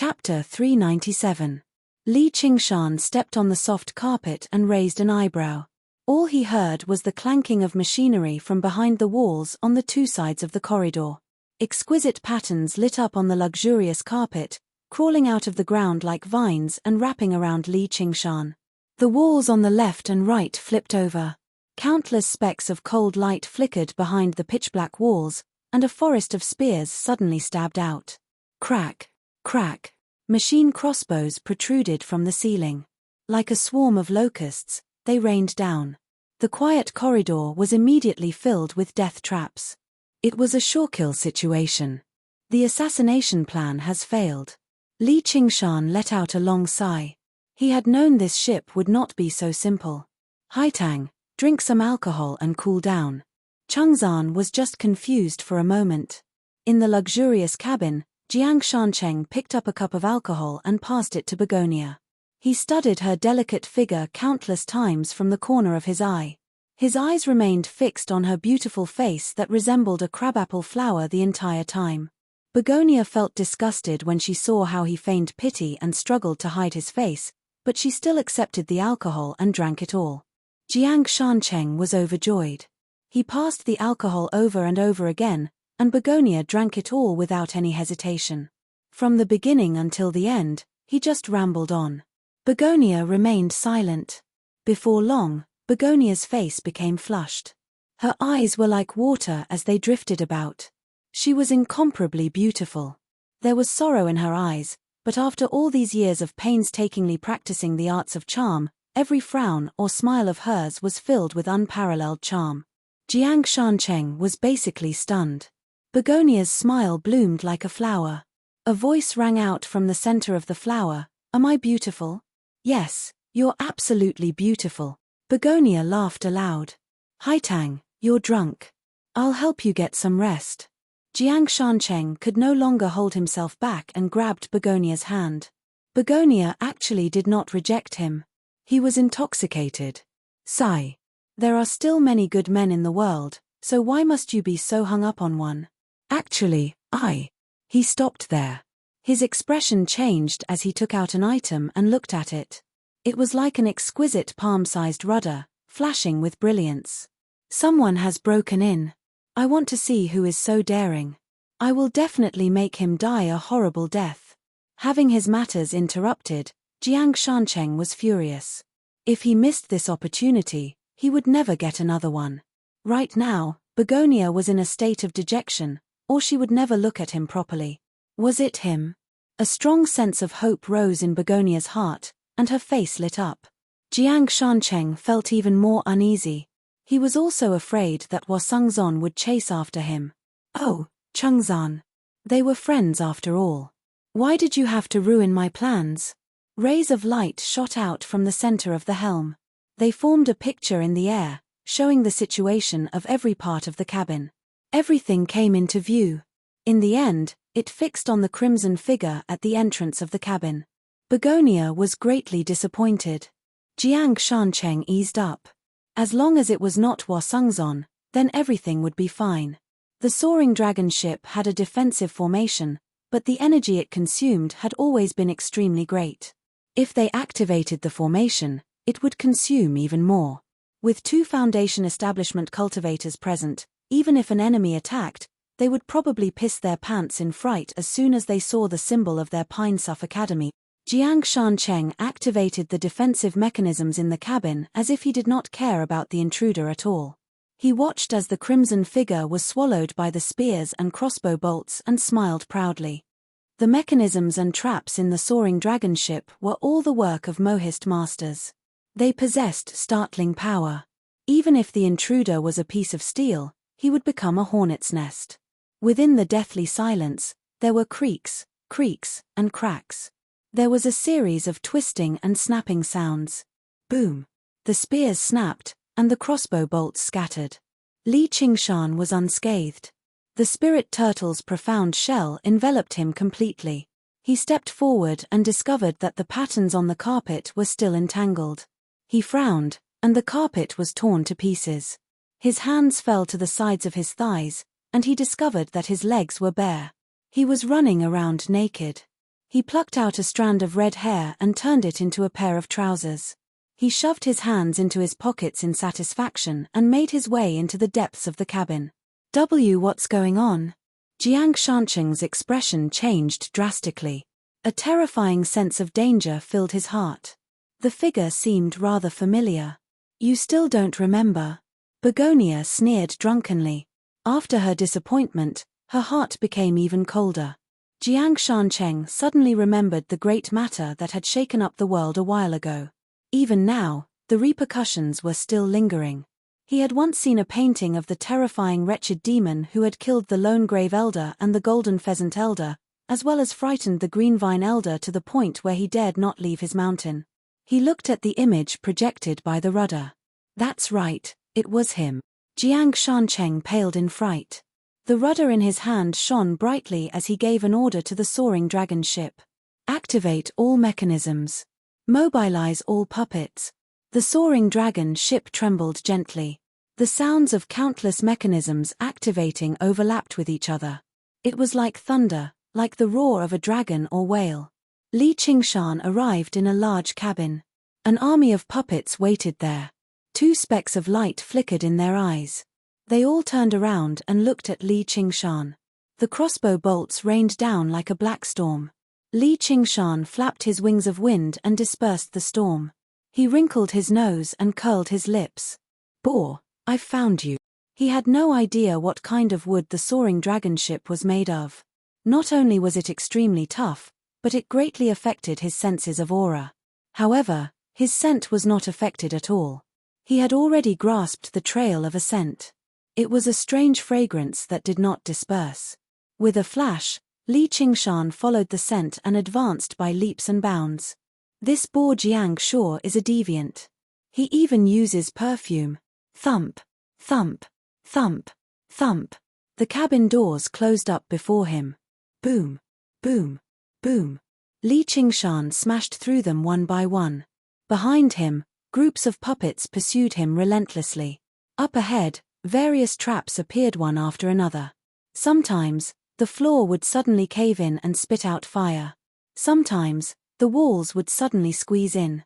Chapter 397. Li Qingshan stepped on the soft carpet and raised an eyebrow. All he heard was the clanking of machinery from behind the walls on the two sides of the corridor. Exquisite patterns lit up on the luxurious carpet, crawling out of the ground like vines and wrapping around Li Qingshan. The walls on the left and right flipped over. Countless specks of cold light flickered behind the pitch-black walls, and a forest of spears suddenly stabbed out. Crack, crack. Machine crossbows protruded from the ceiling. Like a swarm of locusts, they rained down. The quiet corridor was immediately filled with death traps. It was a sure-kill situation. The assassination plan has failed. Li Qingshan let out a long sigh. He had known this ship would not be so simple. Haitang, drink some alcohol and cool down. Chengzan was just confused for a moment. In the luxurious cabin, Jiang Shancheng picked up a cup of alcohol and passed it to Begonia. He studied her delicate figure countless times from the corner of his eye. His eyes remained fixed on her beautiful face that resembled a crabapple flower the entire time. Begonia felt disgusted when she saw how he feigned pity and struggled to hide his face, but she still accepted the alcohol and drank it all. Jiang Shancheng was overjoyed. He passed the alcohol over and over again, and Begonia drank it all without any hesitation. From the beginning until the end, he just rambled on. Begonia remained silent. Before long, Begonia's face became flushed. Her eyes were like water as they drifted about. She was incomparably beautiful. There was sorrow in her eyes, but after all these years of painstakingly practicing the arts of charm, every frown or smile of hers was filled with unparalleled charm. Jiang Shancheng was basically stunned. Begonia's smile bloomed like a flower. A voice rang out from the center of the flower. "Am I beautiful?" "Yes, you're absolutely beautiful." Begonia laughed aloud. "Haitang, you're drunk. I'll help you get some rest." Jiang Shancheng could no longer hold himself back and grabbed Begonia's hand. Begonia actually did not reject him. He was intoxicated. Sigh. There are still many good men in the world, so why must you be so hung up on one? Actually, He stopped there. His expression changed as he took out an item and looked at it. It was like an exquisite palm-sized rudder, flashing with brilliance. Someone has broken in. I want to see who is so daring. I will definitely make him die a horrible death. Having his matters interrupted, Jiang Shancheng was furious. If he missed this opportunity, he would never get another one. Right now, Begonia was in a state of dejection, or she would never look at him properly. Was it him? A strong sense of hope rose in Begonia's heart, and her face lit up. Jiang Shancheng felt even more uneasy. He was also afraid that Wasungzan would chase after him. Oh, Chengzan. They were friends after all. Why did you have to ruin my plans? Rays of light shot out from the center of the helm. They formed a picture in the air, showing the situation of every part of the cabin. Everything came into view. In the end, it fixed on the crimson figure at the entrance of the cabin. Begonia was greatly disappointed. Jiang Shancheng eased up. As long as it was not Wasungzan, then everything would be fine. The soaring dragon ship had a defensive formation, but the energy it consumed had always been extremely great. If they activated the formation, it would consume even more. With 2 Foundation establishment cultivators present, even if an enemy attacked, they would probably piss their pants in fright as soon as they saw the symbol of their Pinesuff Academy. Jiang Shancheng activated the defensive mechanisms in the cabin as if he did not care about the intruder at all. He watched as the crimson figure was swallowed by the spears and crossbow bolts and smiled proudly. The mechanisms and traps in the soaring dragon ship were all the work of Mohist masters. They possessed startling power. Even if the intruder was a piece of steel, he would become a hornet's nest. Within the deathly silence, there were creaks, and cracks. There was a series of twisting and snapping sounds. Boom! The spears snapped, and the crossbow bolts scattered. Li Qingshan was unscathed. The spirit turtle's profound shell enveloped him completely. He stepped forward and discovered that the patterns on the carpet were still entangled. He frowned, and the carpet was torn to pieces. His hands fell to the sides of his thighs, and he discovered that his legs were bare. He was running around naked. He plucked out a strand of red hair and turned it into a pair of trousers. He shoved his hands into his pockets in satisfaction and made his way into the depths of the cabin. What's going on? Jiang Shancheng's expression changed drastically. A terrifying sense of danger filled his heart. The figure seemed rather familiar. You still don't remember? Begonia sneered drunkenly. After her disappointment, her heart became even colder. Jiang Shancheng suddenly remembered the great matter that had shaken up the world a while ago. Even now, the repercussions were still lingering. He had once seen a painting of the terrifying wretched demon who had killed the Lone Grave Elder and the Golden Pheasant Elder, as well as frightened the Green Vine Elder to the point where he dared not leave his mountain. He looked at the image projected by the rudder. That's right, it was him. Jiang Shancheng paled in fright. The rudder in his hand shone brightly as he gave an order to the soaring dragon ship. Activate all mechanisms. Mobilize all puppets. The soaring dragon ship trembled gently. The sounds of countless mechanisms activating overlapped with each other. It was like thunder, like the roar of a dragon or whale. Li Qingshan arrived in a large cabin. An army of puppets waited there. 2 specks of light flickered in their eyes. They all turned around and looked at Li Qingshan. The crossbow bolts rained down like a black storm. Li Qingshan flapped his wings of wind and dispersed the storm. He wrinkled his nose and curled his lips. Boar, I've found you. He had no idea what kind of wood the soaring dragon ship was made of. Not only was it extremely tough, but it greatly affected his senses of aura. However, his scent was not affected at all. He had already grasped the trail of a scent. It was a strange fragrance that did not disperse. With a flash, Li Qingshan followed the scent and advanced by leaps and bounds. This boar Jiang Sure is a deviant. He even uses perfume. Thump, thump, thump, thump. The cabin doors closed up before him. Boom, boom, boom. Li Qingshan smashed through them one by one. Behind him, groups of puppets pursued him relentlessly. Up ahead, various traps appeared one after another. Sometimes, the floor would suddenly cave in and spit out fire. Sometimes, the walls would suddenly squeeze in.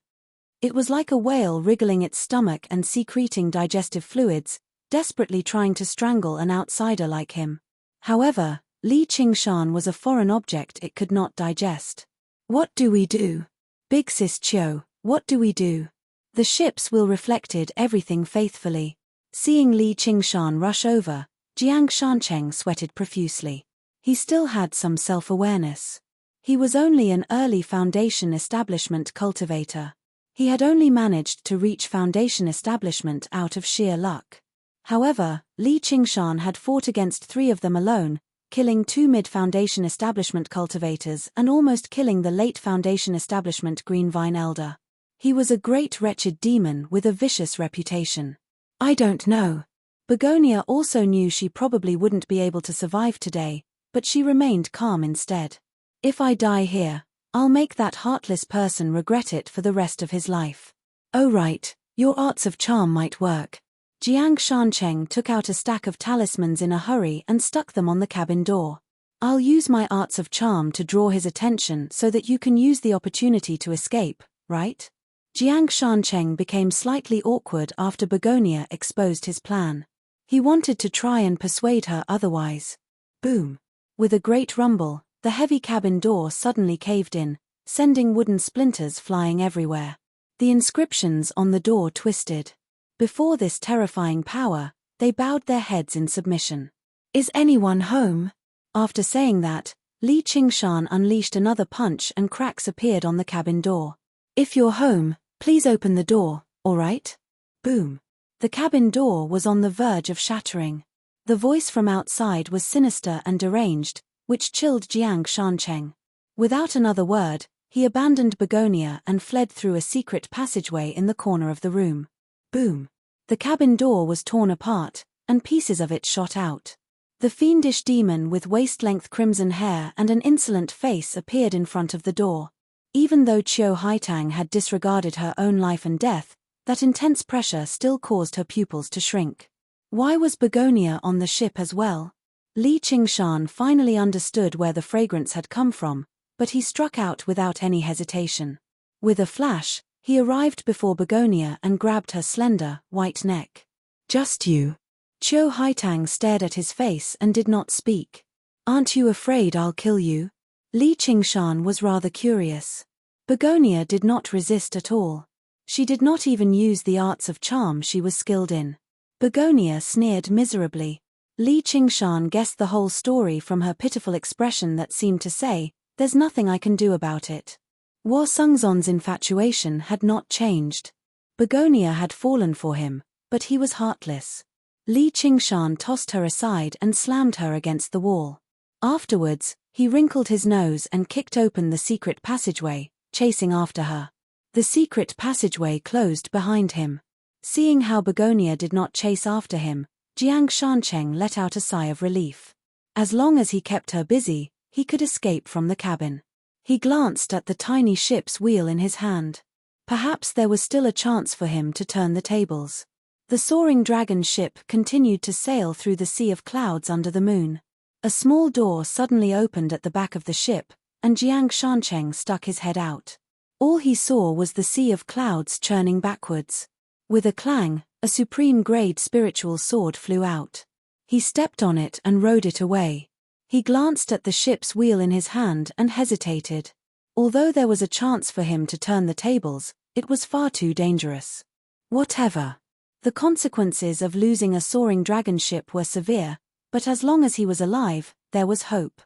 It was like a whale wriggling its stomach and secreting digestive fluids, desperately trying to strangle an outsider like him. However, Li Qingshan was a foreign object it could not digest. What do we do? Big Sis Chiu, what do we do? The ships will reflected everything faithfully. Seeing Li Qingshan rush over, Jiang Shancheng sweated profusely. He still had some self-awareness. He was only an early Foundation Establishment cultivator. He had only managed to reach Foundation Establishment out of sheer luck. However, Li Qingshan had fought against 3 of them alone, killing 2 mid-Foundation Establishment cultivators and almost killing the late Foundation Establishment Green Vine Elder. He was a great wretched demon with a vicious reputation. I don't know. Begonia also knew she probably wouldn't be able to survive today, but she remained calm instead. If I die here, I'll make that heartless person regret it for the rest of his life. Oh right, your arts of charm might work. Jiang Shancheng took out a stack of talismans in a hurry and stuck them on the cabin door. I'll use my arts of charm to draw his attention so that you can use the opportunity to escape, right? Jiang Shancheng became slightly awkward after Begonia exposed his plan. He wanted to try and persuade her otherwise. Boom. With a great rumble, the heavy cabin door suddenly caved in, sending wooden splinters flying everywhere. The inscriptions on the door twisted. Before this terrifying power, they bowed their heads in submission. Is anyone home? After saying that, Li Qingshan unleashed another punch and cracks appeared on the cabin door. If you're home, please open the door, all right? Boom. The cabin door was on the verge of shattering. The voice from outside was sinister and deranged, which chilled Jiang Shancheng. Without another word, he abandoned Begonia and fled through a secret passageway in the corner of the room. Boom. The cabin door was torn apart, and pieces of it shot out. The fiendish demon with waist-length crimson hair and an insolent face appeared in front of the door. Even though Qiu Haitang had disregarded her own life and death, that intense pressure still caused her pupils to shrink. Why was Begonia on the ship as well? Li Qingshan finally understood where the fragrance had come from, but he struck out without any hesitation. With a flash, he arrived before Begonia and grabbed her slender, white neck. "Just you." Qiu Haitang stared at his face and did not speak. "Aren't you afraid I'll kill you?" Li Qingshan was rather curious. Begonia did not resist at all. She did not even use the arts of charm she was skilled in. Begonia sneered miserably. Li Qingshan guessed the whole story from her pitiful expression that seemed to say, "There's nothing I can do about it." Wu Sengzon's infatuation had not changed. Begonia had fallen for him, but he was heartless. Li Qingshan tossed her aside and slammed her against the wall. Afterwards, he wrinkled his nose and kicked open the secret passageway, chasing after her. The secret passageway closed behind him. Seeing how Begonia did not chase after him, Jiang Shancheng let out a sigh of relief. As long as he kept her busy, he could escape from the cabin. He glanced at the tiny ship's wheel in his hand. Perhaps there was still a chance for him to turn the tables. The soaring dragon ship continued to sail through the sea of clouds under the moon. A small door suddenly opened at the back of the ship, and Jiang Shancheng stuck his head out. All he saw was the sea of clouds churning backwards. With a clang, a supreme-grade spiritual sword flew out. He stepped on it and rode it away. He glanced at the ship's wheel in his hand and hesitated. Although there was a chance for him to turn the tables, it was far too dangerous. Whatever. The consequences of losing a soaring dragon ship were severe, but as long as he was alive, there was hope.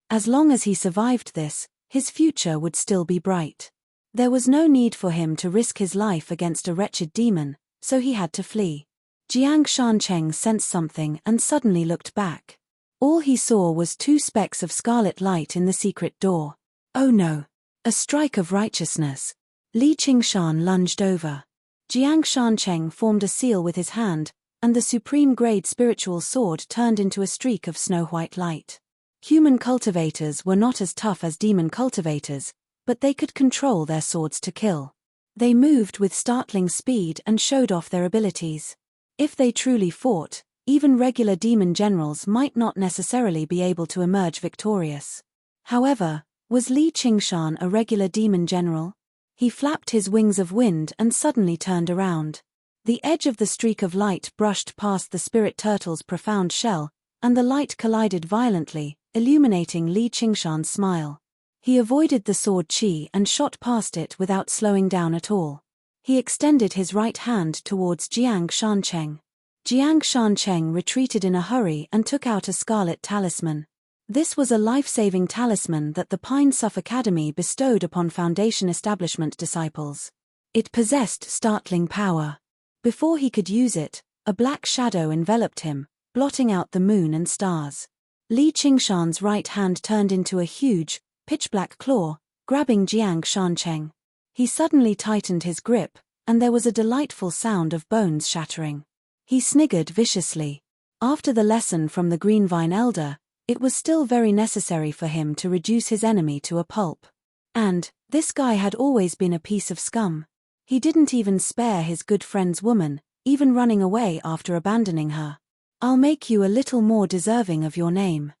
As long as he survived this, his future would still be bright. There was no need for him to risk his life against a wretched demon, so he had to flee. Jiang Shancheng sensed something and suddenly looked back. All he saw was two specks of scarlet light in the secret door. Oh no! A strike of righteousness. Li Qingshan lunged over. Jiang Shancheng formed a seal with his hand, and the supreme-grade spiritual sword turned into a streak of snow-white light. Human cultivators were not as tough as demon cultivators, but they could control their swords to kill. They moved with startling speed and showed off their abilities. If they truly fought, even regular demon generals might not necessarily be able to emerge victorious. However, was Li Qingshan a regular demon general? He flapped his wings of wind and suddenly turned around. The edge of the streak of light brushed past the spirit turtle's profound shell, and the light collided violently, illuminating Li Qingshan's smile. He avoided the sword chi and shot past it without slowing down at all. He extended his right hand towards Jiang Shancheng. Jiang Shancheng retreated in a hurry and took out a scarlet talisman. This was a life-saving talisman that the Pine Suff Academy bestowed upon Foundation establishment disciples. It possessed startling power. Before he could use it, a black shadow enveloped him, blotting out the moon and stars. Li Qingshan's right hand turned into a huge, pitch-black claw, grabbing Jiang Shancheng. He suddenly tightened his grip, and there was a delightful sound of bones shattering. He sniggered viciously. After the lesson from the Green Vine Elder, it was still very necessary for him to reduce his enemy to a pulp. And, this guy had always been a piece of scum. He didn't even spare his good friend's woman, even running away after abandoning her. I'll make you a little more deserving of your name.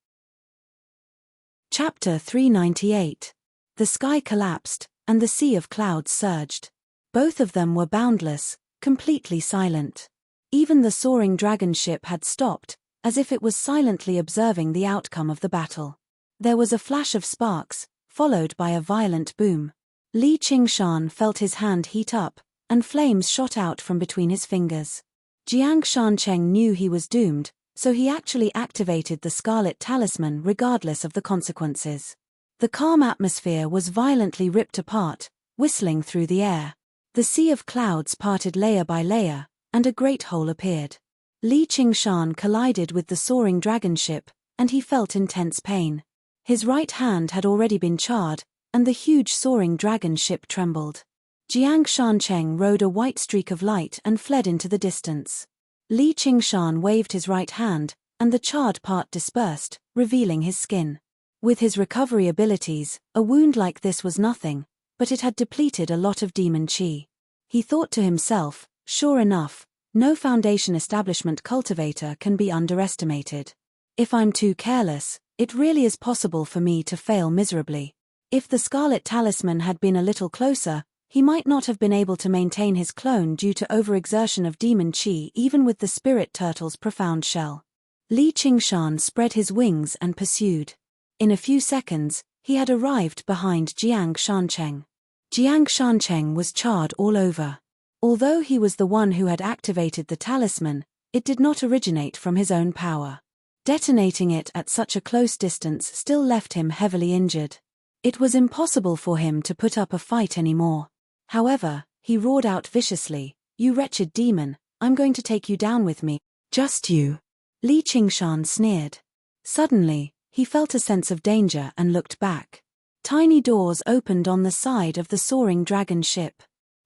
Chapter 398. The sky collapsed, and the sea of clouds surged. Both of them were boundless, completely silent. Even the soaring dragon ship had stopped, as if it was silently observing the outcome of the battle. There was a flash of sparks, followed by a violent boom. Li Qingshan felt his hand heat up, and flames shot out from between his fingers. Jiang Shancheng knew he was doomed, so he actually activated the scarlet talisman regardless of the consequences. The calm atmosphere was violently ripped apart, whistling through the air. The sea of clouds parted layer by layer, and a great hole appeared. Li Qingshan collided with the soaring dragon ship, and he felt intense pain. His right hand had already been charred, and the huge soaring dragon ship trembled. Jiang Shancheng rode a white streak of light and fled into the distance. Li Qingshan waved his right hand, and the charred part dispersed, revealing his skin. With his recovery abilities, a wound like this was nothing, but it had depleted a lot of demon chi. He thought to himself, sure enough, no Foundation establishment cultivator can be underestimated. If I'm too careless, it really is possible for me to fail miserably. If the scarlet talisman had been a little closer, he might not have been able to maintain his clone due to overexertion of demon chi even with the spirit turtle's profound shell. Li Qingshan spread his wings and pursued. In a few seconds, he had arrived behind Jiang Shancheng. Jiang Shancheng was charred all over. Although he was the one who had activated the talisman, it did not originate from his own power. Detonating it at such a close distance still left him heavily injured. It was impossible for him to put up a fight anymore. However, he roared out viciously, "You wretched demon, I'm going to take you down with me." "Just you?" Li Qingshan sneered. Suddenly, he felt a sense of danger and looked back. Tiny doors opened on the side of the soaring dragon ship.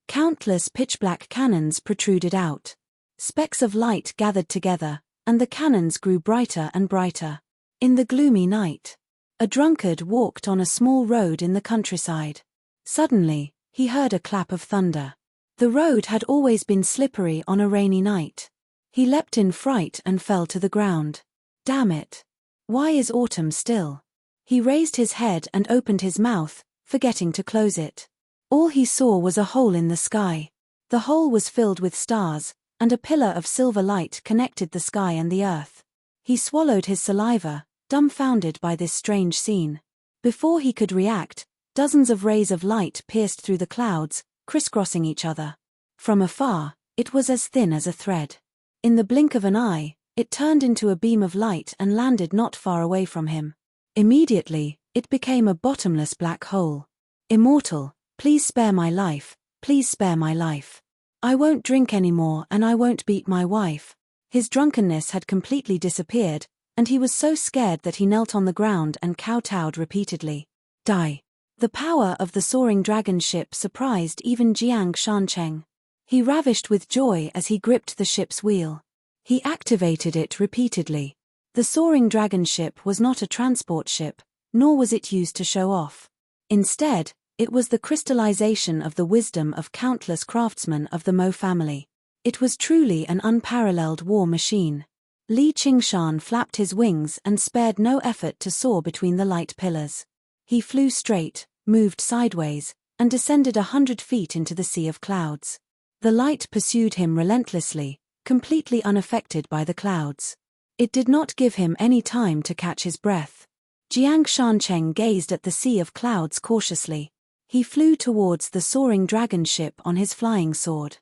Countless pitch-black cannons protruded out. Specks of light gathered together, and the cannons grew brighter and brighter. In the gloomy night, a drunkard walked on a small road in the countryside. Suddenly, he heard a clap of thunder. The road had always been slippery on a rainy night. He leapt in fright and fell to the ground. Damn it! Why is autumn still? He raised his head and opened his mouth, forgetting to close it. All he saw was a hole in the sky. The hole was filled with stars, and a pillar of silver light connected the sky and the earth. He swallowed his saliva, dumbfounded by this strange scene. Before he could react, dozens of rays of light pierced through the clouds, crisscrossing each other. From afar, it was as thin as a thread. In the blink of an eye, it turned into a beam of light and landed not far away from him. Immediately, it became a bottomless black hole. "Immortal, please spare my life, please spare my life. I won't drink anymore and I won't beat my wife." His drunkenness had completely disappeared, and he was so scared that he knelt on the ground and kowtowed repeatedly. "Die." The power of the soaring dragon ship surprised even Jiang Shancheng. He ravished with joy as he gripped the ship's wheel. He activated it repeatedly. The soaring dragon ship was not a transport ship, nor was it used to show off. Instead, it was the crystallization of the wisdom of countless craftsmen of the Mo family. It was truly an unparalleled war machine. Li Qingshan flapped his wings and spared no effort to soar between the light pillars. He flew straight, moved sideways, and descended 100 feet into the sea of clouds. The light pursued him relentlessly, completely unaffected by the clouds. It did not give him any time to catch his breath. Jiang Shancheng gazed at the sea of clouds cautiously. He flew towards the soaring dragon ship on his flying sword.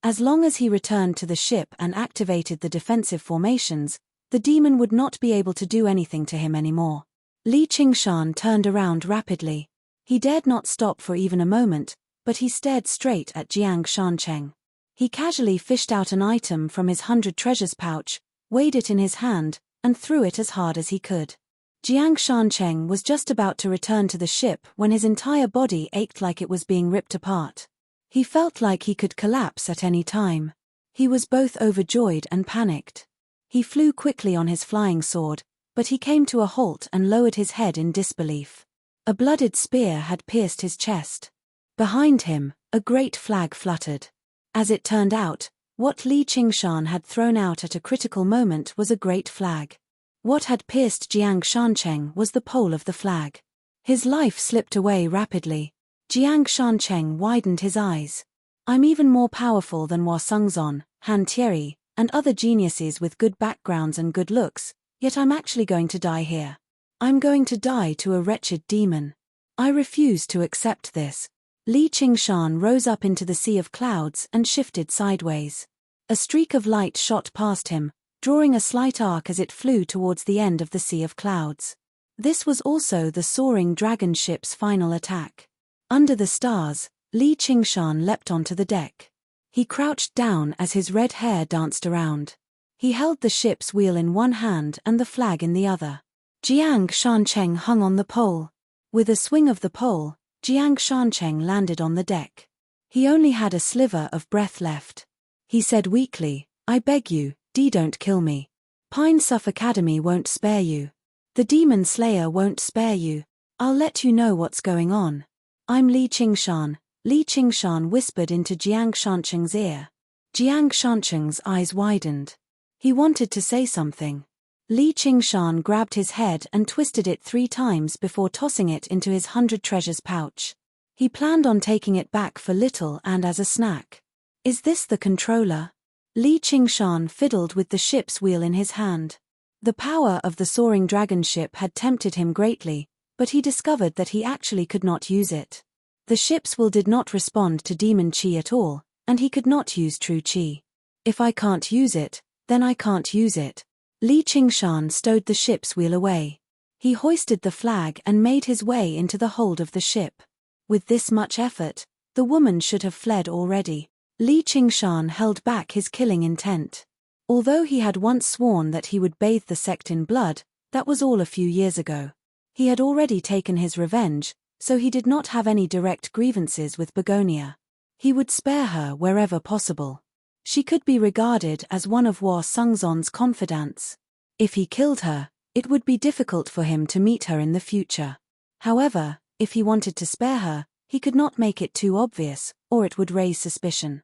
As long as he returned to the ship and activated the defensive formations, the demon would not be able to do anything to him anymore. Li Qingshan turned around rapidly. He dared not stop for even a moment, but he stared straight at Jiang Shancheng. He casually fished out an item from his 100 treasures pouch, weighed it in his hand, and threw it as hard as he could. Jiang Shancheng was just about to return to the ship when his entire body ached like it was being ripped apart. He felt like he could collapse at any time. He was both overjoyed and panicked. He flew quickly on his flying sword, but he came to a halt and lowered his head in disbelief. A blooded spear had pierced his chest. Behind him, a great flag fluttered. As it turned out, what Li Qingshan had thrown out at a critical moment was a great flag. What had pierced Jiang Shancheng was the pole of the flag. His life slipped away rapidly. Jiang Shancheng widened his eyes. "I'm even more powerful than Hua Sengzon, Han Thierry, and other geniuses with good backgrounds and good looks, yet I'm actually going to die here. I'm going to die to a wretched demon. I refuse to accept this." Li Qingshan rose up into the sea of clouds and shifted sideways. A streak of light shot past him, drawing a slight arc as it flew towards the end of the sea of clouds. This was also the soaring dragon ship's final attack. Under the stars, Li Qingshan leapt onto the deck. He crouched down as his red hair danced around. He held the ship's wheel in one hand and the flag in the other. Jiang Shancheng hung on the pole. With a swing of the pole, Jiang Shancheng landed on the deck. He only had a sliver of breath left. He said weakly, "I beg you, don't kill me. Pine Suff Academy won't spare you. The Demon Slayer won't spare you. I'll let you know what's going on. I'm Li Qingshan." Li Qingshan whispered into Jiang Shancheng's ear. Jiang Shancheng's eyes widened. He wanted to say something. Li Qingshan grabbed his head and twisted it 3 times before tossing it into his 100 treasures pouch. He planned on taking it back for little and as a snack. Is this the controller? Li Qingshan fiddled with the ship's wheel in his hand. The power of the soaring dragon ship had tempted him greatly, but he discovered that he actually could not use it. The ship's wheel did not respond to demon chi at all, and he could not use true chi. If I can't use it, then I can't use it. Li Qingshan stowed the ship's wheel away. He hoisted the flag and made his way into the hold of the ship. With this much effort, the woman should have fled already. Li Qingshan held back his killing intent. Although he had once sworn that he would bathe the sect in blood, that was all a few years ago. He had already taken his revenge, so he did not have any direct grievances with Begonia. He would spare her wherever possible. She could be regarded as one of Hua Sungzon's confidants. If he killed her, it would be difficult for him to meet her in the future. However, if he wanted to spare her, he could not make it too obvious, or it would raise suspicion.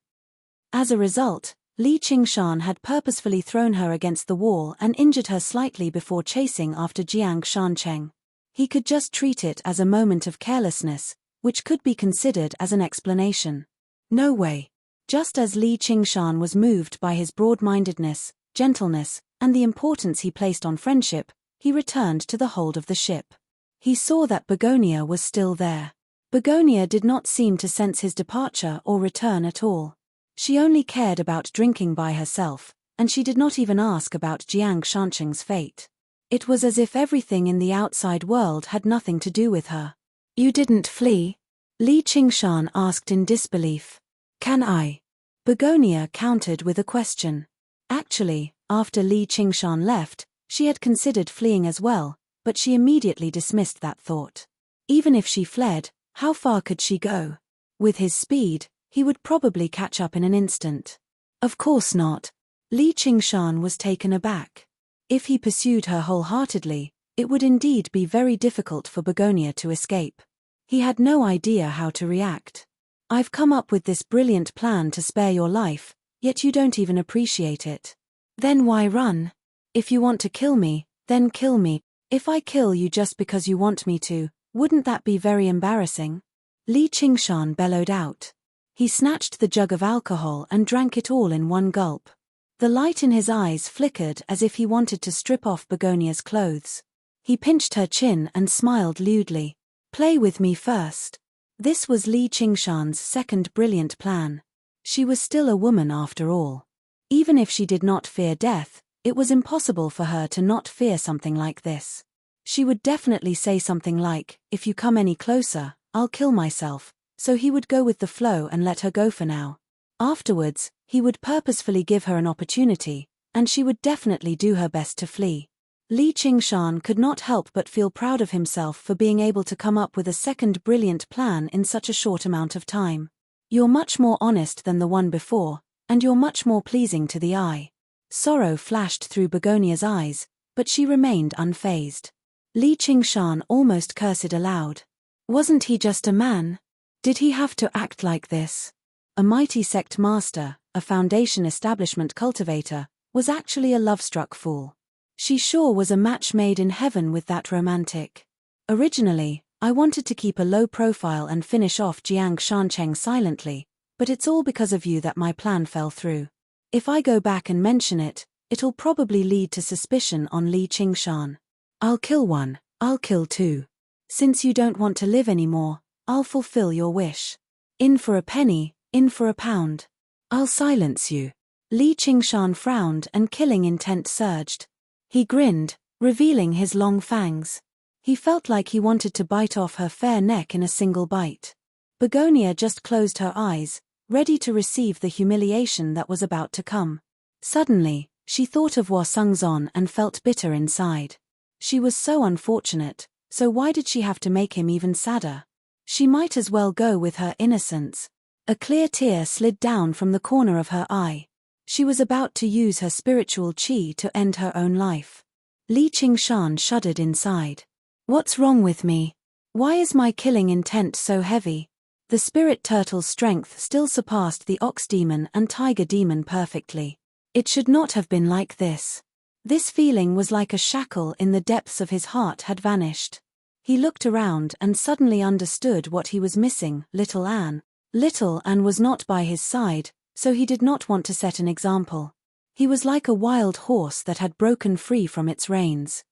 As a result, Li Qingshan had purposefully thrown her against the wall and injured her slightly before chasing after Jiang Shancheng. He could just treat it as a moment of carelessness, which could be considered as an explanation. No way. Just as Li Qingshan was moved by his broad-mindedness, gentleness, and the importance he placed on friendship, he returned to the hold of the ship. He saw that Begonia was still there. Begonia did not seem to sense his departure or return at all. She only cared about drinking by herself, and she did not even ask about Jiang Shancheng's fate. It was as if everything in the outside world had nothing to do with her. You didn't flee? Li Qingshan asked in disbelief. Can I? Begonia countered with a question. Actually, after Li Qingshan left, she had considered fleeing as well, but she immediately dismissed that thought. Even if she fled, how far could she go? With his speed, he would probably catch up in an instant. Of course not. Li Qingshan was taken aback. If he pursued her wholeheartedly, it would indeed be very difficult for Begonia to escape. He had no idea how to react. I've come up with this brilliant plan to spare your life, yet you don't even appreciate it. Then why run? If you want to kill me, then kill me. If I kill you just because you want me to, wouldn't that be very embarrassing? Li Qingshan bellowed out. He snatched the jug of alcohol and drank it all in one gulp. The light in his eyes flickered as if he wanted to strip off Begonia's clothes. He pinched her chin and smiled lewdly. Play with me first. This was Li Qingshan's second brilliant plan. She was still a woman after all. Even if she did not fear death, it was impossible for her to not fear something like this. She would definitely say something like, if you come any closer, I'll kill myself, so he would go with the flow and let her go for now. Afterwards, he would purposefully give her an opportunity, and she would definitely do her best to flee. Li Qingshan could not help but feel proud of himself for being able to come up with a second brilliant plan in such a short amount of time. You're much more honest than the one before, and you're much more pleasing to the eye. Sorrow flashed through Begonia's eyes, but she remained unfazed. Li Qingshan almost cursed aloud. Wasn't he just a man? Did he have to act like this? A mighty sect master, a foundation establishment cultivator, was actually a love-struck fool. She sure was a match made in heaven with that romantic. Originally, I wanted to keep a low profile and finish off Jiang Shancheng silently, but it's all because of you that my plan fell through. If I go back and mention it, it'll probably lead to suspicion on Li Qingshan. I'll kill one, I'll kill two. Since you don't want to live anymore, I'll fulfill your wish. In for a penny, in for a pound. I'll silence you. Li Qingshan frowned and killing intent surged. He grinned, revealing his long fangs. He felt like he wanted to bite off her fair neck in a single bite. Begonia just closed her eyes, ready to receive the humiliation that was about to come. Suddenly, she thought of Hua Sungzon and felt bitter inside. She was so unfortunate, so why did she have to make him even sadder? She might as well go with her innocence. A clear tear slid down from the corner of her eye. She was about to use her spiritual chi to end her own life. Li Qingshan shuddered inside. What's wrong with me? Why is my killing intent so heavy? The spirit turtle's strength still surpassed the ox demon and tiger demon perfectly. It should not have been like this. This feeling was like a shackle in the depths of his heart had vanished. He looked around and suddenly understood what he was missing, little Anne. Little Anne was not by his side, so he did not want to set an example. He was like a wild horse that had broken free from its reins.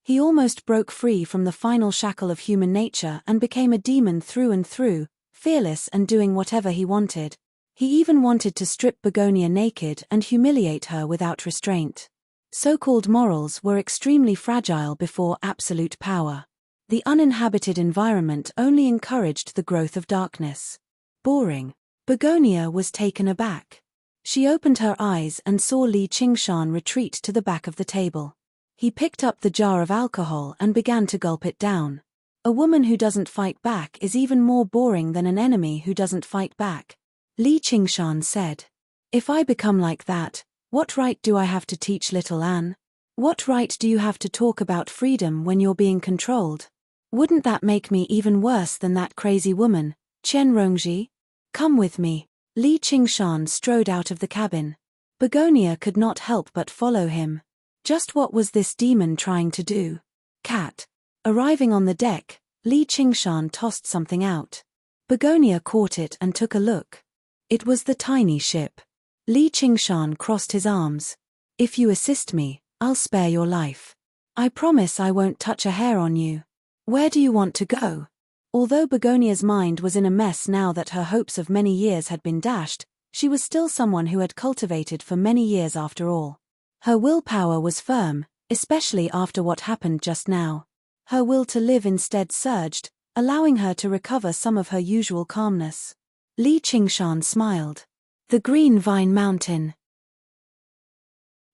He almost broke free from the final shackle of human nature and became a demon through and through, fearless and doing whatever he wanted. He even wanted to strip Begonia naked and humiliate her without restraint. So-called morals were extremely fragile before absolute power. The uninhabited environment only encouraged the growth of darkness. Boring. Begonia was taken aback. She opened her eyes and saw Li Qingshan retreat to the back of the table. He picked up the jar of alcohol and began to gulp it down. A woman who doesn't fight back is even more boring than an enemy who doesn't fight back. Li Qingshan said. If I become like that, what right do I have to teach little Anne? What right do you have to talk about freedom when you're being controlled? Wouldn't that make me even worse than that crazy woman, Chen Rongji? Come with me. Li Qingshan strode out of the cabin. Begonia could not help but follow him. Just what was this demon trying to do? Cat. Arriving on the deck, Li Qingshan tossed something out. Begonia caught it and took a look. It was the tiny ship. Li Qingshan crossed his arms. If you assist me, I'll spare your life. I promise I won't touch a hair on you. Where do you want to go? Although Begonia's mind was in a mess now that her hopes of many years had been dashed, she was still someone who had cultivated for many years after all. Her willpower was firm, especially after what happened just now. Her will to live instead surged, allowing her to recover some of her usual calmness. Li Qingshan smiled. The Green Vine Mountain.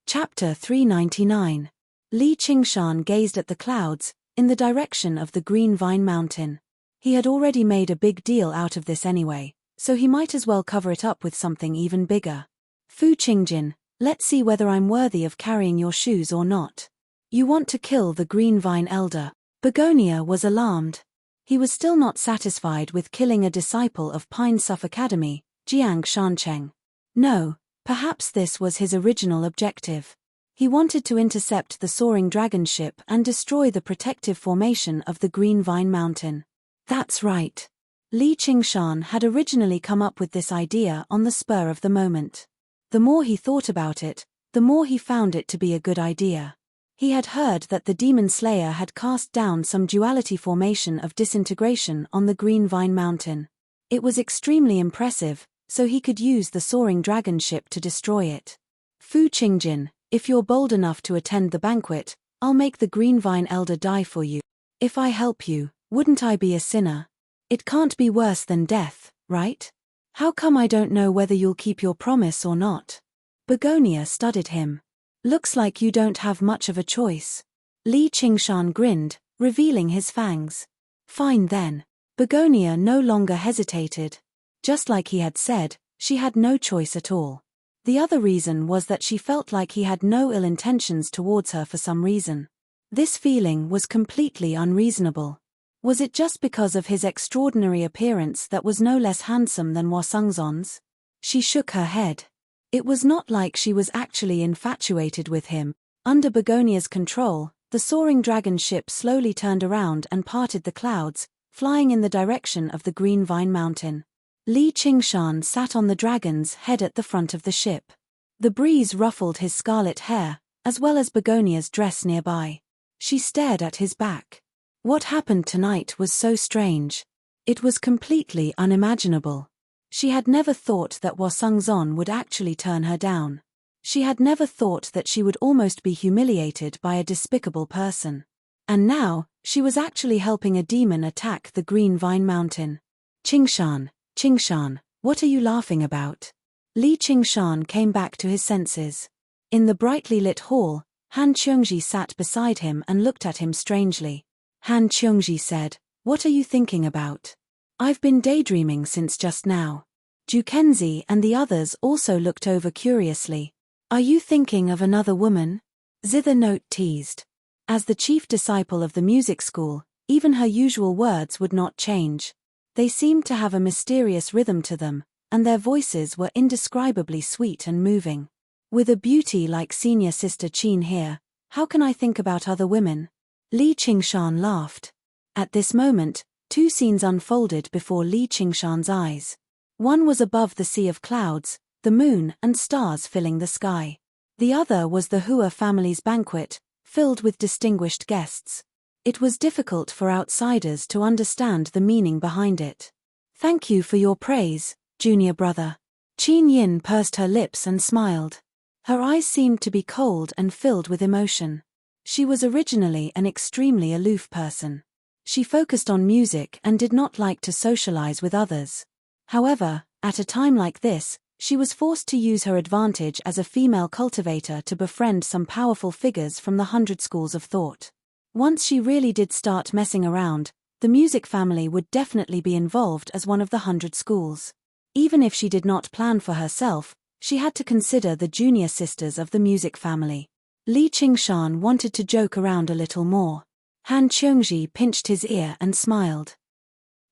Chapter 399. Li Qingshan gazed at the clouds, in the direction of the Green Vine Mountain. He had already made a big deal out of this anyway, so he might as well cover it up with something even bigger. Fu Qingjin, let's see whether I'm worthy of carrying your shoes or not. You want to kill the Green Vine Elder. Begonia was alarmed. He was still not satisfied with killing a disciple of Pine Suff Academy, Jiang Shancheng. No, perhaps this was his original objective. He wanted to intercept the soaring dragon ship and destroy the protective formation of the Green Vine Mountain. That's right. Li Qingshan had originally come up with this idea on the spur of the moment. The more he thought about it, the more he found it to be a good idea. He had heard that the Demon Slayer had cast down some duality formation of disintegration on the Green Vine Mountain. It was extremely impressive, so he could use the soaring dragon ship to destroy it. Fu Qingjin, if you're bold enough to attend the banquet, I'll make the Green Vine Elder die for you. If I help you, wouldn't I be a sinner? It can't be worse than death, right? How come I don't know whether you'll keep your promise or not? Begonia studied him. Looks like you don't have much of a choice. Li Qingshan grinned, revealing his fangs. Fine then. Begonia no longer hesitated. Just like he had said, she had no choice at all. The other reason was that she felt like he had no ill intentions towards her for some reason. This feeling was completely unreasonable. Was it just because of his extraordinary appearance that was no less handsome than Wasungzon's? She shook her head. It was not like she was actually infatuated with him. Under Begonia's control, the soaring dragon ship slowly turned around and parted the clouds, flying in the direction of the Green Vine Mountain. Li Qingshan sat on the dragon's head at the front of the ship. The breeze ruffled his scarlet hair, as well as Begonia's dress nearby. She stared at his back. What happened tonight was so strange. It was completely unimaginable. She had never thought that Wasungzon would actually turn her down. She had never thought that she would almost be humiliated by a despicable person. And now, she was actually helping a demon attack the Green Vine Mountain. Qingshan, what are you laughing about? Li Qingshan came back to his senses. In the brightly lit hall, Han Qiongji sat beside him and looked at him strangely. Han Qiongji said, "What are you thinking about?" "I've been daydreaming since just now." Jukenzi and the others also looked over curiously. "Are you thinking of another woman?" Zither Note teased. As the chief disciple of the music school, even her usual words would not change. They seemed to have a mysterious rhythm to them, and their voices were indescribably sweet and moving. With a beauty like senior sister Qin here, how can I think about other women? Li Qingshan laughed. At this moment, two scenes unfolded before Li Qingshan's eyes. One was above the sea of clouds, the moon and stars filling the sky. The other was the Hua family's banquet, filled with distinguished guests. It was difficult for outsiders to understand the meaning behind it. Thank you for your praise, junior brother. Qin Yin pursed her lips and smiled. Her eyes seemed to be cold and filled with emotion. She was originally an extremely aloof person. She focused on music and did not like to socialize with others. However, at a time like this, she was forced to use her advantage as a female cultivator to befriend some powerful figures from the 100 schools of thought. Once she really did start messing around, the music family would definitely be involved as one of the 100 schools. Even if she did not plan for herself, she had to consider the junior sisters of the music family. Li Qingshan wanted to joke around a little more. Han Qiongji pinched his ear and smiled.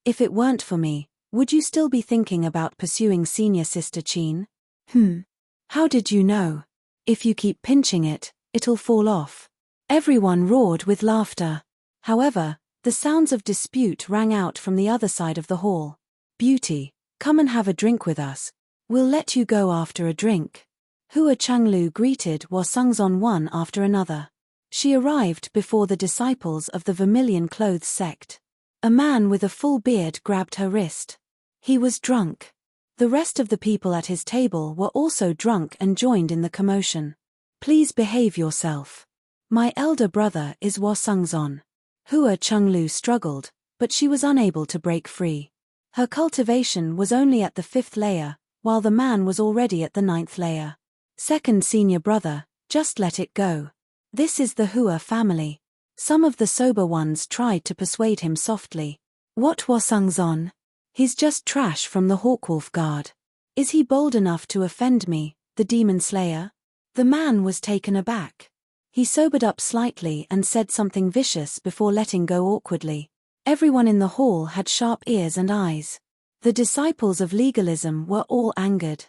If it weren't for me, would you still be thinking about pursuing senior sister Qin? How did you know? If you keep pinching it, it'll fall off. Everyone roared with laughter. However, the sounds of dispute rang out from the other side of the hall. Beauty, come and have a drink with us. We'll let you go after a drink. Hua Changlu greeted Wasungzon one after another. She arrived before the disciples of the Vermilion Clothes sect. A man with a full beard grabbed her wrist. He was drunk. The rest of the people at his table were also drunk and joined in the commotion. Please behave yourself. My elder brother is Wasungzon. Hua Changlu struggled, but she was unable to break free. Her cultivation was only at the 5th layer, while the man was already at the 9th layer. Second senior brother, just let it go. This is the Hua family. Some of the sober ones tried to persuade him softly. What Wasungzon? He's just trash from the Hawkwolf Guard. Is he bold enough to offend me, the demon slayer? The man was taken aback. He sobered up slightly and said something vicious before letting go awkwardly. Everyone in the hall had sharp ears and eyes. The disciples of legalism were all angered.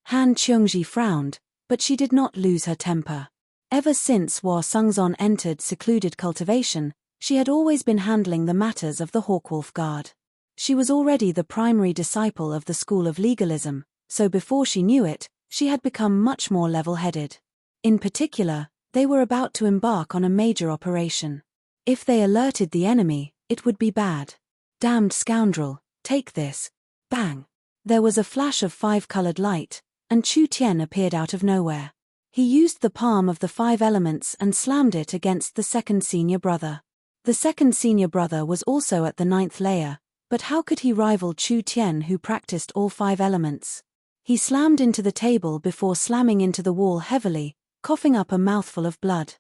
Han Qiongji frowned, but she did not lose her temper. Ever since Wasungzon entered secluded cultivation, she had always been handling the matters of the Hawkwolf Guard. She was already the primary disciple of the school of legalism, so before she knew it, she had become much more level-headed. In particular, they were about to embark on a major operation. If they alerted the enemy, it would be bad. Damned scoundrel, take this. Bang! There was a flash of 5-colored light, and Chu Tian appeared out of nowhere. He used the palm of the 5 elements and slammed it against the second senior brother. The second senior brother was also at the 9th layer, but how could he rival Chu Tian who practiced all 5 elements? He slammed into the table before slamming into the wall heavily, coughing up a mouthful of blood.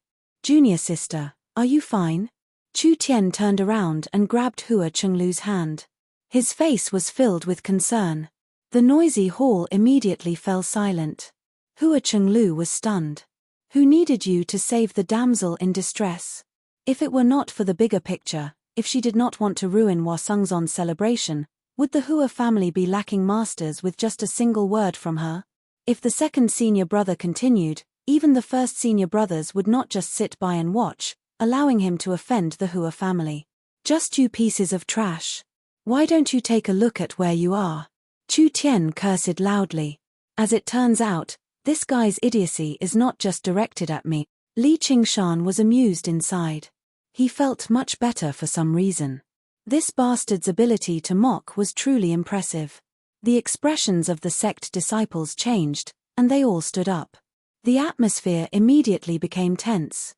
Junior sister, are you fine? Chu Tian turned around and grabbed Hua Chenglu's hand. His face was filled with concern. The noisy hall immediately fell silent. Hua Chenglu was stunned. Who needed you to save the damsel in distress? If it were not for the bigger picture, if she did not want to ruin Wasungzon's celebration, would the Hua family be lacking masters with just a single word from her? If the second senior brother continued, even the first senior brothers would not just sit by and watch, allowing him to offend the Hua family. Just you pieces of trash. Why don't you take a look at where you are? Chu Tian cursed loudly. As it turns out, this guy's idiocy is not just directed at me. Li Qingshan was amused inside. He felt much better for some reason. This bastard's ability to mock was truly impressive. The expressions of the sect disciples changed, and they all stood up. The atmosphere immediately became tense.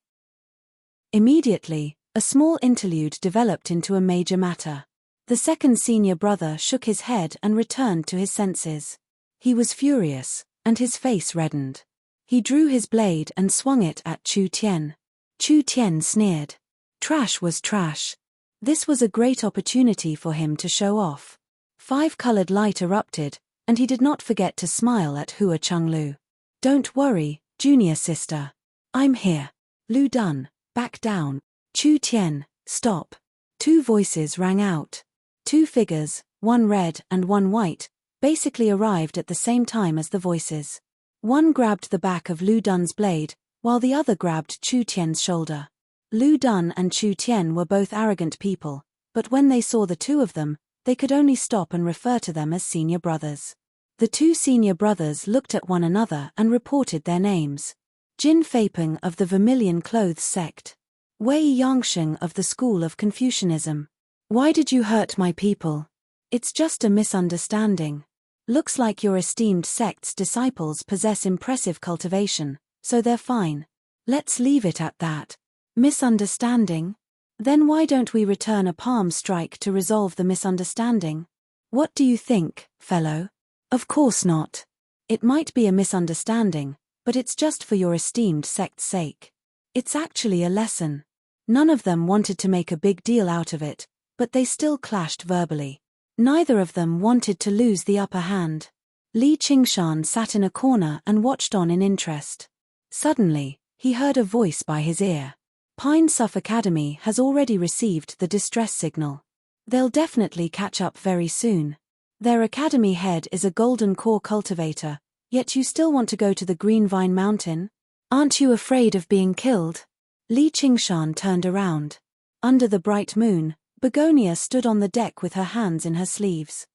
Immediately, a small interlude developed into a major matter. The second senior brother shook his head and returned to his senses. He was furious, and his face reddened. He drew his blade and swung it at Chu Tian. Chu Tian sneered. Trash was trash. This was a great opportunity for him to show off. 5-colored light erupted, and he did not forget to smile at Hua Chenglu. Don't worry, junior sister. I'm here. Lu Dun, back down. Chu Tian, stop. 2 voices rang out. 2 figures, one red and one white, basically arrived at the same time as the voices. One grabbed the back of Lu Dun's blade, while the other grabbed Chu Tian's shoulder. Lu Dun and Chu Tian were both arrogant people, but when they saw the two of them, they could only stop and refer to them as senior brothers. The two senior brothers looked at one another and reported their names. Jin Feipeng of the Vermilion Clothes sect. Wei Yangsheng of the School of Confucianism. Why did you hurt my people? It's just a misunderstanding. Looks like your esteemed sect's disciples possess impressive cultivation, so they're fine. Let's leave it at that. Misunderstanding? Then why don't we return a palm strike to resolve the misunderstanding? What do you think, fellow? Of course not. It might be a misunderstanding, but it's just for your esteemed sect's sake. It's actually a lesson. None of them wanted to make a big deal out of it, but they still clashed verbally. Neither of them wanted to lose the upper hand. Li Qingshan sat in a corner and watched on in interest. Suddenly, he heard a voice by his ear. Pine Suff Academy has already received the distress signal. They'll definitely catch up very soon. Their academy head is a golden core cultivator, yet you still want to go to the Green Vine Mountain? Aren't you afraid of being killed? Li Qingshan turned around. Under the bright moon, Begonia stood on the deck with her hands in her sleeves.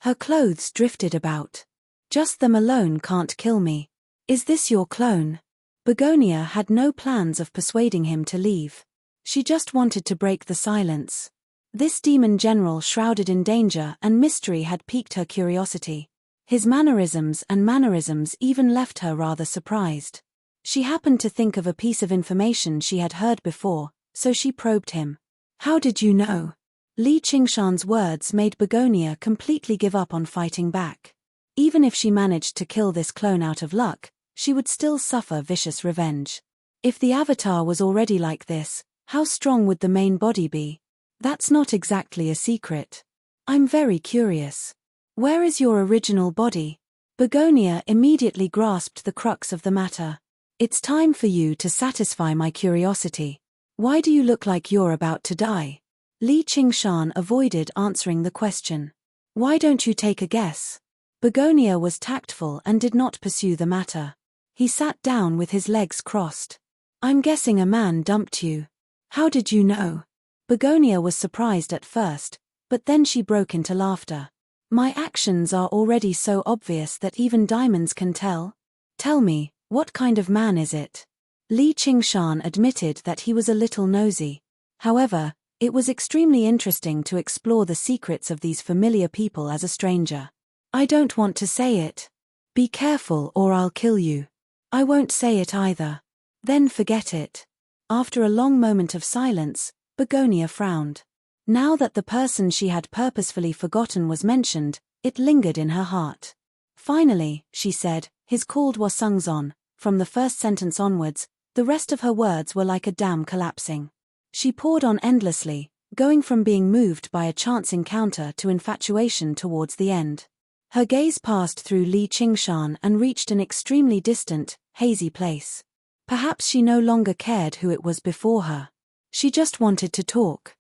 Her clothes drifted about. Just them alone can't kill me. Is this your clone? Begonia had no plans of persuading him to leave. She just wanted to break the silence. This demon general shrouded in danger and mystery had piqued her curiosity. His mannerisms even left her rather surprised. She happened to think of a piece of information she had heard before, so she probed him. How did you know? Li Qingshan's words made Begonia completely give up on fighting back. Even if she managed to kill this clone out of luck, she would still suffer vicious revenge. If the avatar was already like this, how strong would the main body be? That's not exactly a secret. I'm very curious. Where is your original body? Begonia immediately grasped the crux of the matter. It's time for you to satisfy my curiosity. Why do you look like you're about to die? Li Qingshan avoided answering the question. Why don't you take a guess? Begonia was tactful and did not pursue the matter. He sat down with his legs crossed. I'm guessing a man dumped you. How did you know? Begonia was surprised at first, but then she broke into laughter. My actions are already so obvious that even diamonds can tell. Tell me, what kind of man is it? Li Qingshan admitted that he was a little nosy. However, it was extremely interesting to explore the secrets of these familiar people as a stranger. I don't want to say it. Be careful or I'll kill you. I won't say it either. Then forget it. After a long moment of silence, Begonia frowned. Now that the person she had purposefully forgotten was mentioned, it lingered in her heart. Finally, she said, his called Wasungzon. From the first sentence onwards, the rest of her words were like a dam collapsing. She poured on endlessly, going from being moved by a chance encounter to infatuation towards the end. Her gaze passed through Li Qingshan and reached an extremely distant, hazy place. Perhaps she no longer cared who it was before her. She just wanted to talk.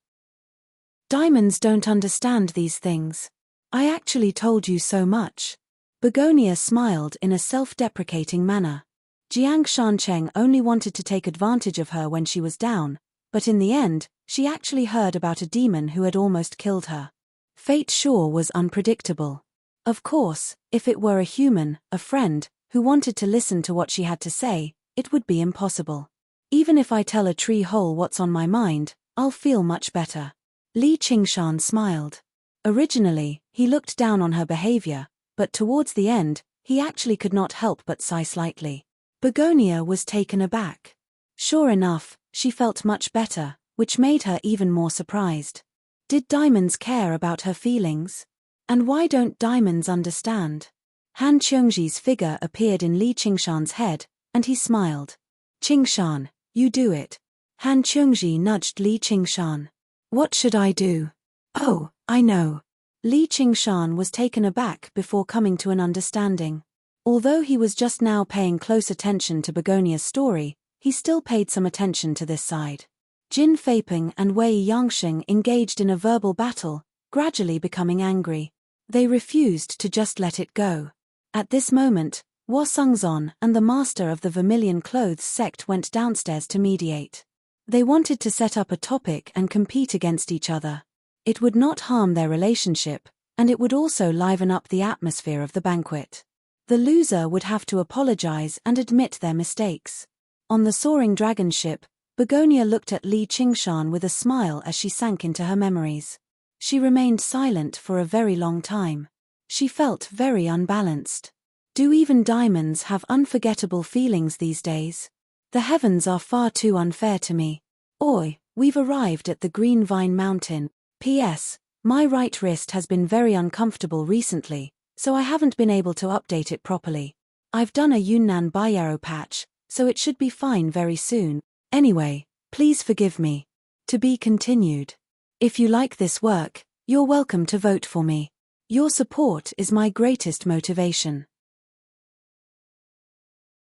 Diamonds don't understand these things. I actually told you so much. Begonia smiled in a self-deprecating manner. Jiang Shancheng only wanted to take advantage of her when she was down, but in the end, she actually heard about a demon who had almost killed her. Fate sure was unpredictable. Of course, if it were a human, a friend, who wanted to listen to what she had to say, it would be impossible. Even if I tell a tree hole what's on my mind, I'll feel much better. Li Qingshan smiled. Originally, he looked down on her behavior, but towards the end, he actually could not help but sigh slightly. Begonia was taken aback. Sure enough, she felt much better, which made her even more surprised. Did diamonds care about her feelings? And why don't diamonds understand? Han Qiongji's figure appeared in Li Qingshan's head, and he smiled. Qingshan, you do it. Han Qiongji nudged Li Qingshan. What should I do? Oh, I know. Li Qingshan was taken aback before coming to an understanding. Although he was just now paying close attention to Begonia's story, he still paid some attention to this side. Jin Feipeng and Wei Yangsheng engaged in a verbal battle, gradually becoming angry. They refused to just let it go. At this moment, Hua Sungzon and the master of the Vermilion Clothes sect went downstairs to mediate. They wanted to set up a topic and compete against each other. It would not harm their relationship, and it would also liven up the atmosphere of the banquet. The loser would have to apologize and admit their mistakes. On the soaring dragon ship, Begonia looked at Li Qingshan with a smile as she sank into her memories. She remained silent for a very long time. She felt very unbalanced. Do even diamonds have unforgettable feelings these days? The heavens are far too unfair to me. Oi, we've arrived at the Green Vine Mountain. P.S. My right wrist has been very uncomfortable recently, so I haven't been able to update it properly. I've done a Yunnan Bayaro patch, so it should be fine very soon. Anyway, please forgive me. To be continued. If you like this work, you're welcome to vote for me. Your support is my greatest motivation.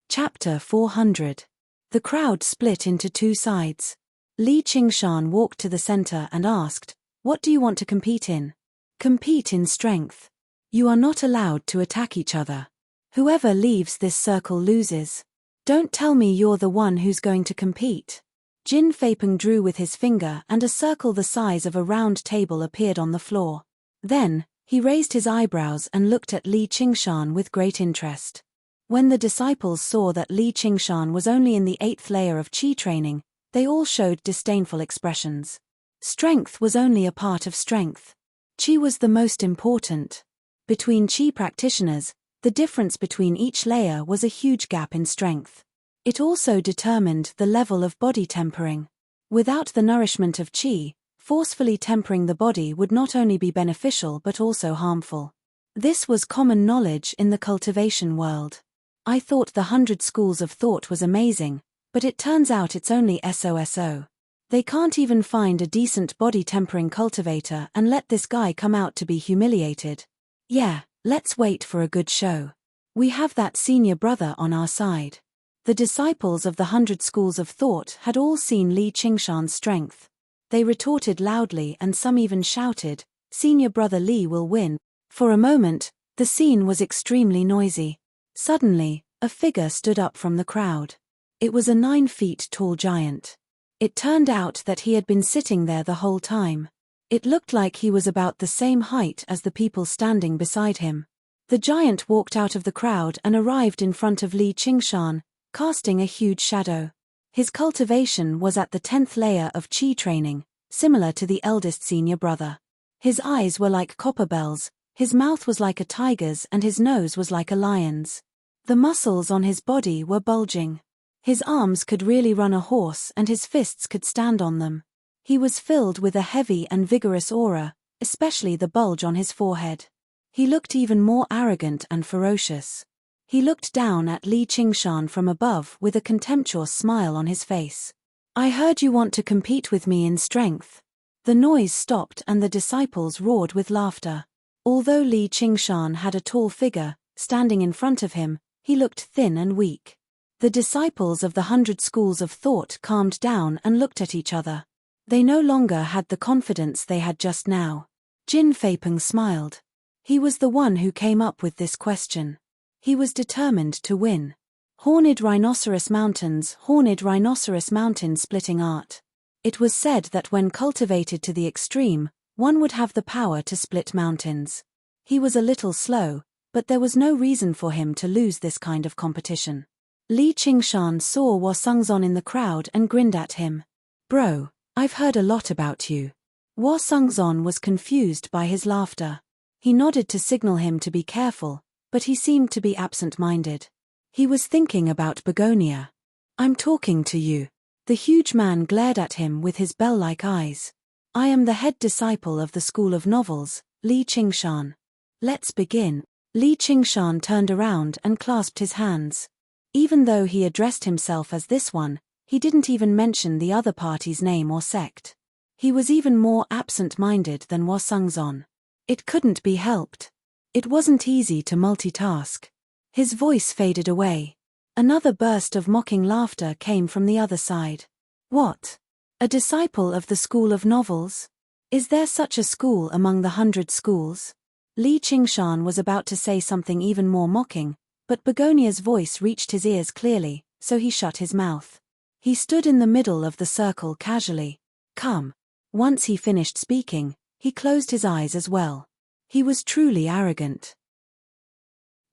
Chapter 400. The crowd split into two sides. Li Qingshan walked to the center and asked, "What do you want to compete in?" "Compete in strength. You are not allowed to attack each other. Whoever leaves this circle loses. Don't tell me you're the one who's going to compete." Jin Feipeng drew with his finger and a circle the size of a round table appeared on the floor. Then, he raised his eyebrows and looked at Li Qingshan with great interest. When the disciples saw that Li Qingshan was only in the 8th layer of Qi training, they all showed disdainful expressions. Strength was only a part of strength. Qi was the most important. Between Qi practitioners, the difference between each layer was a huge gap in strength. It also determined the level of body tempering. Without the nourishment of Qi, forcefully tempering the body would not only be beneficial but also harmful. This was common knowledge in the cultivation world. I thought the 100 Schools of Thought was amazing, but it turns out it's only SOSO. They can't even find a decent body tempering cultivator and let this guy come out to be humiliated. Yeah, let's wait for a good show. We have that senior brother on our side. The disciples of the 100 Schools of Thought had all seen Li Qingshan's strength. They retorted loudly and some even shouted, "Senior brother Li will win." For a moment, the scene was extremely noisy. Suddenly, a figure stood up from the crowd. It was a 9 feet tall giant. It turned out that he had been sitting there the whole time. It looked like he was about the same height as the people standing beside him. The giant walked out of the crowd and arrived in front of Li Qingshan, casting a huge shadow. His cultivation was at the 10th layer of Qi training, similar to the eldest senior brother. His eyes were like copper bells, his mouth was like a tiger's and his nose was like a lion's. The muscles on his body were bulging. His arms could really run a horse and his fists could stand on them. He was filled with a heavy and vigorous aura, especially the bulge on his forehead. He looked even more arrogant and ferocious. He looked down at Li Qingshan from above with a contemptuous smile on his face. "I heard you want to compete with me in strength." The noise stopped and the disciples roared with laughter. Although Li Qingshan had a tall figure, standing in front of him, he looked thin and weak. The disciples of the 100 Schools of Thought calmed down and looked at each other. They no longer had the confidence they had just now. Jin Feipeng smiled. He was the one who came up with this question. He was determined to win. Horned Rhinoceros Mountain splitting art. It was said that when cultivated to the extreme, one would have the power to split mountains. He was a little slow, but there was no reason for him to lose this kind of competition. Li Qingshan saw Hua Sungzon in the crowd and grinned at him. "Bro, I've heard a lot about you." Hua Sungzon was confused by his laughter. He nodded to signal him to be careful, but he seemed to be absent-minded. He was thinking about Begonia. "I'm talking to you." The huge man glared at him with his bell-like eyes. "I am the head disciple of the School of Novels, Li Qingshan. Let's begin." Li Qingshan turned around and clasped his hands. Even though he addressed himself as this one, he didn't even mention the other party's name or sect. He was even more absent-minded than Hua Sungzon. It couldn't be helped. It wasn't easy to multitask. His voice faded away. Another burst of mocking laughter came from the other side. "What? A disciple of the School of Novels? Is there such a school among the 100 schools?" Li Qingshan was about to say something even more mocking, but Begonia's voice reached his ears clearly, so he shut his mouth. He stood in the middle of the circle casually. Come. Once he finished speaking, he closed his eyes as well. He was truly arrogant.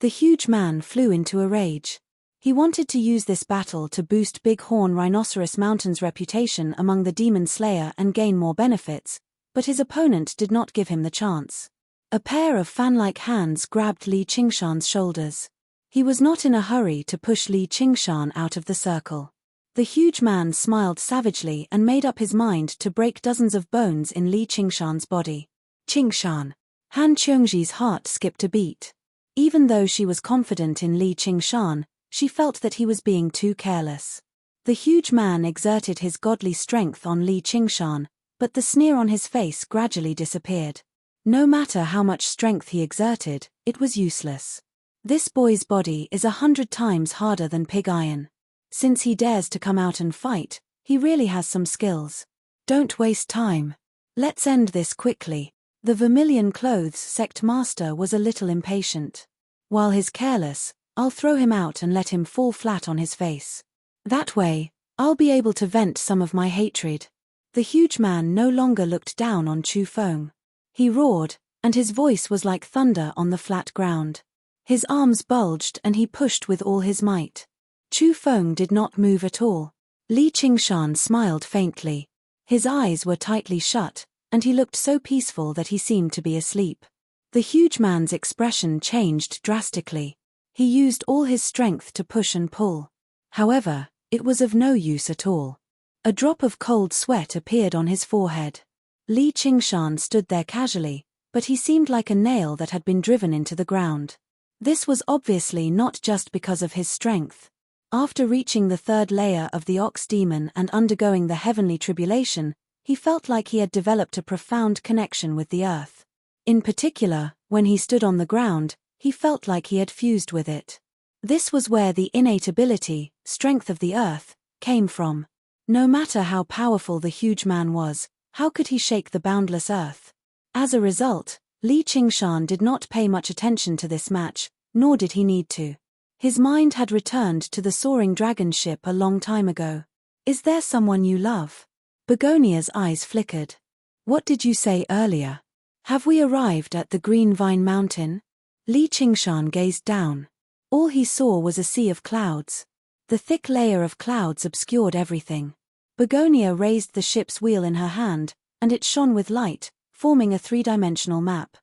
The huge man flew into a rage. He wanted to use this battle to boost Bighorn Rhinoceros Mountain's reputation among the Demon Slayer and gain more benefits, but his opponent did not give him the chance. A pair of fan-like hands grabbed Li Qingshan's shoulders. He was not in a hurry to push Li Qingshan out of the circle. The huge man smiled savagely and made up his mind to break dozens of bones in Li Qingshan's body. Qingshan. Han Qiongji's heart skipped a beat. Even though she was confident in Li Qingshan, she felt that he was being too careless. The huge man exerted his godly strength on Li Qingshan, but the sneer on his face gradually disappeared. No matter how much strength he exerted, it was useless. This boy's body is 100 times harder than pig iron. Since he dares to come out and fight, he really has some skills. Don't waste time. Let's end this quickly. The Vermilion Clothes sect master was a little impatient. While he's careless, I'll throw him out and let him fall flat on his face. That way, I'll be able to vent some of my hatred. The huge man no longer looked down on Chu Feng. He roared, and his voice was like thunder on the flat ground. His arms bulged and he pushed with all his might. Chu Feng did not move at all. Li Qingshan smiled faintly. His eyes were tightly shut, and he looked so peaceful that he seemed to be asleep. The huge man's expression changed drastically. He used all his strength to push and pull. However, it was of no use at all. A drop of cold sweat appeared on his forehead. Li Qingshan stood there casually, but he seemed like a nail that had been driven into the ground. This was obviously not just because of his strength. After reaching the third layer of the Ox Demon and undergoing the heavenly tribulation, he felt like he had developed a profound connection with the earth. In particular, when he stood on the ground, he felt like he had fused with it. This was where the innate ability, strength of the earth, came from. No matter how powerful the huge man was, how could he shake the boundless earth? As a result, Li Qingshan did not pay much attention to this match, nor did he need to. His mind had returned to the soaring dragon ship a long time ago. Is there someone you love? Begonia's eyes flickered. What did you say earlier? Have we arrived at the Green Vine Mountain? Li Qingshan gazed down. All he saw was a sea of clouds. The thick layer of clouds obscured everything. Begonia raised the ship's wheel in her hand, and it shone with light, forming a three-dimensional map.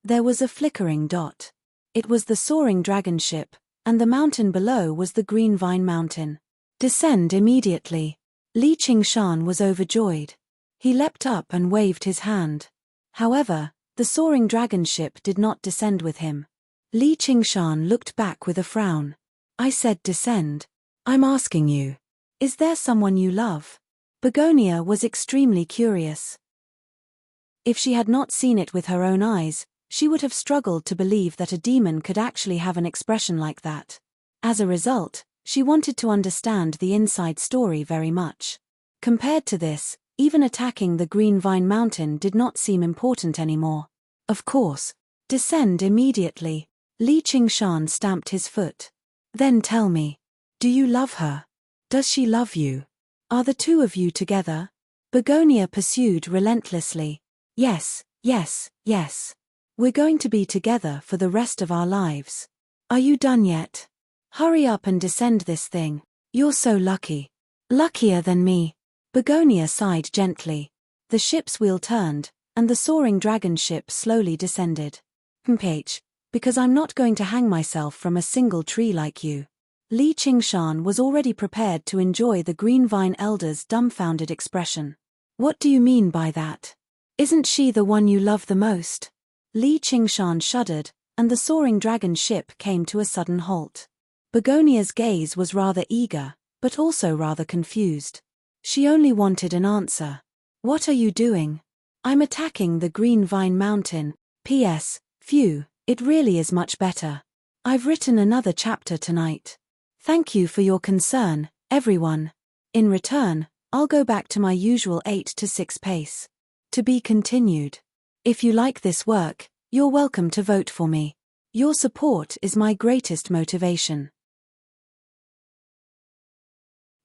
There was a flickering dot. It was the soaring dragon ship, and the mountain below was the Green Vine Mountain. Descend immediately. Li Qingshan was overjoyed. He leapt up and waved his hand. However, the soaring dragon ship did not descend with him. Li Qingshan looked back with a frown. I said descend. I'm asking you. Is there someone you love? Begonia was extremely curious. If she had not seen it with her own eyes, she would have struggled to believe that a demon could actually have an expression like that. As a result, she wanted to understand the inside story very much. Compared to this, even attacking the Green Vine Mountain did not seem important anymore. Of course. Descend immediately. Li Qingshan stamped his foot. Then tell me. Do you love her? Does she love you? Are the two of you together? Begonia pursued relentlessly. Yes, yes, yes. We're going to be together for the rest of our lives. Are you done yet? Hurry up and descend this thing. You're so lucky. Luckier than me. Begonia sighed gently. The ship's wheel turned, and the soaring dragon ship slowly descended. Because I'm not going to hang myself from a single tree like you. Li Qingshan was already prepared to enjoy the Green Vine Elder's dumbfounded expression. What do you mean by that? Isn't she the one you love the most? Li Qingshan shuddered, and the soaring dragon ship came to a sudden halt. Begonia's gaze was rather eager, but also rather confused. She only wanted an answer. What are you doing? I'm attacking the Green Vine Mountain. P.S. Phew, it really is much better. I've written another chapter tonight. Thank you for your concern, everyone. In return, I'll go back to my usual 8 to 6 pace. To be continued. If you like this work, you're welcome to vote for me. Your support is my greatest motivation.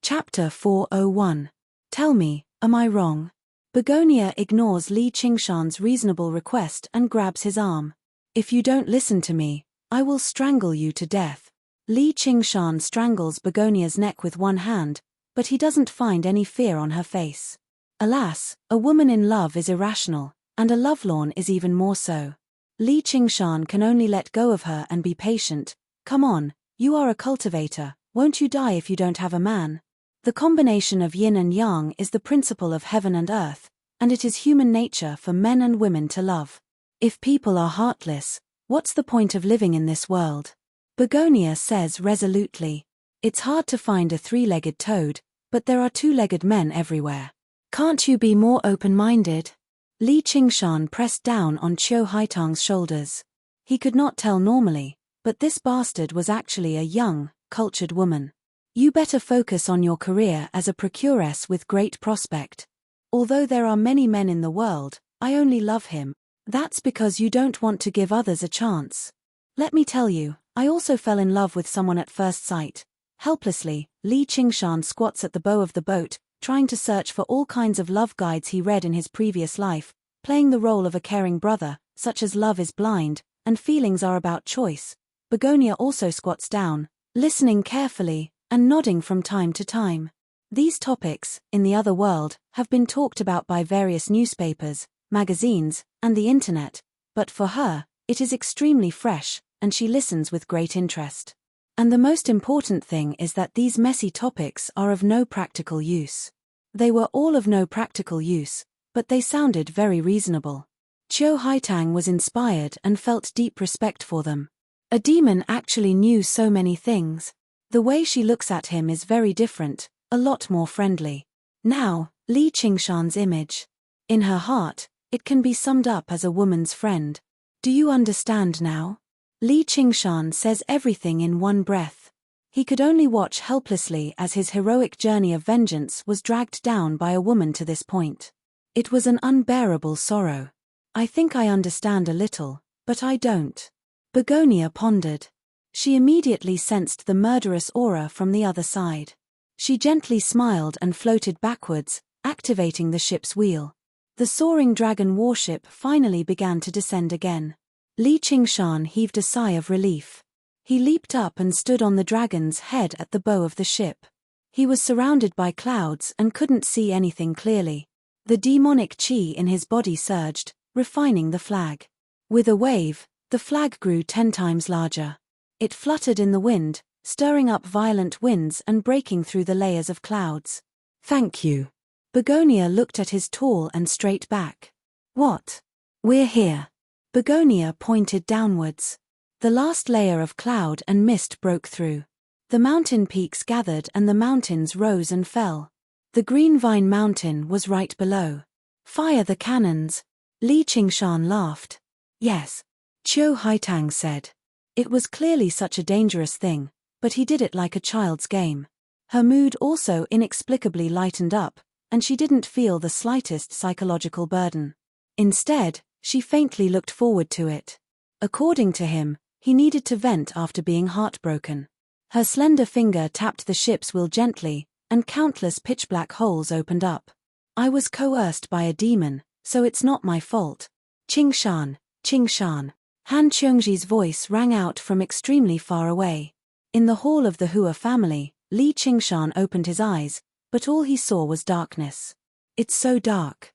Chapter 401. Tell me, am I wrong? Begonia ignores Li Qingshan's reasonable request and grabs his arm. If you don't listen to me, I will strangle you to death. Li Qingshan strangles Begonia's neck with one hand, but he doesn't find any fear on her face. Alas, a woman in love is irrational, and a lovelorn is even more so. Li Qingshan can only let go of her and be patient. Come on, you are a cultivator, won't you die if you don't have a man? The combination of yin and yang is the principle of heaven and earth, and it is human nature for men and women to love. If people are heartless, what's the point of living in this world? Begonia says resolutely. It's hard to find a three-legged toad, but there are two-legged men everywhere. Can't you be more open-minded? Li Qingshan pressed down on Qiu Haitang's shoulders. He could not tell normally, but this bastard was actually a young, cultured woman. You better focus on your career as a procuress with great prospect. Although there are many men in the world, I only love him. That's because you don't want to give others a chance. Let me tell you, I also fell in love with someone at first sight. Helplessly, Li Qingshan squats at the bow of the boat, trying to search for all kinds of love guides he read in his previous life, playing the role of a caring brother, such as love is blind, and feelings are about choice. Begonia also squats down, listening carefully, and nodding from time to time. These topics, in the other world, have been talked about by various newspapers, magazines, and the internet, but for her, it is extremely fresh, and she listens with great interest. And the most important thing is that these messy topics are of no practical use. They were all of no practical use, but they sounded very reasonable. Qiu Haitang was inspired and felt deep respect for them. A demon actually knew so many things. The way she looks at him is very different, a lot more friendly. Now, Li Qingshan's image. In her heart, it can be summed up as a woman's friend. Do you understand now? Li Qingshan says everything in one breath. He could only watch helplessly as his heroic journey of vengeance was dragged down by a woman to this point. It was an unbearable sorrow. I think I understand a little, but I don't. Begonia pondered. She immediately sensed the murderous aura from the other side. She gently smiled and floated backwards, activating the ship's wheel. The soaring dragon warship finally began to descend again. Li Qingshan heaved a sigh of relief. He leaped up and stood on the dragon's head at the bow of the ship. He was surrounded by clouds and couldn't see anything clearly. The demonic qi in his body surged, refining the flag. With a wave, the flag grew 10 times larger. It fluttered in the wind, stirring up violent winds and breaking through the layers of clouds. Thank you. Begonia looked at his tall and straight back. What? We're here. Begonia pointed downwards. The last layer of cloud and mist broke through. The mountain peaks gathered and the mountains rose and fell. The Green Vine Mountain was right below. Fire the cannons. Li Qingshan laughed. Yes. Qiu Haitang said. It was clearly such a dangerous thing, but he did it like a child's game. Her mood also inexplicably lightened up, and she didn't feel the slightest psychological burden. Instead, she faintly looked forward to it. According to him, he needed to vent after being heartbroken. Her slender finger tapped the ship's wheel gently, and countless pitch-black holes opened up. I was coerced by a demon, so it's not my fault. Qingshan, Qingshan. Han Qiongji's voice rang out from extremely far away. In the hall of the Hua family, Li Qingshan opened his eyes, but all he saw was darkness. It's so dark.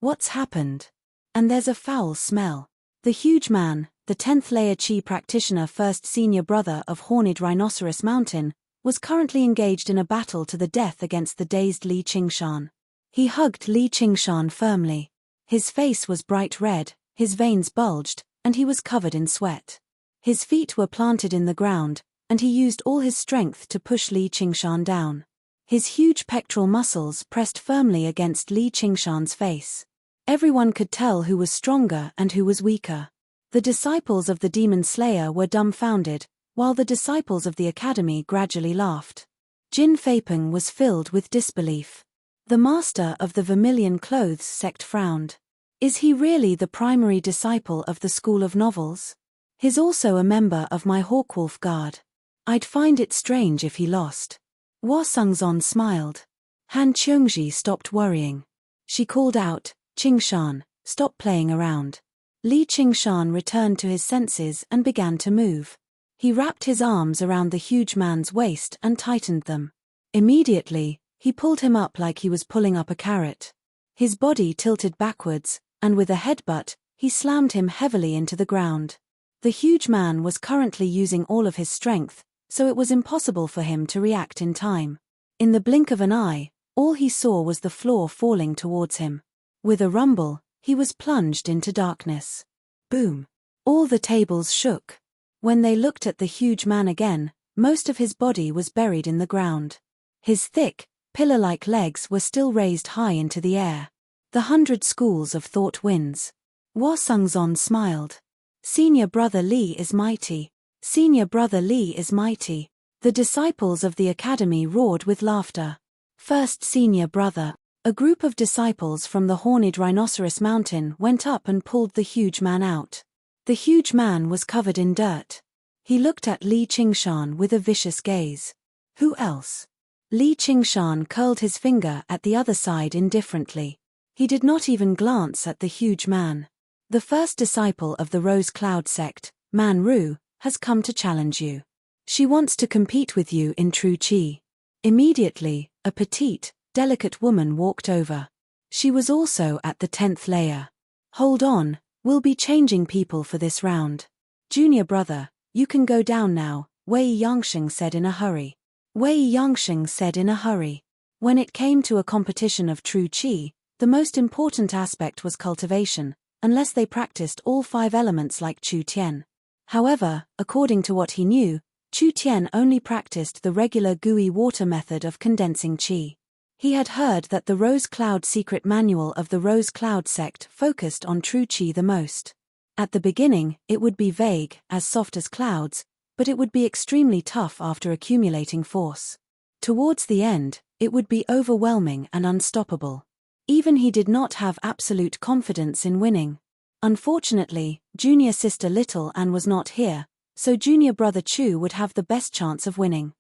What's happened? And there's a foul smell. The huge man, the 10th layer Qi practitioner, first senior brother of Horned Rhinoceros Mountain, was currently engaged in a battle to the death against the dazed Li Qingshan. He hugged Li Qingshan firmly. His face was bright red, his veins bulged, and he was covered in sweat. His feet were planted in the ground, and he used all his strength to push Li Qingshan down. His huge pectoral muscles pressed firmly against Li Qingshan's face. Everyone could tell who was stronger and who was weaker. The disciples of the Demon Slayer were dumbfounded, while the disciples of the Academy gradually laughed. Jin Feipeng was filled with disbelief. The master of the Vermilion Clothes sect frowned. Is he really the primary disciple of the School of Novels? He's also a member of my Hawkwolf Guard. I'd find it strange if he lost. Hua Sungzon smiled. Han Qiongji stopped worrying. She called out, Qingshan, stop playing around. Li Qingshan returned to his senses and began to move. He wrapped his arms around the huge man's waist and tightened them. Immediately, he pulled him up like he was pulling up a carrot. His body tilted backwards, and with a headbutt, he slammed him heavily into the ground. The huge man was currently using all of his strength, so it was impossible for him to react in time. In the blink of an eye, all he saw was the floor falling towards him. With a rumble, he was plunged into darkness. Boom! All the tables shook. When they looked at the huge man again, most of his body was buried in the ground. His thick, pillar-like legs were still raised high into the air. The 100 schools of thought winds. Hua Sungzon smiled. Senior brother Li is mighty. Senior brother Li is mighty. The disciples of the academy roared with laughter. First senior brother. A group of disciples from the Horned Rhinoceros Mountain went up and pulled the huge man out. The huge man was covered in dirt. He looked at Li Qingshan with a vicious gaze. Who else? Li Qingshan curled his finger at the other side indifferently. He did not even glance at the huge man. The first disciple of the Rose Cloud sect, Man Ru, has come to challenge you. She wants to compete with you in true qi. Immediately, a petite, delicate woman walked over. She was also at the 10th layer. Hold on, we'll be changing people for this round. Junior brother, you can go down now, Wei Yangsheng said in a hurry. Wei Yangsheng said in a hurry. When it came to a competition of true qi, the most important aspect was cultivation, unless they practiced all 5 elements like Chu Tian. However, according to what he knew, Chu Tian only practiced the regular gooey water method of condensing qi. He had heard that the Rose Cloud secret manual of the Rose Cloud sect focused on true qi the most. At the beginning, it would be vague, as soft as clouds, but it would be extremely tough after accumulating force. Towards the end, it would be overwhelming and unstoppable. Even he did not have absolute confidence in winning. Unfortunately, junior sister Little Anne was not here, so junior brother Chu would have the best chance of winning.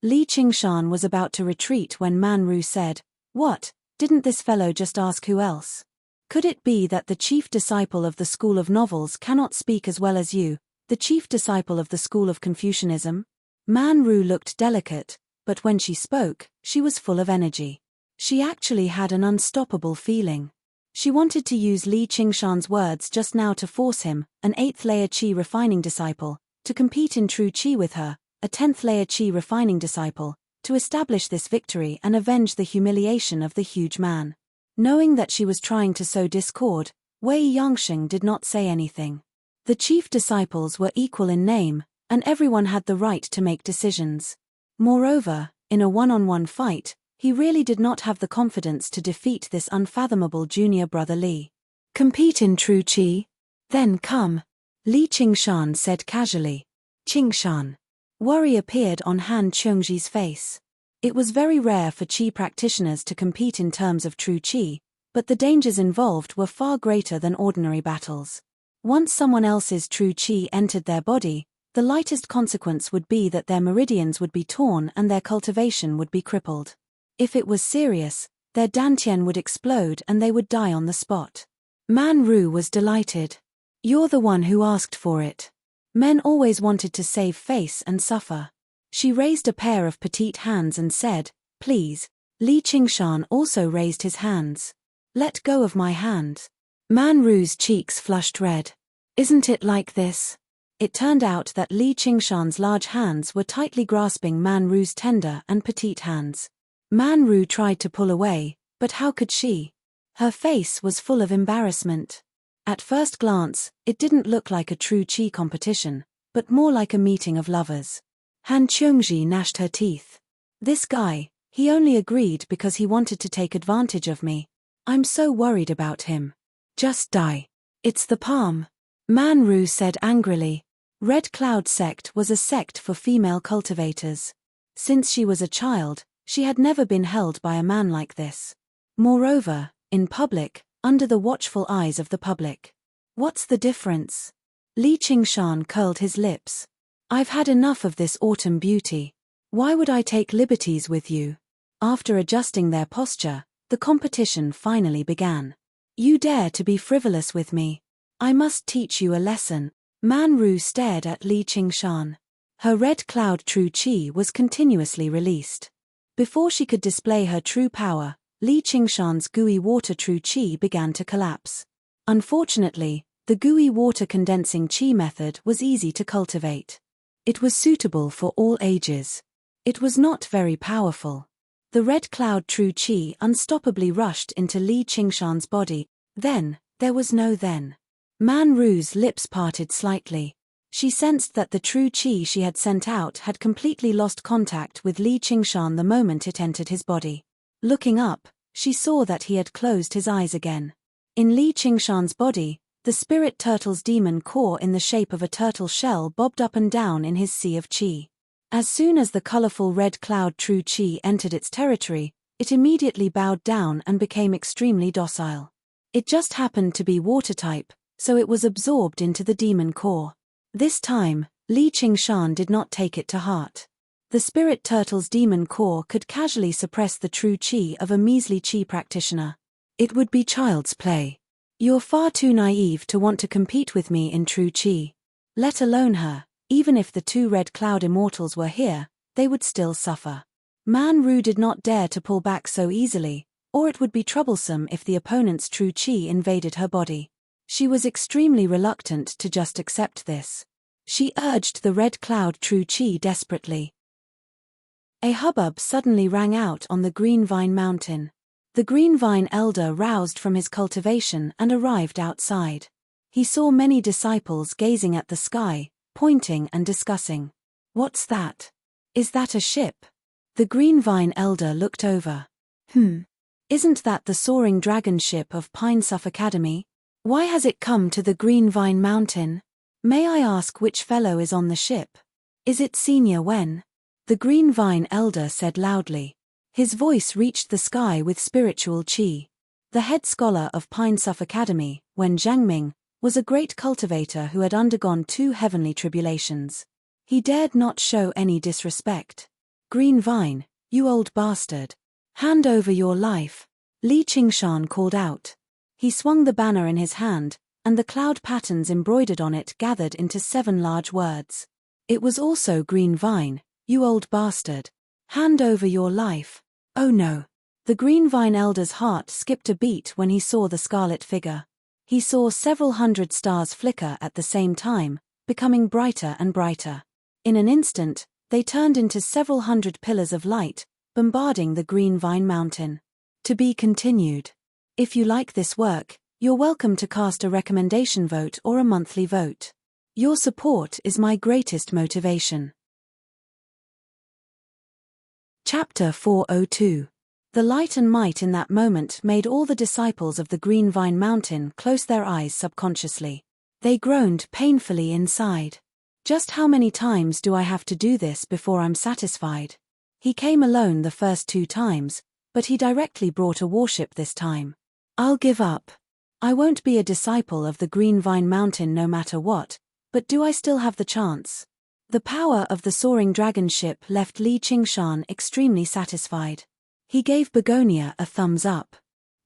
Li Qingshan was about to retreat when Man Ru said, What, didn't this fellow just ask who else? Could it be that the chief disciple of the School of Novels cannot speak as well as you, the chief disciple of the School of Confucianism? Man Ru looked delicate, but when she spoke, she was full of energy. She actually had an unstoppable feeling. She wanted to use Li Qingshan's words just now to force him, an 8th layer qi refining disciple, to compete in true qi with her, a 10th layer qi refining disciple, to establish this victory and avenge the humiliation of the huge man. Knowing that she was trying to sow discord, Wei Yangsheng did not say anything. The chief disciples were equal in name, and everyone had the right to make decisions. Moreover, in a one-on-one fight, he really did not have the confidence to defeat this unfathomable junior brother Li. Compete in true qi? Then come. Li Qingshan said casually. Qingshan. Worry appeared on Han Qiongji's face. It was very rare for qi practitioners to compete in terms of true qi, but the dangers involved were far greater than ordinary battles. Once someone else's true qi entered their body, the lightest consequence would be that their meridians would be torn and their cultivation would be crippled. If it was serious, their dantian would explode and they would die on the spot. Man Ru was delighted. You're the one who asked for it. Men always wanted to save face and suffer. She raised a pair of petite hands and said, Please. Li Qingshan also raised his hands. Let go of my hand. Man Ru's cheeks flushed red. Isn't it like this? It turned out that Li Qingshan's large hands were tightly grasping Man Ru's tender and petite hands. Man Ru tried to pull away, but how could she? Her face was full of embarrassment. At first glance, it didn't look like a true qi competition, but more like a meeting of lovers. Han Qiongji gnashed her teeth. This guy, he only agreed because he wanted to take advantage of me. I'm so worried about him. Just die. It's the palm. Man Ru said angrily. Red Cloud Sect was a sect for female cultivators. Since she was a child, she had never been held by a man like this. Moreover, in public, under the watchful eyes of the public. What's the difference? Li Qingshan curled his lips. I've had enough of this autumn beauty. Why would I take liberties with you? After adjusting their posture, the competition finally began. You dare to be frivolous with me? I must teach you a lesson. Man Ru stared at Li Qingshan. Her red cloud true qi was continuously released. Before she could display her true power, Li Qingshan's gooey water true qi began to collapse. Unfortunately, the gooey water condensing qi method was easy to cultivate. It was suitable for all ages. It was not very powerful. The red cloud true qi unstoppably rushed into Li Qingshan's body. Then, there was no then. Man Ru's lips parted slightly. She sensed that the true qi she had sent out had completely lost contact with Li Qingshan the moment it entered his body. Looking up, she saw that he had closed his eyes again. In Li Qingshan's body, the spirit turtle's demon core in the shape of a turtle shell bobbed up and down in his sea of qi. As soon as the colorful red cloud true qi entered its territory, it immediately bowed down and became extremely docile. It just happened to be water type, so it was absorbed into the demon core. This time, Li Qingshan did not take it to heart. The spirit turtle's demon core could casually suppress the true qi of a measly qi practitioner. It would be child's play. You're far too naive to want to compete with me in true qi. Let alone her, even if the two red cloud immortals were here, they would still suffer. Man Ru did not dare to pull back so easily, or it would be troublesome if the opponent's true qi invaded her body. She was extremely reluctant to just accept this. She urged the red cloud true qi desperately. A hubbub suddenly rang out on the Green Vine Mountain. The Green Vine elder roused from his cultivation and arrived outside. He saw many disciples gazing at the sky, pointing and discussing. What's that? Is that a ship? The Green Vine elder looked over. Isn't that the soaring dragon ship of Pinesuff Academy? Why has it come to the Green Vine Mountain? May I ask which fellow is on the ship? Is it Senior Wen? The Green Vine elder said loudly. His voice reached the sky with spiritual qi. The head scholar of Pinesuff Academy, Wen Zhangming, was a great cultivator who had undergone 2 heavenly tribulations. He dared not show any disrespect. Green Vine, you old bastard. Hand over your life. Li Qingshan called out. He swung the banner in his hand, and the cloud patterns embroidered on it gathered into 7 large words. It was also Green Vine, you old bastard. Hand over your life. Oh no. The Green Vine elder's heart skipped a beat when he saw the scarlet figure. He saw several hundred stars flicker at the same time, becoming brighter and brighter. In an instant, they turned into several hundred pillars of light, bombarding the Green Vine Mountain. To be continued. If you like this work, you're welcome to cast a recommendation vote or a monthly vote. Your support is my greatest motivation. Chapter 402. The light and might in that moment made all the disciples of the Green Vine Mountain close their eyes subconsciously. They groaned painfully inside. Just how many times do I have to do this before I'm satisfied? He came alone the first 2 times, but he directly brought a warship this time. I'll give up. I won't be a disciple of the Green Vine Mountain no matter what, but do I still have the chance? The power of the soaring dragon ship left Li Qingshan extremely satisfied. He gave Begonia a thumbs up.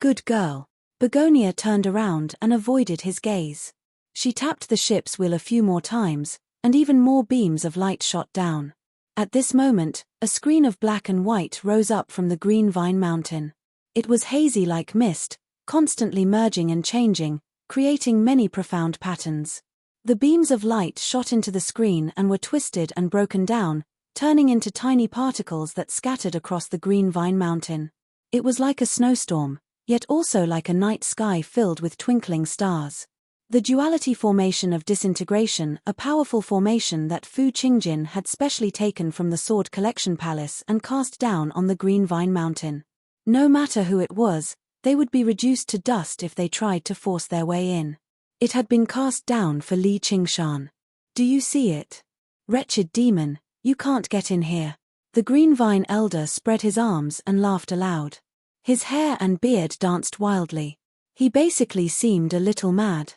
Good girl. Begonia turned around and avoided his gaze. She tapped the ship's wheel a few more times, and even more beams of light shot down. At this moment, a screen of black and white rose up from the Green Vine Mountain. It was hazy like mist, constantly merging and changing, creating many profound patterns. The beams of light shot into the screen and were twisted and broken down, turning into tiny particles that scattered across the Green Vine Mountain. It was like a snowstorm, yet also like a night sky filled with twinkling stars. The duality formation of disintegration, a powerful formation that Fu Qingjin had specially taken from the Sword Collection Palace and cast down on the Green Vine Mountain. No matter who it was, they would be reduced to dust if they tried to force their way in. It had been cast down for Li Qingshan. Do you see it? Wretched demon, you can't get in here. The Green Vine elder spread his arms and laughed aloud. His hair and beard danced wildly. He basically seemed a little mad.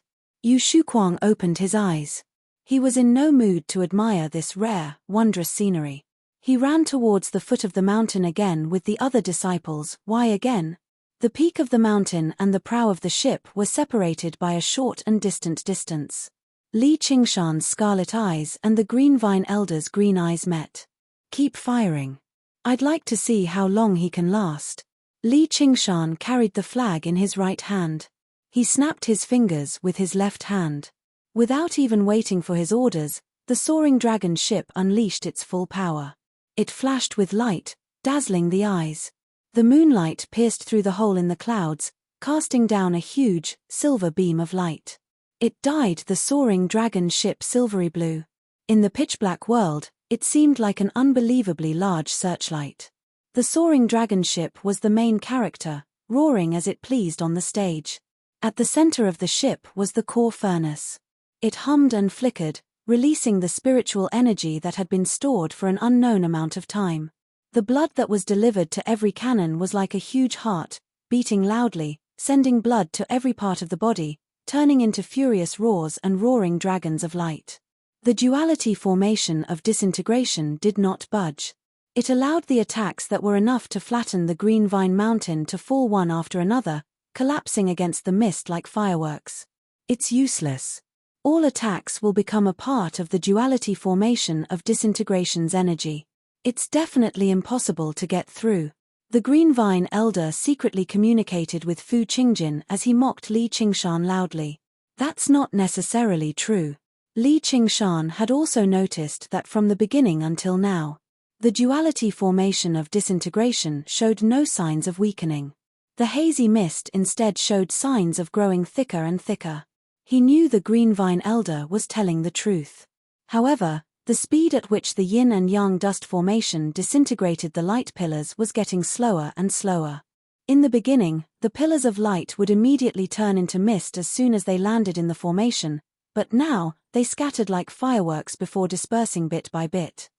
Yu Shuquang opened his eyes. He was in no mood to admire this rare, wondrous scenery. He ran towards the foot of the mountain again with the other disciples. Why again? The peak of the mountain and the prow of the ship were separated by a short and distant distance. Li Qingshan's scarlet eyes and the green vine elder's green eyes met. Keep firing. I'd like to see how long he can last. Li Qingshan carried the flag in his right hand. He snapped his fingers with his left hand. Without even waiting for his orders, the soaring dragon ship unleashed its full power. It flashed with light, dazzling the eyes. The moonlight pierced through the hole in the clouds, casting down a huge, silver beam of light. It dyed the soaring dragon ship silvery blue. In the pitch-black world, it seemed like an unbelievably large searchlight. The soaring dragon ship was the main character, roaring as it pleased on the stage. At the center of the ship was the core furnace. It hummed and flickered, releasing the spiritual energy that had been stored for an unknown amount of time. The blood that was delivered to every cannon was like a huge heart, beating loudly, sending blood to every part of the body, turning into furious roars and roaring dragons of light. The duality formation of disintegration did not budge. It allowed the attacks that were enough to flatten the green vine mountain to fall one after another, collapsing against the mist like fireworks. It's useless. All attacks will become a part of the duality formation of disintegration's energy. It's definitely impossible to get through. The green vine elder secretly communicated with Fu Qingjin as he mocked Li Qingshan loudly. That's not necessarily true. Li Qingshan had also noticed that from the beginning until now, the duality formation of disintegration showed no signs of weakening. The hazy mist instead showed signs of growing thicker and thicker. He knew the green vine elder was telling the truth. However, the speed at which the yin and yang dust formation disintegrated the light pillars was getting slower and slower. In the beginning, the pillars of light would immediately turn into mist as soon as they landed in the formation, but now, they scattered like fireworks before dispersing bit by bit.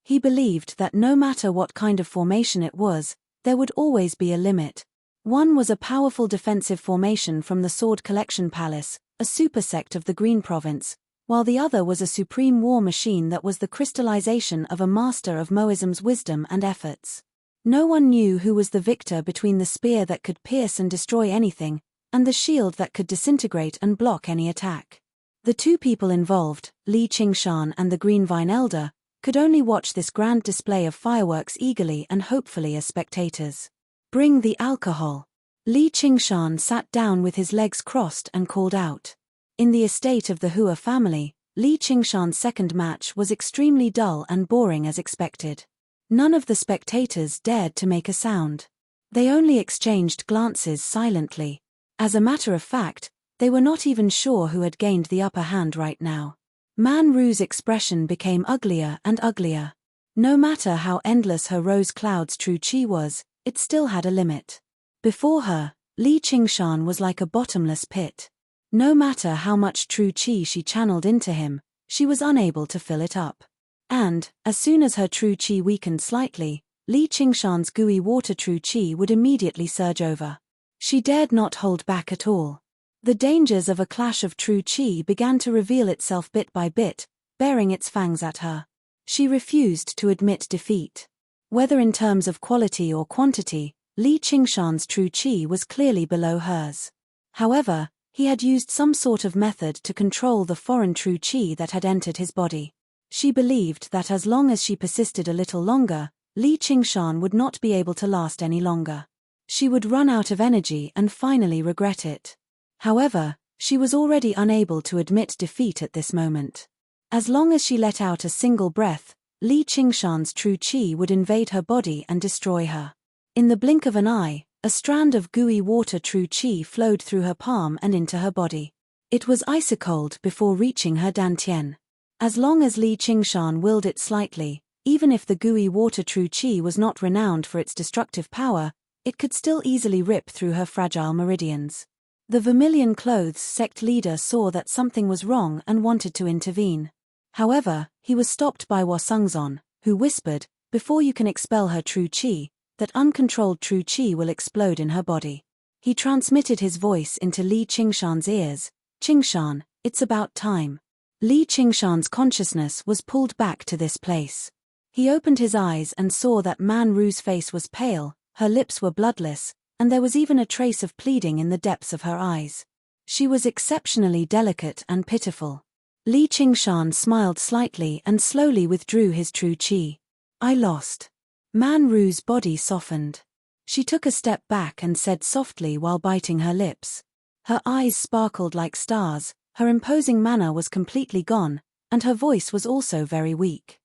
He believed that no matter what kind of formation it was, there would always be a limit. One was a powerful defensive formation from the Sword Collection Palace, a supersect of the Green Province, while the other was a supreme war machine that was the crystallization of a master of Moism's wisdom and efforts. No one knew who was the victor between the spear that could pierce and destroy anything, and the shield that could disintegrate and block any attack. The two people involved, Li Qingshan and the Green Vine Elder, could only watch this grand display of fireworks eagerly and hopefully as spectators. Bring the alcohol. Li Qingshan sat down with his legs crossed and called out. In the estate of the Hua family, Li Qingshan's second match was extremely dull and boring as expected. None of the spectators dared to make a sound. They only exchanged glances silently. As a matter of fact, they were not even sure who had gained the upper hand right now. Man Ru's expression became uglier and uglier. No matter how endless her rose cloud's true chi was, it still had a limit. Before her, Li Qingshan was like a bottomless pit. No matter how much true chi she channeled into him, she was unable to fill it up. And, as soon as her true chi weakened slightly, Li Qingshan's gooey water true chi would immediately surge over. She dared not hold back at all. The dangers of a clash of true chi began to reveal itself bit by bit, baring its fangs at her. She refused to admit defeat. Whether in terms of quality or quantity, Li Qingshan's true chi was clearly below hers. However, he had used some sort of method to control the foreign true chi that had entered his body. She believed that as long as she persisted a little longer, Li Qingshan would not be able to last any longer. She would run out of energy and finally regret it. However, she was already unable to admit defeat at this moment. As long as she let out a single breath, Li Qingshan's true chi would invade her body and destroy her. In the blink of an eye, a strand of gooey water true chi flowed through her palm and into her body. It was ice-cold before reaching her dantian. As long as Li Qingshan willed it slightly, even if the gooey water true chi was not renowned for its destructive power, it could still easily rip through her fragile meridians. The vermilion clothes sect leader saw that something was wrong and wanted to intervene. However, he was stopped by Wasungzon, who whispered, "Before you can expel her true chi, that uncontrolled true chi will explode in her body." He transmitted his voice into Li Qingshan's ears, Qingshan, it's about time. Li Qingshan's consciousness was pulled back to this place. He opened his eyes and saw that Man Ru's face was pale, her lips were bloodless, and there was even a trace of pleading in the depths of her eyes. She was exceptionally delicate and pitiful. Li Qingshan smiled slightly and slowly withdrew his true qi. I lost. Man Ru's body softened. She took a step back and said softly while biting her lips. Her eyes sparkled like stars, her imposing manner was completely gone, and her voice was also very weak.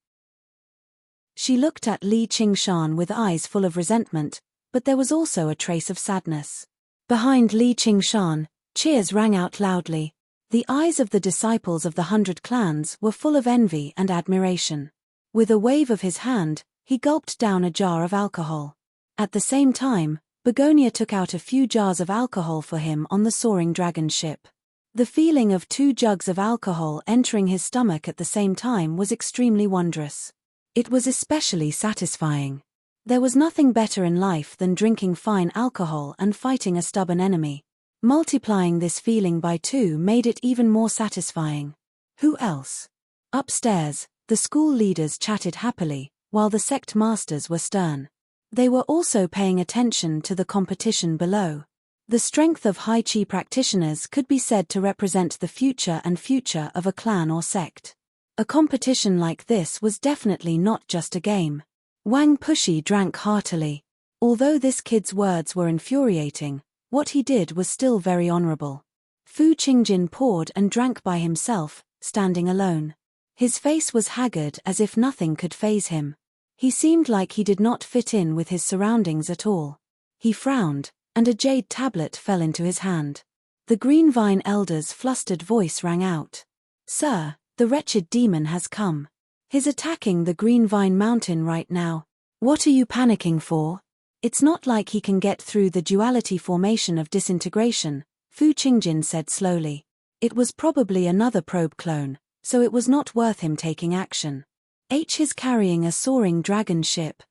She looked at Li Qingshan with eyes full of resentment, but there was also a trace of sadness. Behind Li Qingshan, cheers rang out loudly. The eyes of the disciples of the 100 clans were full of envy and admiration. With a wave of his hand, he gulped down a jar of alcohol. At the same time, Begonia took out a few jars of alcohol for him on the soaring dragon ship. The feeling of 2 jugs of alcohol entering his stomach at the same time was extremely wondrous. It was especially satisfying. There was nothing better in life than drinking fine alcohol and fighting a stubborn enemy. Multiplying this feeling by 2 made it even more satisfying. Who else? Upstairs, the school leaders chatted happily, while the sect masters were stern. They were also paying attention to the competition below. The strength of high qi practitioners could be said to represent the future of a clan or sect. A competition like this was definitely not just a game. Wang Pushi drank heartily. Although this kid's words were infuriating, what he did was still very honorable. Fu Qingjin poured and drank by himself, standing alone. His face was haggard as if nothing could faze him. He seemed like he did not fit in with his surroundings at all. He frowned, and a jade tablet fell into his hand. The Green Vine Elder's flustered voice rang out. Sir, the wretched demon has come. He's attacking the Green Vine Mountain right now. What are you panicking for? It's not like he can get through the duality formation of disintegration, Fu Qingjin said slowly. It was probably another probe clone, so it was not worth him taking action. Is carrying a soaring dragon ship.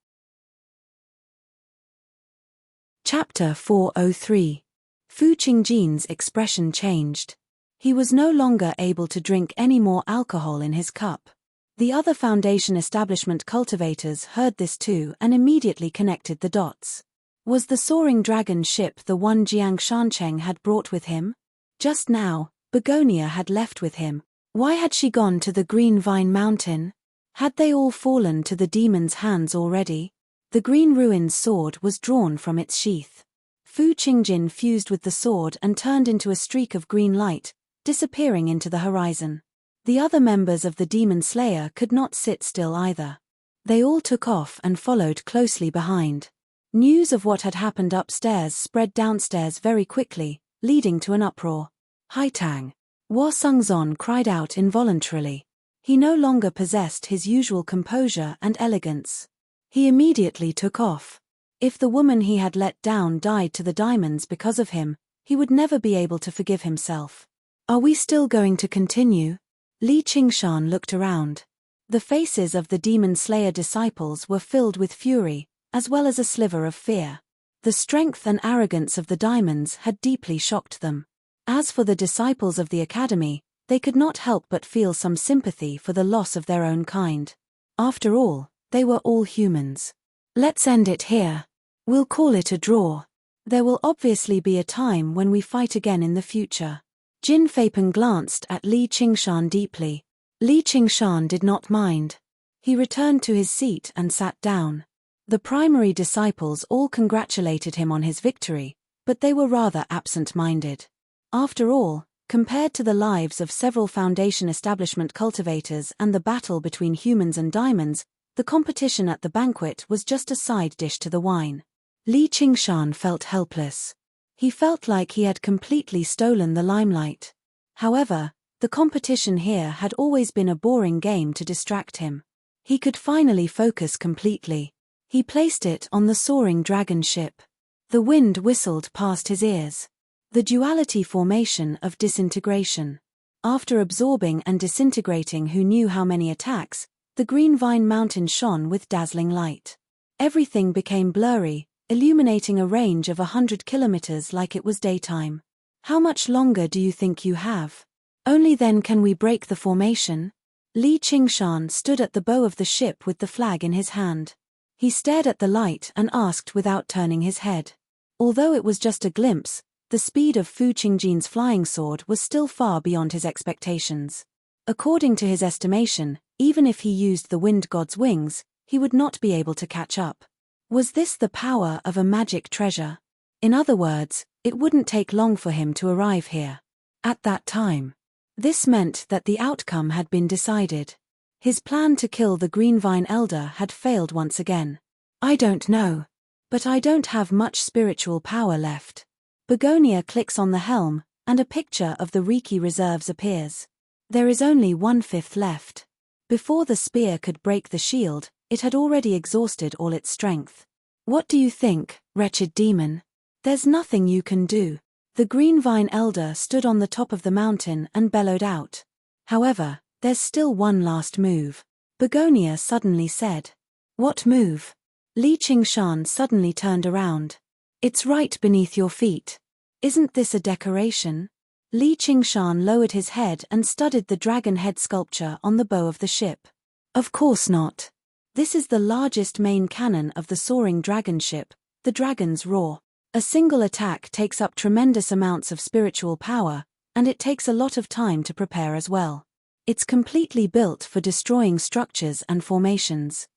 Chapter 403. Fu Qingjin's expression changed. He was no longer able to drink any more alcohol in his cup. The other Foundation establishment cultivators heard this too and immediately connected the dots. Was the soaring dragon ship the one Jiang Shancheng had brought with him? Just now, Begonia had left with him. Why had she gone to the Green Vine Mountain? Had they all fallen to the demon's hands already? The Green Ruin's sword was drawn from its sheath. Fu Qingjin fused with the sword and turned into a streak of green light, disappearing into the horizon. The other members of the Demon Slayer could not sit still either. They all took off and followed closely behind. News of what had happened upstairs spread downstairs very quickly, leading to an uproar. Haitang! Hua Sungzon cried out involuntarily. He no longer possessed his usual composure and elegance. He immediately took off. If the woman he had let down died to the diamonds because of him, he would never be able to forgive himself. Are we still going to continue? Li Qingshan looked around. The faces of the Demon Slayer disciples were filled with fury, as well as a sliver of fear. The strength and arrogance of the diamonds had deeply shocked them. As for the disciples of the academy, they could not help but feel some sympathy for the loss of their own kind. After all, they were all humans. Let's end it here. We'll call it a draw. There will obviously be a time when we fight again in the future. Jin Feipen glanced at Li Qingshan deeply. Li Qingshan did not mind. He returned to his seat and sat down. The primary disciples all congratulated him on his victory, but they were rather absent-minded. After all, compared to the lives of several Foundation establishment cultivators and the battle between humans and diamonds, the competition at the banquet was just a side dish to the wine. Li Qingshan felt helpless. He felt like he had completely stolen the limelight. However, the competition here had always been a boring game to distract him. He could finally focus completely. He placed it on the soaring dragon ship. The wind whistled past his ears. The duality formation of disintegration. After absorbing and disintegrating who knew how many attacks, the Green Vine Mountain shone with dazzling light. Everything became blurry, illuminating a range of 100 kilometers like it was daytime. How much longer do you think you have? Only then can we break the formation. Li Qingshan stood at the bow of the ship with the flag in his hand. He stared at the light and asked without turning his head. Although it was just a glimpse, the speed of Fu Qingjin's flying sword was still far beyond his expectations. According to his estimation, even if he used the wind god's wings, he would not be able to catch up. Was this the power of a magic treasure? In other words, it wouldn't take long for him to arrive here. At that time. This meant that the outcome had been decided. His plan to kill the Green Vine Elder had failed once again. I don't know. But I don't have much spiritual power left. Begonia clicks on the helm, and a picture of the Reiki reserves appears. There is only 1/5 left. Before the spear could break the shield, it had already exhausted all its strength. What do you think, wretched demon? There's nothing you can do. The Green Vine Elder stood on the top of the mountain and bellowed out. However, there's still one last move. Begonia suddenly said. What move? Li Qingshan suddenly turned around. It's right beneath your feet. Isn't this a decoration? Li Qingshan lowered his head and studied the dragon head sculpture on the bow of the ship. Of course not. This is the largest main cannon of the soaring dragon ship, the Dragon's Roar. A single attack takes up tremendous amounts of spiritual power, and it takes a lot of time to prepare as well. It's completely built for destroying structures and formations.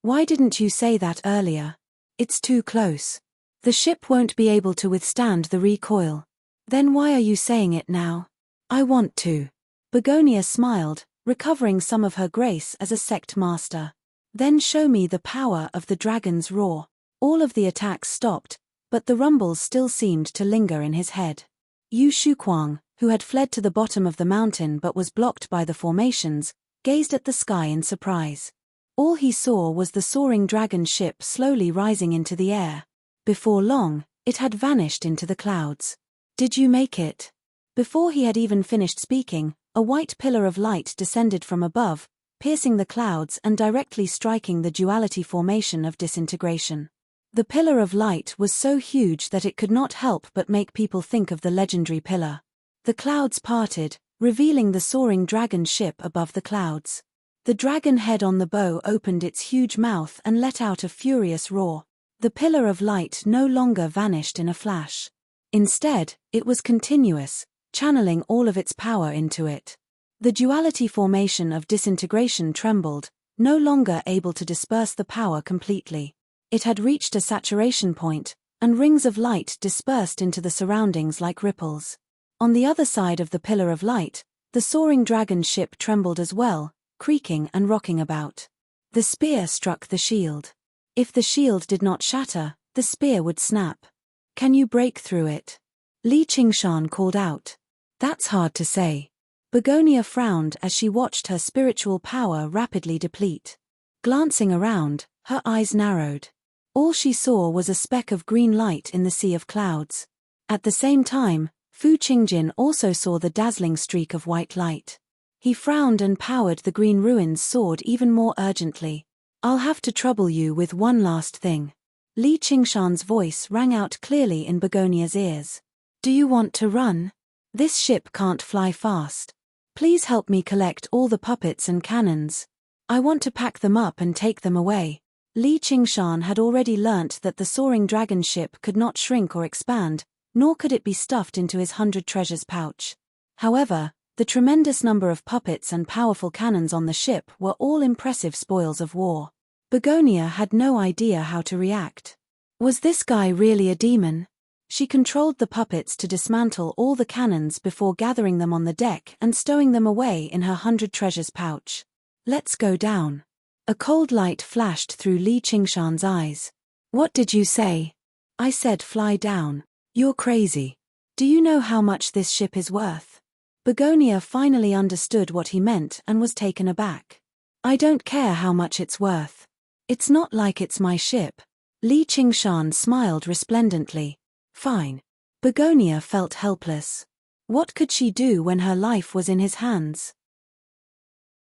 Why didn't you say that earlier? It's too close. The ship won't be able to withstand the recoil. Then why are you saying it now? I want to. Begonia smiled, recovering some of her grace as a sect master. Then show me the power of the Dragon's Roar. All of the attacks stopped, but the rumbles still seemed to linger in his head. Yu Shuquang, who had fled to the bottom of the mountain but was blocked by the formations, gazed at the sky in surprise. All he saw was the soaring dragon ship slowly rising into the air. Before long, it had vanished into the clouds. Did you make it? Before he had even finished speaking, a white pillar of light descended from above, piercing the clouds and directly striking the duality formation of disintegration. The pillar of light was so huge that it could not help but make people think of the legendary pillar. The clouds parted, revealing the soaring dragon ship above the clouds. The dragon head on the bow opened its huge mouth and let out a furious roar. The pillar of light no longer vanished in a flash. Instead, it was continuous, channeling all of its power into it. The duality formation of disintegration trembled, no longer able to disperse the power completely. It had reached a saturation point, and rings of light dispersed into the surroundings like ripples. On the other side of the pillar of light, the soaring dragon ship trembled as well, creaking and rocking about. The spear struck the shield. If the shield did not shatter, the spear would snap. Can you break through it? Li Qingshan called out. That's hard to say. Begonia frowned as she watched her spiritual power rapidly deplete. Glancing around, her eyes narrowed. All she saw was a speck of green light in the sea of clouds. At the same time, Fu Qingjin also saw the dazzling streak of white light. He frowned and powered the green ruin's sword even more urgently. I'll have to trouble you with one last thing. Li Qingshan's voice rang out clearly in Begonia's ears. Do you want to run? This ship can't fly fast. Please help me collect all the puppets and cannons. I want to pack them up and take them away. Li Qingshan had already learnt that the soaring dragon ship could not shrink or expand, nor could it be stuffed into his 100 treasures pouch. However, the tremendous number of puppets and powerful cannons on the ship were all impressive spoils of war. Begonia had no idea how to react. Was this guy really a demon? She controlled the puppets to dismantle all the cannons before gathering them on the deck and stowing them away in her 100 treasures pouch. Let's go down. A cold light flashed through Li Qingshan's eyes. What did you say? I said fly down. You're crazy. Do you know how much this ship is worth? Begonia finally understood what he meant and was taken aback. I don't care how much it's worth. It's not like it's my ship. Li Qingshan smiled resplendently. Fine. Begonia felt helpless. What could she do when her life was in his hands?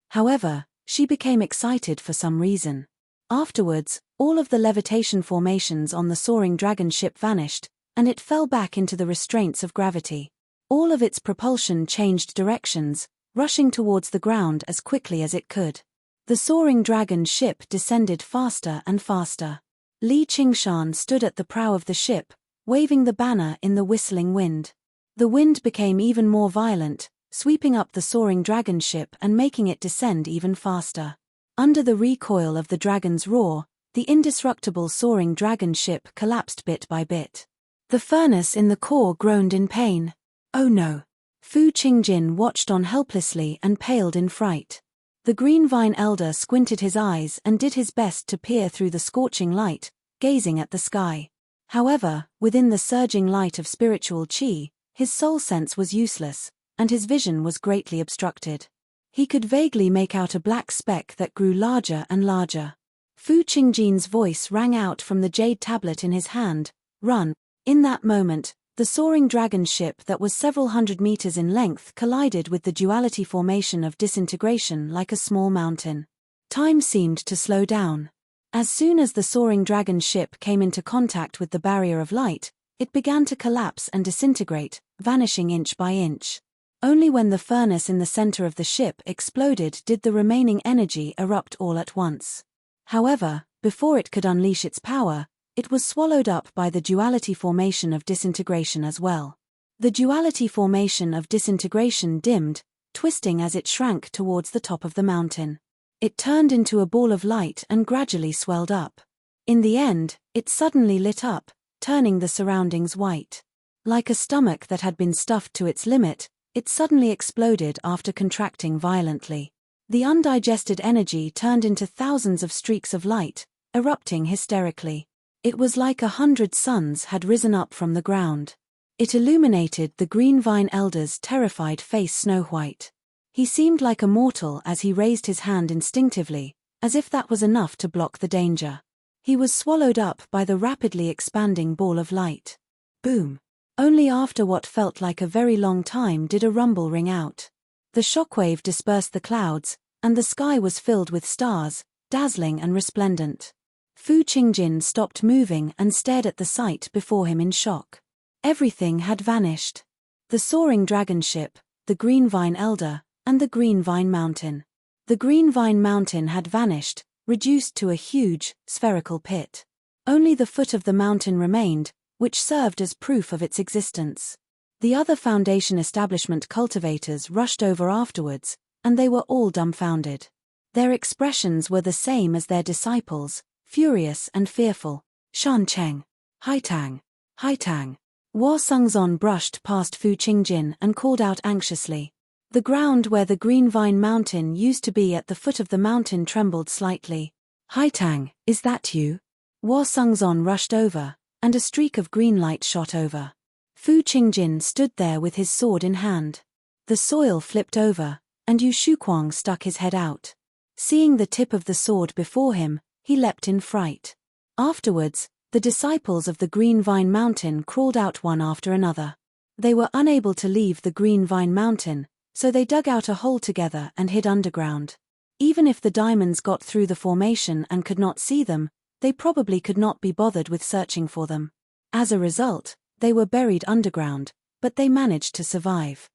However, she became excited for some reason. Afterwards, all of the levitation formations on the soaring dragon ship vanished, and it fell back into the restraints of gravity. All of its propulsion changed directions, rushing towards the ground as quickly as it could. The soaring dragon ship descended faster and faster. Li Qingshan stood at the prow of the ship, waving the banner in the whistling wind. The wind became even more violent, sweeping up the soaring dragon ship and making it descend even faster. Under the recoil of the dragon's roar, the indestructible soaring dragon ship collapsed bit by bit. The furnace in the core groaned in pain. Oh no! Fu Qingjin watched on helplessly and paled in fright. The green vine elder squinted his eyes and did his best to peer through the scorching light, gazing at the sky. However, within the surging light of spiritual qi, his soul sense was useless, and his vision was greatly obstructed. He could vaguely make out a black speck that grew larger and larger. Fu Qingjin's voice rang out from the jade tablet in his hand, "Run!" In that moment, the soaring dragon ship that was several hundred meters in length collided with the duality formation of disintegration like a small mountain. Time seemed to slow down. As soon as the soaring dragon ship came into contact with the barrier of light, it began to collapse and disintegrate, vanishing inch by inch. Only when the furnace in the center of the ship exploded did the remaining energy erupt all at once. However, before it could unleash its power, it was swallowed up by the duality formation of disintegration as well. The duality formation of disintegration dimmed, twisting as it shrank towards the top of the mountain. It turned into a ball of light and gradually swelled up. In the end, it suddenly lit up, turning the surroundings white. Like a stomach that had been stuffed to its limit, it suddenly exploded after contracting violently. The undigested energy turned into thousands of streaks of light, erupting hysterically. It was like 100 suns had risen up from the ground. It illuminated the green vine elder's terrified face snow-white. He seemed like a mortal as he raised his hand instinctively, as if that was enough to block the danger. He was swallowed up by the rapidly expanding ball of light. Boom! Only after what felt like a very long time did a rumble ring out. The shockwave dispersed the clouds, and the sky was filled with stars, dazzling and resplendent. Fu Qingjin stopped moving and stared at the sight before him in shock. Everything had vanished. The soaring dragon ship, the green vine elder, and the green vine mountain. The green vine mountain had vanished, reduced to a huge, spherical pit. Only the foot of the mountain remained, which served as proof of its existence. The other Foundation establishment cultivators rushed over afterwards, and they were all dumbfounded. Their expressions were the same as their disciples, furious and fearful. Shan Cheng. Haitang. Haitang. Hua Sungzon brushed past Fu Qingjin and called out anxiously. The ground where the green vine mountain used to be at the foot of the mountain trembled slightly. Haitang, is that you? Hua Sungzon rushed over, and a streak of green light shot over. Fu Qingjin stood there with his sword in hand. The soil flipped over, and Yu Shuquang stuck his head out. Seeing the tip of the sword before him, he leapt in fright. Afterwards, the disciples of the Green Vine Mountain crawled out one after another. They were unable to leave the Green Vine Mountain, so they dug out a hole together and hid underground. Even if the diamonds got through the formation and could not see them, they probably could not be bothered with searching for them. As a result, they were buried underground, but they managed to survive.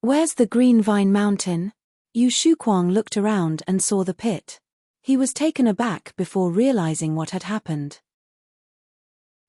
Where's the Green Vine Mountain? Yu Shuquang looked around and saw the pit. He was taken aback before realizing what had happened.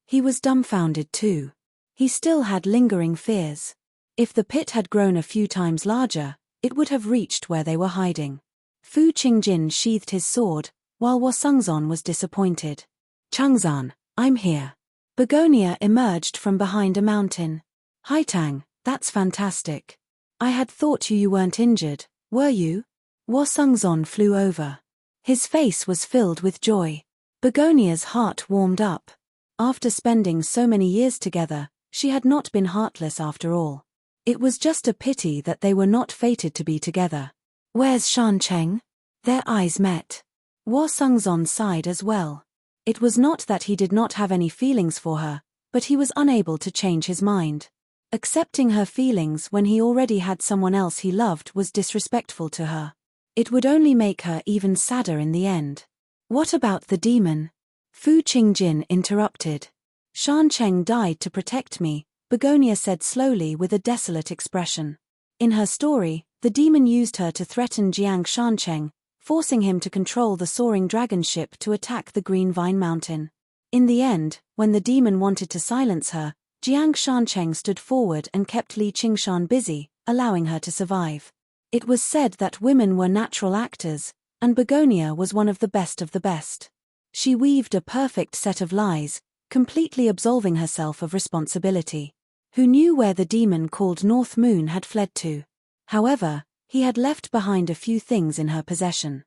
He was dumbfounded too. He still had lingering fears. If the pit had grown a few times larger, it would have reached where they were hiding. Fu Qingjin sheathed his sword, while Hua Sungzon was disappointed. Changzan, I'm here. Begonia emerged from behind a mountain. Haitang, that's fantastic. I had thought you weren't injured, were you? Hua Sungzon flew over. His face was filled with joy. Begonia's heart warmed up. After spending so many years together, she had not been heartless after all. It was just a pity that they were not fated to be together. Where's Shan Cheng? Their eyes met. Hua Sungzon sighed as well. It was not that he did not have any feelings for her, but he was unable to change his mind. Accepting her feelings when he already had someone else he loved was disrespectful to her. It would only make her even sadder in the end. What about the demon? Fu Qingjin interrupted. Shan Cheng died to protect me, Begonia said slowly with a desolate expression. In her story, the demon used her to threaten Jiang Shancheng, forcing him to control the soaring dragon ship to attack the Green Vine Mountain. In the end, when the demon wanted to silence her, Jiang Shancheng stood forward and kept Li Qingshan busy, allowing her to survive. It was said that women were natural actors, and Begonia was one of the best of the best. She weaved a perfect set of lies, completely absolving herself of responsibility. Who knew where the demon called North Moon had fled to? However, he had left behind a few things in her possession.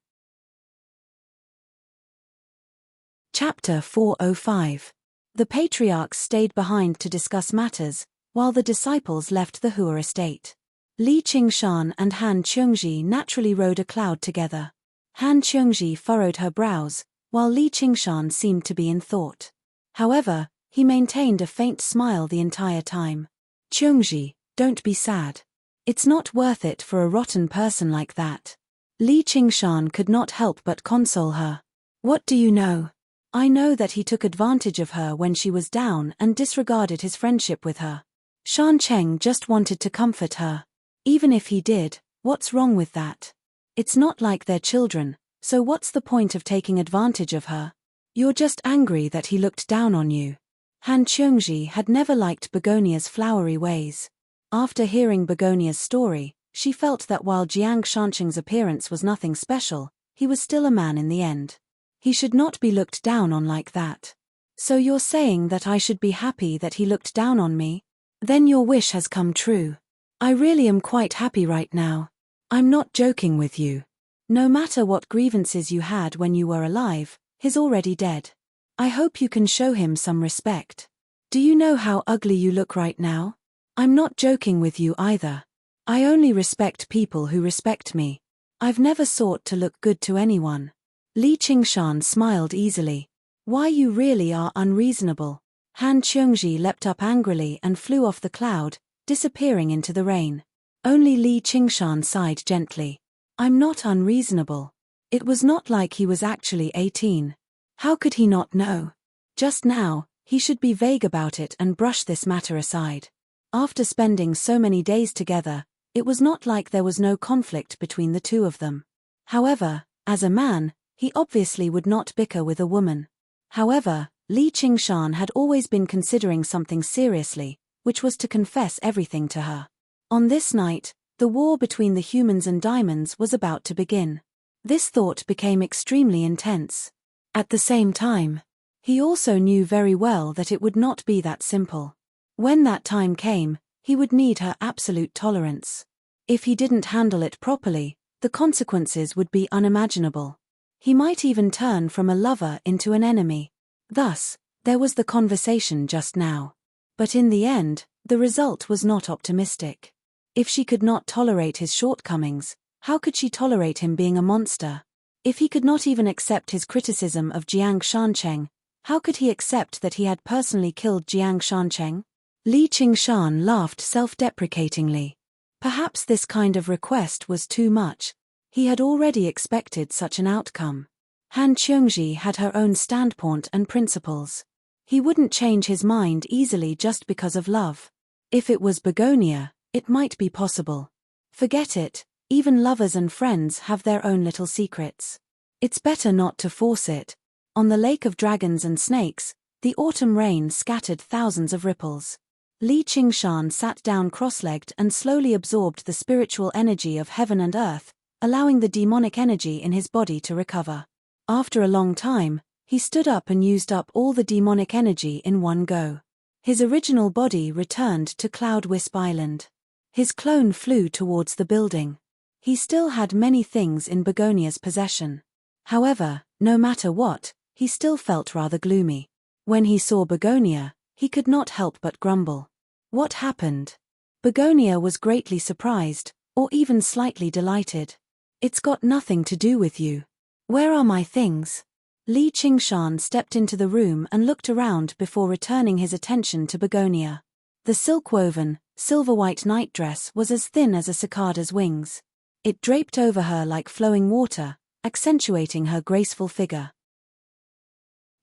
Chapter 405. The patriarchs stayed behind to discuss matters, while the disciples left the Hua estate. Li Qingshan and Han Qiongji naturally rode a cloud together. Han Qiongji furrowed her brows, while Li Qingshan seemed to be in thought. However, he maintained a faint smile the entire time. Qiongji, don't be sad. It's not worth it for a rotten person like that. Li Qingshan could not help but console her. What do you know? I know that he took advantage of her when she was down and disregarded his friendship with her. Shan Cheng just wanted to comfort her. Even if he did, what's wrong with that? It's not like they're children, so what's the point of taking advantage of her? You're just angry that he looked down on you. Han Qiongji had never liked Begonia's flowery ways. After hearing Begonia's story, she felt that while Jiang Shancheng's appearance was nothing special, he was still a man in the end. He should not be looked down on like that. So you're saying that I should be happy that he looked down on me? Then your wish has come true. I really am quite happy right now. I'm not joking with you. No matter what grievances you had when you were alive, he's already dead. I hope you can show him some respect. Do you know how ugly you look right now? I'm not joking with you either. I only respect people who respect me. I've never sought to look good to anyone. Li Qingshan smiled easily. Why you really are unreasonable. Han Qiongji leapt up angrily and flew off the cloud, disappearing into the rain. Only Li Qingshan sighed gently. I'm not unreasonable. It was not like he was actually 18. How could he not know? Just now, he should be vague about it and brush this matter aside. After spending so many days together, it was not like there was no conflict between the two of them. However, as a man, he obviously would not bicker with a woman. However, Li Qingshan had always been considering something seriously, which was to confess everything to her. On this night, the war between the humans and diamonds was about to begin. This thought became extremely intense. At the same time, he also knew very well that it would not be that simple. When that time came, he would need her absolute tolerance. If he didn't handle it properly, the consequences would be unimaginable. He might even turn from a lover into an enemy. Thus, there was the conversation just now. But in the end, the result was not optimistic. If she could not tolerate his shortcomings, how could she tolerate him being a monster? If he could not even accept his criticism of Jiang Shancheng, how could he accept that he had personally killed Jiang Shancheng? Li Qingshan laughed self-deprecatingly. Perhaps this kind of request was too much. He had already expected such an outcome. Han Qiongji had her own standpoint and principles. He wouldn't change his mind easily just because of love. If it was Begonia, it might be possible. Forget it, even lovers and friends have their own little secrets. It's better not to force it. On the lake of dragons and snakes, the autumn rain scattered thousands of ripples. Li Qingshan sat down cross-legged and slowly absorbed the spiritual energy of heaven and earth, allowing the demonic energy in his body to recover. After a long time, he stood up and used up all the demonic energy in one go. His original body returned to Cloud Wisp Island. His clone flew towards the building. He still had many things in Begonia's possession. However, no matter what, he still felt rather gloomy. When he saw Begonia, he could not help but grumble. What happened? Begonia was greatly surprised, or even slightly delighted. It's got nothing to do with you. Where are my things? Li Qingshan stepped into the room and looked around before returning his attention to Begonia. The silk-woven, silver-white nightdress was as thin as a cicada's wings. It draped over her like flowing water, accentuating her graceful figure.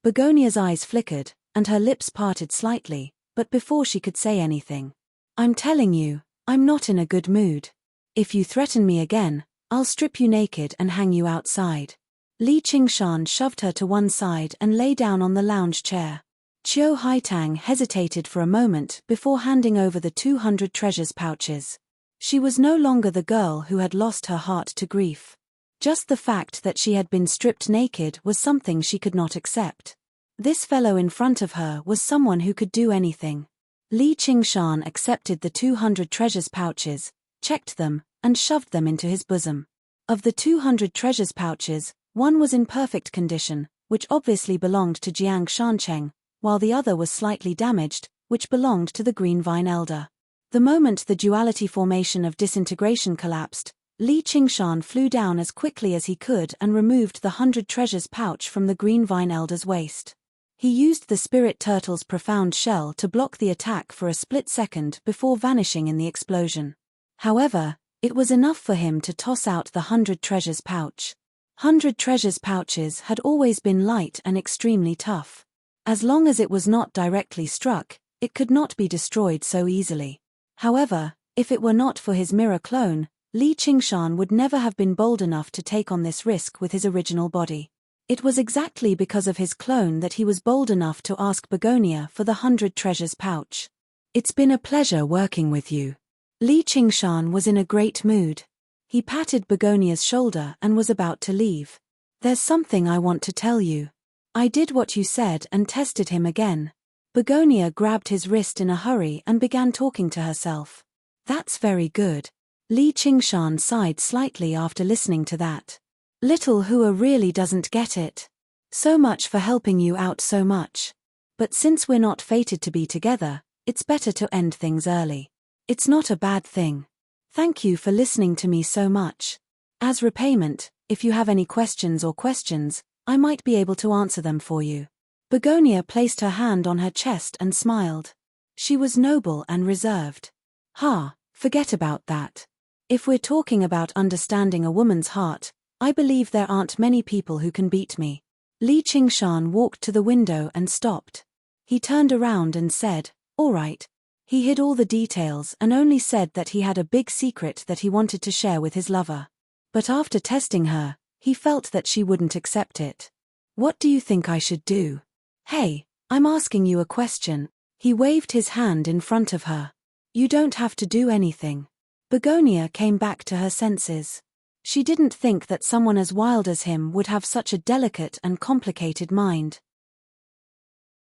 Begonia's eyes flickered, and her lips parted slightly, but before she could say anything. "I'm telling you, I'm not in a good mood. If you threaten me again, I'll strip you naked and hang you outside." Li Qingshan shoved her to one side and lay down on the lounge chair. Qiu Haitang hesitated for a moment before handing over the 200 treasures pouches. She was no longer the girl who had lost her heart to grief. Just the fact that she had been stripped naked was something she could not accept. This fellow in front of her was someone who could do anything. Li Qingshan accepted the 200 treasures pouches, checked them, and shoved them into his bosom. Of the 200 treasures pouches, one was in perfect condition, which obviously belonged to Jiang Shancheng, while the other was slightly damaged, which belonged to the Green Vine Elder. The moment the duality formation of disintegration collapsed, Li Qingshan flew down as quickly as he could and removed the 100 treasures pouch from the Green Vine Elder's waist. He used the spirit turtle's profound shell to block the attack for a split second before vanishing in the explosion. However, it was enough for him to toss out the 100 treasures pouch. 100 treasures pouches had always been light and extremely tough. As long as it was not directly struck, it could not be destroyed so easily. However, if it were not for his mirror clone, Li Qingshan would never have been bold enough to take on this risk with his original body. It was exactly because of his clone that he was bold enough to ask Begonia for the 100 treasures pouch. "It's been a pleasure working with you." Li Qingshan was in a great mood. He patted Begonia's shoulder and was about to leave. "There's something I want to tell you. I did what you said and tested him again." Begonia grabbed his wrist in a hurry and began talking to herself. "That's very good." Li Qingshan sighed slightly after listening to that. "Little Hua really doesn't get it. So much for helping you out so much. But since we're not fated to be together, it's better to end things early. It's not a bad thing. Thank you for listening to me so much. As repayment, if you have any questions, I might be able to answer them for you." Begonia placed her hand on her chest and smiled. She was noble and reserved. Forget about that. If we're talking about understanding a woman's heart, I believe there aren't many people who can beat me. Li Qingshan walked to the window and stopped. He turned around and said, "All right." He hid all the details and only said that he had a big secret that he wanted to share with his lover. But after testing her, he felt that she wouldn't accept it. "What do you think I should do?" "Hey, I'm asking you a question." He waved his hand in front of her. "You don't have to do anything." Begonia came back to her senses. She didn't think that someone as wild as him would have such a delicate and complicated mind.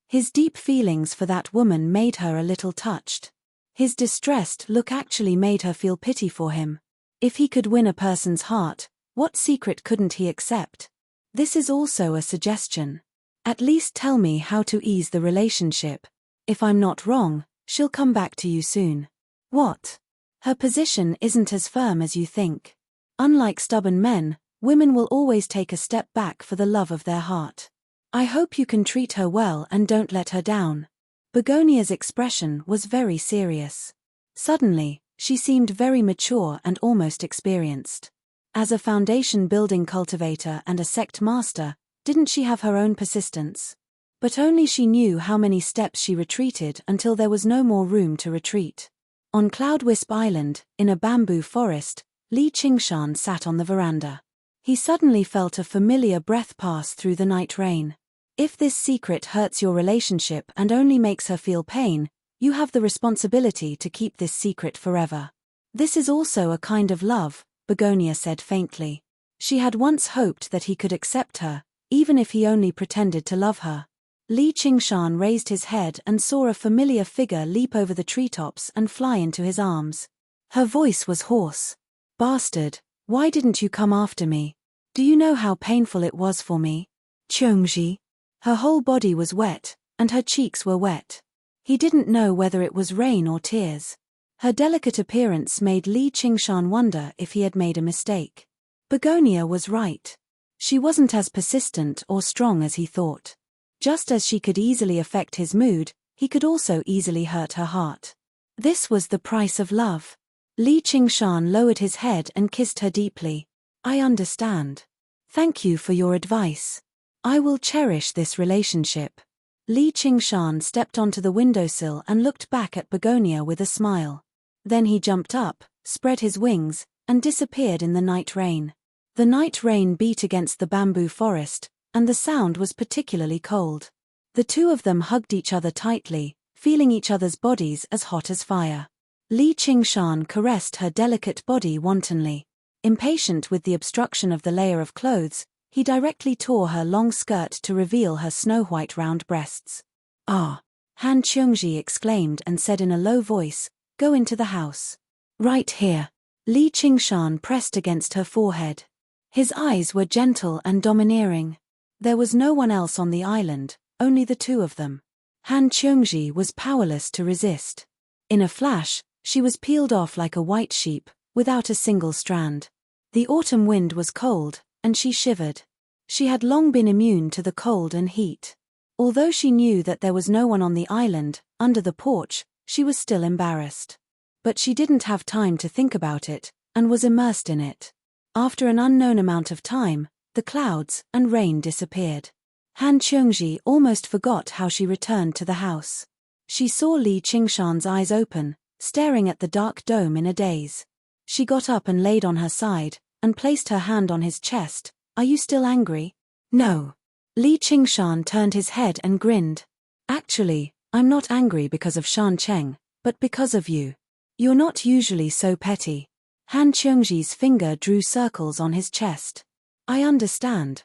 His deep feelings for that woman made her a little touched. His distressed look actually made her feel pity for him. If he could win a person's heart, what secret couldn't he accept? This is also a suggestion. At least tell me how to ease the relationship. If I'm not wrong, she'll come back to you soon. What? Her position isn't as firm as you think. Unlike stubborn men, women will always take a step back for the love of their heart. I hope you can treat her well and don't let her down. Begonia's expression was very serious. Suddenly, she seemed very mature and almost experienced. As a foundation-building cultivator and a sect master, didn't she have her own persistence? But only she knew how many steps she retreated until there was no more room to retreat. On Cloudwisp Island, in a bamboo forest, Li Qingshan sat on the veranda. He suddenly felt a familiar breath pass through the night rain. If this secret hurts your relationship and only makes her feel pain, you have the responsibility to keep this secret forever. This is also a kind of love, Begonia said faintly. She had once hoped that he could accept her, even if he only pretended to love her. Li Qingshan raised his head and saw a familiar figure leap over the treetops and fly into his arms. Her voice was hoarse. "Bastard, why didn't you come after me? Do you know how painful it was for me?" Chongji. Her whole body was wet, and her cheeks were wet. He didn't know whether it was rain or tears. Her delicate appearance made Li Qingshan wonder if he had made a mistake. Begonia was right. She wasn't as persistent or strong as he thought. Just as she could easily affect his mood, he could also easily hurt her heart. This was the price of love. Li Qingshan lowered his head and kissed her deeply. "I understand. Thank you for your advice. I will cherish this relationship." Li Qingshan stepped onto the windowsill and looked back at Begonia with a smile. Then he jumped up, spread his wings, and disappeared in the night rain. The night rain beat against the bamboo forest, and the sound was particularly cold. The two of them hugged each other tightly, feeling each other's bodies as hot as fire. Li Qingshan caressed her delicate body wantonly. Impatient with the obstruction of the layer of clothes, he directly tore her long skirt to reveal her snow-white round breasts. "Ah!" Han Qiongji exclaimed and said in a low voice, "Go into the house." "Right here." Li Qingshan pressed against her forehead. His eyes were gentle and domineering. There was no one else on the island, only the two of them. Han Qiongji was powerless to resist. In a flash, she was peeled off like a white sheep, without a single strand. The autumn wind was cold, and she shivered. She had long been immune to the cold and heat. Although she knew that there was no one on the island, under the porch, she was still embarrassed. But she didn't have time to think about it, and was immersed in it. After an unknown amount of time, the clouds and rain disappeared. Han Qiongji almost forgot how she returned to the house. She saw Li Qingshan's eyes open, staring at the dark dome in a daze. She got up and laid on her side, and placed her hand on his chest. "Are you still angry?" "No." Li Qingshan turned his head and grinned. "Actually, I'm not angry because of Shan Cheng, but because of you. You're not usually so petty." Han Qiongji's finger drew circles on his chest. I understand.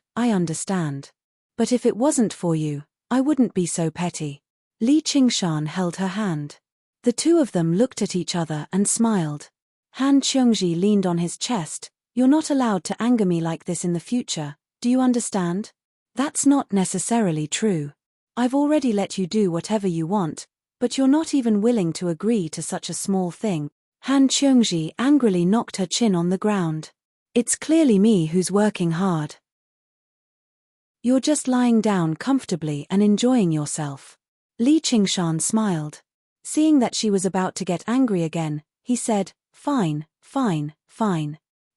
But if it wasn't for you, I wouldn't be so petty." Li Qingshan held her hand. The two of them looked at each other and smiled. Han Qiongji leaned on his chest. "You're not allowed to anger me like this in the future, do you understand?" "That's not necessarily true. I've already let you do whatever you want, but you're not even willing to agree to such a small thing." Han Qiongji angrily knocked her chin on the ground. "It's clearly me who's working hard. You're just lying down comfortably and enjoying yourself." Li Qingshan smiled. Seeing that she was about to get angry again, he said, Fine.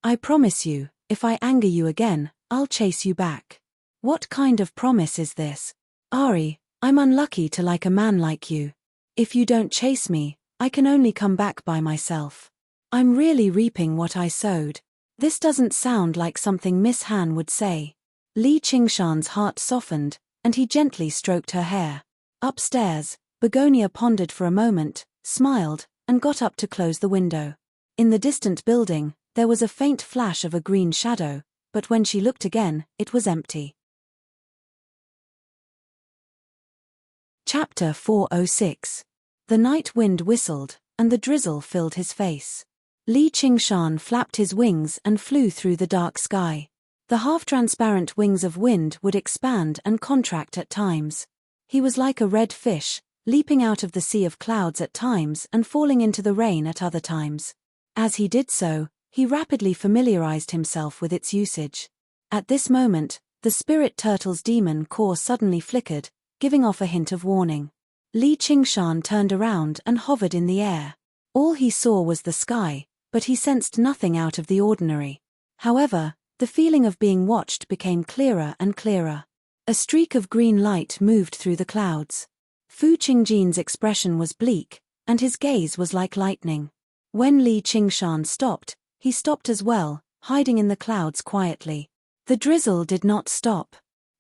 I promise you, if I anger you again, I'll chase you back." "What kind of promise is this?" "Ari, I'm unlucky to like a man like you. If you don't chase me, I can only come back by myself. I'm really reaping what I sowed." This doesn't sound like something Miss Han would say. Li Qingshan's heart softened, and he gently stroked her hair. Upstairs, Begonia pondered for a moment, smiled, and got up to close the window. In the distant building, there was a faint flash of a green shadow, but when she looked again, it was empty. Chapter 406. The night wind whistled, and the drizzle filled his face. Li Qingshan flapped his wings and flew through the dark sky. The half-transparent wings of wind would expand and contract at times. He was like a red fish, leaping out of the sea of clouds at times and falling into the rain at other times. As he did so, he rapidly familiarized himself with its usage. At this moment, the spirit turtle's demon core suddenly flickered, giving off a hint of warning. Li Qingshan turned around and hovered in the air. All he saw was the sky, but he sensed nothing out of the ordinary. However, the feeling of being watched became clearer and clearer. A streak of green light moved through the clouds. Fu Qingjin's expression was bleak, and his gaze was like lightning. When Li Qingshan stopped, he stopped as well, hiding in the clouds quietly. The drizzle did not stop.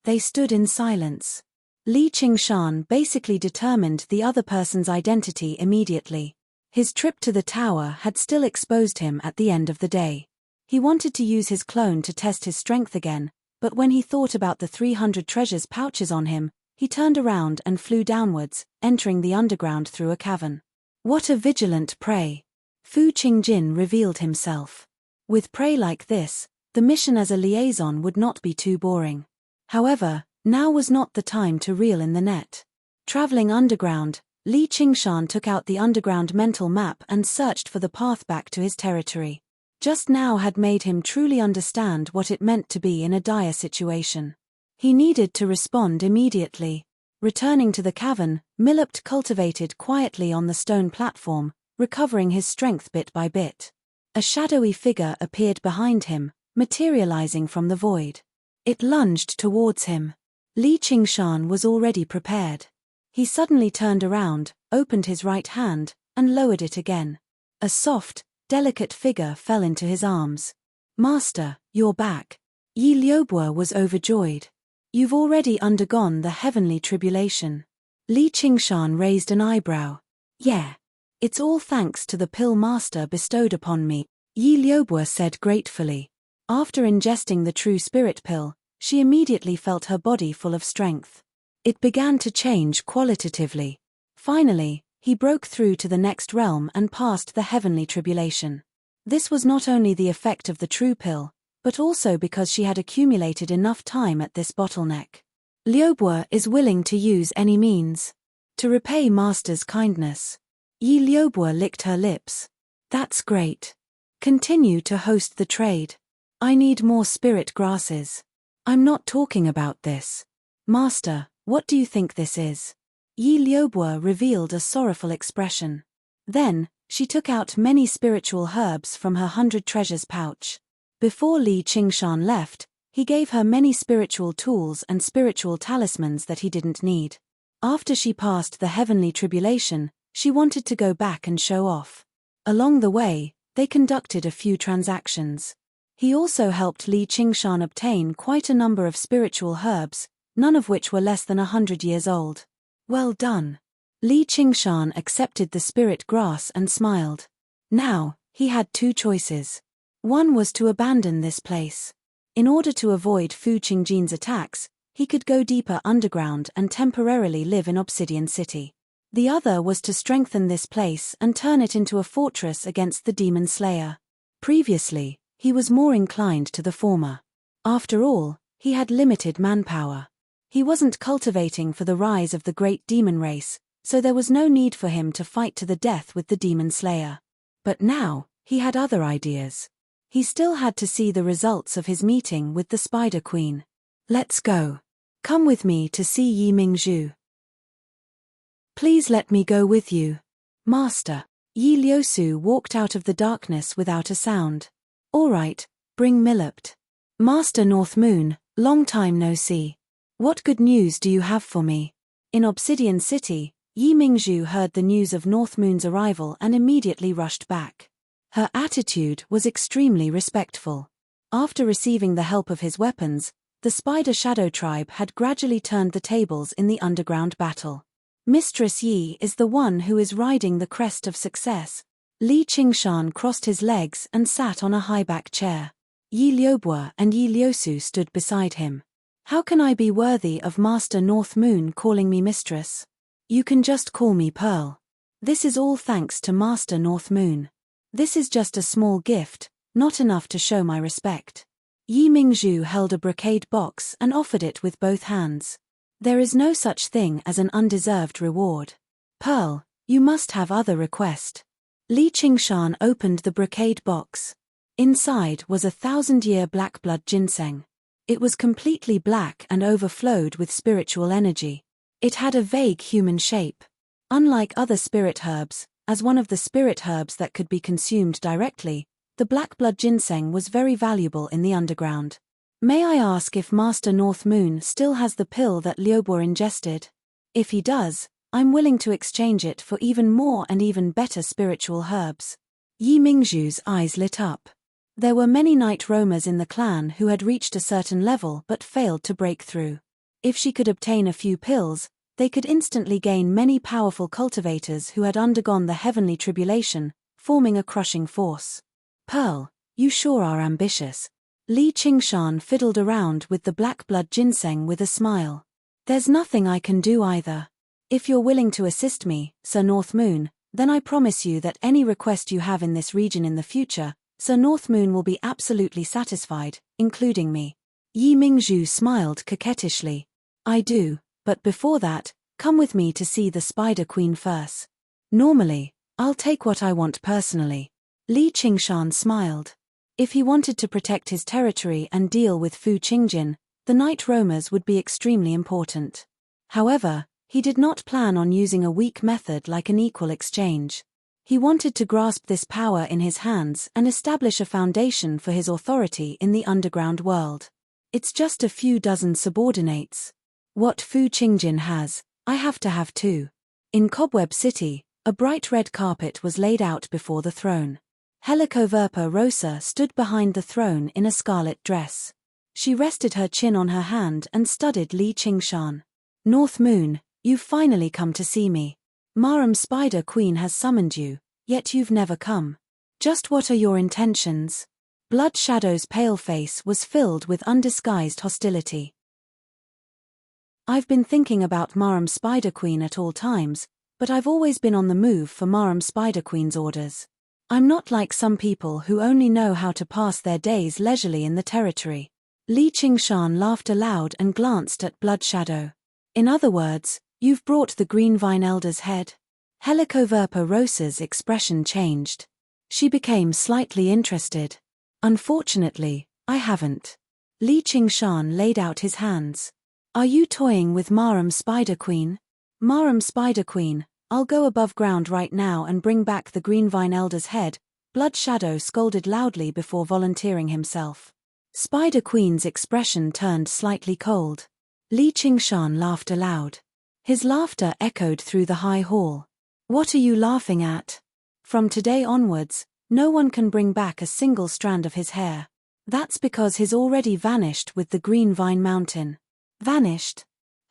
They stood in silence. Li Qingshan basically determined the other person's identity immediately. His trip to the tower had still exposed him at the end of the day. He wanted to use his clone to test his strength again, but when he thought about the 300 treasures pouches on him, he turned around and flew downwards, entering the underground through a cavern. What a vigilant prey! Fu Qingjin revealed himself. With prey like this, the mission as a liaison would not be too boring. However, now was not the time to reel in the net. Traveling underground, Li Qingshan took out the underground mental map and searched for the path back to his territory. Just now had made him truly understand what it meant to be in a dire situation. He needed to respond immediately. Returning to the cavern, Milopt cultivated quietly on the stone platform, recovering his strength bit by bit. A shadowy figure appeared behind him, materializing from the void. It lunged towards him. Li Qingshan was already prepared. He suddenly turned around, opened his right hand, and lowered it again. A soft, delicate figure fell into his arms. "Master, you're back." Yi Liubo was overjoyed. "You've already undergone the heavenly tribulation." Li Qingshan raised an eyebrow. "Yeah. It's all thanks to the pill Master bestowed upon me," Yi Liubo said gratefully. After ingesting the true spirit pill, she immediately felt her body full of strength. It began to change qualitatively. Finally, he broke through to the next realm and passed the heavenly tribulation. This was not only the effect of the true pill, but also because she had accumulated enough time at this bottleneck. Liubo is willing to use any means to repay Master's kindness. Yi Liubo licked her lips. "That's great. Continue to host the trade. I need more spirit grasses." "I'm not talking about this. Master, what do you think this is?" Yi Liubo revealed a sorrowful expression. Then, she took out many spiritual herbs from her 100 treasures pouch. Before Li Qingshan left, he gave her many spiritual tools and spiritual talismans that he didn't need. After she passed the heavenly tribulation, she wanted to go back and show off. Along the way, they conducted a few transactions. He also helped Li Qingshan obtain quite a number of spiritual herbs, none of which were less than 100 years old. "Well done." Li Qingshan accepted the spirit grass and smiled. Now, he had two choices. One was to abandon this place. In order to avoid Fu Qingjin's attacks, he could go deeper underground and temporarily live in Obsidian City. The other was to strengthen this place and turn it into a fortress against the Demon Slayer. Previously, he was more inclined to the former. After all, he had limited manpower. He wasn't cultivating for the rise of the great demon race, so there was no need for him to fight to the death with the Demon Slayer. But now, he had other ideas. He still had to see the results of his meeting with the Spider Queen. "Let's go. Come with me to see Yi Mingzhu." "Please let me go with you, Master." Yi Liusu walked out of the darkness without a sound. "All right, bring Milopt." "Master North Moon, long time no see. What good news do you have for me?" In Obsidian City, Yi Mingzhu heard the news of North Moon's arrival and immediately rushed back. Her attitude was extremely respectful. After receiving the help of his weapons, the Spider Shadow Tribe had gradually turned the tables in the underground battle. Mistress Yi is the one who is riding the crest of success. Li Qingshan crossed his legs and sat on a high-back chair. Yi Liubo and Yi Liusu stood beside him. "How can I be worthy of Master North Moon calling me mistress?" "You can just call me Pearl. This is all thanks to Master North Moon. This is just a small gift, not enough to show my respect." Yi Mingzhu held a brocade box and offered it with both hands. "There is no such thing as an undeserved reward. Pearl, you must have other request." Li Qingshan opened the brocade box. Inside was a 1,000-year black blood ginseng. It was completely black and overflowed with spiritual energy. It had a vague human shape. Unlike other spirit herbs, as one of the spirit herbs that could be consumed directly, the black blood ginseng was very valuable in the underground. "May I ask if Master North Moon still has the pill that Liubo ingested? If he does, I'm willing to exchange it for even more and even better spiritual herbs." Yi Mingzhu's eyes lit up. There were many night roamers in the clan who had reached a certain level but failed to break through. If she could obtain a few pills, they could instantly gain many powerful cultivators who had undergone the heavenly tribulation, forming a crushing force. "Pearl, you sure are ambitious." Li Qingshan fiddled around with the black blood ginseng with a smile. "There's nothing I can do either. If you're willing to assist me, Sir North Moon, then I promise you that any request you have in this region in the future, Sir North Moon will be absolutely satisfied, including me." Yi Mingzhu smiled coquettishly. "I do, but before that, come with me to see the Spider Queen first." "Normally, I'll take what I want personally." Li Qingshan smiled. If he wanted to protect his territory and deal with Fu Qingjin, the night roamers would be extremely important. However, he did not plan on using a weak method like an equal exchange. He wanted to grasp this power in his hands and establish a foundation for his authority in the underground world. It's just a few dozen subordinates. What Fu Qingjin has, I have to have two. In Cobweb City, a bright red carpet was laid out before the throne. Helicoverpa Rosa stood behind the throne in a scarlet dress. She rested her chin on her hand and studied Li Qingshan. North Moon, you've finally come to see me. Maram Spider Queen has summoned you, yet you've never come. Just what are your intentions? Blood Shadow's pale face was filled with undisguised hostility. I've been thinking about Maram Spider Queen at all times, but I've always been on the move for Maram Spider Queen's orders. I'm not like some people who only know how to pass their days leisurely in the territory. Li Qingshan laughed aloud and glanced at Blood Shadow. In other words, you've brought the Green Vine Elder's head? Helicoverpa Rosa's expression changed. She became slightly interested. Unfortunately, I haven't. Li Qingshan laid out his hands. Are you toying with Maram Spider Queen? Maram Spider Queen, I'll go above ground right now and bring back the Green Vine Elder's head, Blood Shadow scolded loudly before volunteering himself. Spider Queen's expression turned slightly cold. Li Qingshan laughed aloud. His laughter echoed through the high hall. What are you laughing at? From today onwards, no one can bring back a single strand of his hair. That's because he's already vanished with the Green Vine Mountain. Vanished?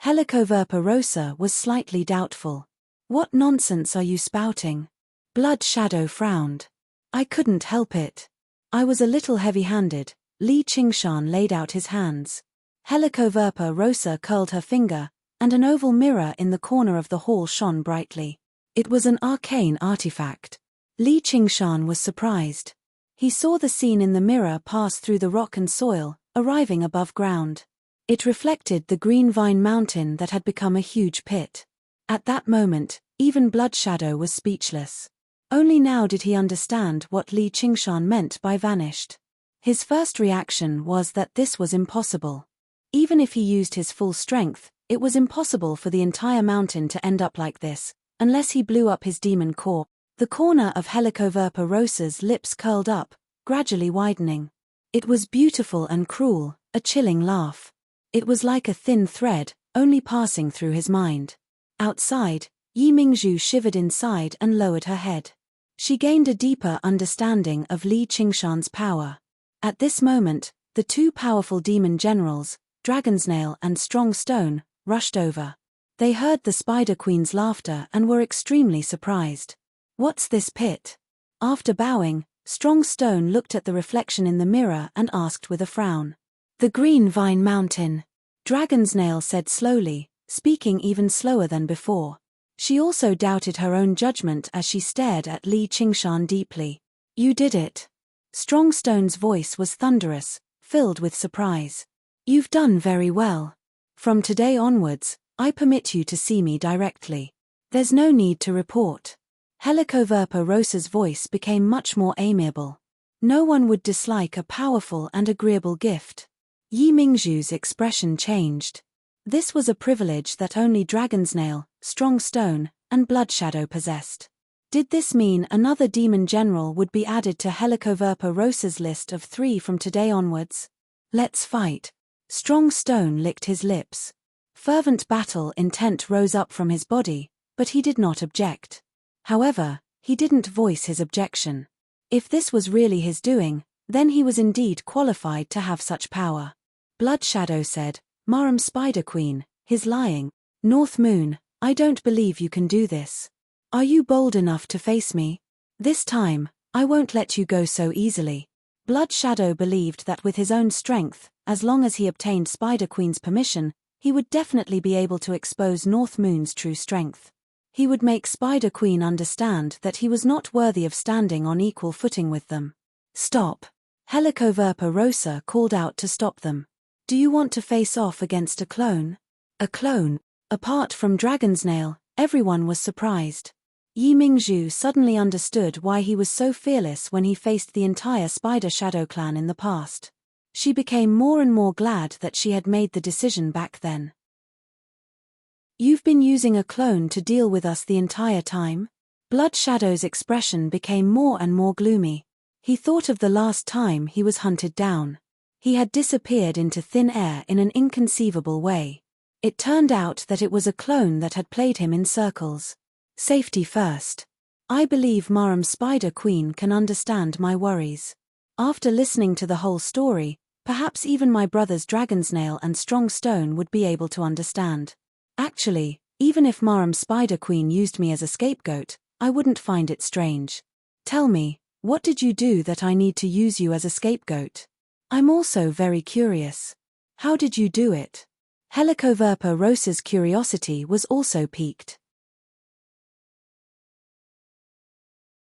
Helicoverpa Rosa was slightly doubtful. What nonsense are you spouting? Blood Shadow frowned. I couldn't help it. I was a little heavy-handed. Li Qingshan laid out his hands. Helicoverpa Rosa curled her finger, and an oval mirror in the corner of the hall shone brightly. It was an arcane artifact. Li Qingshan was surprised. He saw the scene in the mirror pass through the rock and soil, arriving above ground. It reflected the Green Vine Mountain that had become a huge pit. At that moment, even Blood Shadow was speechless. Only now did he understand what Li Qingshan meant by vanished. His first reaction was that this was impossible. Even if he used his full strength, it was impossible for the entire mountain to end up like this, unless he blew up his demon core. The corner of Helicoverpa Rosa's lips curled up, gradually widening. It was beautiful and cruel, a chilling laugh. It was like a thin thread, only passing through his mind. Outside, Yi Mingzhu shivered inside and lowered her head. She gained a deeper understanding of Li Qingshan's power. At this moment, the two powerful demon generals, Dragonsnail and Strong Stone, rushed over. They heard the Spider Queen's laughter and were extremely surprised. What's this pit? After bowing, Strong Stone looked at the reflection in the mirror and asked with a frown. The Green Vine Mountain. Dragonsnail said slowly, speaking even slower than before. She also doubted her own judgment as she stared at Li Qingshan deeply. You did it. Strong Stone's voice was thunderous, filled with surprise. You've done very well. From today onwards, I permit you to see me directly. There's no need to report. Helicoverpa Rosa's voice became much more amiable. No one would dislike a powerful and agreeable gift. Yi Mingzhu's expression changed. This was a privilege that only Dragonsnail, Strong Stone, and Blood Shadow possessed. Did this mean another demon general would be added to Helicoverpa Rosa's list of 3 from today onwards? Let's fight. Strong Stone licked his lips. Fervent battle intent rose up from his body, but he did not object. However, he didn't voice his objection. If this was really his doing, then he was indeed qualified to have such power. Blood Shadow said, Maram Spider Queen, he's lying. North Moon, I don't believe you can do this. Are you bold enough to face me? This time, I won't let you go so easily. Blood Shadow believed that with his own strength, as long as he obtained Spider Queen's permission, he would definitely be able to expose North Moon's true strength. He would make Spider Queen understand that he was not worthy of standing on equal footing with them. Stop. Helicoverpa Rosa called out to stop them. Do you want to face off against a clone? A clone? Apart from Dragonsnail, everyone was surprised. Yi Mingzhu suddenly understood why he was so fearless when he faced the entire Spider Shadow clan in the past. She became more and more glad that she had made the decision back then. You've been using a clone to deal with us the entire time? Blood Shadow's expression became more and more gloomy. He thought of the last time he was hunted down. He had disappeared into thin air in an inconceivable way. It turned out that it was a clone that had played him in circles. Safety first. I believe Maram Spider Queen can understand my worries. After listening to the whole story, perhaps even my brothers Dragonsnail and Strong Stone would be able to understand. Actually, even if Maram Spider Queen used me as a scapegoat, I wouldn't find it strange. Tell me, what did you do that I need to use you as a scapegoat? I'm also very curious. How did you do it? Helicoverpa Rosa's curiosity was also piqued.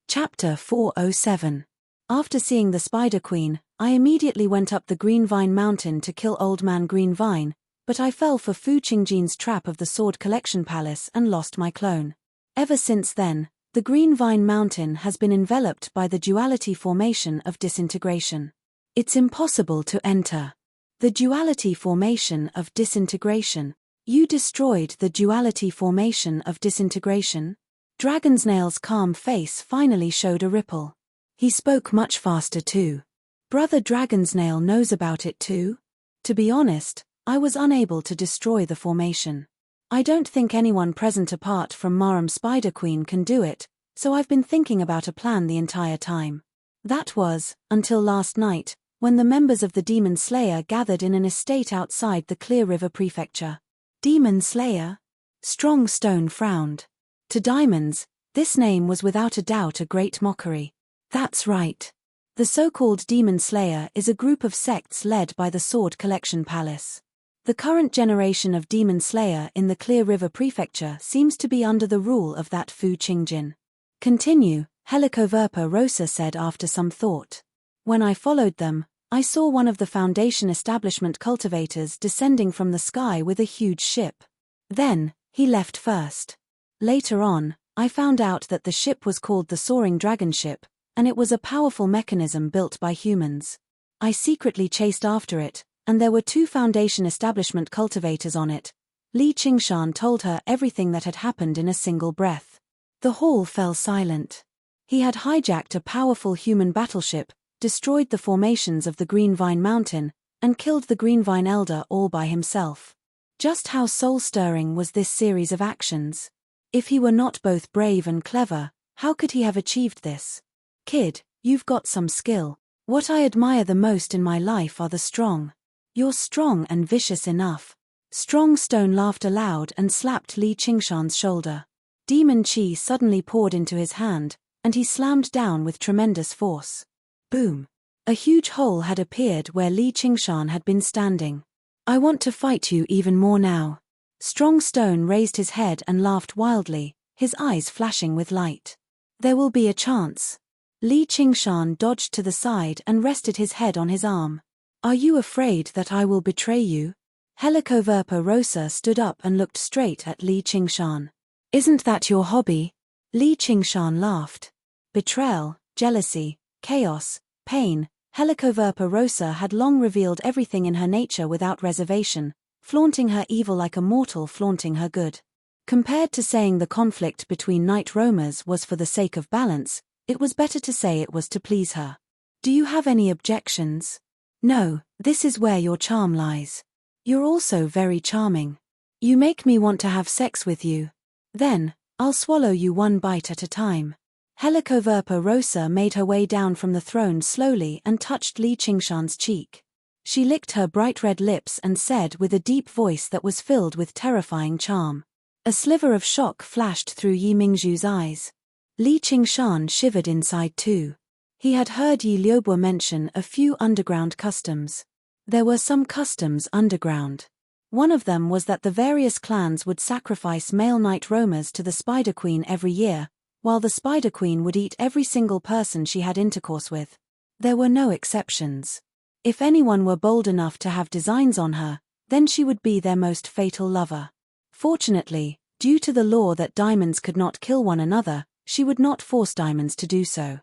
Chapter 407. After seeing the Spider Queen, I immediately went up the Green Vine Mountain to kill Old Man Green Vine, but I fell for Fu Qingjin's trap of the Sword Collection Palace and lost my clone. Ever since then, the Green Vine Mountain has been enveloped by the duality formation of disintegration. It's impossible to enter. The duality formation of disintegration. You destroyed the duality formation of disintegration? Dragonsnail's calm face finally showed a ripple. He spoke much faster too. Brother Dragonsnail knows about it too? To be honest, I was unable to destroy the formation. I don't think anyone present apart from Maram Spider Queen can do it, so I've been thinking about a plan the entire time. That was, until last night, when the members of the Demon Slayer gathered in an estate outside the Clear River Prefecture. Demon Slayer? Strong Stone frowned. To Diamonds, this name was without a doubt a great mockery. That's right. The so-called Demon Slayer is a group of sects led by the Sword Collection Palace. The current generation of Demon Slayer in the Clear River Prefecture seems to be under the rule of that Fu Qingjin. Continue, Helicoverpa Rosa said after some thought. When I followed them, I saw one of the Foundation establishment cultivators descending from the sky with a huge ship. Then, he left first. Later on, I found out that the ship was called the Soaring Dragon Ship, and it was a powerful mechanism built by humans. I secretly chased after it, and there were 2 Foundation establishment cultivators on it. Li Qingshan told her everything that had happened in a single breath. The hall fell silent. He had hijacked a powerful human battleship, destroyed the formations of the Green Vine Mountain, and killed the Green Vine Elder all by himself. Just how soul-stirring was this series of actions? If he were not both brave and clever, how could he have achieved this? Kid, you've got some skill. What I admire the most in my life are the strong. You're strong and vicious enough. Strong Stone laughed aloud and slapped Li Qingshan's shoulder. Demon Chi suddenly poured into his hand, and he slammed down with tremendous force. Boom! A huge hole had appeared where Li Qingshan had been standing. I want to fight you even more now. Strong Stone raised his head and laughed wildly, his eyes flashing with light. There will be a chance. Li Qingshan dodged to the side and rested his head on his arm. Are you afraid that I will betray you? Helicoverpa Rosa stood up and looked straight at Li Qingshan. Isn't that your hobby? Li Qingshan laughed. Betrayal, jealousy, chaos, pain. Helicoverpa Rosa had long revealed everything in her nature without reservation, flaunting her evil like a mortal flaunting her good. Compared to saying the conflict between night roamers was for the sake of balance, it was better to say it was to please her. Do you have any objections? No, this is where your charm lies. You're also very charming. You make me want to have sex with you. Then, I'll swallow you one bite at a time. Helicoverpa Rosa made her way down from the throne slowly and touched Li Qingshan's cheek. She licked her bright red lips and said with a deep voice that was filled with terrifying charm. A sliver of shock flashed through Yi Mingzhu's eyes. Li Qingshan shivered inside too. He had heard Yi Liubo mention a few underground customs. There were some customs underground. One of them was that the various clans would sacrifice male night roamers to the Spider Queen every year, while the Spider Queen would eat every single person she had intercourse with. There were no exceptions. If anyone were bold enough to have designs on her, then she would be their most fatal lover. Fortunately, due to the law that diamonds could not kill one another, she would not force diamonds to do so.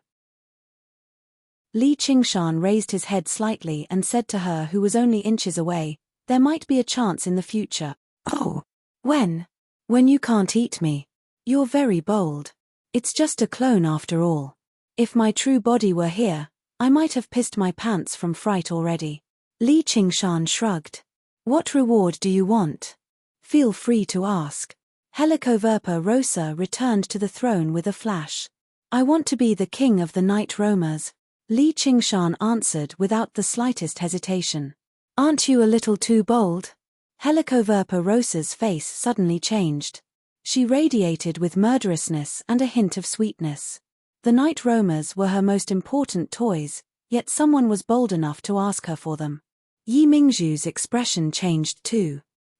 Li Qingshan raised his head slightly and said to her who was only inches away, there might be a chance in the future. Oh, when? When you can't eat me. You're very bold. It's just a clone after all. If my true body were here, I might have pissed my pants from fright already. Li Qingshan shrugged. What reward do you want? Feel free to ask. Helicoverpa Rosa returned to the throne with a flash. I want to be the king of the night roamers. Li Qingshan answered without the slightest hesitation. Aren't you a little too bold? Helicoverpa Rosa's face suddenly changed. She radiated with murderousness and a hint of sweetness. The night roamers were her most important toys, yet someone was bold enough to ask her for them. Yi Mingzhu's expression changed too.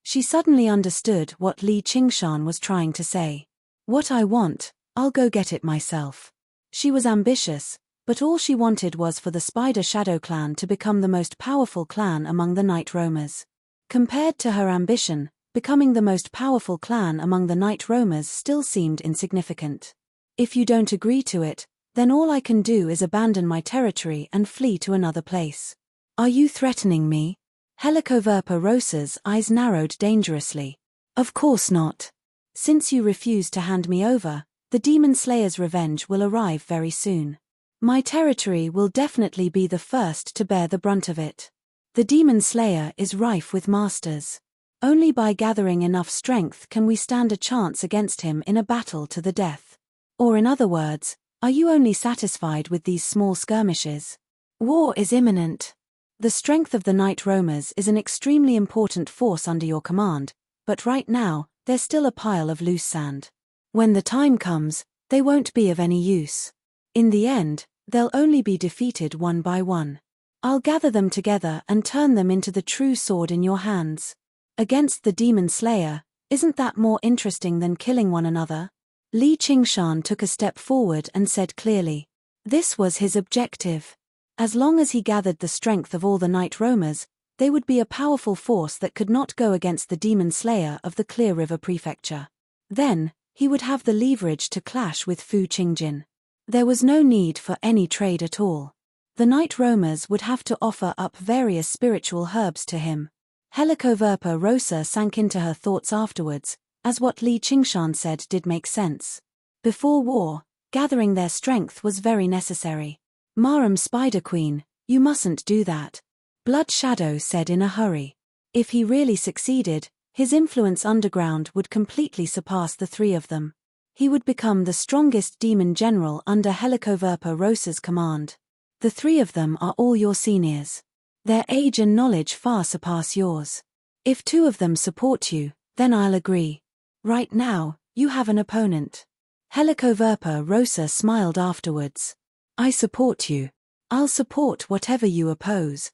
She suddenly understood what Li Qingshan was trying to say. What I want, I'll go get it myself. She was ambitious, but all she wanted was for the Spider Shadow clan to become the most powerful clan among the night roamers. Compared to her ambition, becoming the most powerful clan among the night roamers still seemed insignificant. If you don't agree to it, then all I can do is abandon my territory and flee to another place. Are you threatening me? Helicoverpa Rosa's eyes narrowed dangerously. Of course not. Since you refuse to hand me over, the Demon Slayer's revenge will arrive very soon. My territory will definitely be the first to bear the brunt of it. The Demon Slayer is rife with masters. Only by gathering enough strength can we stand a chance against him in a battle to the death. Or in other words, are you only satisfied with these small skirmishes? War is imminent. The strength of the night roamers is an extremely important force under your command, but right now, they're still a pile of loose sand. When the time comes, they won't be of any use. In the end, they'll only be defeated one by one. I'll gather them together and turn them into the true sword in your hands. Against the Demon Slayer, isn't that more interesting than killing one another? Li Qingshan took a step forward and said clearly. This was his objective. As long as he gathered the strength of all the night roamers, they would be a powerful force that could not go against the Demon Slayer of the Clear River Prefecture. Then, he would have the leverage to clash with Fu Qingjin. There was no need for any trade at all. The night roamers would have to offer up various spiritual herbs to him. Helicoverpa Rosa sank into her thoughts afterwards, as what Li Qingshan said did make sense. Before war, gathering their strength was very necessary. Maram Spider Queen, you mustn't do that. Blood Shadow said in a hurry. If he really succeeded, his influence underground would completely surpass the three of them. He would become the strongest demon general under Helicoverpa Rosa's command. The three of them are all your seniors. Their age and knowledge far surpass yours. If two of them support you, then I'll agree. Right now, you have an opponent. Helicoverpa Rosa smiled afterwards. I support you. I'll support whatever you oppose.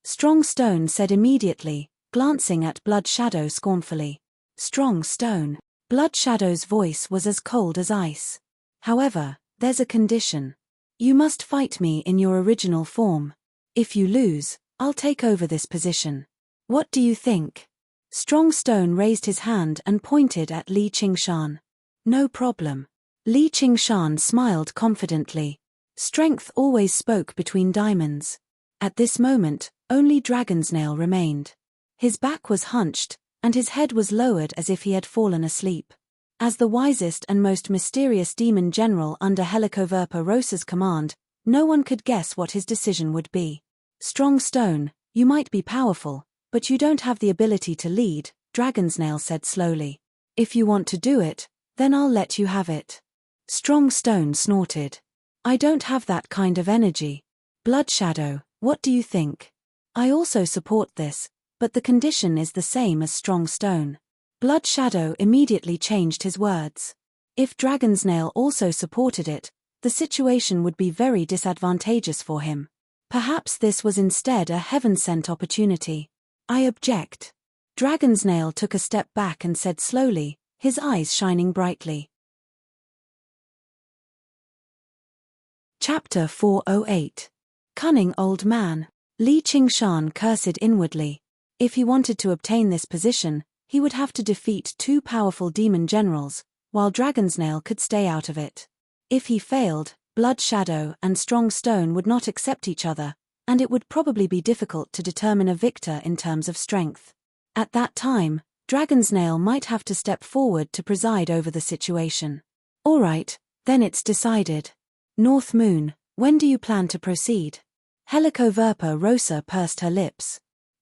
Strong Stone said immediately, glancing at Blood Shadow scornfully. Strong Stone. Blood Shadow's voice was as cold as ice. However, there's a condition. You must fight me in your original form. If you lose, I'll take over this position. What do you think? Strong Stone raised his hand and pointed at Li Qingshan. No problem. Li Qingshan smiled confidently. Strength always spoke between diamonds. At this moment, only Dragon's Nail remained. His back was hunched, and his head was lowered as if he had fallen asleep. As the wisest and most mysterious demon general under Helicoverpa Rosa's command, no one could guess what his decision would be. Strong Stone, you might be powerful, but you don't have the ability to lead, Dragon's Nail said slowly. If you want to do it, then I'll let you have it. Strong Stone snorted. I don't have that kind of energy. Blood Shadow, what do you think? I also support this, but the condition is the same as Strong Stone. Blood Shadow immediately changed his words. If Dragon's Nail also supported it, the situation would be very disadvantageous for him. Perhaps this was instead a heaven-sent opportunity. I object. Dragon's Nail took a step back and said slowly, his eyes shining brightly. Chapter 408. Cunning Old Man. Li Qingshan cursed inwardly. If he wanted to obtain this position, he would have to defeat two powerful demon generals, while Dragon's Nail could stay out of it. If he failed, Blood Shadow and Strong Stone would not accept each other, and it would probably be difficult to determine a victor in terms of strength. At that time, Dragon's Nail might have to step forward to preside over the situation. All right, then it's decided. North Moon, when do you plan to proceed? Helicoverpa Rosa pursed her lips.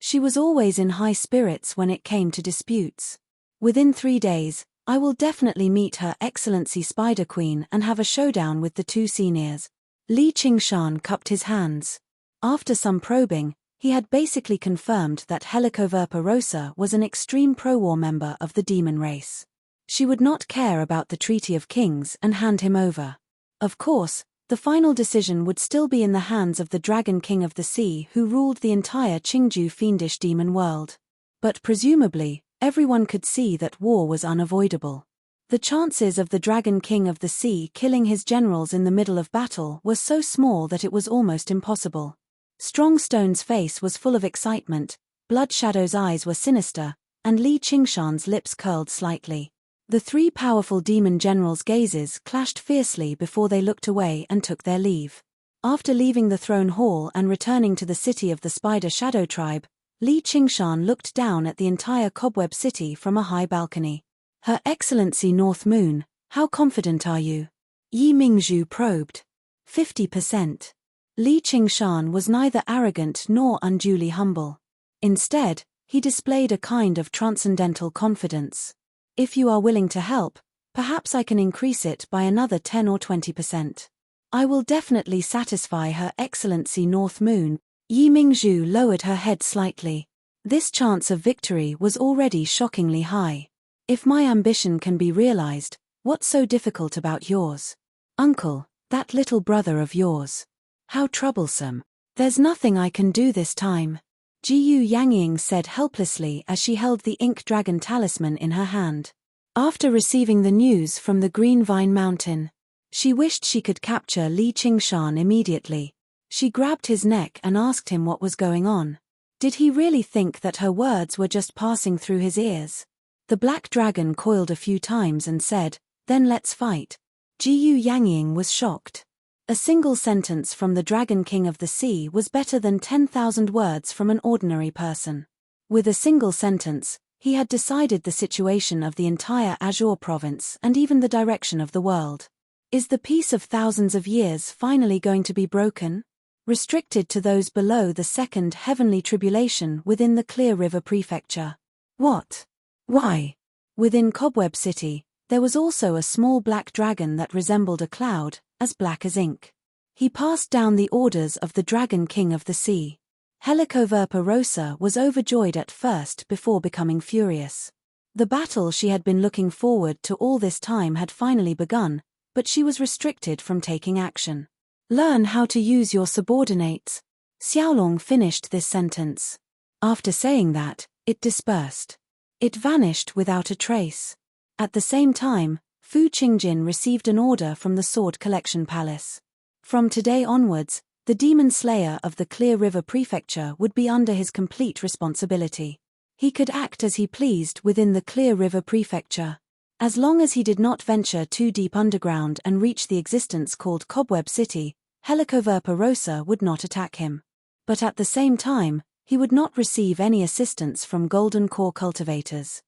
She was always in high spirits when it came to disputes. Within 3 days, I will definitely meet Her Excellency Spider Queen and have a showdown with the two seniors. Li Qingshan cupped his hands. After some probing, he had basically confirmed that Helicoverpa rosa was an extreme pro-war member of the demon race. She would not care about the Treaty of Kings and hand him over. Of course, the final decision would still be in the hands of the Dragon King of the Sea who ruled the entire Qingju fiendish demon world. But presumably, everyone could see that war was unavoidable. The chances of the Dragon King of the Sea killing his generals in the middle of battle were so small that it was almost impossible. Strongstone's face was full of excitement, Bloodshadow's eyes were sinister, and Li Qingshan's lips curled slightly. The three powerful demon generals' gazes clashed fiercely before they looked away and took their leave. After leaving the throne hall and returning to the city of the Spider Shadow Tribe, Li Qingshan looked down at the entire cobweb city from a high balcony. Her Excellency North Moon, how confident are you? Yi Mingzhu probed. 50%. Li Qingshan was neither arrogant nor unduly humble. Instead, he displayed a kind of transcendental confidence. If you are willing to help, perhaps I can increase it by another 10 or 20%. I will definitely satisfy Her Excellency North Moon. Yi Mingzhu lowered her head slightly. This chance of victory was already shockingly high. If my ambition can be realized, what's so difficult about yours? Uncle, that little brother of yours. How troublesome. There's nothing I can do this time. Jiyu Yangying said helplessly as she held the ink dragon talisman in her hand. After receiving the news from the Green Vine Mountain, she wished she could capture Li Qingshan immediately. She grabbed his neck and asked him what was going on. Did he really think that her words were just passing through his ears? The black dragon coiled a few times and said, "Then let's fight." Jiyu Yangying was shocked. A single sentence from the Dragon King of the Sea was better than 10,000 words from an ordinary person. With a single sentence, he had decided the situation of the entire Azure province and even the direction of the world. Is the peace of thousands of years finally going to be broken? Restricted to those below the second heavenly tribulation within the Clear River Prefecture. What? Why? Within Cobweb City, there was also a small black dragon that resembled a cloud, as black as ink. He passed down the orders of the Dragon King of the Sea. Helicoverpa rosa was overjoyed at first before becoming furious. The battle she had been looking forward to all this time had finally begun, but she was restricted from taking action. Learn how to use your subordinates. Xiaolong finished this sentence. After saying that, it dispersed. It vanished without a trace. At the same time, Fu Qingjin received an order from the Sword Collection Palace. From today onwards, the demon slayer of the Clear River Prefecture would be under his complete responsibility. He could act as he pleased within the Clear River Prefecture. As long as he did not venture too deep underground and reach the existence called Cobweb City, Helicoverpa rosa would not attack him. But at the same time, he would not receive any assistance from Golden Core cultivators.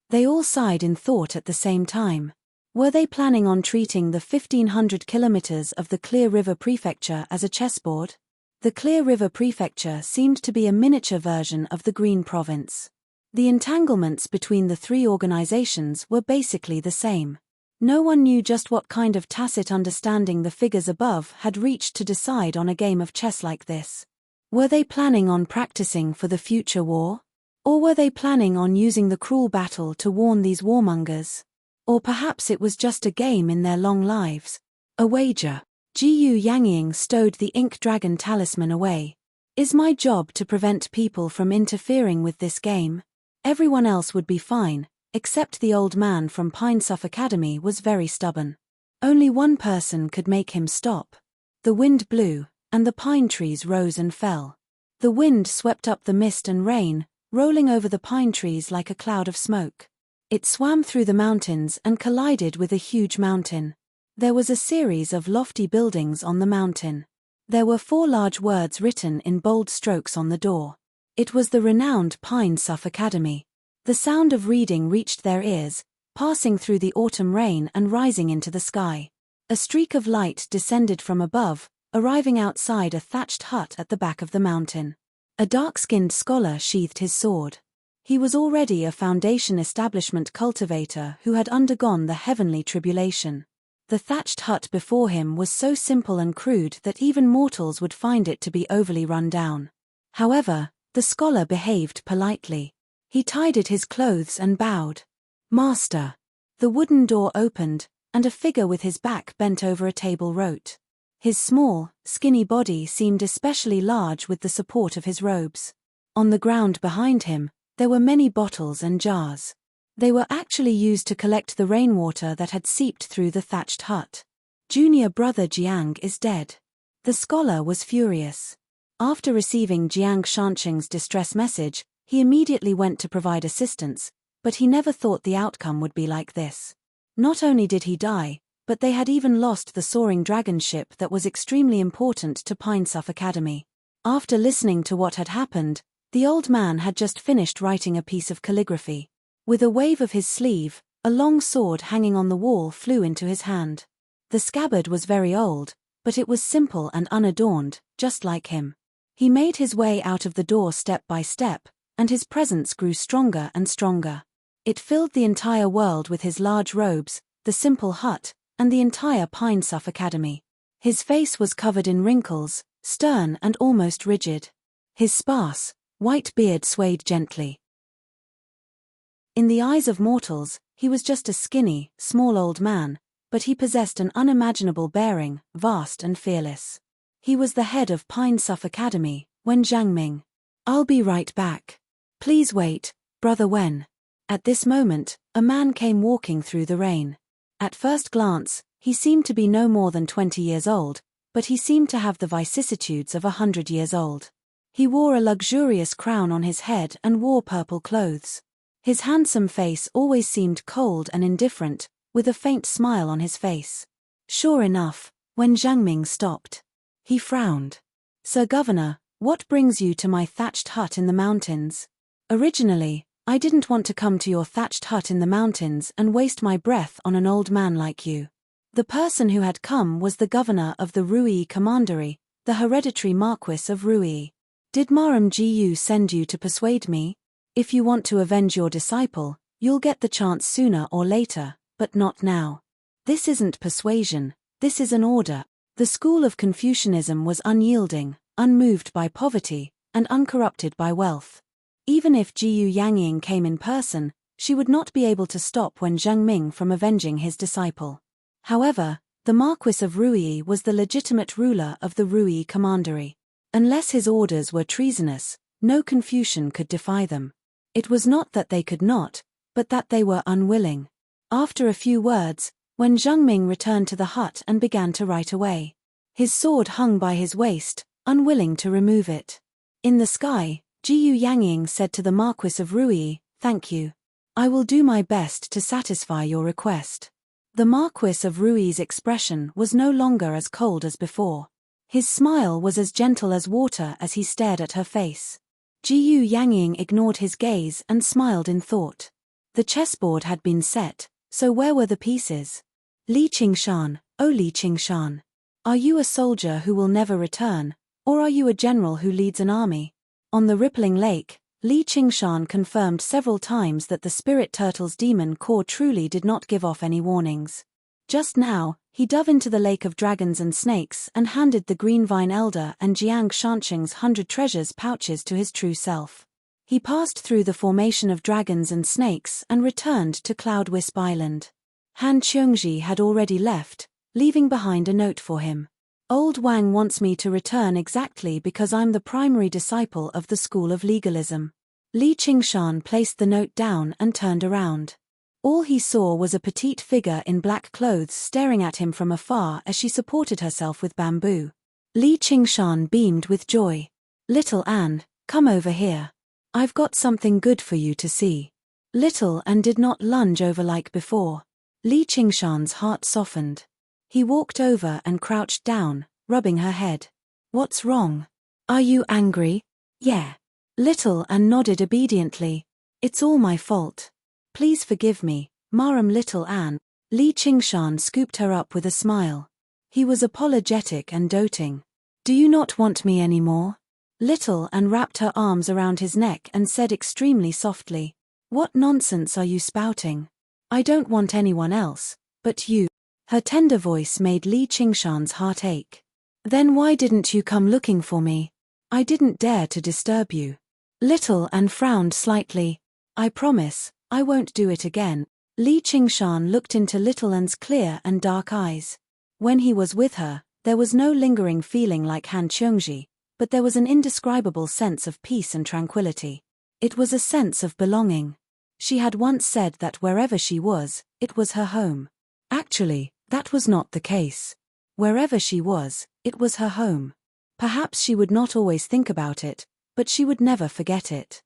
They all sighed in thought at the same time. Were they planning on treating the 1,500 kilometers of the Clear River Prefecture as a chessboard? The Clear River Prefecture seemed to be a miniature version of the Green Province. The entanglements between the three organizations were basically the same. No one knew just what kind of tacit understanding the figures above had reached to decide on a game of chess like this. Were they planning on practicing for the future war? Or were they planning on using the cruel battle to warn these warmongers? Or perhaps it was just a game in their long lives. A wager. Jiyu Yangying stowed the ink dragon talisman away. Is my job to prevent people from interfering with this game? Everyone else would be fine, except the old man from Pinesuff Academy was very stubborn. Only one person could make him stop. The wind blew, and the pine trees rose and fell. The wind swept up the mist and rain, rolling over the pine trees like a cloud of smoke. It swam through the mountains and collided with a huge mountain. There was a series of lofty buildings on the mountain. There were 4 large words written in bold strokes on the door. It was the renowned Pinesuff Academy. The sound of reading reached their ears, passing through the autumn rain and rising into the sky. A streak of light descended from above, arriving outside a thatched hut at the back of the mountain. A dark-skinned scholar sheathed his sword. He was already a Foundation establishment cultivator who had undergone the heavenly tribulation. The thatched hut before him was so simple and crude that even mortals would find it to be overly run down. However, the scholar behaved politely. He tidied his clothes and bowed. "Master." The wooden door opened, and a figure with his back bent over a table wrote. His small, skinny body seemed especially large with the support of his robes. On the ground behind him, there were many bottles and jars. They were actually used to collect the rainwater that had seeped through the thatched hut. "Junior brother Jiang is dead." The scholar was furious. After receiving Jiang Shanqing's distress message, he immediately went to provide assistance, but he never thought the outcome would be like this. Not only did he die, but they had even lost the soaring dragon ship that was extremely important to Pinesuff Academy. After listening to what had happened, the old man had just finished writing a piece of calligraphy. With a wave of his sleeve, a long sword hanging on the wall flew into his hand. The scabbard was very old, but it was simple and unadorned, just like him. He made his way out of the door step by step, and his presence grew stronger and stronger. It filled the entire world with his large robes, the simple hut, and the entire Pinesuff Academy. His face was covered in wrinkles, stern and almost rigid. His sparse, white beard swayed gently. In the eyes of mortals, he was just a skinny, small old man, but he possessed an unimaginable bearing, vast and fearless. He was the head of Pinesuff Academy, Wen Jiangming. "I'll be right back. Please wait, Brother Wen." At this moment, a man came walking through the rain. At first glance, he seemed to be no more than 20 years old, but he seemed to have the vicissitudes of 100 years old. He wore a luxurious crown on his head and wore purple clothes. His handsome face always seemed cold and indifferent, with a faint smile on his face. Sure enough, when Jiangming stopped, he frowned. "Sir Governor, what brings you to my thatched hut in the mountains?" "Originally, I didn't want to come to your thatched hut in the mountains and waste my breath on an old man like you." The person who had come was the governor of the Ruyi Commandery, the hereditary Marquis of Ruyi. "Did Maram Gu send you to persuade me? If you want to avenge your disciple, you'll get the chance sooner or later, but not now. This isn't persuasion, this is an order." The school of Confucianism was unyielding, unmoved by poverty, and uncorrupted by wealth. Even if Jiyu Yangying came in person, she would not be able to stop Wen Jiangming from avenging his disciple. However, the Marquis of Ruyi was the legitimate ruler of the Ruyi Commandery. Unless his orders were treasonous, no Confucian could defy them. It was not that they could not, but that they were unwilling. After a few words, Wen Jiangming returned to the hut and began to write away. His sword hung by his waist, unwilling to remove it. In the sky, Jiyu Yangying said to the Marquis of Ruyi, "Thank you. I will do my best to satisfy your request." The Marquis of Ruyi's expression was no longer as cold as before. His smile was as gentle as water as he stared at her face. Jiyu Yangying ignored his gaze and smiled in thought. The chessboard had been set, so where were the pieces? "Li Qingshan, oh Li Qingshan. Are you a soldier who will never return, or are you a general who leads an army?" On the rippling lake, Li Qingshan confirmed several times that the spirit turtle's demon core truly did not give off any warnings. Just now, he dove into the lake of dragons and snakes and handed the Green Vine Elder and Jiang Shanqing's 100 treasures pouches to his true self. He passed through the formation of dragons and snakes and returned to Cloud Wisp Island. Han Qiongji had already left, leaving behind a note for him. "Old Wang wants me to return exactly because I'm the primary disciple of the School of Legalism." Li Qingshan placed the note down and turned around. All he saw was a petite figure in black clothes staring at him from afar as she supported herself with bamboo. Li Qingshan beamed with joy. "Little Anne, come over here. I've got something good for you to see." Little Anne did not lunge over like before. Li Qingshan's heart softened. He walked over and crouched down, rubbing her head. "What's wrong? Are you angry?" "Yeah." Little Anne nodded obediently. "It's all my fault. Please forgive me, Maram Little Anne." Li Qingshan scooped her up with a smile. He was apologetic and doting. "Do you not want me anymore?" Little Anne wrapped her arms around his neck and said extremely softly, "What nonsense are you spouting? I don't want anyone else, but you." Her tender voice made Li Qingshan's heart ache. "Then why didn't you come looking for me? I didn't dare to disturb you." Little Anne frowned slightly. "I promise, I won't do it again." Li Qingshan looked into Little Anne's clear and dark eyes. When he was with her, there was no lingering feeling like Han Qiongji, but there was an indescribable sense of peace and tranquility. It was a sense of belonging. She had once said that wherever she was, it was her home. Actually, that was not the case. Wherever she was, it was her home. Perhaps she would not always think about it, but she would never forget it.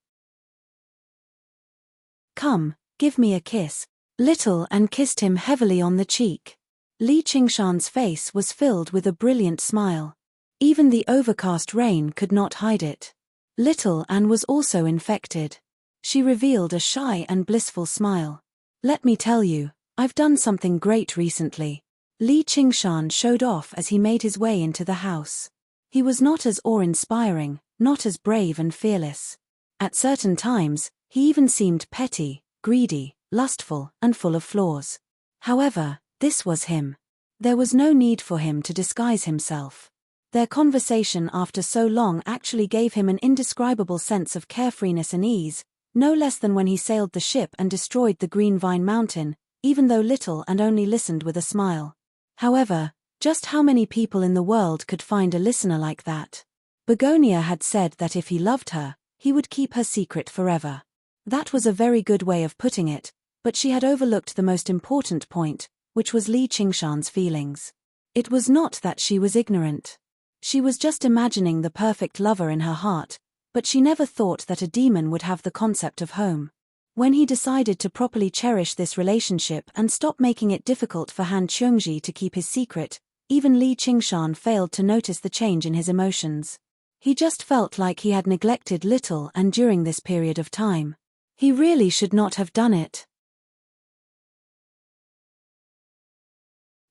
"Come, give me a kiss." Little Anne kissed him heavily on the cheek. Li Qingshan's face was filled with a brilliant smile. Even the overcast rain could not hide it. Little Anne was also infected. She revealed a shy and blissful smile. "Let me tell you, I've done something great recently." Li Qingshan showed off as he made his way into the house. He was not as awe-inspiring, not as brave and fearless. At certain times, he even seemed petty, greedy, lustful, and full of flaws. However, this was him. There was no need for him to disguise himself. Their conversation after so long actually gave him an indescribable sense of carefreeness and ease, no less than when he sailed the ship and destroyed the Green Vine Mountain, even though Little and only listened with a smile. However, just how many people in the world could find a listener like that? Begonia had said that if he loved her, he would keep her secret forever. That was a very good way of putting it, but she had overlooked the most important point, which was Li Qingshan's feelings. It was not that she was ignorant. She was just imagining the perfect lover in her heart, but she never thought that a demon would have the concept of home. When he decided to properly cherish this relationship and stop making it difficult for Han Qiongji to keep his secret, even Li Qingshan failed to notice the change in his emotions. He just felt like he had neglected Little Anne during this period of time. He really should not have done it.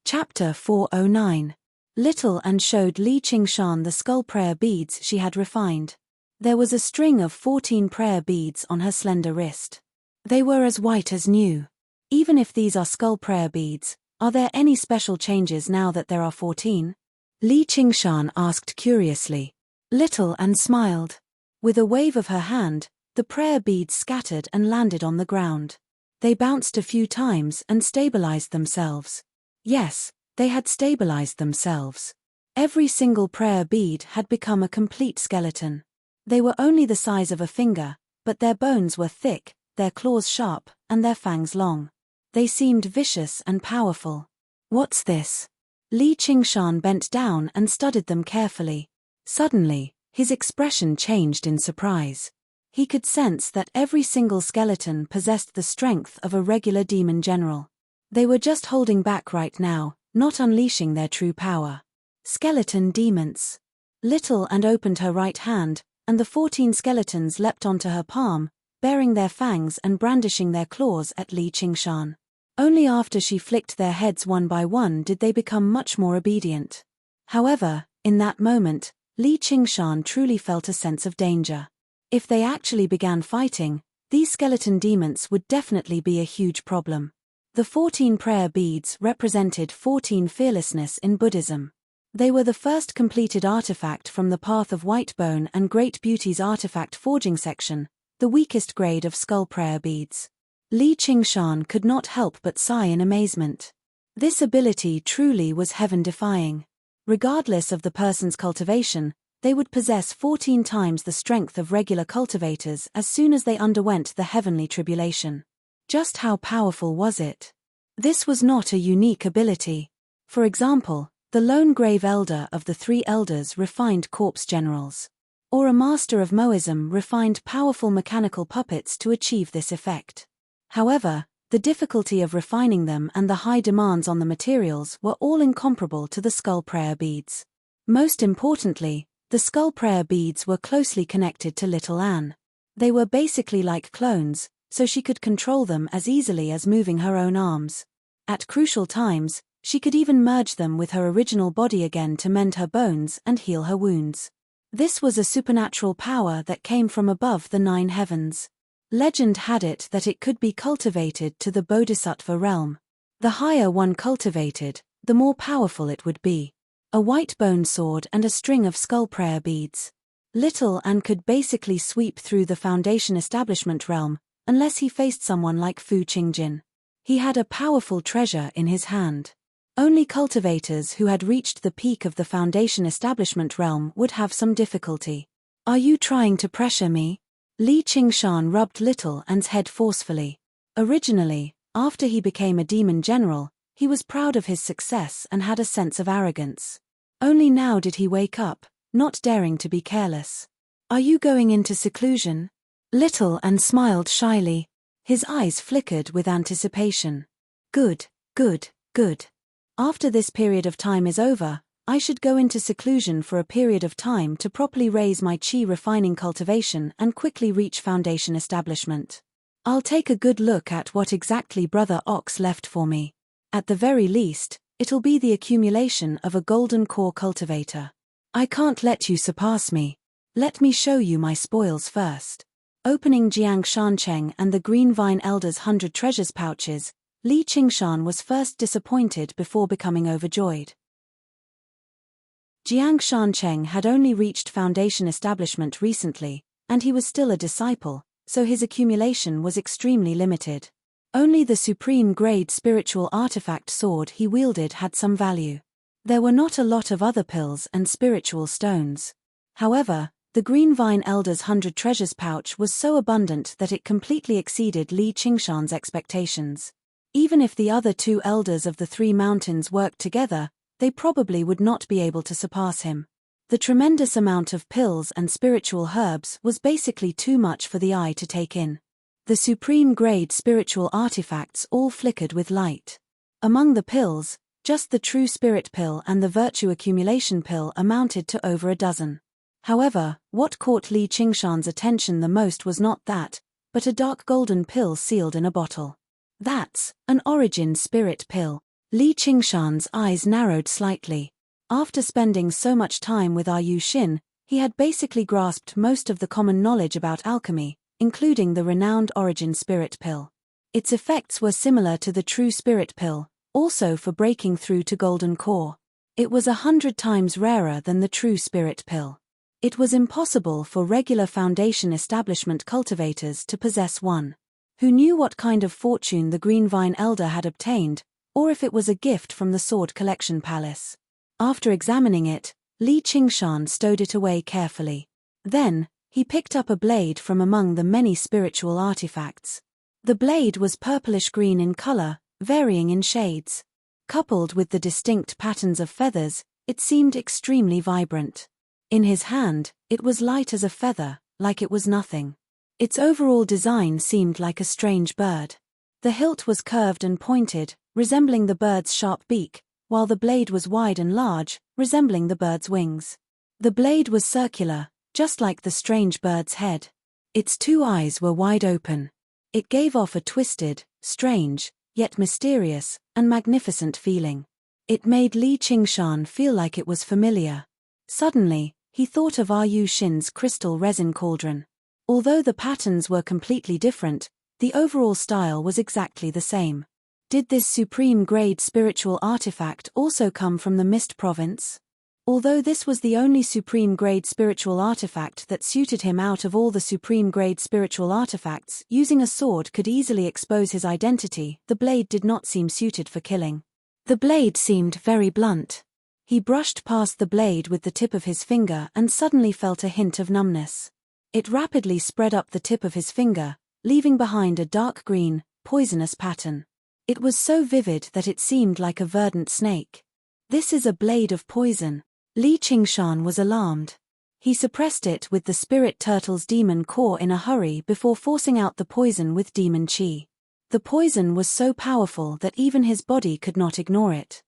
Chapter 409. Little Anne showed Li Qingshan the skull prayer beads she had refined. There was a string of 14 prayer beads on her slender wrist. They were as white as new. Even if these are skull prayer beads, are there any special changes now that there are 14? Li Qingshan asked curiously. Little Anne smiled. With a wave of her hand, the prayer beads scattered and landed on the ground. They bounced a few times and stabilized themselves. Yes, they had stabilized themselves. Every single prayer bead had become a complete skeleton. They were only the size of a finger, but their bones were thick, their claws sharp, and their fangs long. They seemed vicious and powerful. "What's this?" Li Qingshan bent down and studied them carefully. Suddenly, his expression changed in surprise. He could sense that every single skeleton possessed the strength of a regular demon general. They were just holding back right now, not unleashing their true power. Skeleton demons. Little Anne opened her right hand, and the 14 skeletons leapt onto her palm, baring their fangs and brandishing their claws at Li Qingshan. Only after she flicked their heads one by one did they become much more obedient. However, in that moment, Li Qingshan truly felt a sense of danger. If they actually began fighting, these skeleton demons would definitely be a huge problem. The 14 prayer beads represented 14 fearlessness in Buddhism. They were the first completed artifact from the Path of White Bone and Great Beauty's artifact forging section, the weakest grade of skull prayer beads. Li Qingshan could not help but sigh in amazement. This ability truly was heaven-defying. Regardless of the person's cultivation, they would possess 14 times the strength of regular cultivators as soon as they underwent the heavenly tribulation. Just how powerful was it? This was not a unique ability. For example, the lone grave elder of the 3 elders refined corpse generals. Or a master of Moism refined powerful mechanical puppets to achieve this effect. However, the difficulty of refining them and the high demands on the materials were all incomparable to the skull prayer beads. Most importantly, the skull prayer beads were closely connected to Little Anne. They were basically like clones, so she could control them as easily as moving her own arms. At crucial times, she could even merge them with her original body again to mend her bones and heal her wounds. This was a supernatural power that came from above the 9 heavens. Legend had it that it could be cultivated to the bodhisattva realm. The higher one cultivated, the more powerful it would be. A white bone sword and a string of skull prayer beads. Little An could basically sweep through the foundation establishment realm, unless he faced someone like Fu Qingjin. He had a powerful treasure in his hand. Only cultivators who had reached the peak of the foundation establishment realm would have some difficulty. Are you trying to pressure me? Li Qingshan rubbed Little An's head forcefully. Originally, after he became a demon general, he was proud of his success and had a sense of arrogance. Only now did he wake up, not daring to be careless. Are you going into seclusion? Little An smiled shyly. His eyes flickered with anticipation. Good, good, good. After this period of time is over, I should go into seclusion for a period of time to properly raise my qi refining cultivation and quickly reach foundation establishment. I'll take a good look at what exactly Brother Ox left for me. At the very least, it'll be the accumulation of a golden core cultivator. I can't let you surpass me. Let me show you my spoils first. Opening Jiang Shancheng and the Green Vine Elder's 100 treasures pouches, Li Qingshan was first disappointed before becoming overjoyed. Jiang Shancheng had only reached foundation establishment recently, and he was still a disciple, so his accumulation was extremely limited. Only the supreme grade spiritual artifact sword he wielded had some value. There were not a lot of other pills and spiritual stones. However, the Green Vine Elder's 100 treasures pouch was so abundant that it completely exceeded Li Qingshan's expectations. Even if the other 2 elders of the 3 mountains worked together, they probably would not be able to surpass him. The tremendous amount of pills and spiritual herbs was basically too much for the eye to take in. The supreme grade spiritual artifacts all flickered with light. Among the pills, just the true spirit pill and the virtue accumulation pill amounted to over a dozen. However, what caught Li Qingshan's attention the most was not that, but a dark golden pill sealed in a bottle. That's an origin spirit pill. Li Qingshan's eyes narrowed slightly. After spending so much time with Yu Xin, he had basically grasped most of the common knowledge about alchemy, including the renowned origin spirit pill. Its effects were similar to the true spirit pill, also for breaking through to golden core. It was 100 times rarer than the true spirit pill. It was impossible for regular foundation establishment cultivators to possess one. Who knew what kind of fortune the Green Vine Elder had obtained, or if it was a gift from the Sword Collection Palace. After examining it, Li Qingshan stowed it away carefully. Then, he picked up a blade from among the many spiritual artifacts. The blade was purplish-green in color, varying in shades. Coupled with the distinct patterns of feathers, it seemed extremely vibrant. In his hand, it was light as a feather, like it was nothing. Its overall design seemed like a strange bird. The hilt was curved and pointed, resembling the bird's sharp beak, while the blade was wide and large, resembling the bird's wings. The blade was circular, just like the strange bird's head. Its 2 eyes were wide open. It gave off a twisted, strange, yet mysterious, and magnificent feeling. It made Li Qingshan feel like it was familiar. Suddenly, he thought of Yu Xin's crystal resin cauldron. Although the patterns were completely different, the overall style was exactly the same. Did this supreme grade spiritual artifact also come from the Mist Province? Although this was the only supreme grade spiritual artifact that suited him out of all the supreme grade spiritual artifacts, using a sword could easily expose his identity, the blade did not seem suited for killing. The blade seemed very blunt. He brushed past the blade with the tip of his finger and suddenly felt a hint of numbness. It rapidly spread up the tip of his finger, leaving behind a dark green, poisonous pattern. It was so vivid that it seemed like a verdant snake. This is a blade of poison. Li Qingshan was alarmed. He suppressed it with the spirit turtle's demon core in a hurry before forcing out the poison with demon qi. The poison was so powerful that even his body could not ignore it.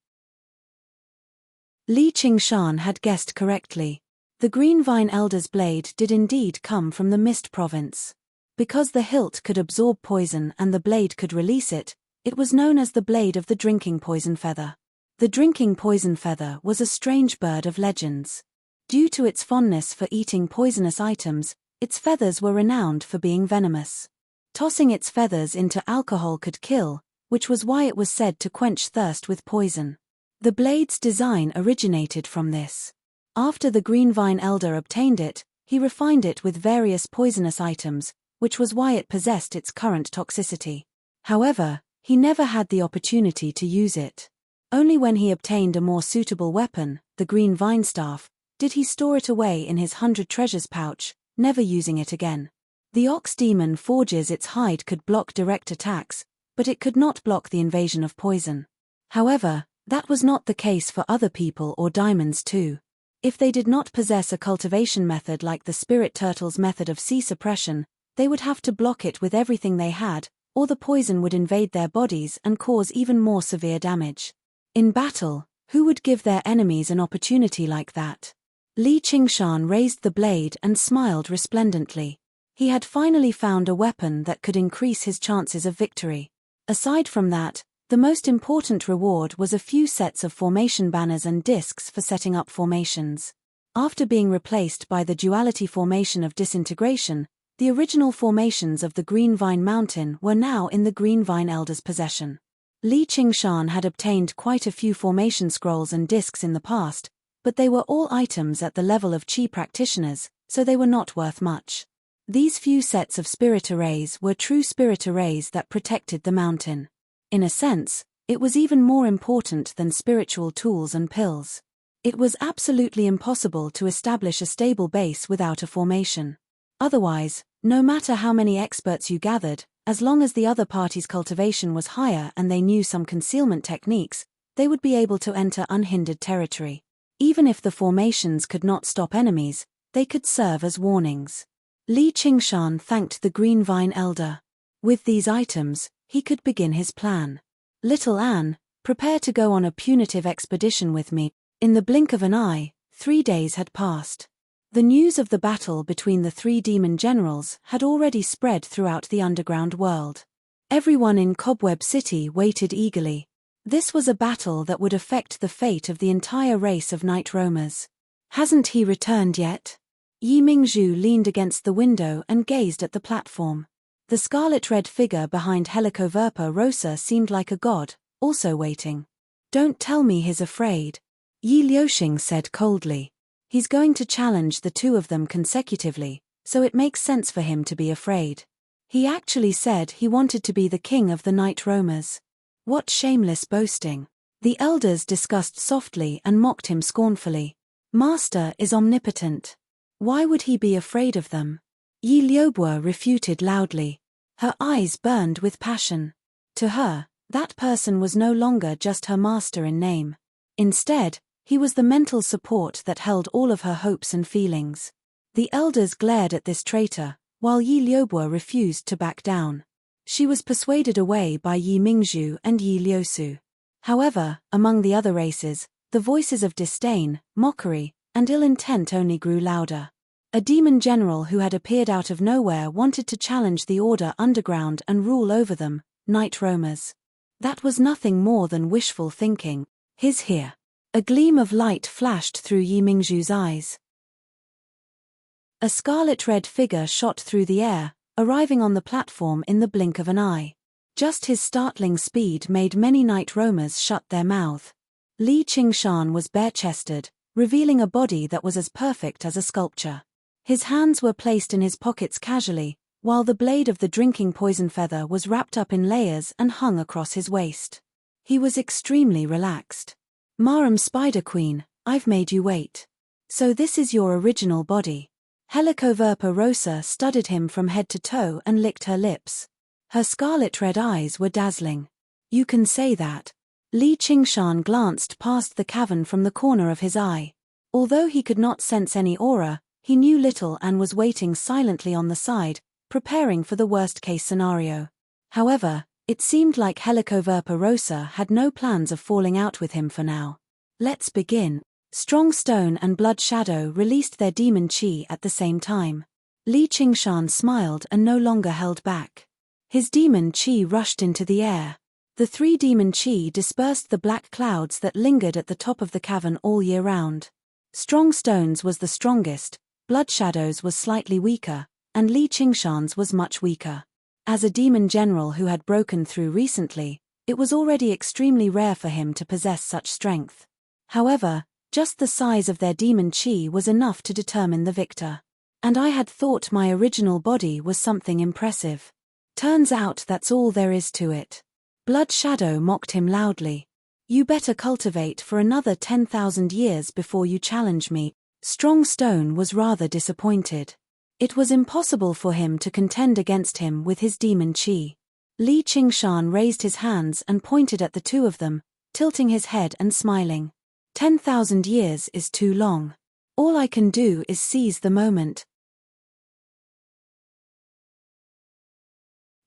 Li Qingshan had guessed correctly. The Green Vine Elder's blade did indeed come from the Mist Province. Because the hilt could absorb poison and the blade could release it, it was known as the blade of the drinking poison feather. The drinking poison feather was a strange bird of legends. Due to its fondness for eating poisonous items, its feathers were renowned for being venomous. Tossing its feathers into alcohol could kill, which was why it was said to quench thirst with poison. The blade's design originated from this. After the green vine elder obtained it, he refined it with various poisonous items, which was why it possessed its current toxicity. However, he never had the opportunity to use it. Only when he obtained a more suitable weapon, the green vine staff, did he store it away in his 100 treasures pouch, never using it again. The ox demon forges its hide could block direct attacks, but it could not block the invasion of poison. However, that was not the case for other people or diamonds too. If they did not possess a cultivation method like the spirit turtle's method of sea suppression, they would have to block it with everything they had, or the poison would invade their bodies and cause even more severe damage. In battle, who would give their enemies an opportunity like that? Li Qingshan raised the blade and smiled resplendently. He had finally found a weapon that could increase his chances of victory. Aside from that, the most important reward was a few sets of formation banners and discs for setting up formations. After being replaced by the duality formation of disintegration, the original formations of the Green Vine Mountain were now in the Green Vine Elder's possession. Li Qingshan had obtained quite a few formation scrolls and discs in the past, but they were all items at the level of Qi practitioners, so they were not worth much. These few sets of spirit arrays were true spirit arrays that protected the mountain. In a sense, it was even more important than spiritual tools and pills. It was absolutely impossible to establish a stable base without a formation. Otherwise, no matter how many experts you gathered, as long as the other party's cultivation was higher and they knew some concealment techniques, they would be able to enter unhindered territory. Even if the formations could not stop enemies, they could serve as warnings. Li Qingshan thanked the Green Vine Elder. With these items, he could begin his plan. Little Anne, prepare to go on a punitive expedition with me. In the blink of an eye, 3 days had passed. The news of the battle between the 3 demon generals had already spread throughout the underground world. Everyone in Cobweb City waited eagerly. This was a battle that would affect the fate of the entire race of night roamers. Hasn't he returned yet? Yi Mingzhu leaned against the window and gazed at the platform. The scarlet-red figure behind Helicoverpa Rosa seemed like a god, also waiting. Don't tell me he's afraid. Yi Liuxing said coldly. He's going to challenge the 2 of them consecutively, so it makes sense for him to be afraid. He actually said he wanted to be the king of the night roamers. What shameless boasting. The elders discussed softly and mocked him scornfully. Master is omnipotent. Why would he be afraid of them? Yi Liubo refuted loudly. Her eyes burned with passion. To her, that person was no longer just her master in name. Instead, he was the mental support that held all of her hopes and feelings. The elders glared at this traitor, while Yi Liubo refused to back down. She was persuaded away by Yi Mingzhu and Yi Liusu. However, among the other races, the voices of disdain, mockery, and ill intent only grew louder. A demon general who had appeared out of nowhere wanted to challenge the order underground and rule over them, night roamers. That was nothing more than wishful thinking. He's here. A gleam of light flashed through Yi Mingzhu's eyes. A scarlet-red figure shot through the air, arriving on the platform in the blink of an eye. Just his startling speed made many night roamers shut their mouth. Li Qingshan was bare-chested, revealing a body that was as perfect as a sculpture. His hands were placed in his pockets casually, while the blade of the drinking poison feather was wrapped up in layers and hung across his waist. He was extremely relaxed. Marum Spider Queen, I've made you wait. So this is your original body. Helicoverpa Rosa studied him from head to toe and licked her lips. Her scarlet-red eyes were dazzling. You can say that. Li Qingshan glanced past the cavern from the corner of his eye. Although he could not sense any aura, he knew little and was waiting silently on the side, preparing for the worst-case scenario. However, it seemed like Helicoverpa Rosa had no plans of falling out with him for now. Let's begin. Strong Stone and Blood Shadow released their demon chi at the same time. Li Qingshan smiled and no longer held back. His demon chi rushed into the air. The 3 demon chi dispersed the black clouds that lingered at the top of the cavern all year round. Strong Stone's was the strongest, Blood Shadow's was slightly weaker, and Li Qingshan's was much weaker. As a demon general who had broken through recently, it was already extremely rare for him to possess such strength. However, just the size of their demon chi was enough to determine the victor. And I had thought my original body was something impressive. Turns out that's all there is to it. Blood Shadow mocked him loudly. You better cultivate for another 10,000 years before you challenge me. Strong Stone was rather disappointed. It was impossible for him to contend against him with his demon chi. Li Qingshan raised his hands and pointed at the two of them, tilting his head and smiling. 10,000 years is too long. All I can do is seize the moment.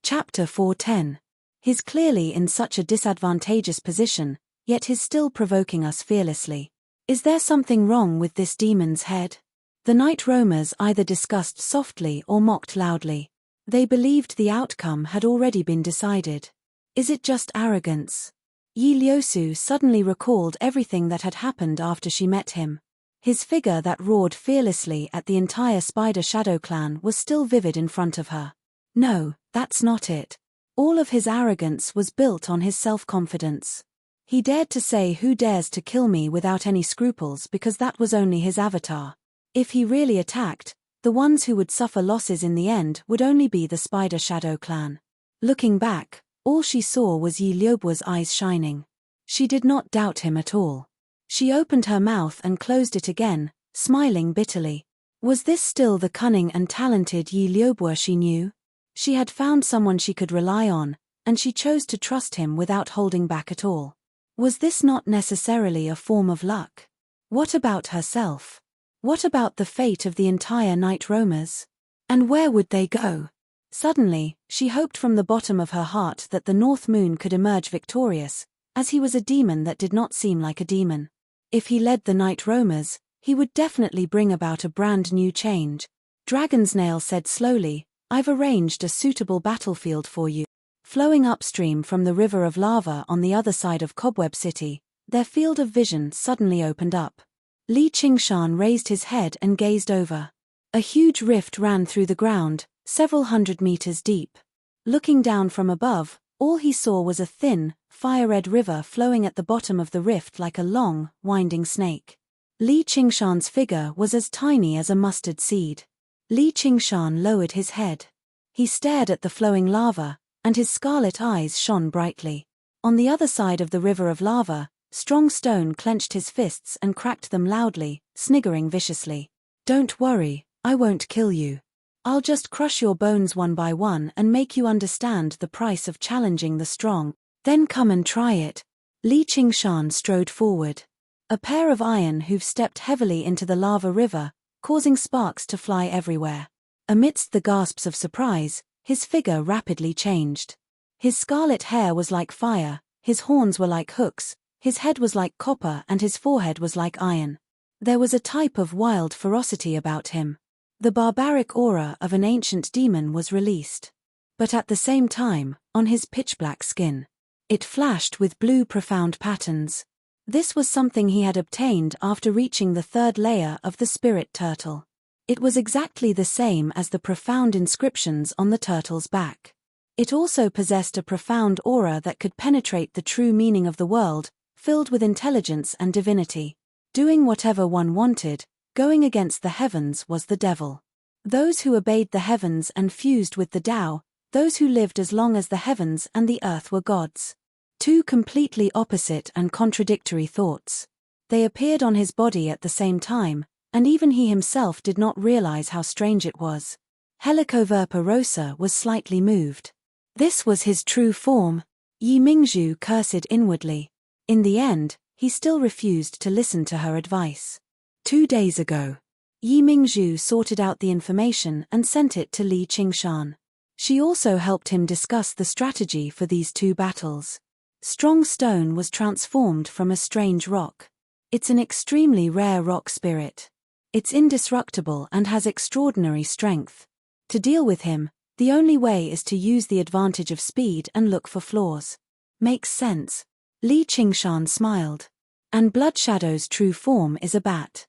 Chapter 4:10. He's clearly in such a disadvantageous position, yet he's still provoking us fearlessly. Is there something wrong with this demon's head? The night roamers either discussed softly or mocked loudly. They believed the outcome had already been decided. Is it just arrogance? Yi Liusu suddenly recalled everything that had happened after she met him. His figure that roared fearlessly at the entire Spider Shadow clan was still vivid in front of her. No, that's not it. All of his arrogance was built on his self-confidence. He dared to say who dares to kill me without any scruples because that was only his avatar. If he really attacked, the ones who would suffer losses in the end would only be the Spider Shadow clan. Looking back, all she saw was Yi Liubu's eyes shining. She did not doubt him at all. She opened her mouth and closed it again, smiling bitterly. Was this still the cunning and talented Yi Liubu she knew? She had found someone she could rely on, and she chose to trust him without holding back at all. Was this not necessarily a form of luck? What about herself? What about the fate of the entire night roamers? And where would they go? Suddenly, she hoped from the bottom of her heart that the North Moon could emerge victorious, as he was a demon that did not seem like a demon. If he led the night roamers, he would definitely bring about a brand new change. Dragonsnail said slowly, I've arranged a suitable battlefield for you. Flowing upstream from the river of lava on the other side of Cobweb City, their field of vision suddenly opened up. Li Qingshan raised his head and gazed over. A huge rift ran through the ground, several hundred meters deep. Looking down from above, all he saw was a thin, fire-red river flowing at the bottom of the rift like a long, winding snake. Li Qingshan's figure was as tiny as a mustard seed. Li Qingshan lowered his head. He stared at the flowing lava, and his scarlet eyes shone brightly. On the other side of the river of lava, Strong Stone clenched his fists and cracked them loudly, sniggering viciously. Don't worry, I won't kill you. I'll just crush your bones one by one and make you understand the price of challenging the strong. Then come and try it. Li Qingshan strode forward. A pair of iron hooves stepped heavily into the lava river, causing sparks to fly everywhere. Amidst the gasps of surprise, his figure rapidly changed. His scarlet hair was like fire, his horns were like hooks, his head was like copper and his forehead was like iron. There was a type of wild ferocity about him. The barbaric aura of an ancient demon was released. But at the same time, on his pitch-black skin, it flashed with blue profound patterns. This was something he had obtained after reaching the third layer of the spirit turtle. It was exactly the same as the profound inscriptions on the turtle's back. It also possessed a profound aura that could penetrate the true meaning of the world, filled with intelligence and divinity. Doing whatever one wanted, going against the heavens was the devil. Those who obeyed the heavens and fused with the Tao, those who lived as long as the heavens and the earth were gods. Two completely opposite and contradictory thoughts. They appeared on his body at the same time, and even he himself did not realize how strange it was. Helicoverpa rosa was slightly moved. This was his true form. Yi Mingzhu cursed inwardly. In the end, he still refused to listen to her advice. 2 days ago, Yi Mingzhu sorted out the information and sent it to Li Qingshan. She also helped him discuss the strategy for these two battles. Strong Stone was transformed from a strange rock. It's an extremely rare rock spirit. It's indestructible and has extraordinary strength. To deal with him, the only way is to use the advantage of speed and look for flaws. Makes sense. Li Qingshan smiled. And Blood Shadow's true form is a bat.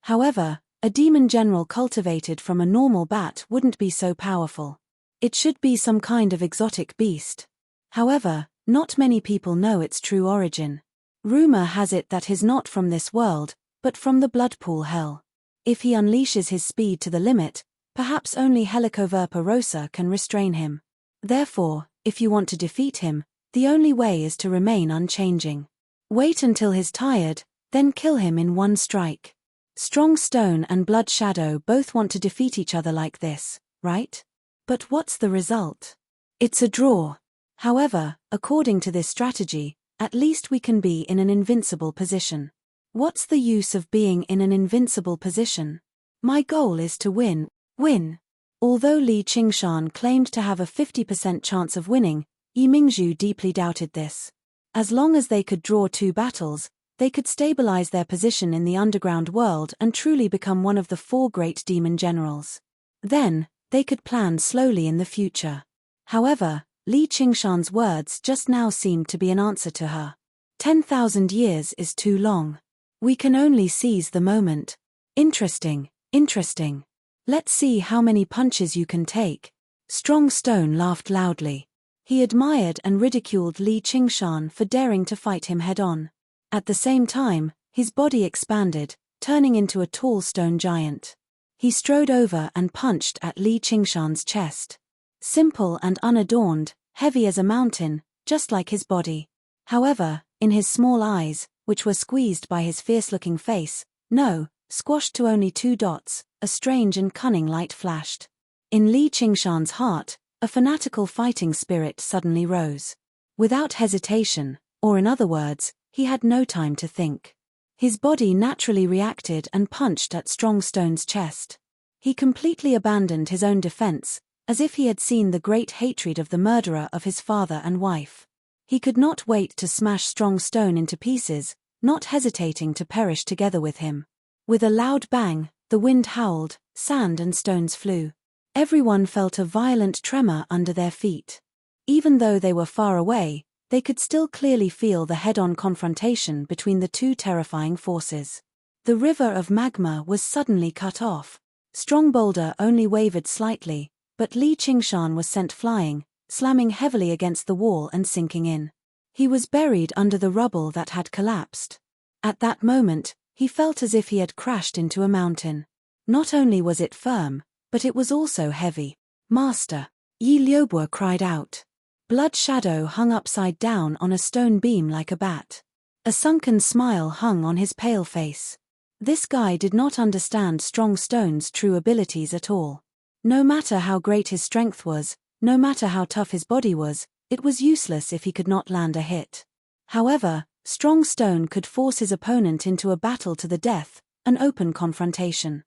However, a demon general cultivated from a normal bat wouldn't be so powerful. It should be some kind of exotic beast. However, not many people know its true origin. Rumor has it that he's not from this world, but from the bloodpool hell. If he unleashes his speed to the limit, perhaps only Helicoverpa rosa can restrain him. Therefore, if you want to defeat him, the only way is to remain unchanging. Wait until he's tired, then kill him in one strike. Strong Stone and Blood Shadow both want to defeat each other like this, right? But what's the result? It's a draw. However, according to this strategy, at least we can be in an invincible position. What's the use of being in an invincible position? My goal is to win. Although Li Qingshan claimed to have a 50% chance of winning, Yi Mingzhu deeply doubted this. As long as they could draw 2 battles, they could stabilize their position in the underground world and truly become one of the 4 great demon generals. Then, they could plan slowly in the future. However, Li Qingshan's words just now seemed to be an answer to her. 10,000 years is too long. We can only seize the moment. Interesting. Let's see how many punches you can take. Strong Stone laughed loudly. He admired and ridiculed Li Qingshan for daring to fight him head-on. At the same time, his body expanded, turning into a tall stone giant. He strode over and punched at Li Qingshan's chest. Simple and unadorned, heavy as a mountain, just like his body. However, in his small eyes, which were squeezed by his fierce-looking face, squashed to only 2 dots, a strange and cunning light flashed. In Li Qingshan's heart, a fanatical fighting spirit suddenly rose. Without hesitation, or in other words, he had no time to think. His body naturally reacted and punched at Strong Stone's chest. He completely abandoned his own defense, as if he had seen the great hatred of the murderer of his father and wife. He could not wait to smash Strong Stone into pieces, not hesitating to perish together with him. With a loud bang, the wind howled, sand and stones flew. Everyone felt a violent tremor under their feet. Even though they were far away, they could still clearly feel the head-on confrontation between the 2 terrifying forces. The river of magma was suddenly cut off. Strong Boulder only wavered slightly, but Li Qingshan was sent flying, slamming heavily against the wall and sinking in. He was buried under the rubble that had collapsed. At that moment, he felt as if he had crashed into a mountain. Not only was it firm, but it was also heavy. Master! Yi Liubo cried out. Blood Shadow hung upside down on a stone beam like a bat. A sunken smile hung on his pale face. This guy did not understand Strong Stone's true abilities at all. No matter how great his strength was, no matter how tough his body was, it was useless if he could not land a hit. However, Strong Stone could force his opponent into a battle to the death, an open confrontation.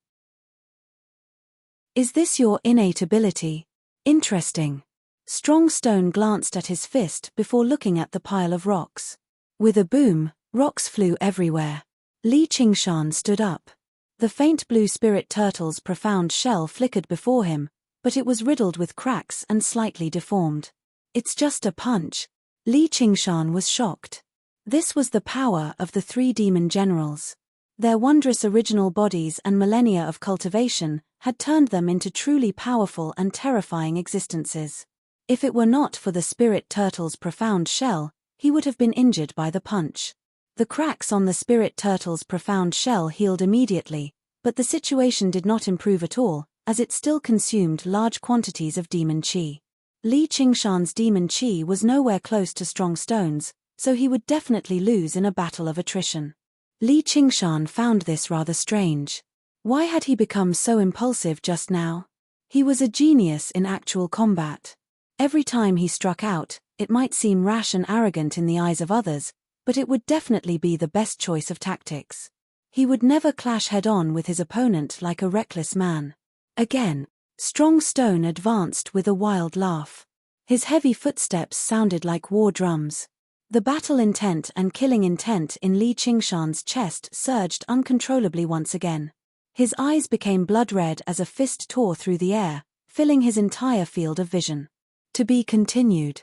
Is this your innate ability? Interesting. Strong Stone glanced at his fist before looking at the pile of rocks. With a boom, rocks flew everywhere. Li Qingshan stood up. The faint blue spirit turtle's profound shell flickered before him, but it was riddled with cracks and slightly deformed. It's just a punch. Li Qingshan was shocked. This was the power of the 3 demon generals. Their wondrous original bodies and millennia of cultivation had turned them into truly powerful and terrifying existences. If it were not for the spirit turtle's profound shell, he would have been injured by the punch. The cracks on the spirit turtle's profound shell healed immediately, but the situation did not improve at all, as it still consumed large quantities of demon chi. Li Qingshan's demon chi was nowhere close to Strong Stone's, so he would definitely lose in a battle of attrition. Li Qingshan found this rather strange. Why had he become so impulsive just now? He was a genius in actual combat. Every time he struck out, it might seem rash and arrogant in the eyes of others, but it would definitely be the best choice of tactics. He would never clash head-on with his opponent like a reckless man. Again, Strong Stone advanced with a wild laugh. His heavy footsteps sounded like war drums. The battle intent and killing intent in Li Qingshan's chest surged uncontrollably once again. His eyes became blood-red as a fist tore through the air, filling his entire field of vision. To be continued.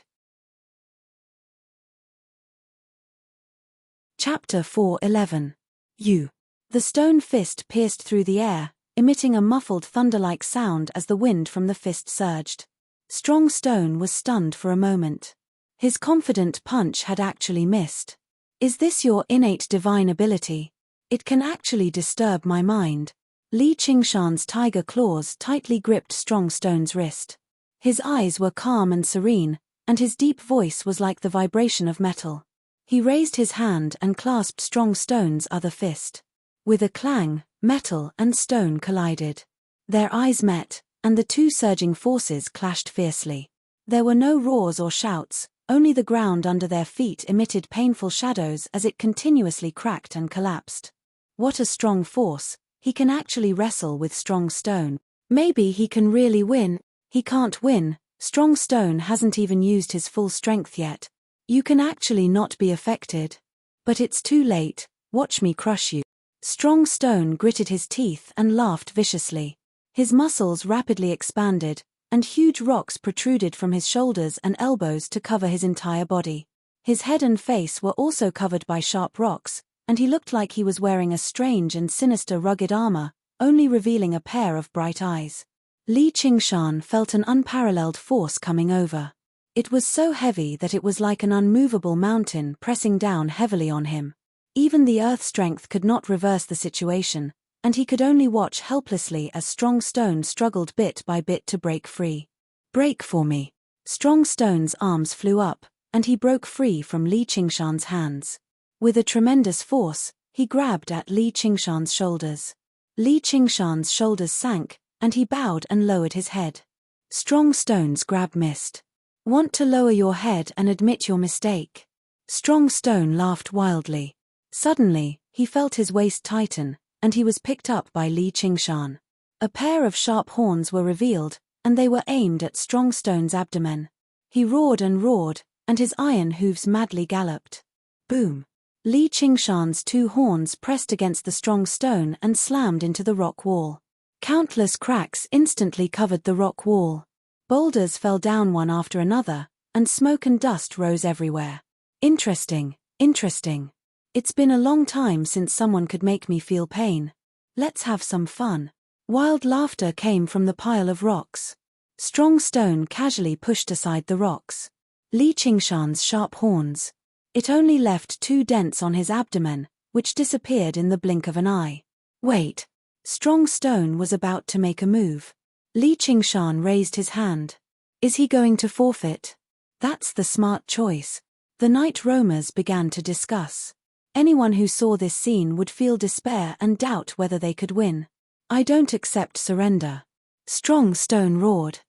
Chapter 4:11. The stone fist pierced through the air, emitting a muffled thunder-like sound as the wind from the fist surged. Strong Stone was stunned for a moment. His confident punch had actually missed. "Is this your innate divine ability? It can actually disturb my mind." Li Qingshan's tiger claws tightly gripped Strong Stone's wrist. His eyes were calm and serene, and his deep voice was like the vibration of metal. He raised his hand and clasped Strong Stone's other fist. With a clang, metal and stone collided. Their eyes met, and the two surging forces clashed fiercely. There were no roars or shouts, only the ground under their feet emitted painful shadows as it continuously cracked and collapsed. What a strong force! He can actually wrestle with Strong Stone. Maybe he can really win. He can't win. Strong Stone hasn't even used his full strength yet. You can actually not be affected. But it's too late. Watch me crush you. Strong Stone gritted his teeth and laughed viciously. His muscles rapidly expanded, and huge rocks protruded from his shoulders and elbows to cover his entire body. His head and face were also covered by sharp rocks, and he looked like he was wearing a strange and sinister rugged armor, only revealing a pair of bright eyes. Li Qingshan felt an unparalleled force coming over. It was so heavy that it was like an unmovable mountain pressing down heavily on him. Even the earth strength could not reverse the situation, and he could only watch helplessly as Strong Stone struggled bit by bit to break free. "Break for me." Strong Stone's arms flew up, and he broke free from Li Qingshan's hands. With a tremendous force, he grabbed at Li Qingshan's shoulders. Li Qingshan's shoulders sank, and he bowed and lowered his head. Strong Stone's grab missed. "Want to lower your head and admit your mistake?" Strong Stone laughed wildly. Suddenly, he felt his waist tighten, and he was picked up by Li Qingshan. A pair of sharp horns were revealed, and they were aimed at Strong Stone's abdomen. He roared, and his iron hooves madly galloped. Boom! Li Qingshan's two horns pressed against the Strong Stone and slammed into the rock wall. Countless cracks instantly covered the rock wall. Boulders fell down one after another, and smoke and dust rose everywhere. Interesting. It's been a long time since someone could make me feel pain. Let's have some fun. Wild laughter came from the pile of rocks. Strong Stone casually pushed aside the rocks. Li Qingshan's sharp horns. It only left 2 dents on his abdomen, which disappeared in the blink of an eye. Wait. Strong Stone was about to make a move. Li Qingshan raised his hand. Is he going to forfeit? That's the smart choice. The night roamers began to discuss. Anyone who saw this scene would feel despair and doubt whether they could win. "I don't accept surrender." Strong Stone roared.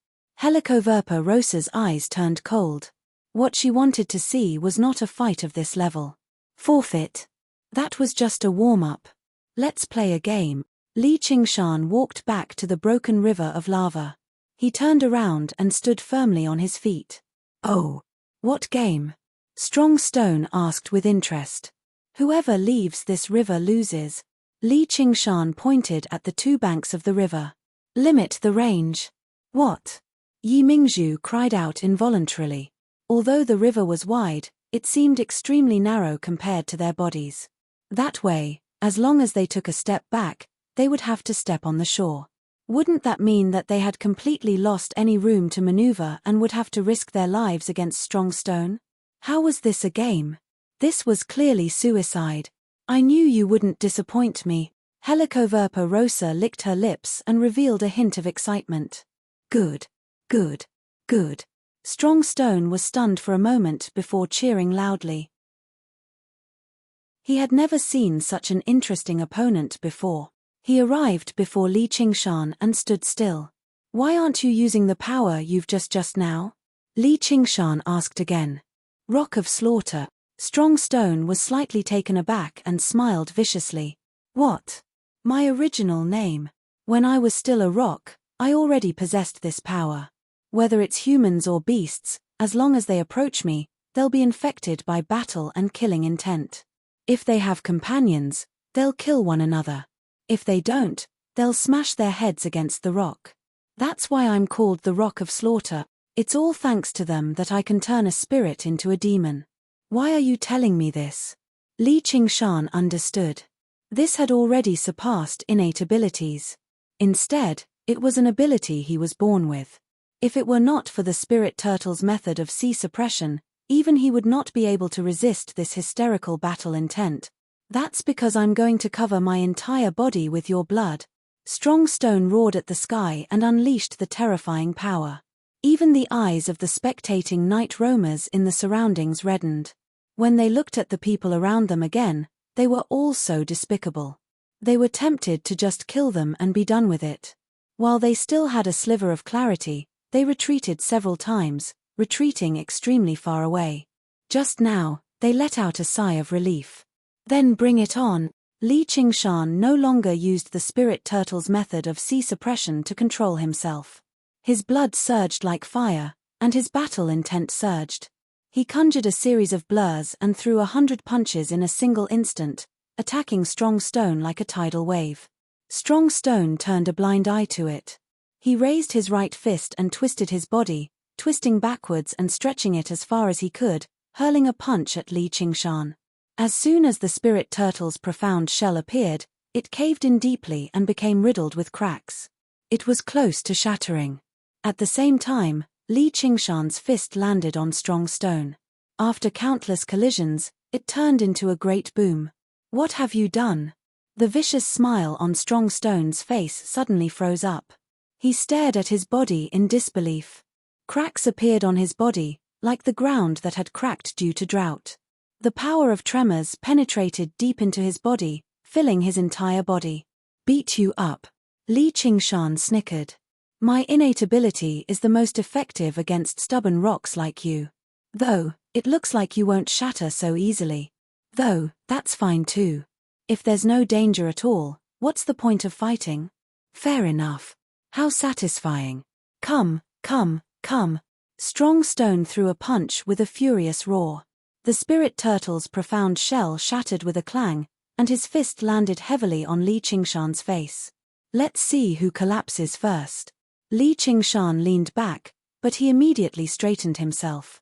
Helicoverpa Rosa's eyes turned cold. What she wanted to see was not a fight of this level. Forfeit? That was just a warm-up. Let's play a game. Li Qingshan walked back to the broken river of lava. He turned around and stood firmly on his feet. "Oh, what game?" Strong Stone asked with interest. "Whoever leaves this river loses." Li Qingshan pointed at the 2 banks of the river. "Limit the range." "What?" Yi Mingzhu cried out involuntarily. Although the river was wide, it seemed extremely narrow compared to their bodies. That way, as long as they took a step back, they would have to step on the shore. Wouldn't that mean that they had completely lost any room to maneuver and would have to risk their lives against Strong Stone? How was this a game? This was clearly suicide. "I knew you wouldn't disappoint me." Helicoverpa Rosa licked her lips and revealed a hint of excitement. Good. Strong Stone was stunned for a moment before cheering loudly. He had never seen such an interesting opponent before. He arrived before Li Qingshan and stood still. "Why aren't you using the power you've just now?" Li Qingshan asked again. "Rock of Slaughter." Strong Stone was slightly taken aback and smiled viciously. "What? My original name. When I was still a rock, I already possessed this power. Whether it's humans or beasts, as long as they approach me, they'll be infected by battle and killing intent. If they have companions, they'll kill one another. If they don't, they'll smash their heads against the rock. That's why I'm called the Rock of Slaughter. It's all thanks to them that I can turn a spirit into a demon." "Why are you telling me this?" Li Qingshan understood. This had already surpassed innate abilities. Instead, it was an ability he was born with. If it were not for the spirit turtle's method of sea suppression, even he would not be able to resist this hysterical battle intent. That's because I'm going to cover my entire body with your blood. Strong Stone roared at the sky and unleashed the terrifying power. Even the eyes of the spectating night roamers in the surroundings reddened. When they looked at the people around them again, they were all so despicable. They were tempted to just kill them and be done with it. While they still had a sliver of clarity, they retreated several times, retreating extremely far away. Just now, they let out a sigh of relief. Then bring it on. Li Qingshan no longer used the spirit turtle's method of sea suppression to control himself. His blood surged like fire, and his battle intent surged. He conjured a series of blurs and threw 100 punches in a single instant, attacking Strong Stone like a tidal wave. Strong Stone turned a blind eye to it. He raised his right fist and twisted his body, twisting backwards and stretching it as far as he could, hurling a punch at Li Qingshan. As soon as the spirit turtle's profound shell appeared, it caved in deeply and became riddled with cracks. It was close to shattering. At the same time, Li Qingshan's fist landed on Strong Stone. After countless collisions, it turned into a great boom. What have you done? The vicious smile on Strong Stone's face suddenly froze up. He stared at his body in disbelief. Cracks appeared on his body, like the ground that had cracked due to drought. The power of tremors penetrated deep into his body, filling his entire body. Beat you up. Li Qingshan snickered. My innate ability is the most effective against stubborn rocks like you. Though, it looks like you won't shatter so easily. Though, that's fine too. If there's no danger at all, what's the point of fighting? Fair enough. How satisfying. Come, come, come. Strong Stone threw a punch with a furious roar. The spirit turtle's profound shell shattered with a clang, and his fist landed heavily on Li Qingshan's face. Let's see who collapses first. Li Qingshan leaned back, but he immediately straightened himself.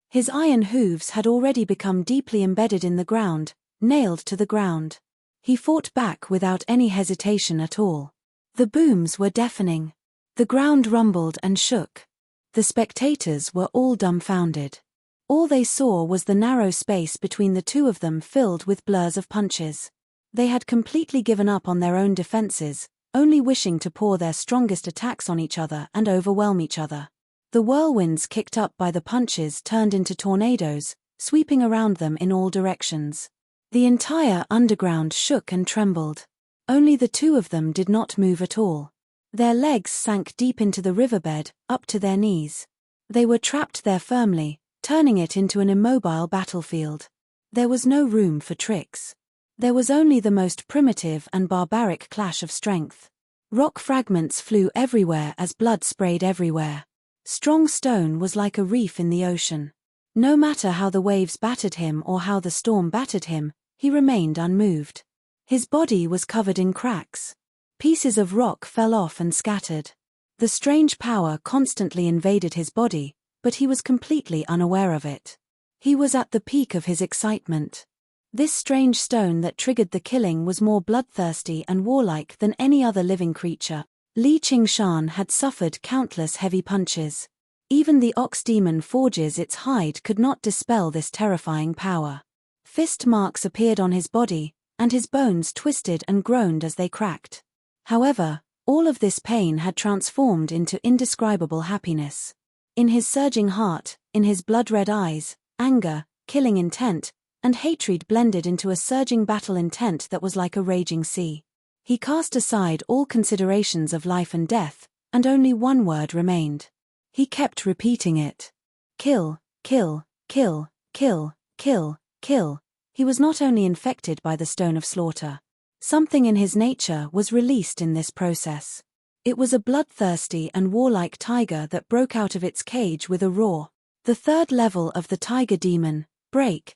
His iron hooves had already become deeply embedded in the ground, nailed to the ground. He fought back without any hesitation at all. The booms were deafening. The ground rumbled and shook. The spectators were all dumbfounded. All they saw was the narrow space between the two of them filled with blurs of punches. They had completely given up on their own defenses, only wishing to pour their strongest attacks on each other and overwhelm each other. The whirlwinds kicked up by the punches turned into tornadoes, sweeping around them in all directions. The entire underground shook and trembled. Only the two of them did not move at all. Their legs sank deep into the riverbed, up to their knees. They were trapped there firmly, turning it into an immobile battlefield. There was no room for tricks. There was only the most primitive and barbaric clash of strength. Rock fragments flew everywhere as blood sprayed everywhere. Strong Stone was like a reef in the ocean. No matter how the waves battered him or how the storm battered him, he remained unmoved. His body was covered in cracks. Pieces of rock fell off and scattered. The strange power constantly invaded his body, but he was completely unaware of it. He was at the peak of his excitement. This strange stone that triggered the killing was more bloodthirsty and warlike than any other living creature. Li Qingshan had suffered countless heavy punches. Even the ox demon forges its hide could not dispel this terrifying power. Fist marks appeared on his body, and his bones twisted and groaned as they cracked. However, all of this pain had transformed into indescribable happiness. In his surging heart, in his blood-red eyes, anger, killing intent, and hatred blended into a surging battle intent that was like a raging sea. He cast aside all considerations of life and death, and only one word remained. He kept repeating it. Kill, kill, kill, kill, kill, kill. He was not only infected by the Stone of Slaughter. Something in his nature was released in this process. It was a bloodthirsty and warlike tiger that broke out of its cage with a roar. The third level of the tiger demon, Break.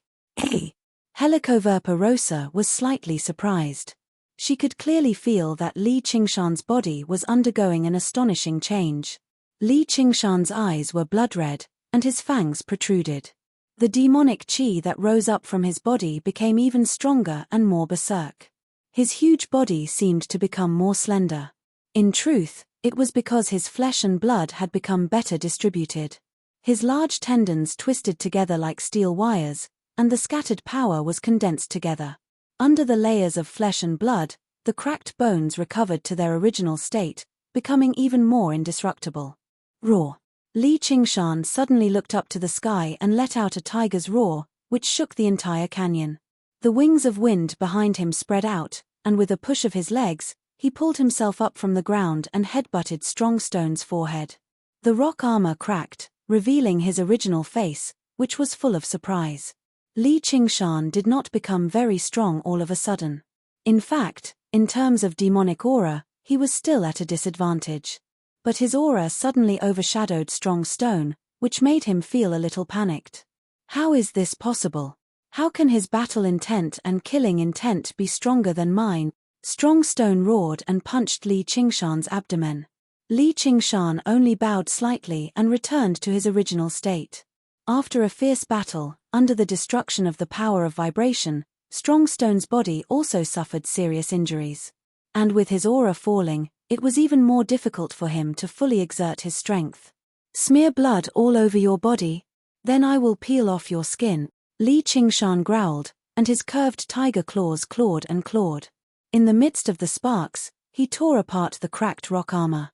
Helicoverpa Rosa was slightly surprised. She could clearly feel that Li Qingshan's body was undergoing an astonishing change. Li Qingshan's eyes were blood-red, and his fangs protruded. The demonic chi that rose up from his body became even stronger and more berserk. His huge body seemed to become more slender. In truth, it was because his flesh and blood had become better distributed. His large tendons twisted together like steel wires, and the scattered power was condensed together. Under the layers of flesh and blood, the cracked bones recovered to their original state, becoming even more indestructible. Roar! Li Qingshan suddenly looked up to the sky and let out a tiger's roar, which shook the entire canyon. The wings of wind behind him spread out, and with a push of his legs, he pulled himself up from the ground and headbutted Strongstone's forehead. The rock armor cracked, revealing his original face, which was full of surprise. Li Qingshan did not become very strong all of a sudden. In fact, in terms of demonic aura, he was still at a disadvantage. But his aura suddenly overshadowed Strongstone, which made him feel a little panicked. How is this possible? How can his battle intent and killing intent be stronger than mine? Strongstone roared and punched Li Qingshan's abdomen. Li Qingshan only bowed slightly and returned to his original state. After a fierce battle, under the destruction of the power of vibration, Strongstone's body also suffered serious injuries. And with his aura falling, it was even more difficult for him to fully exert his strength. Smear blood all over your body? Then I will peel off your skin. Li Qingshan growled, and his curved tiger claws clawed and clawed. In the midst of the sparks, he tore apart the cracked rock armor.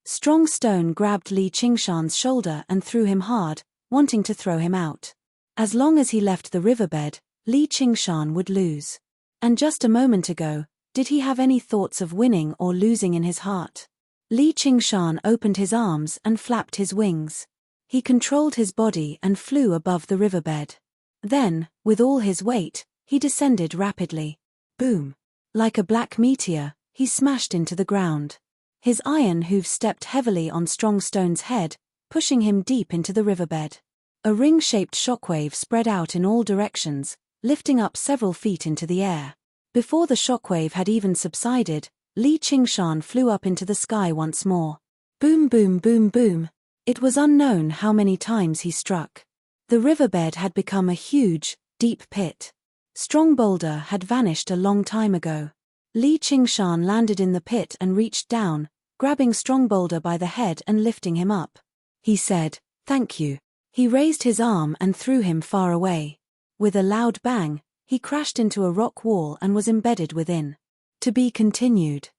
Strongstone grabbed Li Qingshan's shoulder and threw him hard, wanting to throw him out. As long as he left the riverbed, Li Qingshan would lose. And just a moment ago, did he have any thoughts of winning or losing in his heart? Li Qingshan opened his arms and flapped his wings. He controlled his body and flew above the riverbed. Then, with all his weight, he descended rapidly. Boom! Like a black meteor, he smashed into the ground. His iron hooves stepped heavily on Strongstone's head, pushing him deep into the riverbed. A ring-shaped shockwave spread out in all directions, lifting up several feet into the air. Before the shockwave had even subsided, Li Qingshan flew up into the sky once more. Boom boom boom boom. It was unknown how many times he struck. The riverbed had become a huge, deep pit. Strong Boulder had vanished a long time ago. Li Qingshan landed in the pit and reached down, grabbing Strong Boulder by the head and lifting him up. He said, "Thank you." He raised his arm and threw him far away. With a loud bang, he crashed into a rock wall and was embedded within. To be continued.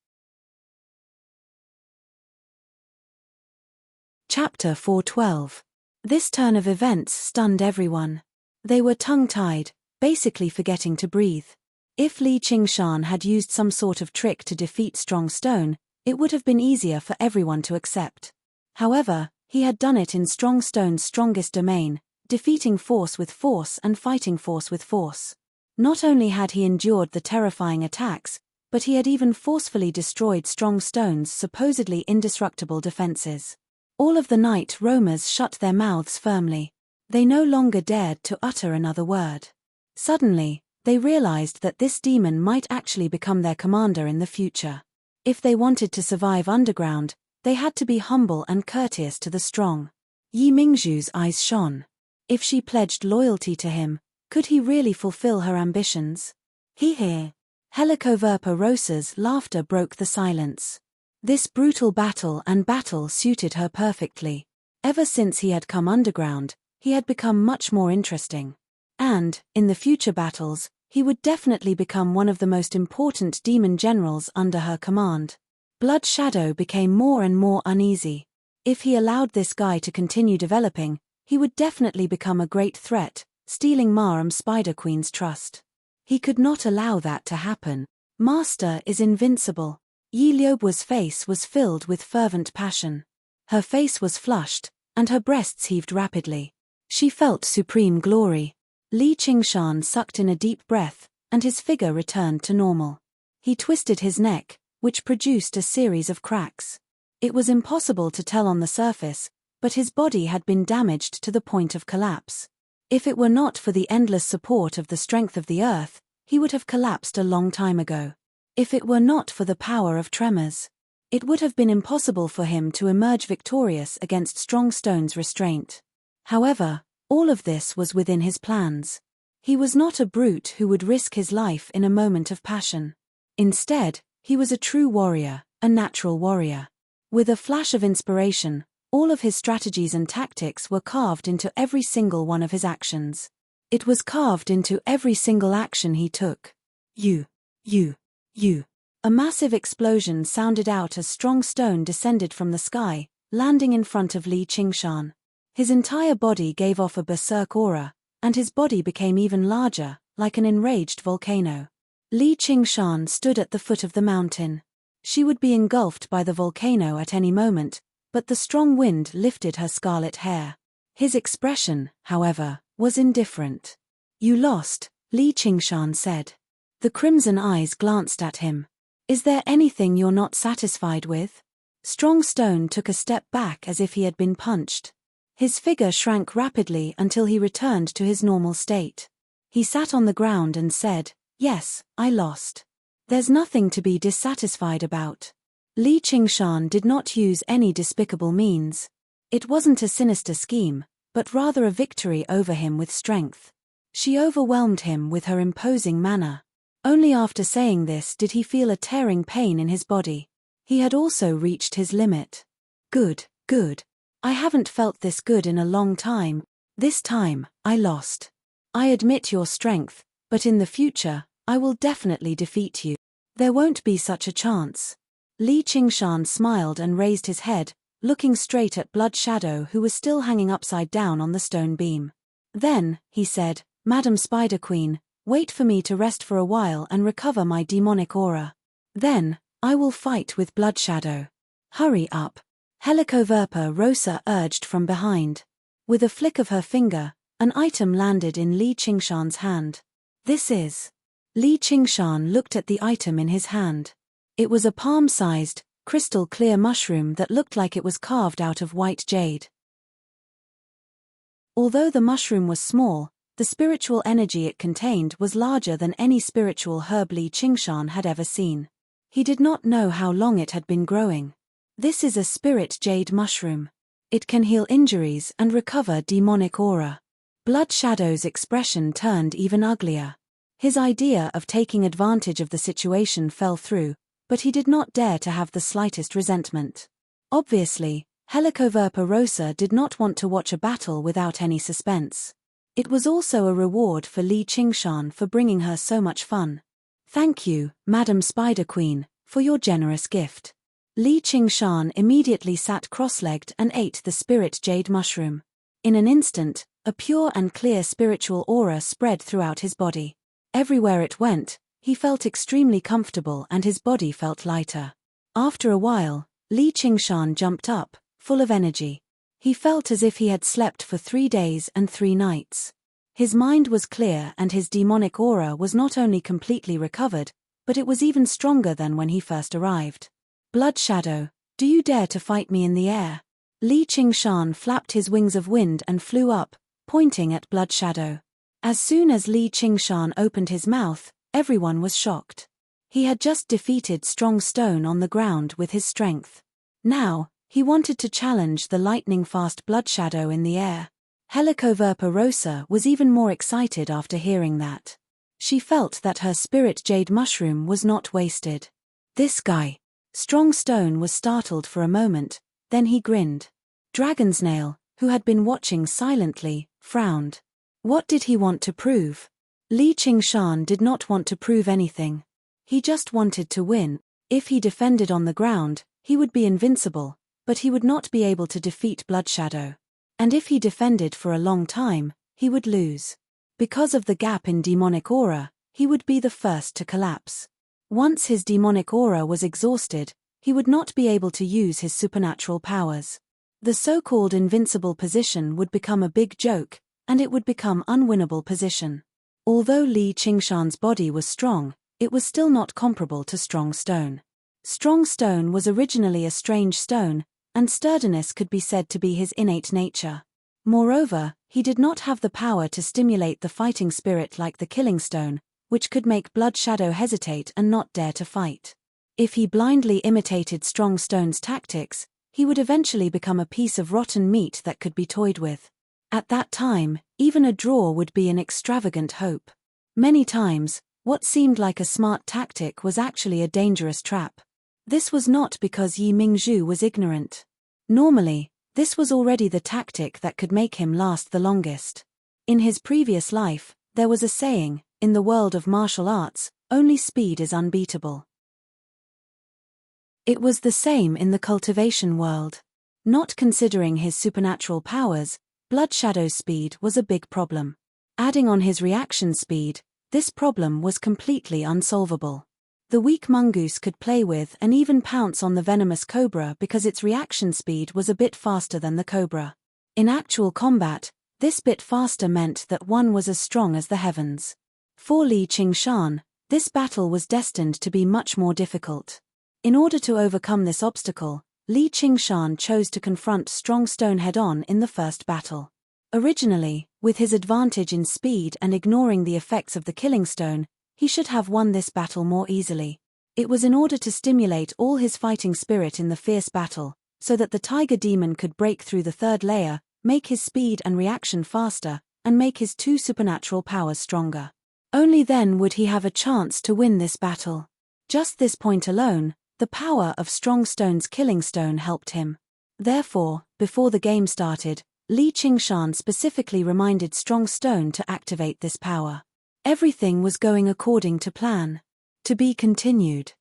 Chapter 412. This turn of events stunned everyone. They were tongue-tied, basically forgetting to breathe. If Li Qingshan had used some sort of trick to defeat Strongstone, it would have been easier for everyone to accept. However, he had done it in Strongstone's strongest domain, defeating force with force and fighting force with force. Not only had he endured the terrifying attacks, but he had even forcefully destroyed Strongstone's supposedly indestructible defenses. All of the night roamers shut their mouths firmly. They no longer dared to utter another word. Suddenly, they realized that this demon might actually become their commander in the future. If they wanted to survive underground, they had to be humble and courteous to the strong. Yi Mingzhu's eyes shone. If she pledged loyalty to him, could he really fulfill her ambitions? He. Helicoverpa Rosa's laughter broke the silence. This brutal battle suited her perfectly. Ever since he had come underground, he had become much more interesting. And, in the future battles, he would definitely become one of the most important demon generals under her command. Blood Shadow became more and more uneasy. If he allowed this guy to continue developing, he would definitely become a great threat, stealing Marum Spider Queen's trust. He could not allow that to happen. Master is invincible. Yi Liubu's face was filled with fervent passion. Her face was flushed, and her breasts heaved rapidly. She felt supreme glory. Li Qingshan sucked in a deep breath, and his figure returned to normal. He twisted his neck, which produced a series of cracks. It was impossible to tell on the surface, but his body had been damaged to the point of collapse. If it were not for the endless support of the strength of the earth, he would have collapsed a long time ago. If it were not for the power of tremors, it would have been impossible for him to emerge victorious against Strongstone's restraint. However, all of this was within his plans. He was not a brute who would risk his life in a moment of passion. Instead, he was a true warrior, a natural warrior. With a flash of inspiration, all of his strategies and tactics were carved into every single one of his actions. It was carved into every single action he took. You. A massive explosion sounded out as strong stone descended from the sky, landing in front of Li Qingshan. His entire body gave off a berserk aura, and his body became even larger, like an enraged volcano. Li Qingshan stood at the foot of the mountain. She would be engulfed by the volcano at any moment, but the strong wind lifted her scarlet hair. His expression, however, was indifferent. You lost, Li Qingshan said. The crimson eyes glanced at him. Is there anything you're not satisfied with? Strong Stone took a step back as if he had been punched. His figure shrank rapidly until he returned to his normal state. He sat on the ground and said, Yes, I lost. There's nothing to be dissatisfied about. Li Qingshan did not use any despicable means. It wasn't a sinister scheme, but rather a victory over him with strength. She overwhelmed him with her imposing manner. Only after saying this did he feel a tearing pain in his body. He had also reached his limit. Good. I haven't felt this good in a long time. This time, I lost. I admit your strength, but in the future, I will definitely defeat you. There won't be such a chance. Li Qingshan smiled and raised his head, looking straight at Blood Shadow, who was still hanging upside down on the stone beam. Then, he said, Madam Spider Queen, wait for me to rest for a while and recover my demonic aura. Then, I will fight with Blood Shadow. Hurry up. Helicoverpa Rosa urged from behind. With a flick of her finger, an item landed in Li Qingshan's hand. This is. Li Qingshan looked at the item in his hand. It was a palm-sized, crystal-clear mushroom that looked like it was carved out of white jade. Although the mushroom was small, the spiritual energy it contained was larger than any spiritual herb Li Qingshan had ever seen. He did not know how long it had been growing. This is a spirit jade mushroom. It can heal injuries and recover demonic aura. Blood Shadow's expression turned even uglier. His idea of taking advantage of the situation fell through, but he did not dare to have the slightest resentment. Obviously, Helicoverpa Rosa did not want to watch a battle without any suspense. It was also a reward for Li Qingshan for bringing her so much fun. Thank you, Madam Spider Queen, for your generous gift. Li Qingshan immediately sat cross-legged and ate the spirit jade mushroom. In an instant, a pure and clear spiritual aura spread throughout his body. Everywhere it went, he felt extremely comfortable and his body felt lighter. After a while, Li Qingshan jumped up, full of energy. He felt as if he had slept for 3 days and 3 nights. His mind was clear and his demonic aura was not only completely recovered, but it was even stronger than when he first arrived. Blood Shadow, do you dare to fight me in the air? Li Qingshan flapped his wings of wind and flew up, pointing at Blood Shadow. As soon as Li Qingshan opened his mouth, everyone was shocked. He had just defeated Strong Stone on the ground with his strength. Now, he wanted to challenge the lightning-fast Blood Shadow in the air. Helicoverpa Rosa was even more excited after hearing that. She felt that her spirit jade mushroom was not wasted. This guy. Strong Stone was startled for a moment, then he grinned. Dragonsnail, who had been watching silently, frowned. What did he want to prove? Li Qingshan did not want to prove anything. He just wanted to win. If he defended on the ground, he would be invincible, but he would not be able to defeat Blood Shadow. And if he defended for a long time, he would lose. Because of the gap in demonic aura, he would be the first to collapse. Once his demonic aura was exhausted, he would not be able to use his supernatural powers. The so-called invincible position would become a big joke, and it would become unwinnable position. Although Li Qingshan's body was strong, it was still not comparable to Strong Stone. Strong Stone was originally a strange stone, and sturdiness could be said to be his innate nature. Moreover, he did not have the power to stimulate the fighting spirit like the Killing Stone, which could make Blood Shadow hesitate and not dare to fight. If he blindly imitated Strong Stone's tactics, he would eventually become a piece of rotten meat that could be toyed with. At that time, even a draw would be an extravagant hope. Many times, what seemed like a smart tactic was actually a dangerous trap. This was not because Yi Mingzhu was ignorant. Normally, this was already the tactic that could make him last the longest. In his previous life, there was a saying, in the world of martial arts, only speed is unbeatable. It was the same in the cultivation world. Not considering his supernatural powers, Blood Shadow's speed was a big problem. Adding on his reaction speed, this problem was completely unsolvable. The weak mongoose could play with and even pounce on the venomous cobra because its reaction speed was a bit faster than the cobra. In actual combat, this bit faster meant that one was as strong as the heavens. For Li Qingshan, this battle was destined to be much more difficult. In order to overcome this obstacle, Li Qingshan chose to confront Strong Stone head-on in the first battle. Originally, with his advantage in speed and ignoring the effects of the killing stone, he should have won this battle more easily. It was in order to stimulate all his fighting spirit in the fierce battle, so that the tiger demon could break through the third layer, make his speed and reaction faster, and make his two supernatural powers stronger. Only then would he have a chance to win this battle. Just this point alone, the power of Strong Stone's killing stone helped him. Therefore, before the game started, Li Qingshan specifically reminded Strong Stone to activate this power. Everything was going according to plan. To be continued.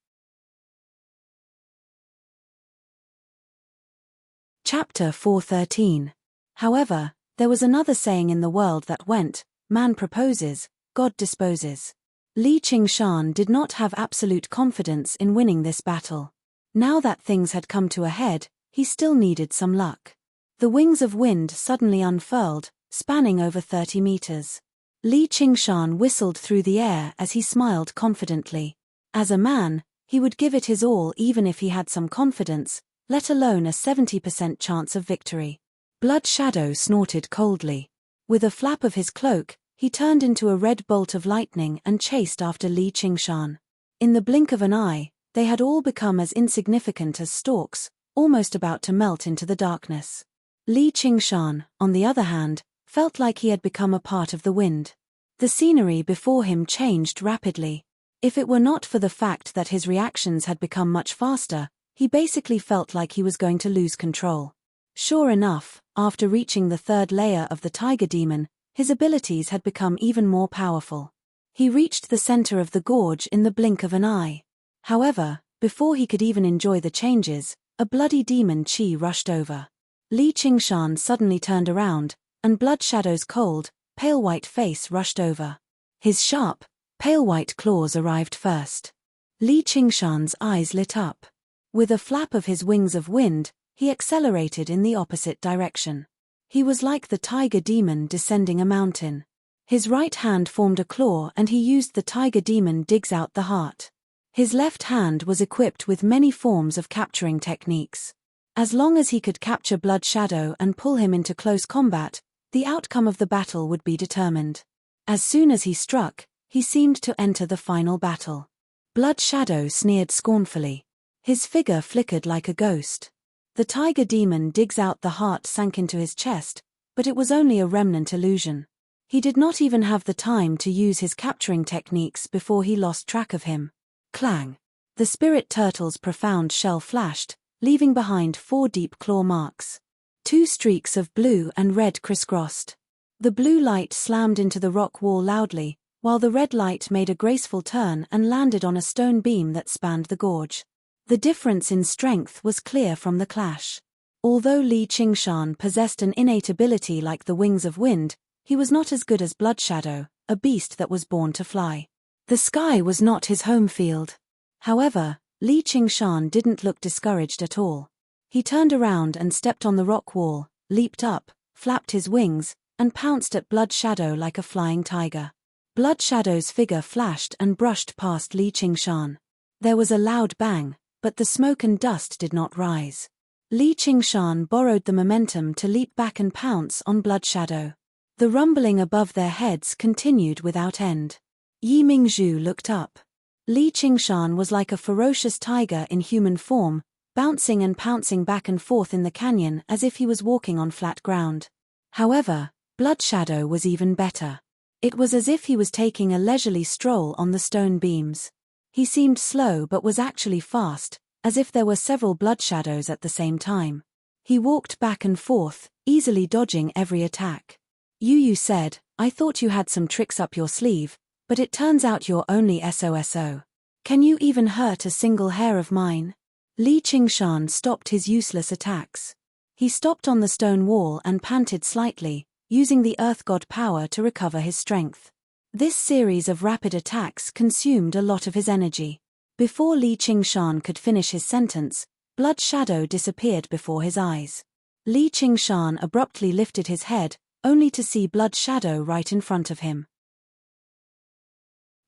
Chapter 413. However, there was another saying in the world that went, "Man proposes, God disposes." Li Qingshan did not have absolute confidence in winning this battle. Now that things had come to a head, he still needed some luck. The wings of wind suddenly unfurled, spanning over 30 meters. Li Qingshan whistled through the air as he smiled confidently. As a man, he would give it his all even if he had some confidence, let alone a 70% chance of victory. Blood Shadow snorted coldly. With a flap of his cloak, he turned into a red bolt of lightning and chased after Li Qingshan. In the blink of an eye, they had all become as insignificant as stalks, almost about to melt into the darkness. Li Qingshan, on the other hand, felt like he had become a part of the wind. The scenery before him changed rapidly. If it were not for the fact that his reactions had become much faster, he basically felt like he was going to lose control. Sure enough, after reaching the third layer of the tiger demon, his abilities had become even more powerful. He reached the center of the gorge in the blink of an eye. However, before he could even enjoy the changes, a bloody demon chi rushed over. Li Qingshan suddenly turned around, and Blood Shadow's cold, pale white face rushed over. His sharp, pale white claws arrived first. Li Qingshan's eyes lit up. With a flap of his wings of wind, he accelerated in the opposite direction. He was like the tiger demon descending a mountain. His right hand formed a claw and he used the tiger demon digs out the heart. His left hand was equipped with many forms of capturing techniques. As long as he could capture Blood Shadow and pull him into close combat, the outcome of the battle would be determined. As soon as he struck, he seemed to enter the final battle. Blood Shadow sneered scornfully. His figure flickered like a ghost. The tiger demon digs out the heart sank into his chest, but it was only a remnant illusion. He did not even have the time to use his capturing techniques before he lost track of him. Clang! The spirit turtle's profound shell flashed, leaving behind 4 deep claw marks. 2 streaks of blue and red crisscrossed. The blue light slammed into the rock wall loudly, while the red light made a graceful turn and landed on a stone beam that spanned the gorge. The difference in strength was clear from the clash. Although Li Qingshan possessed an innate ability like the wings of wind, he was not as good as Blood Shadow, a beast that was born to fly. The sky was not his home field. However, Li Qingshan didn't look discouraged at all. He turned around and stepped on the rock wall, leaped up, flapped his wings, and pounced at Blood Shadow like a flying tiger. Blood Shadow's figure flashed and brushed past Li Qingshan. There was a loud bang, but the smoke and dust did not rise. Li Qingshan borrowed the momentum to leap back and pounce on Blood Shadow. The rumbling above their heads continued without end. Yi Mingzhu looked up. Li Qingshan was like a ferocious tiger in human form, bouncing and pouncing back and forth in the canyon as if he was walking on flat ground. However, Blood Shadow was even better. It was as if he was taking a leisurely stroll on the stone beams. He seemed slow but was actually fast, as if there were several blood shadows at the same time. He walked back and forth, easily dodging every attack. Yu said, "I thought you had some tricks up your sleeve, but it turns out you're only SOSO. Can you even hurt a single hair of mine?" Li Qingshan stopped his useless attacks. He stopped on the stone wall and panted slightly, using the Earth God power to recover his strength. This series of rapid attacks consumed a lot of his energy. Before Li Qingshan could finish his sentence, Blood Shadow disappeared before his eyes. Li Qingshan abruptly lifted his head, only to see Blood Shadow right in front of him.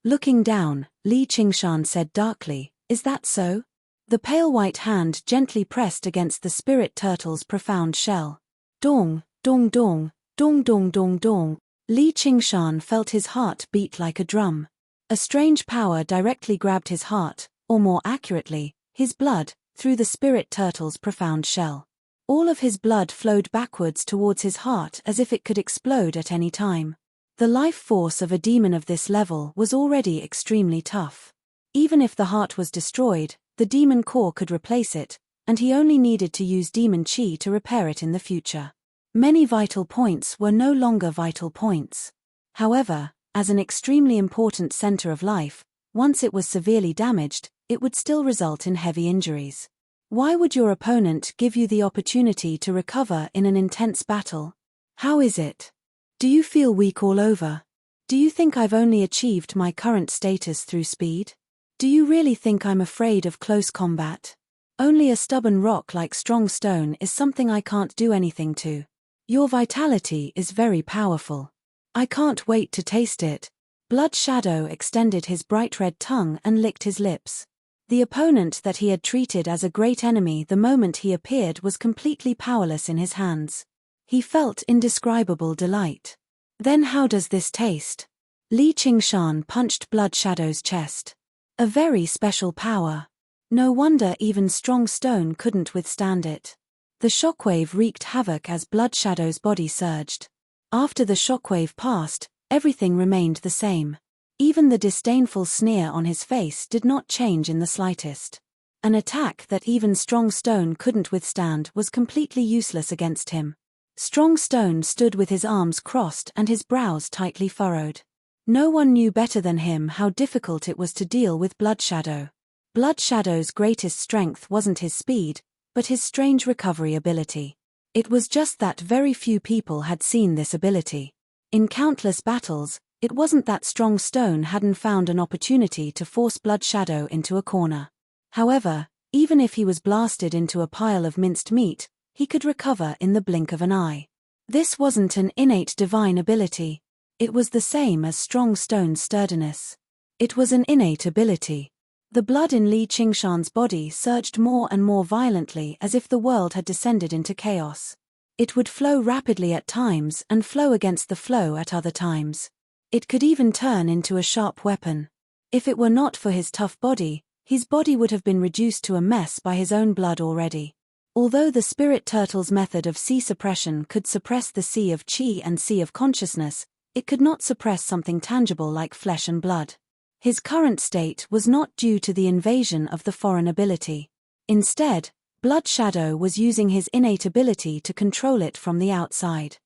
Looking down, Li Qingshan said darkly, "Is that so?" The pale white hand gently pressed against the spirit turtle's profound shell. Dong, dong dong, dong dong dong dong. Li Qingshan felt his heart beat like a drum. A strange power directly grabbed his heart, or more accurately, his blood, through the spirit turtle's profound shell. All of his blood flowed backwards towards his heart as if it could explode at any time. The life force of a demon of this level was already extremely tough. Even if the heart was destroyed, the demon core could replace it, and he only needed to use demon chi to repair it in the future. Many vital points were no longer vital points. However, as an extremely important center of life, once it was severely damaged, it would still result in heavy injuries. Why would your opponent give you the opportunity to recover in an intense battle? How is it? Do you feel weak all over? Do you think I've only achieved my current status through speed? Do you really think I'm afraid of close combat? Only a stubborn rock like strong stone is something I can't do anything to. Your vitality is very powerful. I can't wait to taste it. Blood Shadow extended his bright red tongue and licked his lips. The opponent that he had treated as a great enemy the moment he appeared was completely powerless in his hands. He felt indescribable delight. Then how does this taste? Li Qingshan punched Blood Shadow's chest. A very special power. No wonder even strong stone couldn't withstand it. The shockwave wreaked havoc as Blood Shadow's body surged. After the shockwave passed, everything remained the same. Even the disdainful sneer on his face did not change in the slightest. An attack that even strong stone couldn't withstand was completely useless against him. Strong stone stood with his arms crossed and his brows tightly furrowed. No one knew better than him how difficult it was to deal with Blood Shadow. Blood Shadow's greatest strength wasn't his speed, but his strange recovery ability. It was just that very few people had seen this ability. In countless battles, it wasn't that strong stone hadn't found an opportunity to force Blood Shadow into a corner. However, even if he was blasted into a pile of minced meat, he could recover in the blink of an eye. This wasn't an innate divine ability. It was the same as strong stone's sturdiness. It was an innate ability. The blood in Li Qingshan's body surged more and more violently as if the world had descended into chaos. It would flow rapidly at times and flow against the flow at other times. It could even turn into a sharp weapon. If it were not for his tough body, his body would have been reduced to a mess by his own blood already. Although the spirit turtle's method of sea suppression could suppress the sea of chi and sea of consciousness, it could not suppress something tangible like flesh and blood. His current state was not due to the invasion of the foreign ability. Instead, Blood Shadow was using his innate ability to control it from the outside.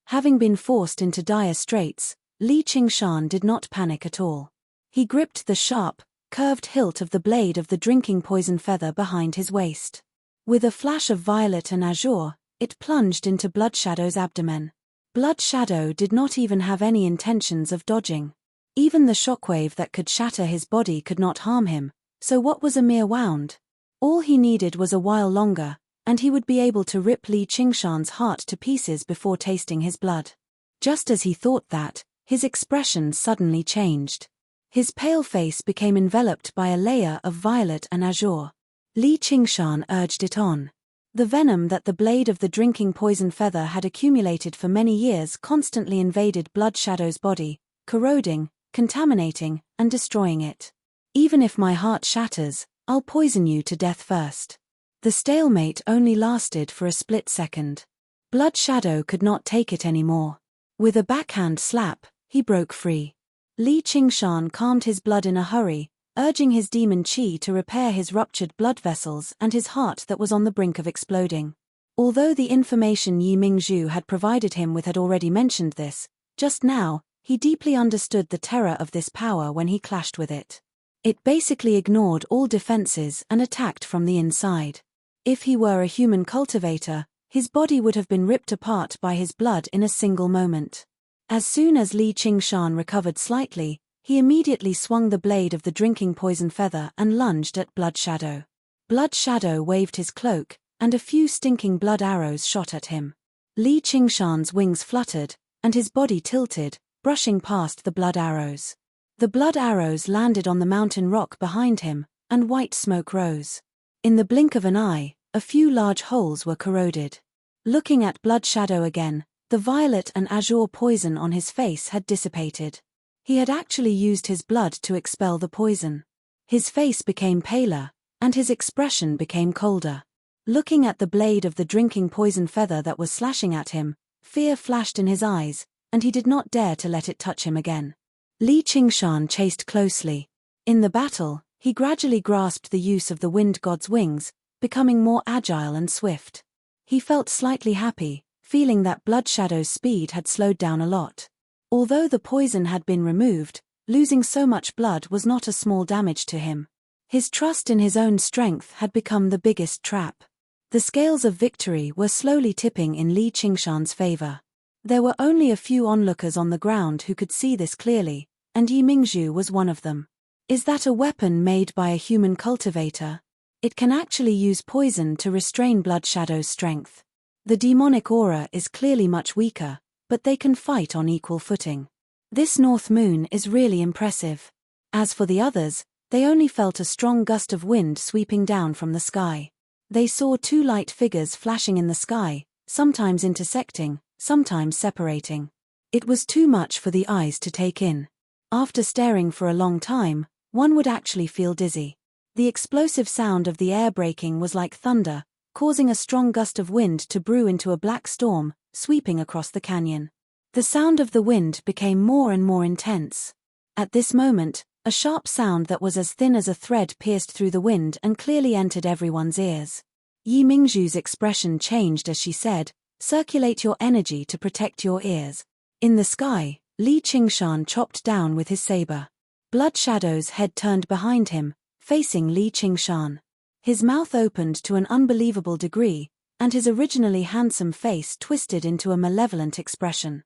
Having been forced into dire straits, Li Qingshan did not panic at all. He gripped the sharp, curved hilt of the blade of the drinking poison feather behind his waist. With a flash of violet and azure, it plunged into Blood Shadow's abdomen. Blood Shadow did not even have any intentions of dodging. Even the shockwave that could shatter his body could not harm him, so what was a mere wound? All he needed was a while longer, and he would be able to rip Li Qingshan's heart to pieces before tasting his blood. Just as he thought that, his expression suddenly changed. His pale face became enveloped by a layer of violet and azure. Li Qingshan urged it on. The venom that the blade of the drinking poison feather had accumulated for many years constantly invaded Blood Shadow's body, corroding, contaminating, and destroying it. Even if my heart shatters, I'll poison you to death first. The stalemate only lasted for a split second. Blood Shadow could not take it anymore. With a backhand slap, he broke free. Li Qingshan calmed his blood in a hurry, urging his demon qi to repair his ruptured blood vessels and his heart that was on the brink of exploding. Although the information Yi Mingzhu had provided him with had already mentioned this, just now, he deeply understood the terror of this power when he clashed with it. It basically ignored all defenses and attacked from the inside. If he were a human cultivator, his body would have been ripped apart by his blood in a single moment. As soon as Li Qingshan recovered slightly, he immediately swung the blade of the drinking poison feather and lunged at Blood Shadow. Blood Shadow waved his cloak, and a few stinking blood arrows shot at him. Li Qingshan's wings fluttered, and his body tilted, brushing past the blood arrows. The blood arrows landed on the mountain rock behind him, and white smoke rose. In the blink of an eye, a few large holes were corroded. Looking at Blood Shadow again, the violet and azure poison on his face had dissipated. He had actually used his blood to expel the poison. His face became paler, and his expression became colder. Looking at the blade of the drinking poison feather that was slashing at him, fear flashed in his eyes, and he did not dare to let it touch him again. Li Qingshan chased closely. In the battle, he gradually grasped the use of the wind god's wings, becoming more agile and swift. He felt slightly happy, feeling that Blood Shadow's speed had slowed down a lot. Although the poison had been removed, losing so much blood was not a small damage to him. His trust in his own strength had become the biggest trap. The scales of victory were slowly tipping in Li Qingshan's favor. There were only a few onlookers on the ground who could see this clearly, and Yi Mingzhu was one of them. Is that a weapon made by a human cultivator? It can actually use poison to restrain Blood Shadow's strength. The demonic aura is clearly much weaker, but they can fight on equal footing. This North Moon is really impressive. As for the others, they only felt a strong gust of wind sweeping down from the sky. They saw two light figures flashing in the sky, sometimes intersecting, sometimes separating. It was too much for the eyes to take in. After staring for a long time, one would actually feel dizzy. The explosive sound of the air breaking was like thunder, causing a strong gust of wind to brew into a black storm, sweeping across the canyon. The sound of the wind became more and more intense. At this moment, a sharp sound that was as thin as a thread pierced through the wind and clearly entered everyone's ears. Yi Mingzhu's expression changed as she said, "Circulate your energy to protect your ears." In the sky, Li Qingshan chopped down with his saber. Blood Shadow's head turned behind him, facing Li Qingshan. His mouth opened to an unbelievable degree, and his originally handsome face twisted into a malevolent expression.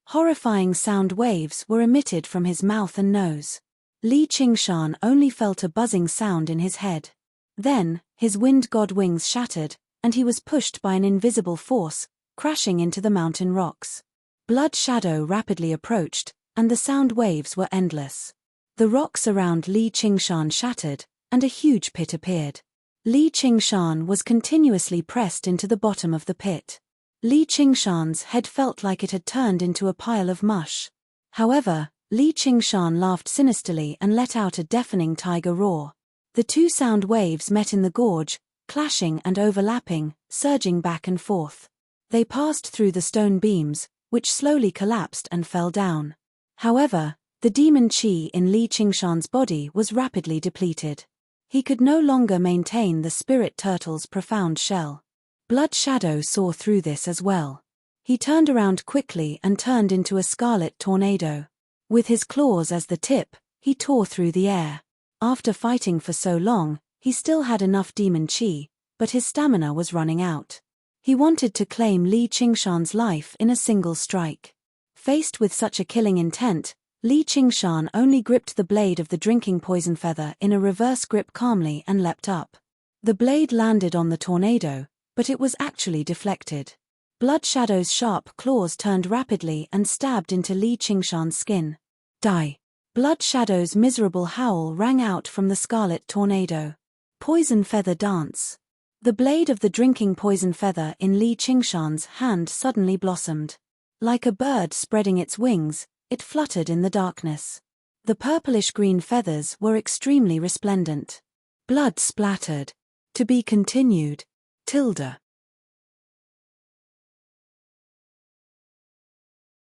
Horrifying sound waves were emitted from his mouth and nose. Li Qingshan only felt a buzzing sound in his head. Then, his wind god wings shattered, and he was pushed by an invisible force, crashing into the mountain rocks. Blood Shadow rapidly approached, and the sound waves were endless. The rocks around Li Qingshan shattered, and a huge pit appeared. Li Qingshan was continuously pressed into the bottom of the pit. Li Qingshan's head felt like it had turned into a pile of mush. However, Li Qingshan laughed sinisterly and let out a deafening tiger roar. The two sound waves met in the gorge, clashing and overlapping, surging back and forth. They passed through the stone beams, which slowly collapsed and fell down. However, the demon qi in Li Qingshan's body was rapidly depleted. He could no longer maintain the spirit turtle's profound shell. Blood Shadow saw through this as well. He turned around quickly and turned into a scarlet tornado. With his claws as the tip, he tore through the air. After fighting for so long, he still had enough demon qi, but his stamina was running out. He wanted to claim Li Qingshan's life in a single strike. Faced with such a killing intent, Li Qingshan only gripped the blade of the drinking poison feather in a reverse grip calmly and leapt up. The blade landed on the tornado, but it was actually deflected. Blood Shadow's sharp claws turned rapidly and stabbed into Li Qingshan's skin. Die! Blood Shadow's miserable howl rang out from the scarlet tornado. Poison feather dance. The blade of the drinking poison feather in Li Qingshan's hand suddenly blossomed. Like a bird spreading its wings, it fluttered in the darkness. The purplish-green feathers were extremely resplendent. Blood splattered. To be continued. Tilda.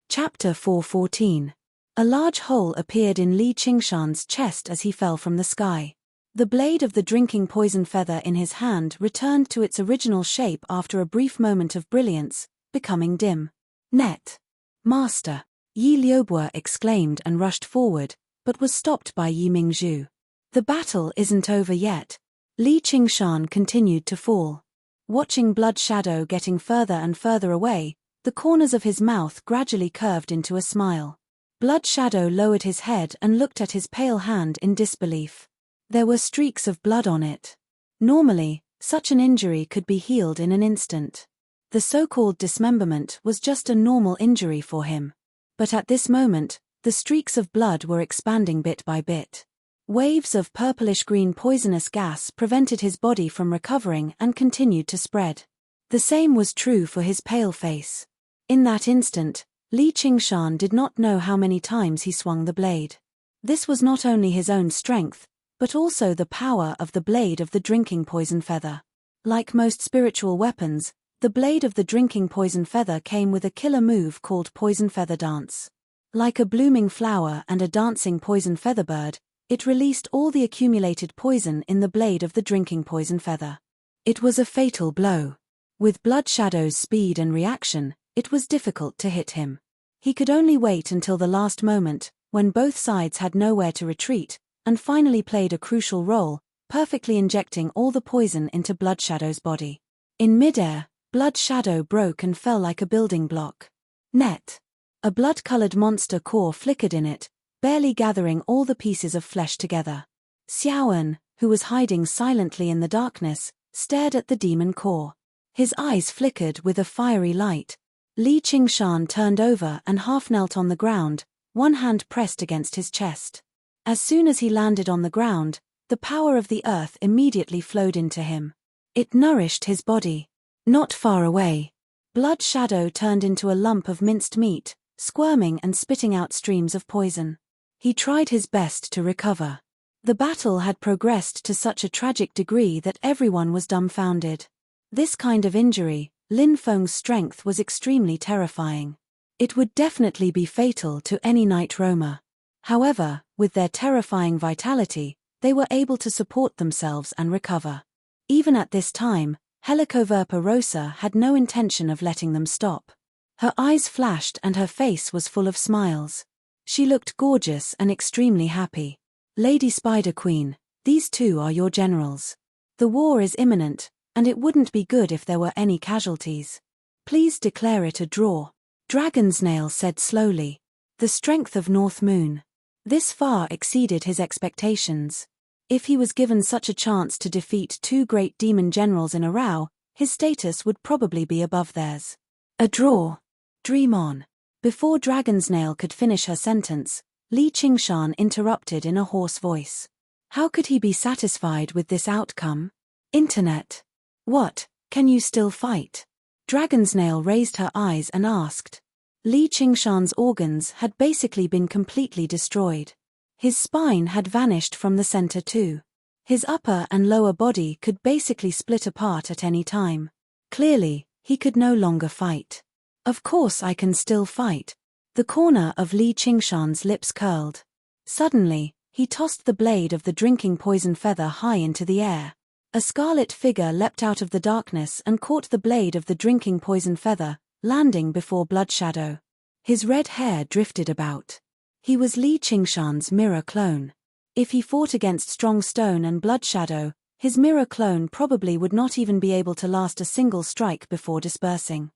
Chapter 414. A large hole appeared in Li Qingshan's chest as he fell from the sky. The blade of the drinking poison feather in his hand returned to its original shape after a brief moment of brilliance, becoming dim. Net. Master! Yi Liubo exclaimed and rushed forward, but was stopped by Yi Mingzhu. The battle isn't over yet. Li Qingshan continued to fall. Watching Blood Shadow getting further and further away, the corners of his mouth gradually curved into a smile. Blood Shadow lowered his head and looked at his pale hand in disbelief. There were streaks of blood on it. Normally, such an injury could be healed in an instant. The so-called dismemberment was just a normal injury for him. But at this moment, the streaks of blood were expanding bit by bit. Waves of purplish-green poisonous gas prevented his body from recovering and continued to spread. The same was true for his pale face. In that instant, Li Qingshan did not know how many times he swung the blade. This was not only his own strength, but also the power of the blade of the drinking poison feather. Like most spiritual weapons, the blade of the drinking poison feather came with a killer move called Poison Feather Dance. Like a blooming flower and a dancing poison feather bird, it released all the accumulated poison in the blade of the drinking poison feather. It was a fatal blow. With Blood Shadow's speed and reaction, it was difficult to hit him. He could only wait until the last moment, when both sides had nowhere to retreat, and finally played a crucial role, perfectly injecting all the poison into Blood Shadow's body. In midair, Blood Shadow broke and fell like a building block. Net. A blood-colored monster core flickered in it, barely gathering all the pieces of flesh together. Xiaoan, who was hiding silently in the darkness, stared at the demon core. His eyes flickered with a fiery light. Li Qingshan turned over and half knelt on the ground, one hand pressed against his chest. As soon as he landed on the ground, the power of the earth immediately flowed into him. It nourished his body. Not far away, Blood Shadow turned into a lump of minced meat, squirming and spitting out streams of poison. He tried his best to recover. The battle had progressed to such a tragic degree that everyone was dumbfounded. This kind of injury, Lin Feng's strength was extremely terrifying. It would definitely be fatal to any night roamer. However, with their terrifying vitality, they were able to support themselves and recover. Even at this time, Helicoverpa Rosa had no intention of letting them stop. Her eyes flashed and her face was full of smiles. She looked gorgeous and extremely happy. Lady Spider Queen, these two are your generals. The war is imminent, and it wouldn't be good if there were any casualties. Please declare it a draw. Dragonsnail said slowly. The strength of North Moon. This far exceeded his expectations. If he was given such a chance to defeat two great demon generals in a row, his status would probably be above theirs. A draw. Dream on. Before Dragonsnail could finish her sentence, Li Qingshan interrupted in a hoarse voice. How could he be satisfied with this outcome? Internet. What, can you still fight? Dragonsnail raised her eyes and asked. Li Qingshan's organs had basically been completely destroyed. His spine had vanished from the center too. His upper and lower body could basically split apart at any time. Clearly, he could no longer fight. Of course I can still fight. The corner of Li Qingshan's lips curled. Suddenly, he tossed the blade of the drinking poison feather high into the air. A scarlet figure leapt out of the darkness and caught the blade of the drinking poison feather, landing before Blood Shadow. His red hair drifted about. He was Li Qingshan's mirror clone. If he fought against Strong Stone and Blood Shadow, his mirror clone probably would not even be able to last a single strike before dispersing.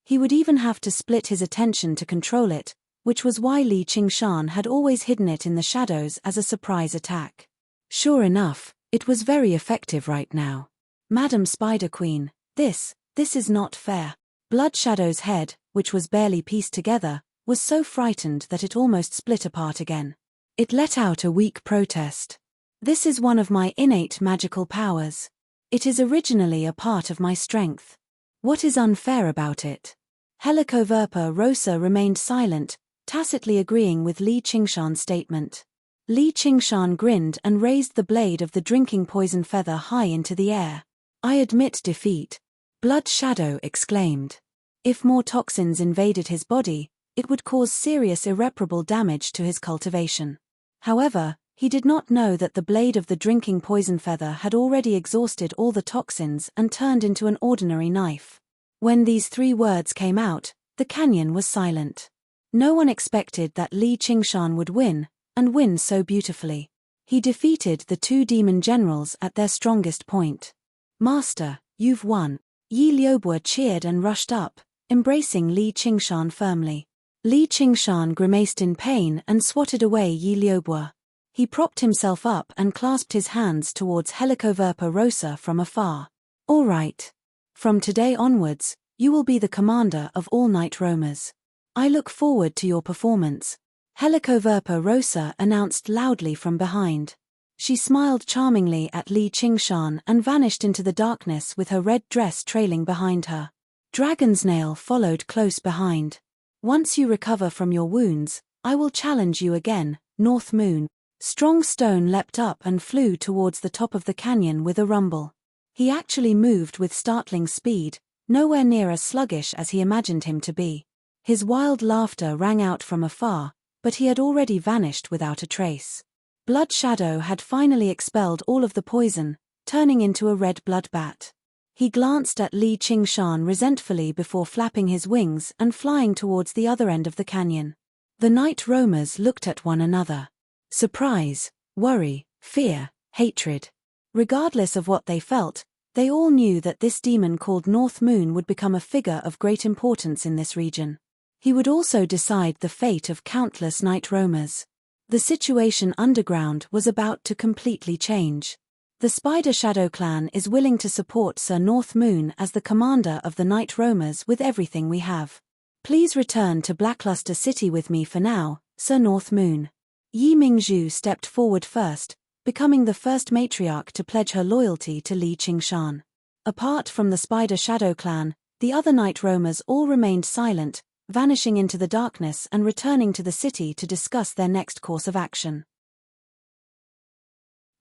He would even have to split his attention to control it, which was why Li Qingshan had always hidden it in the shadows as a surprise attack. Sure enough, it was very effective right now. Madam Spider Queen, this is not fair. Blood Shadow's head, which was barely pieced together, was so frightened that it almost split apart again. It let out a weak protest. This is one of my innate magical powers. It is originally a part of my strength. What is unfair about it? Helicoverpa Rosa remained silent, tacitly agreeing with Li Qingshan's statement. Li Qingshan grinned and raised the blade of the drinking poison feather high into the air. I admit defeat. Blood Shadow exclaimed. If more toxins invaded his body, it would cause serious irreparable damage to his cultivation. However, he did not know that the blade of the drinking poison feather had already exhausted all the toxins and turned into an ordinary knife. When these 3 words came out, the canyon was silent. No one expected that Li Qingshan would win, and win so beautifully. He defeated the 2 demon generals at their strongest point. "Master, you've won." Yi Liubo cheered and rushed up, embracing Li Qingshan firmly. Li Qingshan grimaced in pain and swatted away Yi Liubo. He propped himself up and clasped his hands towards Helicoverpa rosa from afar. "All right. From today onwards, you will be the commander of all night roamers. I look forward to your performance," Helicoverpa rosa announced loudly from behind. She smiled charmingly at Li Qingshan and vanished into the darkness with her red dress trailing behind her. Dragon's Nail followed close behind. "Once you recover from your wounds, I will challenge you again, North Moon." Strong Stone leapt up and flew towards the top of the canyon with a rumble. He actually moved with startling speed, nowhere near as sluggish as he imagined him to be. His wild laughter rang out from afar, but he had already vanished without a trace. Blood Shadow had finally expelled all of the poison, turning into a red blood bat. He glanced at Li Qingshan resentfully before flapping his wings and flying towards the other end of the canyon. The night roamers looked at one another. Surprise, worry, fear, hatred. Regardless of what they felt, they all knew that this demon called North Moon would become a figure of great importance in this region. He would also decide the fate of countless night roamers. The situation underground was about to completely change. The Spider Shadow clan is willing to support Sir North Moon as the commander of the night roamers with everything we have. Please return to Blackluster City with me for now, Sir North Moon. Yi Mingzhu stepped forward first, becoming the first matriarch to pledge her loyalty to Li Qingshan. Apart from the Spider Shadow clan, the other night roamers all remained silent, vanishing into the darkness and returning to the city to discuss their next course of action.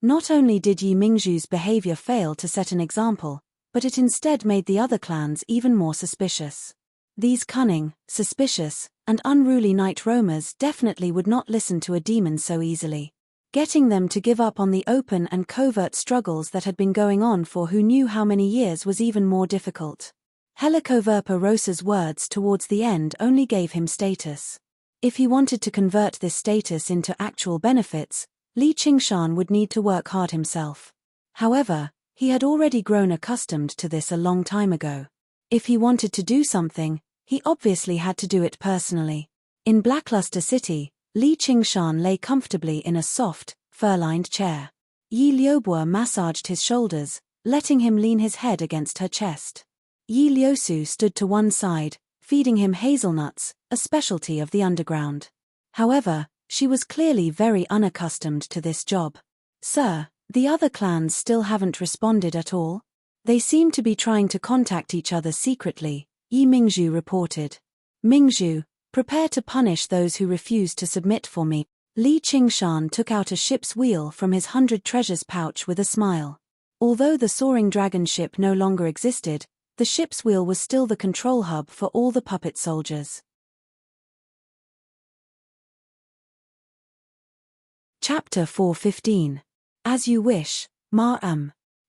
Not only did Yi Mingzhu's behavior fail to set an example, but it instead made the other clans even more suspicious. These cunning, suspicious, and unruly night roamers definitely would not listen to a demon so easily. Getting them to give up on the open and covert struggles that had been going on for who knew how many years was even more difficult. Helicoverpa rosa's words towards the end only gave him status. If he wanted to convert this status into actual benefits, Li Qingshan would need to work hard himself. However, he had already grown accustomed to this a long time ago. If he wanted to do something, he obviously had to do it personally. In Blackluster City, Li Qingshan lay comfortably in a soft, fur-lined chair. Yi Liubo massaged his shoulders, letting him lean his head against her chest. Yi Liusu stood to one side, feeding him hazelnuts, a specialty of the underground. However, she was clearly very unaccustomed to this job. "Sir, the other clans still haven't responded at all? They seem to be trying to contact each other secretly," Yi Mingzhu reported. "Mingzhu, prepare to punish those who refuse to submit for me." Li Qingshan took out a ship's wheel from his 100 treasures pouch with a smile. Although the soaring dragon ship no longer existed, the ship's wheel was still the control hub for all the puppet soldiers. Chapter 4:15. As You Wish, Ma.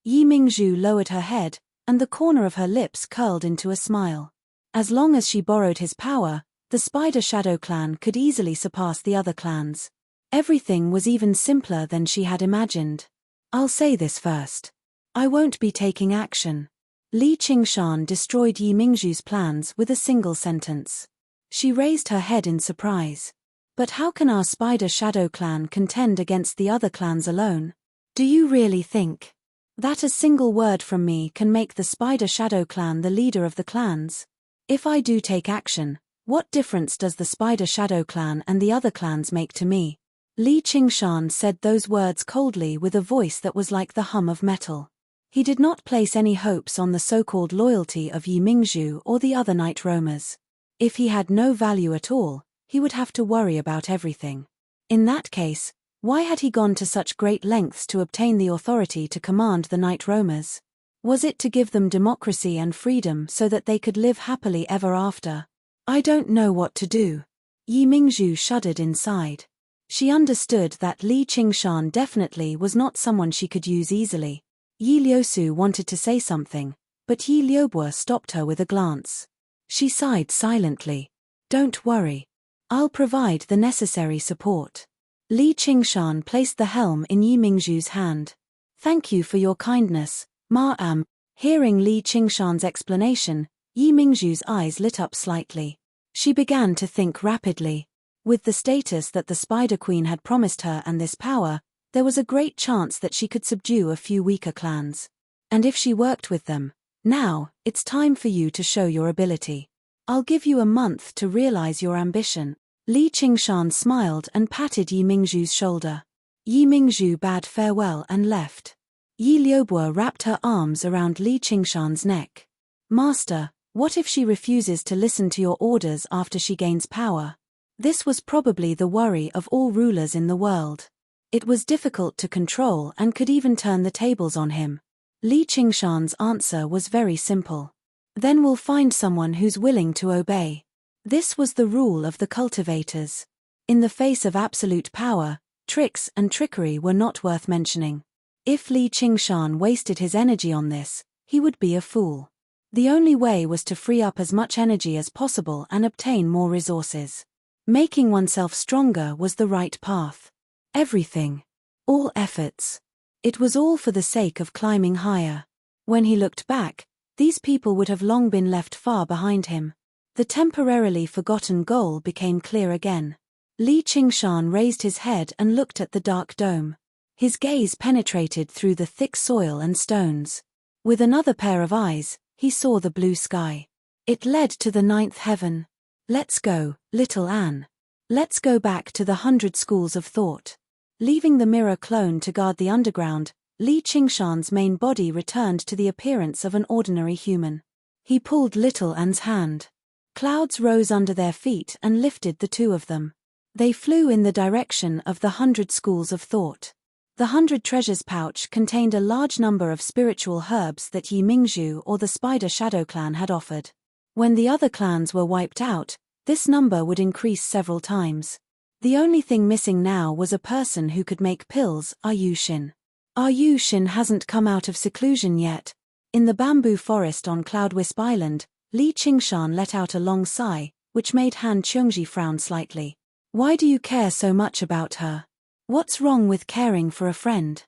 Yi Mingzhu lowered her head, and the corner of her lips curled into a smile. As long as she borrowed his power, the Spider Shadow clan could easily surpass the other clans. Everything was even simpler than she had imagined. "I'll say this first. I won't be taking action." Li Qingshan destroyed Yi Mingzhu's plans with a single sentence. She raised her head in surprise. "But how can our Spider Shadow clan contend against the other clans alone? Do you really think that a single word from me can make the Spider Shadow clan the leader of the clans? If I do take action, what difference does the Spider Shadow clan and the other clans make to me?" Li Qingshan said those words coldly with a voice that was like the hum of metal. He did not place any hopes on the so-called loyalty of Yi Mingzhu or the other night roamers. If he had no value at all, he would have to worry about everything. In that case, why had he gone to such great lengths to obtain the authority to command the night roamers? Was it to give them democracy and freedom so that they could live happily ever after? I don't know what to do. Yi Mingzhu shuddered inside. She understood that Li Qingshan definitely was not someone she could use easily. Yi Liusu wanted to say something, but Yi Liubo stopped her with a glance. She sighed silently. Don't worry. I'll provide the necessary support. Li Qingshan placed the helm in Yi Mingzhu's hand. Thank you for your kindness, Ma'am. Hearing Li Qingshan's explanation, Yi Mingzhu's eyes lit up slightly. She began to think rapidly. With the status that the Spider Queen had promised her and this power, there was a great chance that she could subdue a few weaker clans. And if she worked with them, now, it's time for you to show your ability. I'll give you a month to realize your ambition. Li Qingshan smiled and patted Yi Mingzhu's shoulder. Yi Mingzhu bade farewell and left. Yi Liubo wrapped her arms around Li Qingshan's neck. Master, what if she refuses to listen to your orders after she gains power? This was probably the worry of all rulers in the world. It was difficult to control and could even turn the tables on him. Li Qingshan's answer was very simple. Then we'll find someone who's willing to obey. This was the rule of the cultivators. In the face of absolute power, tricks and trickery were not worth mentioning. If Li Qingshan wasted his energy on this, he would be a fool. The only way was to free up as much energy as possible and obtain more resources. Making oneself stronger was the right path. Everything. All efforts. It was all for the sake of climbing higher. When he looked back, these people would have long been left far behind him. The temporarily forgotten goal became clear again. Li Qingshan raised his head and looked at the dark dome. His gaze penetrated through the thick soil and stones. With another pair of eyes, he saw the blue sky. It led to the 9th heaven. Let's go, little Anne. Let's go back to the 100 schools of thought. Leaving the mirror clone to guard the underground, Li Qingshan's main body returned to the appearance of an ordinary human. He pulled little Anne's hand. Clouds rose under their feet and lifted the two of them. They flew in the direction of the 100 schools of thought. The 100 treasures pouch contained a large number of spiritual herbs that Yi Mingzhu or the Spider Shadow clan had offered. When the other clans were wiped out, this number would increase several times. The only thing missing now was a person who could make pills, Yushin. Yushin hasn't come out of seclusion yet. In the bamboo forest on Cloudwisp Island, Li Qingshan let out a long sigh, which made Han Qiongji frown slightly. Why do you care so much about her? What's wrong with caring for a friend?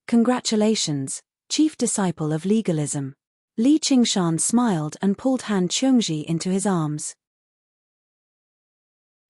Congratulations, chief disciple of legalism. Li Qingshan smiled and pulled Han Qiongji into his arms.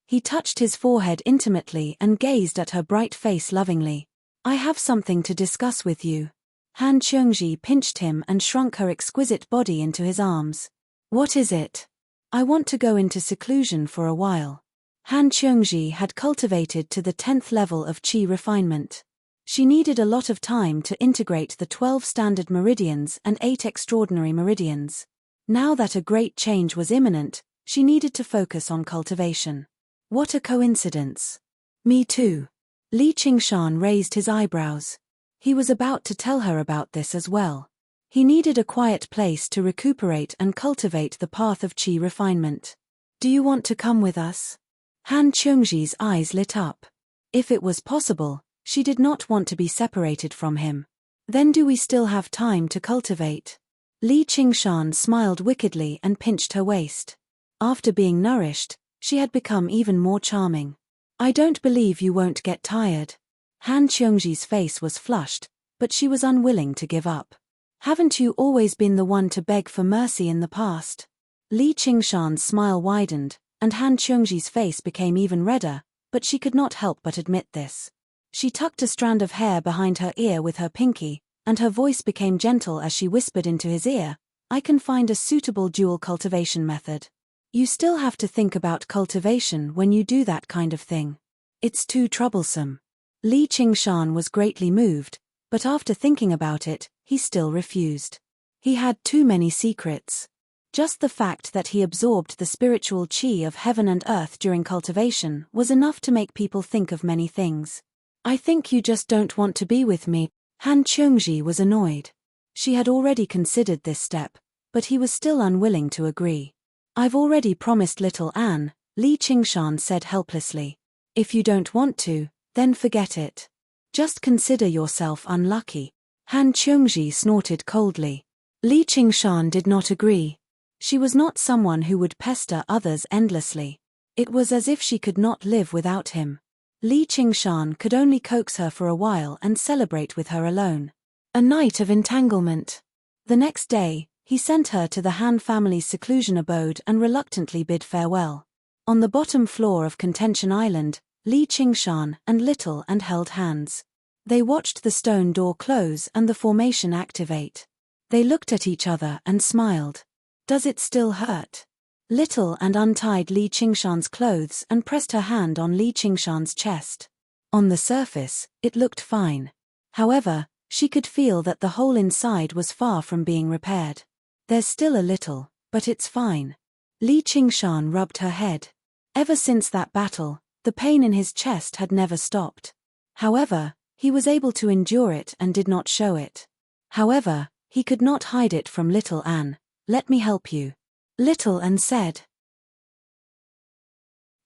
He touched his forehead intimately and gazed at her bright face lovingly. I have something to discuss with you. Han Qiongji pinched him and shrunk her exquisite body into his arms. What is it? I want to go into seclusion for a while. Han Qiongji had cultivated to the 10th level of qi refinement. She needed a lot of time to integrate the 12 standard meridians and 8 extraordinary meridians. Now that a great change was imminent, she needed to focus on cultivation. What a coincidence. Me too. Li Qingshan raised his eyebrows. He was about to tell her about this as well. He needed a quiet place to recuperate and cultivate the path of qi refinement. Do you want to come with us? Han Qiongji's eyes lit up. If it was possible, she did not want to be separated from him. Then do we still have time to cultivate? Li Qingshan smiled wickedly and pinched her waist. After being nourished, she had become even more charming. I don't believe you won't get tired. Han Qiongji's face was flushed, but she was unwilling to give up. Haven't you always been the one to beg for mercy in the past? Li Qingshan's smile widened, and Han Qiongji's face became even redder, but she could not help but admit this. She tucked a strand of hair behind her ear with her pinky, and her voice became gentle as she whispered into his ear, I can find a suitable dual cultivation method. You still have to think about cultivation when you do that kind of thing. It's too troublesome. Li Qingshan was greatly moved, but after thinking about it, he still refused. He had too many secrets. Just the fact that he absorbed the spiritual qi of heaven and earth during cultivation was enough to make people think of many things. I think you just don't want to be with me. Han Qiongji was annoyed. She had already considered this step, but he was still unwilling to agree. "I've already promised little Anne," Li Qingshan said helplessly. "If you don't want to, then forget it. Just consider yourself unlucky." Han Qiongji snorted coldly. Li Qingshan did not agree. She was not someone who would pester others endlessly. It was as if she could not live without him. Li Qingshan could only coax her for a while and celebrate with her alone. A night of entanglement. The next day, he sent her to the Han family's seclusion abode and reluctantly bid farewell. On the bottom floor of Contention Island, Li Qingshan and Little Anne held hands. They watched the stone door close and the formation activate. They looked at each other and smiled. "Does it still hurt?" Little Anne untied Li Qingshan's clothes and pressed her hand on Li Qingshan's chest. On the surface, it looked fine. However, she could feel that the hole inside was far from being repaired. "There's still a little, but it's fine." Li Qingshan rubbed her head. Ever since that battle, the pain in his chest had never stopped. However, he was able to endure it and did not show it. However, he could not hide it from little Anne. "Let me help you," Little Anne said.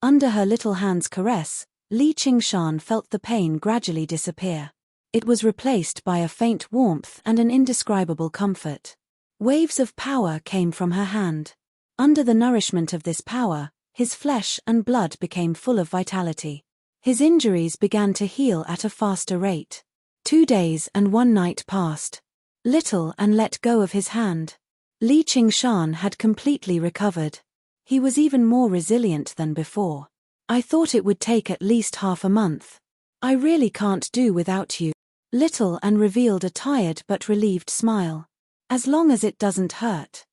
Under her little hand's caress, Li Qingshan felt the pain gradually disappear. It was replaced by a faint warmth and an indescribable comfort. Waves of power came from her hand. Under the nourishment of this power, his flesh and blood became full of vitality. His injuries began to heal at a faster rate. 2 days and 1 night passed. Little Anne let go of his hand. Li Qingshan had completely recovered. He was even more resilient than before. "I thought it would take at least half a month. I really can't do without you." Little Anne revealed a tired but relieved smile. "As long as it doesn't hurt."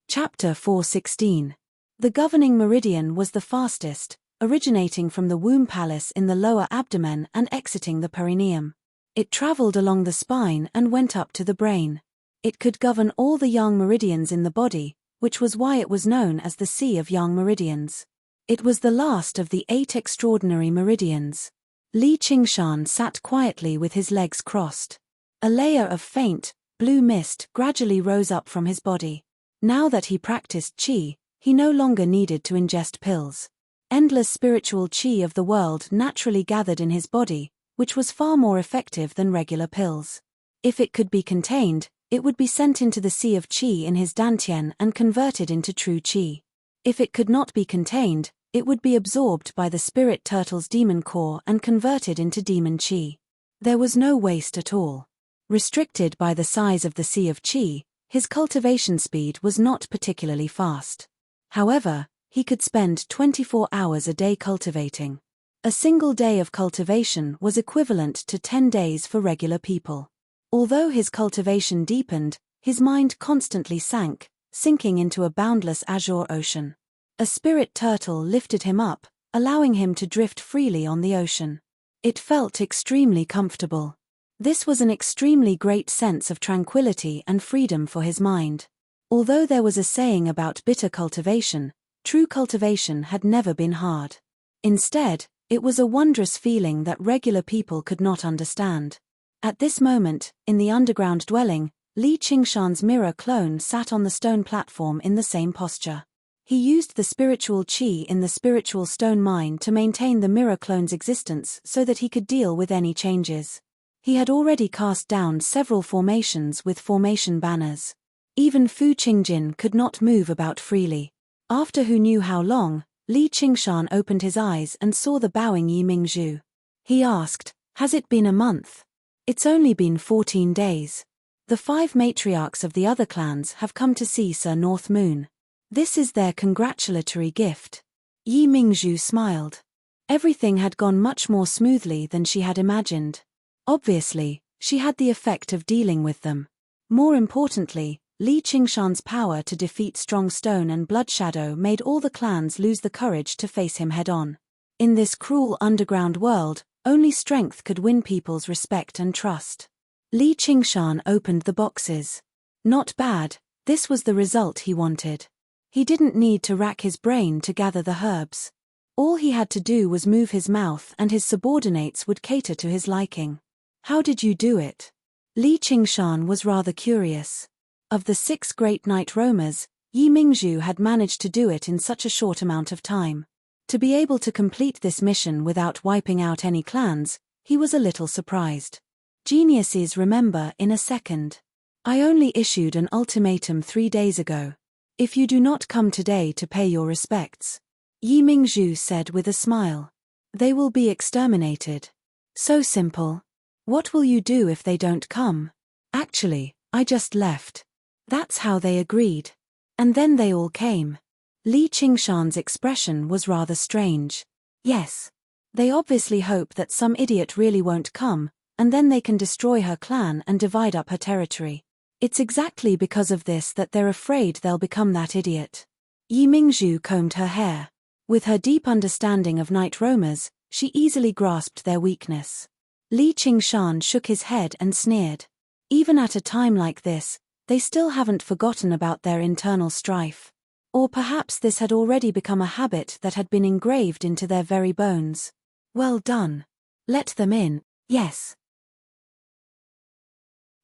Chapter 416. The governing meridian was the fastest, originating from the womb palace in the lower abdomen and exiting the perineum. It traveled along the spine and went up to the brain. It could govern all the yang meridians in the body, which was why it was known as the Sea of Yang Meridians. It was the last of the 8 extraordinary meridians. Li Qingshan sat quietly with his legs crossed. A layer of faint, blue mist gradually rose up from his body. Now that he practiced qi, he no longer needed to ingest pills. Endless spiritual qi of the world naturally gathered in his body, which was far more effective than regular pills. If it could be contained, it would be sent into the sea of qi in his dantian and converted into true qi. If it could not be contained, it would be absorbed by the spirit turtle's demon core and converted into demon qi. There was no waste at all. Restricted by the size of the sea of qi, his cultivation speed was not particularly fast. However, he could spend 24 hours a day cultivating. A single day of cultivation was equivalent to 10 days for regular people. Although his cultivation deepened, his mind constantly sank, sinking into a boundless azure ocean. A spirit turtle lifted him up, allowing him to drift freely on the ocean. It felt extremely comfortable. This was an extremely great sense of tranquility and freedom for his mind. Although there was a saying about bitter cultivation, true cultivation had never been hard. Instead, it was a wondrous feeling that regular people could not understand. At this moment, in the underground dwelling, Li Qingshan's mirror clone sat on the stone platform in the same posture. He used the spiritual qi in the spiritual stone mine to maintain the mirror clone's existence so that he could deal with any changes. He had already cast down several formations with formation banners. Even Fu Qingjin could not move about freely. After who knew how long, Li Qingshan opened his eyes and saw the bowing Yi Mingzhu. He asked, "Has it been a month?" "It's only been 14 days. The 5 matriarchs of the other clans have come to see Sir North Moon. This is their congratulatory gift." Yi Mingzhu smiled. Everything had gone much more smoothly than she had imagined. Obviously, she had the effect of dealing with them. More importantly, Li Qingshan's power to defeat Strong Stone and Blood Shadow made all the clans lose the courage to face him head-on. In this cruel underground world, only strength could win people's respect and trust. Li Qingshan opened the boxes. Not bad, this was the result he wanted. He didn't need to rack his brain to gather the herbs. All he had to do was move his mouth and his subordinates would cater to his liking. How did you do it? Li Qingshan was rather curious. Of the 6 great night roamers, Yi Mingzhu had managed to do it in such a short amount of time. To be able to complete this mission without wiping out any clans, he was a little surprised. Geniuses remember in a second. I only issued an ultimatum 3 days ago. If you do not come today to pay your respects, Yi Mingzhu said with a smile, they will be exterminated. So simple. What will you do if they don't come? Actually, I just left. That's how they agreed. And then they all came. Li Qingshan's expression was rather strange. Yes. They obviously hope that some idiot really won't come, and then they can destroy her clan and divide up her territory. It's exactly because of this that they're afraid they'll become that idiot. Yi Mingzhu combed her hair. With her deep understanding of night roamers, she easily grasped their weakness. Li Qingshan shook his head and sneered. Even at a time like this, they still haven't forgotten about their internal strife. Or perhaps this had already become a habit that had been engraved into their very bones. Well done. Let them in, yes.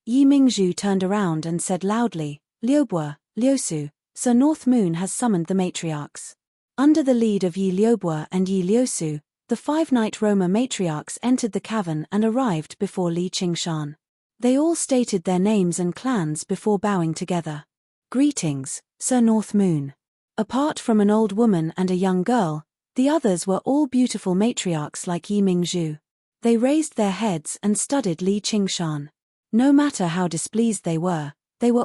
Yi Mingzhu turned around and said loudly, Liubo, Liusu, Sir North Moon has summoned the matriarchs. Under the lead of Yi Liubo and Yi Liusu, the 5 night roamer matriarchs entered the cavern and arrived before Li Qingshan. They all stated their names and clans before bowing together. Greetings, Sir North Moon. Apart from an old woman and a young girl, the others were all beautiful matriarchs like Yi Mingzhu. They raised their heads and studied Li Qingshan. No matter how displeased they were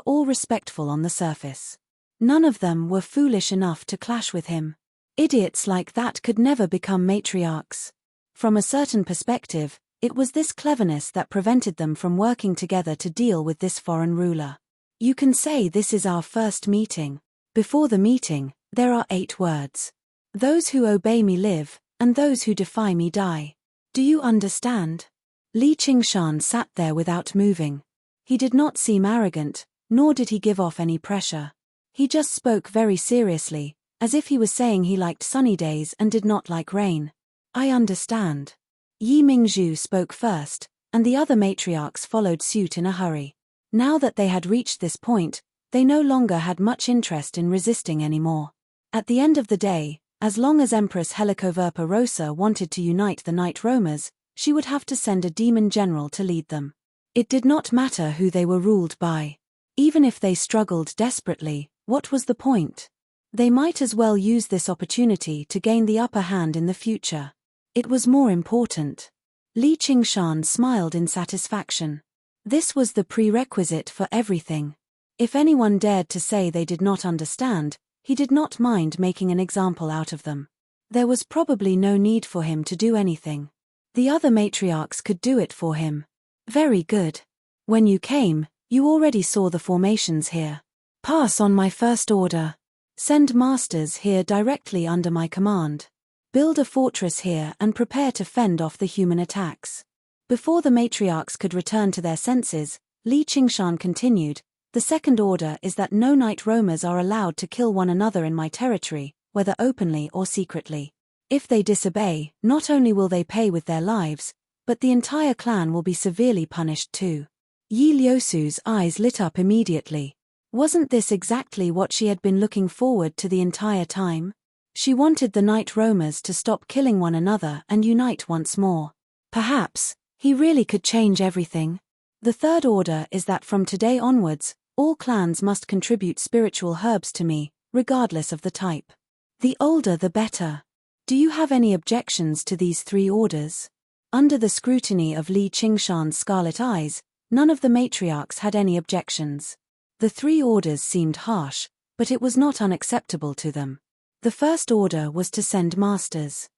all respectful on the surface. None of them were foolish enough to clash with him. Idiots like that could never become matriarchs. From a certain perspective, it was this cleverness that prevented them from working together to deal with this foreign ruler. You can say this is our first meeting. Before the meeting, there are 8 words. Those who obey me live, and those who defy me die. Do you understand? Li Qingshan sat there without moving. He did not seem arrogant, nor did he give off any pressure. He just spoke very seriously, as if he was saying he liked sunny days and did not like rain. I understand. Yi Mingzhu spoke first, and the other matriarchs followed suit in a hurry. Now that they had reached this point, they no longer had much interest in resisting anymore. At the end of the day, as long as Empress Helicoverpa Rosa wanted to unite the night roamers, she would have to send a demon general to lead them. It did not matter who they were ruled by. Even if they struggled desperately, what was the point? They might as well use this opportunity to gain the upper hand in the future. It was more important. Li Qingshan smiled in satisfaction. This was the prerequisite for everything. If anyone dared to say they did not understand, he did not mind making an example out of them. There was probably no need for him to do anything. The other matriarchs could do it for him. Very good. When you came, you already saw the formations here. Pass on my first order. Send masters here directly under my command. Build a fortress here and prepare to fend off the human attacks. Before the matriarchs could return to their senses, Li Qingshan continued, the second order is that no night roamers are allowed to kill one another in my territory, whether openly or secretly. If they disobey, not only will they pay with their lives, but the entire clan will be severely punished too. Yi Liusu's eyes lit up immediately. Wasn't this exactly what she had been looking forward to the entire time? She wanted the night roamers to stop killing one another and unite once more. Perhaps, he really could change everything. The third order is that from today onwards, all clans must contribute spiritual herbs to me, regardless of the type. The older the better. Do you have any objections to these 3 orders? Under the scrutiny of Li Qingshan's scarlet eyes, none of the matriarchs had any objections. The 3 orders seemed harsh, but it was not unacceptable to them. The first order was to send masters.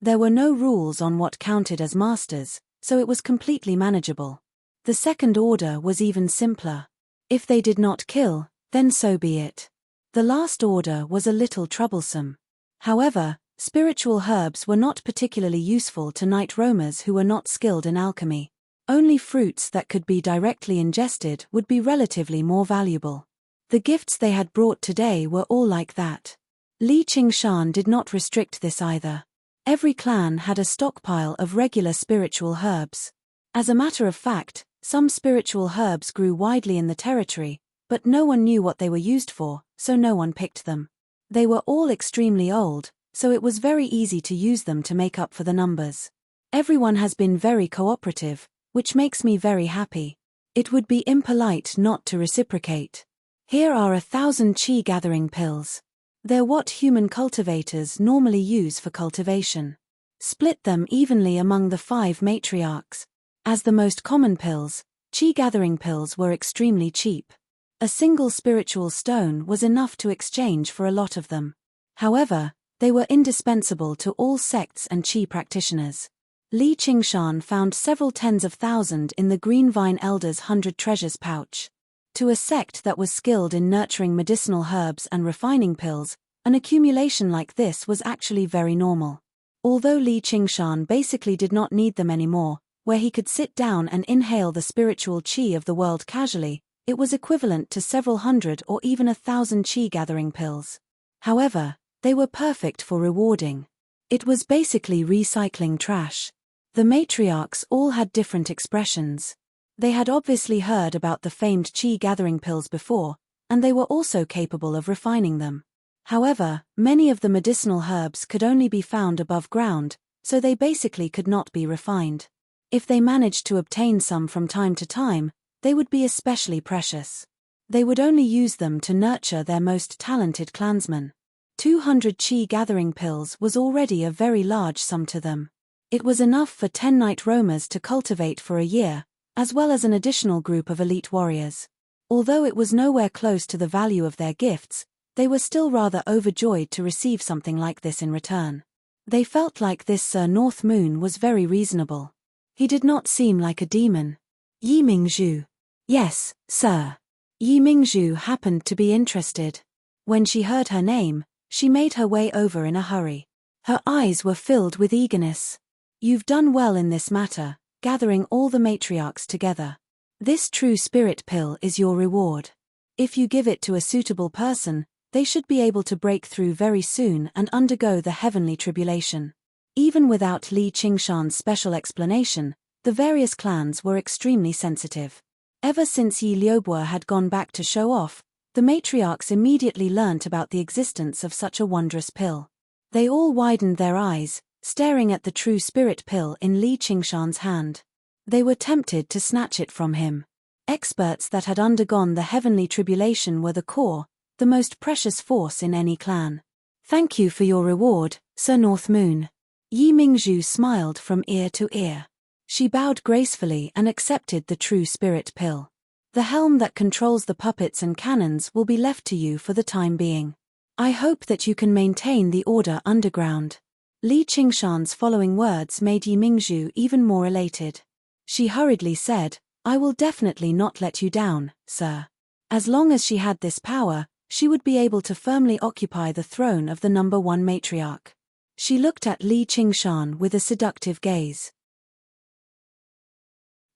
There were no rules on what counted as masters, so it was completely manageable. The second order was even simpler. If they did not kill, then so be it. The last order was a little troublesome. However, spiritual herbs were not particularly useful to night roamers who were not skilled in alchemy. Only fruits that could be directly ingested would be relatively more valuable. The gifts they had brought today were all like that. Li Qingshan did not restrict this either. Every clan had a stockpile of regular spiritual herbs. As a matter of fact, some spiritual herbs grew widely in the territory, but no one knew what they were used for, so no one picked them. They were all extremely old, so it was very easy to use them to make up for the numbers. Everyone has been very cooperative, which makes me very happy. It would be impolite not to reciprocate. Here are 1,000 chi gathering pills. They're what human cultivators normally use for cultivation. Split them evenly among the 5 matriarchs. As the most common pills, chi gathering pills were extremely cheap. A single spiritual stone was enough to exchange for a lot of them. However, they were indispensable to all sects and chi practitioners. Li Qingshan found several tens of thousands in the Green Vine Elder's 100 treasures pouch. To a sect that was skilled in nurturing medicinal herbs and refining pills, an accumulation like this was actually very normal. Although Li Qingshan basically did not need them anymore, where he could sit down and inhale the spiritual chi of the world casually, it was equivalent to several hundred or even 1,000 chi gathering pills. However, they were perfect for rewarding. It was basically recycling trash. The matriarchs all had different expressions. They had obviously heard about the famed chi gathering pills before, and they were also capable of refining them. However, many of the medicinal herbs could only be found above ground, so they basically could not be refined. If they managed to obtain some from time to time, they would be especially precious. They would only use them to nurture their most talented clansmen. 200 chi gathering pills was already a very large sum to them. It was enough for 10 night roamers to cultivate for a year, as well as an additional group of elite warriors. Although it was nowhere close to the value of their gifts, they were still rather overjoyed to receive something like this in return. They felt like this Sir North Moon was very reasonable. He did not seem like a demon. Yi Mingzhu. Yes, sir. Yi Mingzhu happened to be interested. When she heard her name, she made her way over in a hurry. Her eyes were filled with eagerness. You've done well in this matter, gathering all the matriarchs together. This true spirit pill is your reward. If you give it to a suitable person, they should be able to break through very soon and undergo the heavenly tribulation. Even without Li Qingshan's special explanation, the various clans were extremely sensitive. Ever since Yi Liubo had gone back to show off, the matriarchs immediately learnt about the existence of such a wondrous pill. They all widened their eyes, staring at the true spirit pill in Li Qingshan's hand. They were tempted to snatch it from him. Experts that had undergone the heavenly tribulation were the core, the most precious force in any clan. Thank you for your reward, Sir North Moon. Yi Mingzhu smiled from ear to ear. She bowed gracefully and accepted the true spirit pill. The helm that controls the puppets and cannons will be left to you for the time being. I hope that you can maintain the order underground. Li Qingshan's following words made Yi Mingzhu even more elated. She hurriedly said, I will definitely not let you down, sir. As long as she had this power, she would be able to firmly occupy the throne of the number 1 matriarch. She looked at Li Qingshan with a seductive gaze.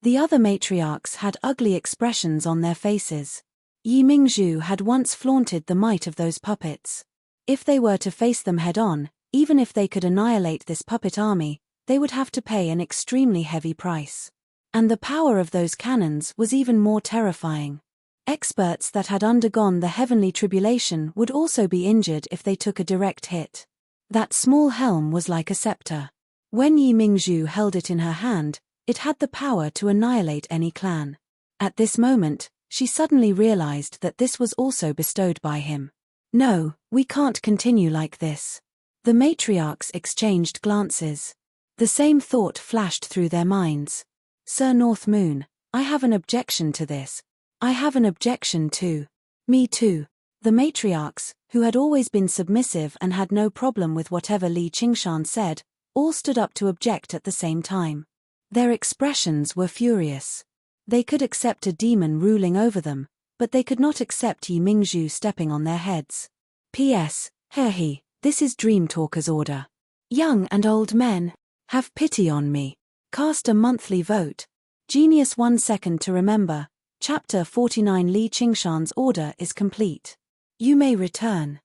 The other matriarchs had ugly expressions on their faces. Yi Mingzhu had once flaunted the might of those puppets. If they were to face them head-on, even if they could annihilate this puppet army, they would have to pay an extremely heavy price. And the power of those cannons was even more terrifying. Experts that had undergone the heavenly tribulation would also be injured if they took a direct hit. That small helm was like a scepter. When Yi Mingzhu held it in her hand, it had the power to annihilate any clan. At this moment, she suddenly realized that this was also bestowed by him. No, we can't continue like this. The matriarchs exchanged glances. The same thought flashed through their minds. Sir North Moon, I have an objection to this. I have an objection too. Me too. The matriarchs, who had always been submissive and had no problem with whatever Li Qingshan said, all stood up to object at the same time. Their expressions were furious. They could accept a demon ruling over them, but they could not accept Yi Mingzhu stepping on their heads. P.S. Hehe, this is Dream Talker's order. Young and old men, have pity on me. Cast a monthly vote. Genius 1 second to remember. Chapter 49 Li Qingshan's order is complete. You may return.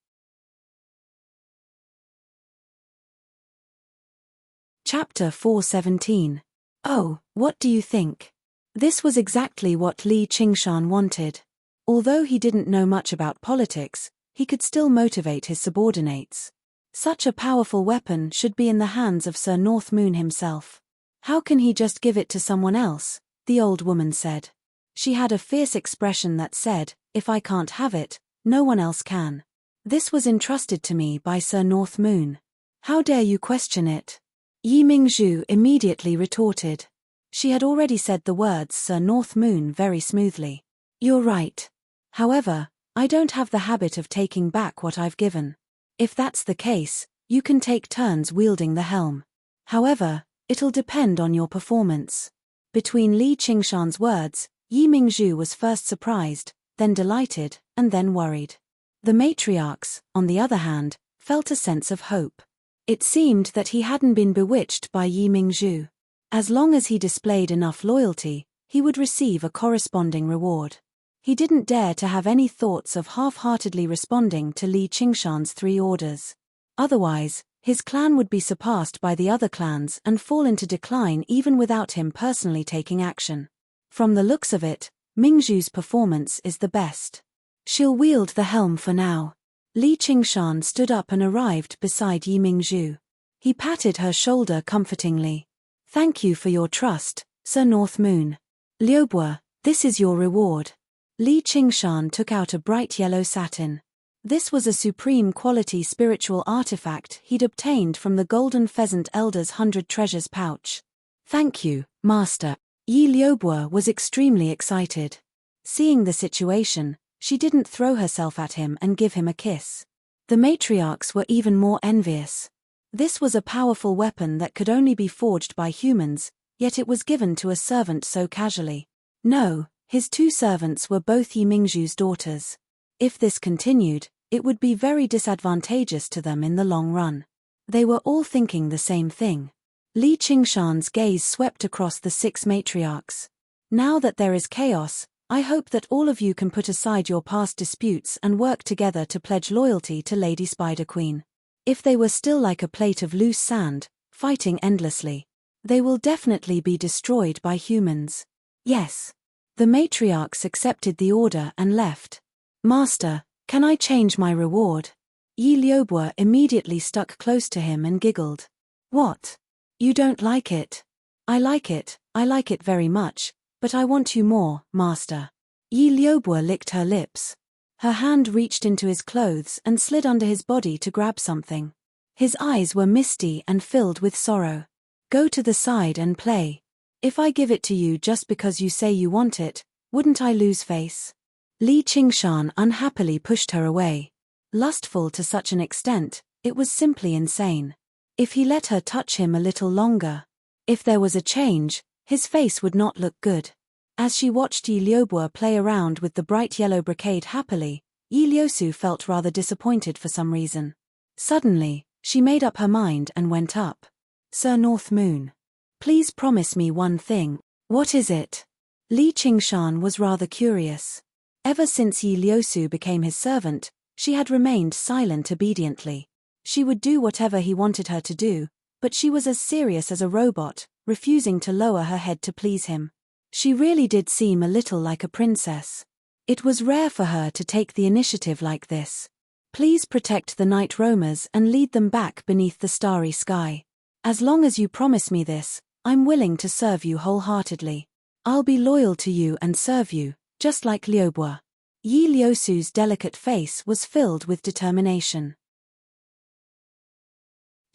Chapter 417. Oh, what do you think? This was exactly what Li Qingshan wanted. Although he didn't know much about politics, he could still motivate his subordinates. Such a powerful weapon should be in the hands of Sir North Moon himself. How can he just give it to someone else? The old woman said. She had a fierce expression that said, if I can't have it, no one else can. This was entrusted to me by Sir North Moon. How dare you question it? Yi Mingzhu immediately retorted. She had already said the words Sir North Moon very smoothly. You're right. However, I don't have the habit of taking back what I've given. If that's the case, you can take turns wielding the helm. However, it'll depend on your performance. Between Li Qingshan's words, Yi Mingzhu was first surprised, then delighted, and then worried. The matriarchs, on the other hand, felt a sense of hope. It seemed that he hadn't been bewitched by Yi Mingzhu. As long as he displayed enough loyalty, he would receive a corresponding reward. He didn't dare to have any thoughts of half-heartedly responding to Li Qingshan's 3 orders. Otherwise, his clan would be surpassed by the other clans and fall into decline even without him personally taking action. From the looks of it, Mingzhu's performance is the best. She'll wield the helm for now. Li Qingshan stood up and arrived beside Yi Mingzhu. He patted her shoulder comfortingly. Thank you for your trust, Sir North Moon. Liubo, this is your reward. Li Qingshan took out a bright yellow satin. This was a supreme quality spiritual artifact he'd obtained from the Golden Pheasant Elder's 100 treasures pouch. Thank you, Master. Yi Liubo was extremely excited. Seeing the situation, she didn't throw herself at him and give him a kiss. The matriarchs were even more envious. This was a powerful weapon that could only be forged by humans, yet it was given to a servant so casually. No, his 2 servants were both Yi Mingzhu's daughters. If this continued, it would be very disadvantageous to them in the long run. They were all thinking the same thing. Li Qingshan's gaze swept across the 6 matriarchs. Now that there is chaos, I hope that all of you can put aside your past disputes and work together to pledge loyalty to Lady Spider Queen. If they were still like a plate of loose sand, fighting endlessly, they will definitely be destroyed by humans. Yes. The matriarchs accepted the order and left. Master, can I change my reward? Yi Liubo immediately stuck close to him and giggled. What? You don't like it? I like it very much, but I want you more, Master. Yi Liubo licked her lips. Her hand reached into his clothes and slid under his body to grab something. His eyes were misty and filled with sorrow. Go to the side and play. If I give it to you just because you say you want it, wouldn't I lose face? Li Qingshan unhappily pushed her away. Lustful to such an extent, it was simply insane. If he let her touch him a little longer, if there was a change, his face would not look good. As she watched Yi Liubo play around with the bright yellow brocade happily, Yi Liusu felt rather disappointed for some reason. Suddenly, she made up her mind and went up. Sir North Moon. Please promise me one thing. What is it? Li Qingshan was rather curious. Ever since Yi Liusu became his servant, she had remained silent obediently. She would do whatever he wanted her to do, but she was as serious as a robot, refusing to lower her head to please him. She really did seem a little like a princess. It was rare for her to take the initiative like this. Please protect the night roamers and lead them back beneath the starry sky. As long as you promise me this, I'm willing to serve you wholeheartedly. I'll be loyal to you and serve you, just like Liubo. Yi Liusu's delicate face was filled with determination.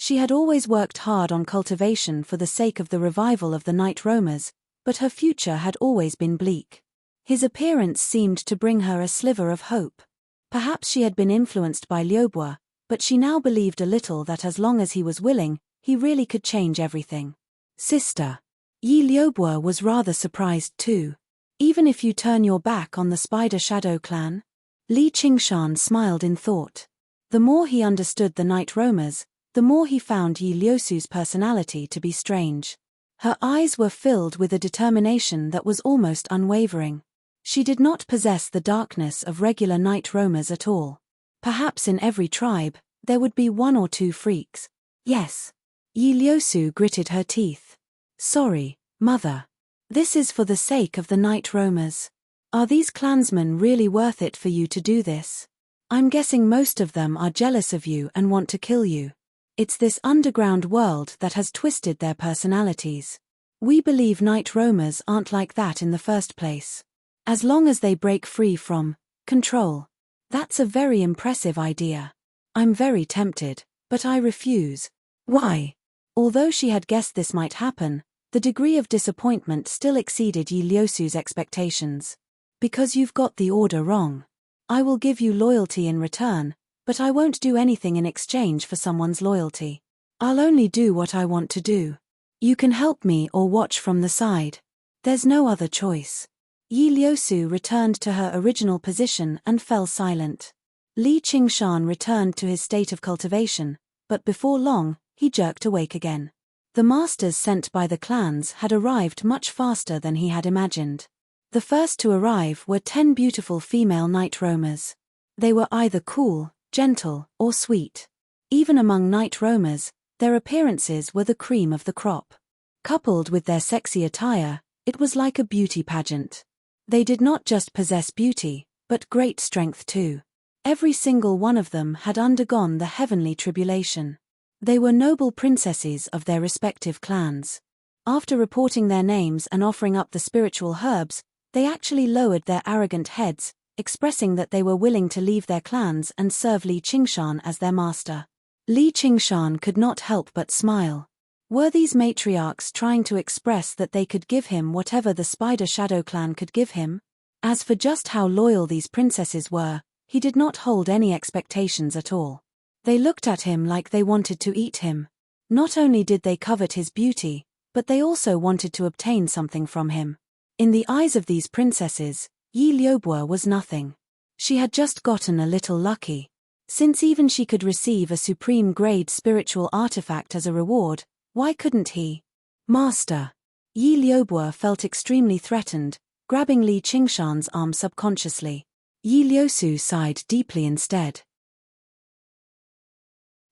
She had always worked hard on cultivation for the sake of the revival of the night roamers, but her future had always been bleak. His appearance seemed to bring her a sliver of hope. Perhaps she had been influenced by Liubo, but she now believed a little that as long as he was willing, he really could change everything. Sister. Yi Liubo was rather surprised too. Even if you turn your back on the Spider Shadow clan? Li Qingshan smiled in thought. The more he understood the night roamers, the more he found Yi Liusu's personality to be strange. Her eyes were filled with a determination that was almost unwavering. She did not possess the darkness of regular night roamers at all. Perhaps in every tribe, there would be 1 or 2 freaks. Yes. Yi Liusu gritted her teeth. Sorry, mother. This is for the sake of the night roamers. Are these clansmen really worth it for you to do this? I'm guessing most of them are jealous of you and want to kill you. It's this underground world that has twisted their personalities. We believe night roamers aren't like that in the first place. As long as they break free from control. That's a very impressive idea. I'm very tempted, but I refuse. Why? Although she had guessed this might happen, the degree of disappointment still exceeded Yi Liusu's expectations. Because you've got the order wrong. I will give you loyalty in return, but I won't do anything in exchange for someone's loyalty. I'll only do what I want to do. You can help me or watch from the side. There's no other choice. Yi Liusu returned to her original position and fell silent. Li Qingshan returned to his state of cultivation, but before long, he jerked awake again. The masters sent by the clans had arrived much faster than he had imagined. The first to arrive were 10 beautiful female night roamers. They were either cool, gentle, or sweet. Even among night roamers, their appearances were the cream of the crop. Coupled with their sexy attire, it was like a beauty pageant. They did not just possess beauty, but great strength too. Every single one of them had undergone the heavenly tribulation. They were noble princesses of their respective clans. After reporting their names and offering up the spiritual herbs, they actually lowered their arrogant heads, expressing that they were willing to leave their clans and serve Li Qingshan as their master. Li Qingshan could not help but smile. Were these matriarchs trying to express that they could give him whatever the Spider Shadow clan could give him? As for just how loyal these princesses were, he did not hold any expectations at all. They looked at him like they wanted to eat him. Not only did they covet his beauty, but they also wanted to obtain something from him. In the eyes of these princesses, Yi Liubu was nothing. She had just gotten a little lucky. Since even she could receive a supreme-grade spiritual artifact as a reward, why couldn't he? Master. Yi Liubu felt extremely threatened, grabbing Li Qingshan's arm subconsciously. Yi Liusu sighed deeply instead.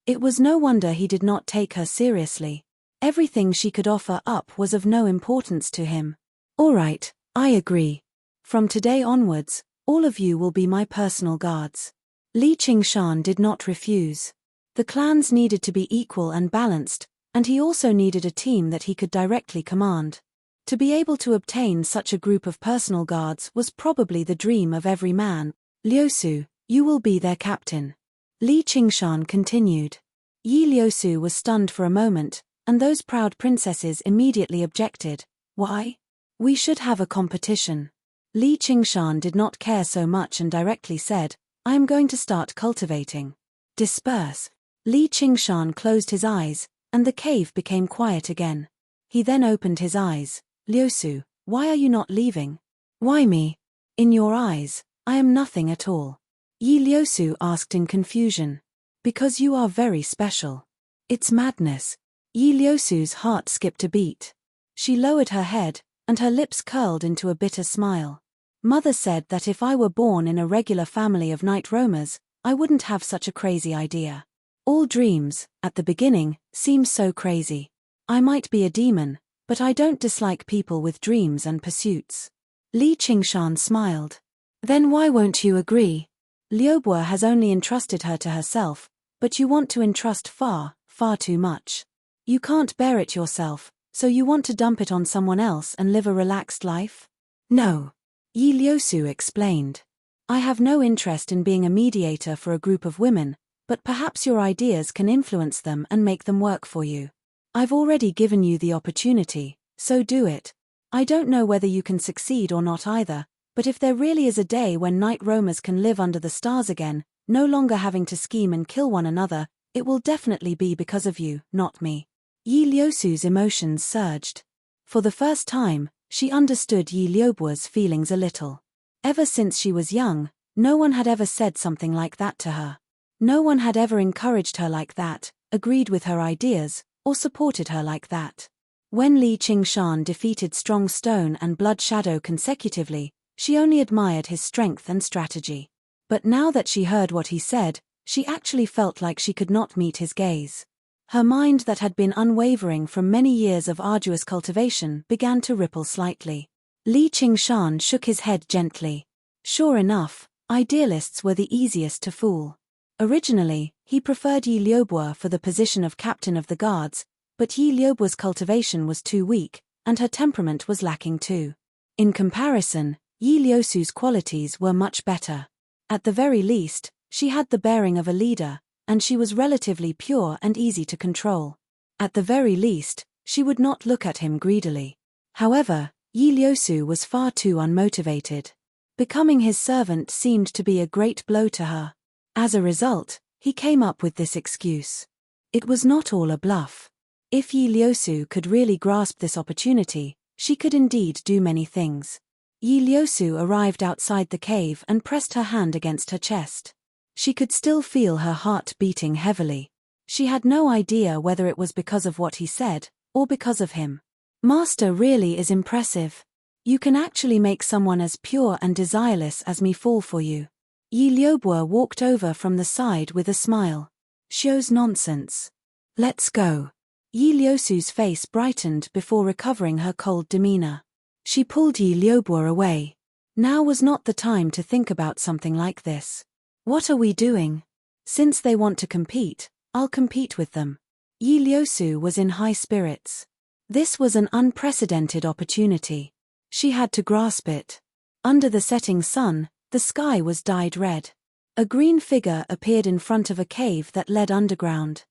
It was no wonder he did not take her seriously. Everything she could offer up was of no importance to him. All right, I agree. From today onwards, all of you will be my personal guards. Li Qingshan did not refuse. The clans needed to be equal and balanced, and he also needed a team that he could directly command. To be able to obtain such a group of personal guards was probably the dream of every man. Liusu, you will be their captain. Li Qingshan continued. Yi Liusu was stunned for a moment, and those proud princesses immediately objected. Why? We should have a competition. Li Qingshan did not care so much and directly said, I am going to start cultivating. Disperse. Li Qingshan closed his eyes, and the cave became quiet again. He then opened his eyes. Liusu, why are you not leaving? Why me? In your eyes, I am nothing at all. Yi Liusu asked in confusion. Because you are very special. It's madness. Yi Liusu's heart skipped a beat. She lowered her head, and her lips curled into a bitter smile. Mother said that if I were born in a regular family of night roamers, I wouldn't have such a crazy idea. All dreams, at the beginning, seem so crazy. I might be a demon, but I don't dislike people with dreams and pursuits. Li Qingshan smiled. Then why won't you agree? Liubu has only entrusted her to herself, but you want to entrust far, far too much. You can't bear it yourself, so you want to dump it on someone else and live a relaxed life? No. Yi Liusu explained. I have no interest in being a mediator for a group of women, but perhaps your ideas can influence them and make them work for you. I've already given you the opportunity, so do it. I don't know whether you can succeed or not either, but if there really is a day when night roamers can live under the stars again, no longer having to scheme and kill one another, it will definitely be because of you, not me. Yi Liusu's emotions surged. For the first time, she understood Yi Liubu's feelings a little. Ever since she was young, no one had ever said something like that to her. No one had ever encouraged her like that, agreed with her ideas, or supported her like that. When Li Qingshan defeated Strong Stone and Blood Shadow consecutively, she only admired his strength and strategy. But now that she heard what he said, she actually felt like she could not meet his gaze. Her mind that had been unwavering from many years of arduous cultivation began to ripple slightly. Li Qingshan shook his head gently. Sure enough, idealists were the easiest to fool. Originally, he preferred Yi Liubo for the position of captain of the guards, but Yi Liubo's cultivation was too weak, and her temperament was lacking too. In comparison, Yi Liusu's qualities were much better. At the very least, she had the bearing of a leader, and she was relatively pure and easy to control. At the very least, she would not look at him greedily. However, Yi Liusu was far too unmotivated. Becoming his servant seemed to be a great blow to her. As a result, he came up with this excuse. It was not all a bluff. If Yi Liusu could really grasp this opportunity, she could indeed do many things. Yi Liusu arrived outside the cave and pressed her hand against her chest. She could still feel her heart beating heavily. She had no idea whether it was because of what he said, or because of him. Master really is impressive. You can actually make someone as pure and desireless as me fall for you. Yi Liubo walked over from the side with a smile. Shows nonsense. Let's go. Yi Liusu's face brightened before recovering her cold demeanor. She pulled Yi Liubo away. Now was not the time to think about something like this. What are we doing? Since they want to compete, I'll compete with them. Yi Liusu was in high spirits. This was an unprecedented opportunity. She had to grasp it. Under the setting sun, the sky was dyed red. A green figure appeared in front of a cave that led underground.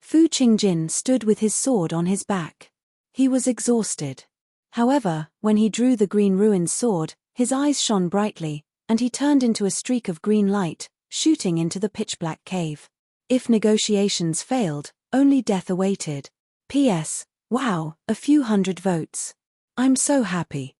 Fu Qingjin stood with his sword on his back. He was exhausted. However, when he drew the green ruined sword, his eyes shone brightly, and he turned into a streak of green light, shooting into the pitch-black cave. If negotiations failed, only death awaited. P.S. Wow, a few hundred votes. I'm so happy.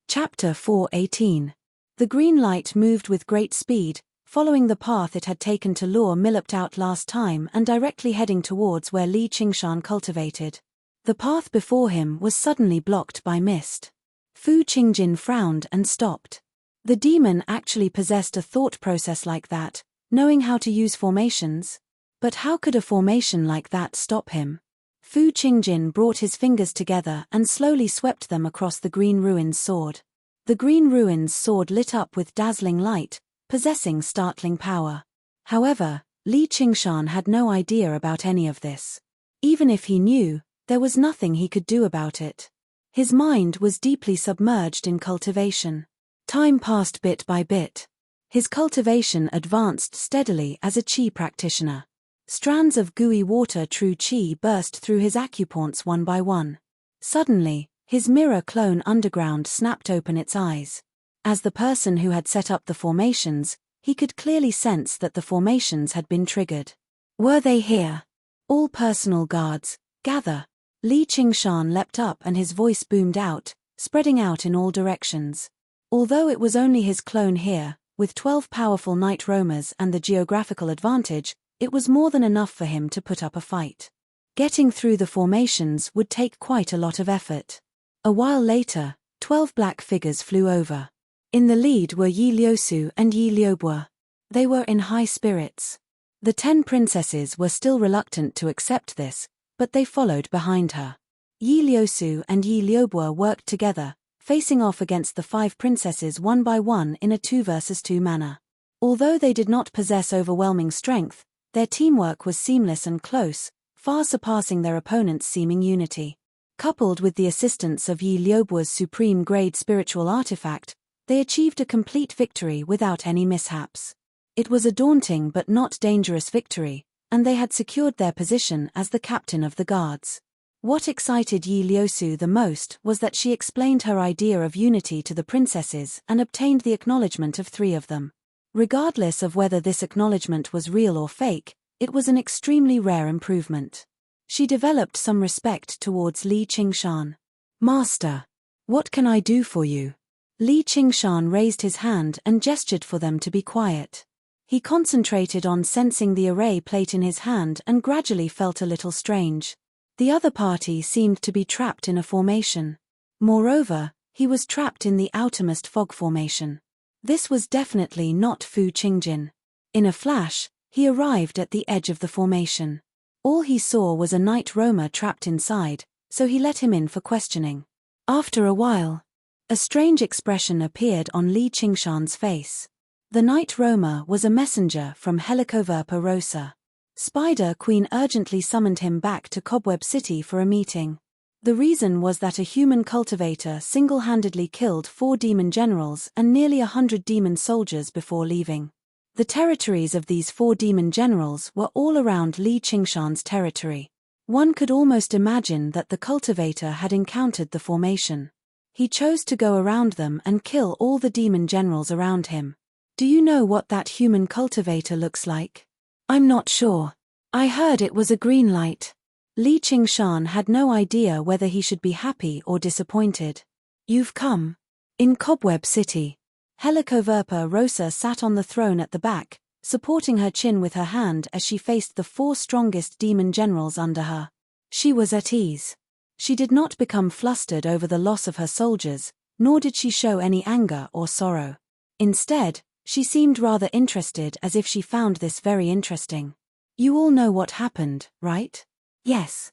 Chapter 4:18. The green light moved with great speed, following the path it had taken to lure Milliped out last time and directly heading towards where Li Qingshan cultivated. The path before him was suddenly blocked by mist. Fu Qingjin frowned and stopped. The demon actually possessed a thought process like that, knowing how to use formations. But how could a formation like that stop him? Fu Qingjin brought his fingers together and slowly swept them across the green ruin's sword. The green ruin's sword lit up with dazzling light, possessing startling power. However, Li Qingshan had no idea about any of this. Even if he knew, there was nothing he could do about it. His mind was deeply submerged in cultivation. Time passed bit by bit. His cultivation advanced steadily as a qi practitioner. Strands of gooey water true qi burst through his acupoints one by one. Suddenly, his mirror clone underground snapped open its eyes. As the person who had set up the formations, he could clearly sense that the formations had been triggered. Were they here? All personal guards, gather. Li Qingshan leapt up and his voice boomed out, spreading out in all directions. Although it was only his clone here, with 12 powerful night roamers and the geographical advantage, it was more than enough for him to put up a fight. Getting through the formations would take quite a lot of effort. A while later, 12 black figures flew over. In the lead were Yi Liusu and Yi Liubo. They were in high spirits. The 10 princesses were still reluctant to accept this, but they followed behind her. Yi Liusu and Yi Liubo worked together, facing off against the 5 princesses one by one in a 2 versus 2 manner. Although they did not possess overwhelming strength, their teamwork was seamless and close, far surpassing their opponents' seeming unity. Coupled with the assistance of Yi Liubo's supreme-grade spiritual artifact, they achieved a complete victory without any mishaps. It was a daunting but not dangerous victory, and they had secured their position as the captain of the guards. What excited Yi Liusu the most was that she explained her idea of unity to the princesses and obtained the acknowledgement of 3 of them. Regardless of whether this acknowledgement was real or fake, it was an extremely rare improvement. She developed some respect towards Li Qingshan. Master, what can I do for you? Li Qingshan raised his hand and gestured for them to be quiet. He concentrated on sensing the array plate in his hand and gradually felt a little strange. The other party seemed to be trapped in a formation. Moreover, he was trapped in the outermost fog formation. This was definitely not Fu Qingjin. In a flash, he arrived at the edge of the formation. All he saw was a night roamer trapped inside, so he let him in for questioning. After a while, a strange expression appeared on Li Qingshan's face. The night roamer was a messenger from Helicoverpa Rosa. Spider Queen urgently summoned him back to Cobweb City for a meeting. The reason was that a human cultivator single-handedly killed 4 demon generals and nearly 100 demon soldiers before leaving. The territories of these 4 demon generals were all around Li Qingshan's territory. One could almost imagine that the cultivator had encountered the formation. He chose to go around them and kill all the demon generals around him. Do you know what that human cultivator looks like? I'm not sure. I heard it was a green light. Li Qingshan had no idea whether he should be happy or disappointed. You've come. In Cobweb City, Helicoverpa Rosa sat on the throne at the back, supporting her chin with her hand as she faced the 4 strongest demon generals under her. She was at ease. She did not become flustered over the loss of her soldiers, nor did she show any anger or sorrow. Instead, she seemed rather interested, as if she found this very interesting. You all know what happened, right? Yes.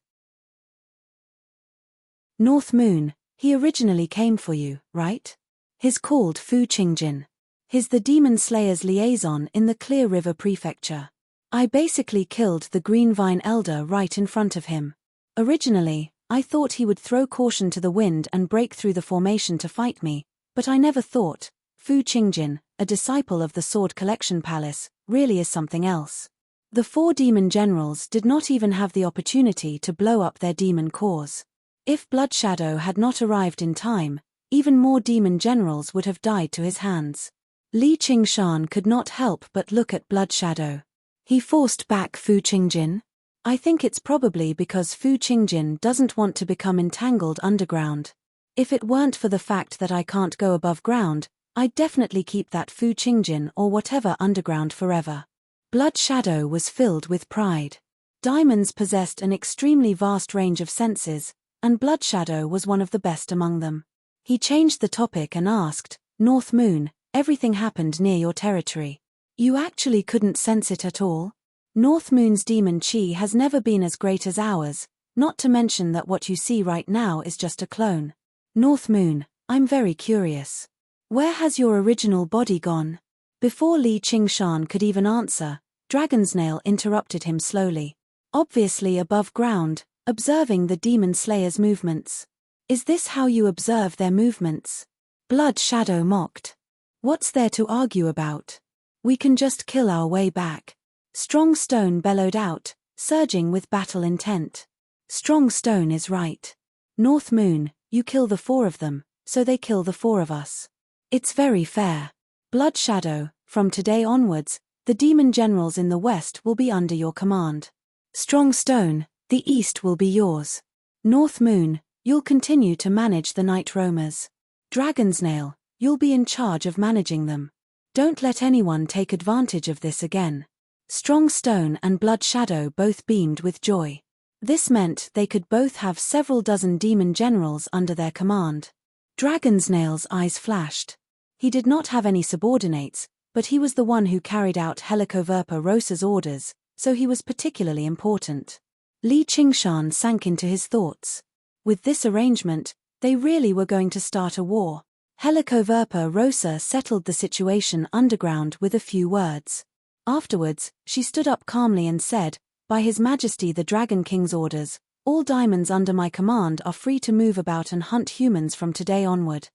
North Moon, he originally came for you, right? He's called Fu Qingjin. He's the Demon Slayer's liaison in the Clear River Prefecture. I basically killed the Green Vine Elder right in front of him. Originally, I thought he would throw caution to the wind and break through the formation to fight me, but I never thought Fu Qingjin, a disciple of the Sword Collection Palace, really is something else. The 4 demon generals did not even have the opportunity to blow up their demon cores. If Blood Shadow had not arrived in time, even more demon generals would have died to his hands. Li Qingshan could not help but look at Blood Shadow. He forced back Fu Qingjin. I think it's probably because Fu Qingjin doesn't want to become entangled underground. If it weren't for the fact that I can't go above ground, I'd definitely keep that Fu Qingjin or whatever underground forever. Blood Shadow was filled with pride. Diamonds possessed an extremely vast range of senses, and Blood Shadow was one of the best among them. He changed the topic and asked, North Moon, everything happened near your territory. You actually couldn't sense it at all? North Moon's demon chi has never been as great as ours, not to mention that what you see right now is just a clone. North Moon, I'm very curious. Where has your original body gone? Before Li Qingshan could even answer, Dragonsnail interrupted him slowly. Obviously above ground, observing the Demon Slayer's movements. Is this how you observe their movements? Blood Shadow mocked. What's there to argue about? We can just kill our way back. Strong Stone bellowed out, surging with battle intent. Strong Stone is right. North Moon, you kill the 4 of them, so they kill the 4 of us. It's very fair. Blood Shadow, from today onwards, the demon generals in the west will be under your command. Strong Stone, the east will be yours. North Moon, you'll continue to manage the night roamers. Dragonsnail, you'll be in charge of managing them. Don't let anyone take advantage of this again. Strong Stone and Blood Shadow both beamed with joy. This meant they could both have several dozen demon generals under their command. Dragonsnail's eyes flashed. He did not have any subordinates, but he was the one who carried out Helicoverpa Rosa's orders, so he was particularly important. Li Qingshan sank into his thoughts. With this arrangement, they really were going to start a war. Helicoverpa Rosa settled the situation underground with a few words. Afterwards, she stood up calmly and said, By His Majesty the Dragon King's orders, all diamonds under my command are free to move about and hunt humans from today onward.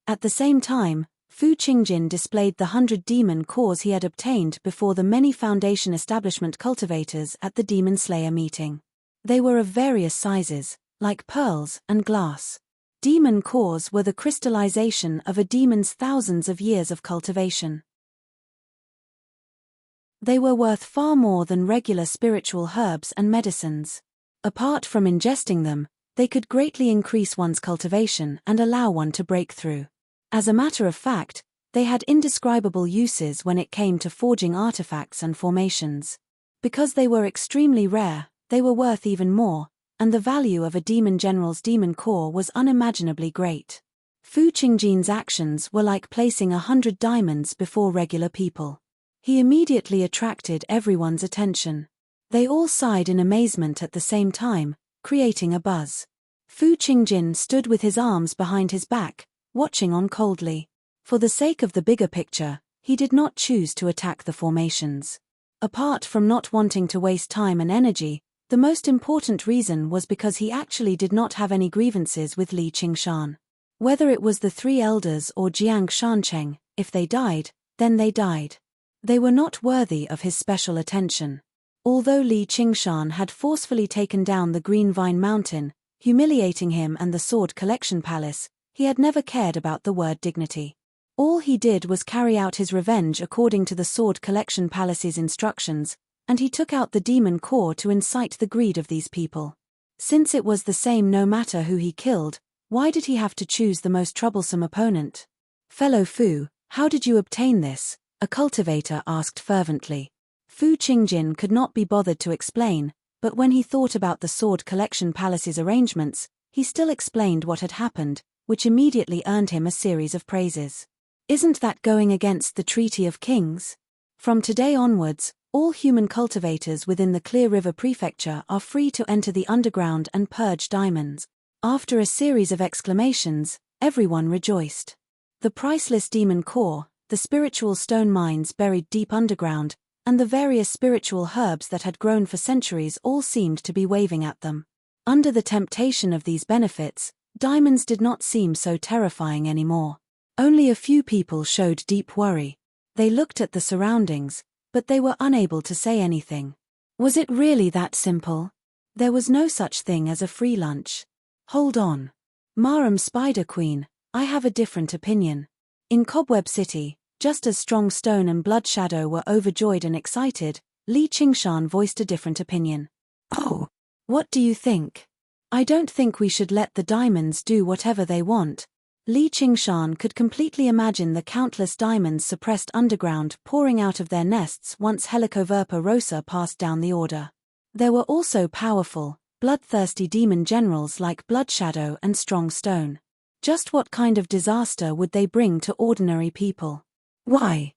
At the same time, Fu Qingjin displayed the 100 demon cores he had obtained before the many Foundation establishment cultivators at the Demon Slayer meeting. They were of various sizes, like pearls and glass. Demon cores were the crystallization of a demon's thousands of years of cultivation. They were worth far more than regular spiritual herbs and medicines. Apart from ingesting them, they could greatly increase one's cultivation and allow one to break through. As a matter of fact, they had indescribable uses when it came to forging artifacts and formations. Because they were extremely rare, they were worth even more, and the value of a demon general's demon core was unimaginably great. Fu Qingjin's actions were like placing 100 diamonds before regular people. He immediately attracted everyone's attention. They all sighed in amazement at the same time, creating a buzz. Fu Qingjin stood with his arms behind his back, watching on coldly. For the sake of the bigger picture, he did not choose to attack the formations. Apart from not wanting to waste time and energy, the most important reason was because he actually did not have any grievances with Li Qingshan. Whether it was the three elders or Jiang Shancheng, if they died, then they died. They were not worthy of his special attention. Although Li Qingshan had forcefully taken down the Green Vine Mountain, humiliating him and the Sword Collection Palace, he had never cared about the word dignity. All he did was carry out his revenge according to the Sword Collection Palace's instructions, and he took out the demon core to incite the greed of these people. Since it was the same no matter who he killed, why did he have to choose the most troublesome opponent? Fellow Fu, how did you obtain this? A cultivator asked fervently. Fu Qingjin could not be bothered to explain, but when he thought about the Sword Collection Palace's arrangements, he still explained what had happened, which immediately earned him a series of praises. Isn't that going against the Treaty of Kings? From today onwards, all human cultivators within the Clear River Prefecture are free to enter the underground and purge diamonds. After a series of exclamations, everyone rejoiced. The priceless demon core, the spiritual stone mines buried deep underground, and the various spiritual herbs that had grown for centuries all seemed to be waving at them. Under the temptation of these benefits, diamonds did not seem so terrifying anymore. Only a few people showed deep worry. They looked at the surroundings, but they were unable to say anything. Was it really that simple? There was no such thing as a free lunch. Hold on. Maram Spider Queen, I have a different opinion. In Cobweb City, just as Strong Stone and Blood Shadow were overjoyed and excited, Li Qingshan voiced a different opinion. Oh, what do you think? I don't think we should let the diamonds do whatever they want. Li Qingshan could completely imagine the countless diamonds suppressed underground pouring out of their nests once Helicoverpa Rosa passed down the order. There were also powerful, bloodthirsty demon generals like Blood Shadow and Strong Stone. Just what kind of disaster would they bring to ordinary people? Why?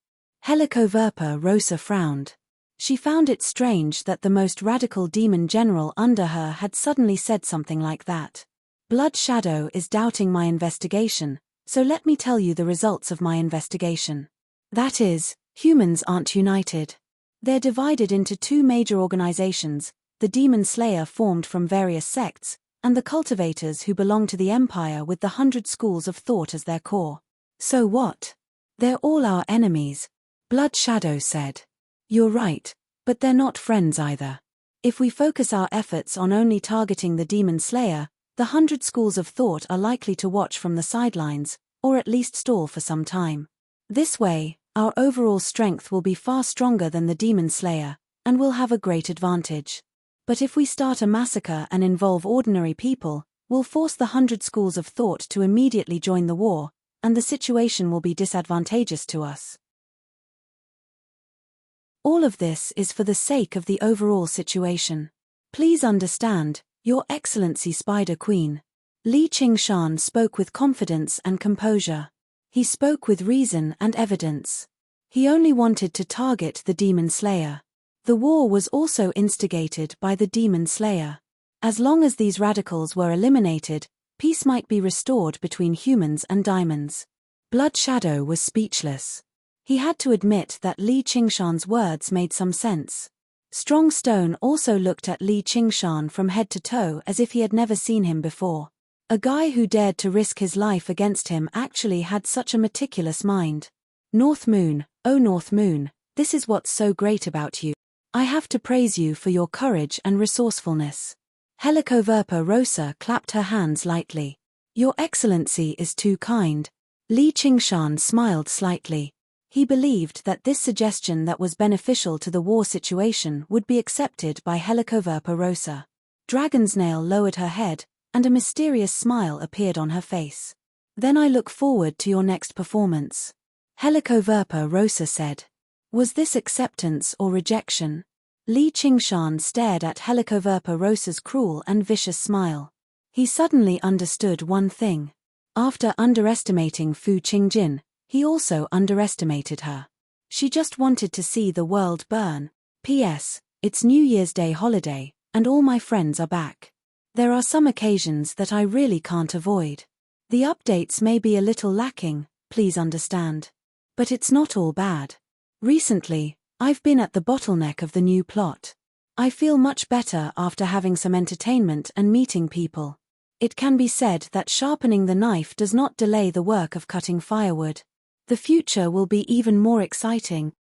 Helicoverpa Rosa frowned. She found it strange that the most radical demon general under her had suddenly said something like that. Blood Shadow is doubting my investigation, so let me tell you the results of my investigation. That is, humans aren't united. They're divided into two major organizations, the Demon Slayer formed from various sects, and the cultivators who belong to the Empire with the 100 schools of thought as their core. So what? They're all our enemies, Blood Shadow said. You're right, but they're not friends either. If we focus our efforts on only targeting the Demon Slayer, the 100 schools of thought are likely to watch from the sidelines, or at least stall for some time. This way, our overall strength will be far stronger than the Demon Slayer, and we'll have a great advantage. But if we start a massacre and involve ordinary people, we'll force the 100 schools of thought to immediately join the war, and the situation will be disadvantageous to us. All of this is for the sake of the overall situation. Please understand, Your Excellency Spider Queen. Li Qingshan spoke with confidence and composure. He spoke with reason and evidence. He only wanted to target the Demon Slayer. The war was also instigated by the Demon Slayer. As long as these radicals were eliminated, peace might be restored between humans and diamonds. Blood Shadow was speechless. He had to admit that Li Qingshan's words made some sense. Strong Stone also looked at Li Qingshan from head to toe as if he had never seen him before. A guy who dared to risk his life against him actually had such a meticulous mind. North Moon, oh North Moon, this is what's so great about you. I have to praise you for your courage and resourcefulness. Helicoverpa Rosa clapped her hands lightly. Your Excellency is too kind. Li Qingshan smiled slightly. He believed that this suggestion that was beneficial to the war situation would be accepted by Helicoverpa Rosa. Dragonsnail lowered her head, and a mysterious smile appeared on her face. Then I look forward to your next performance. Helicoverpa Rosa said. Was this acceptance or rejection? Li Qingshan stared at Helicoverpa Rosa's cruel and vicious smile. He suddenly understood one thing. After underestimating Fu Qingjin, he also underestimated her. She just wanted to see the world burn. P.S. It's New Year's Day holiday, and all my friends are back. There are some occasions that I really can't avoid. The updates may be a little lacking, please understand. But it's not all bad. Recently, I've been at the bottleneck of the new plot. I feel much better after having some entertainment and meeting people. It can be said that sharpening the knife does not delay the work of cutting firewood. The future will be even more exciting.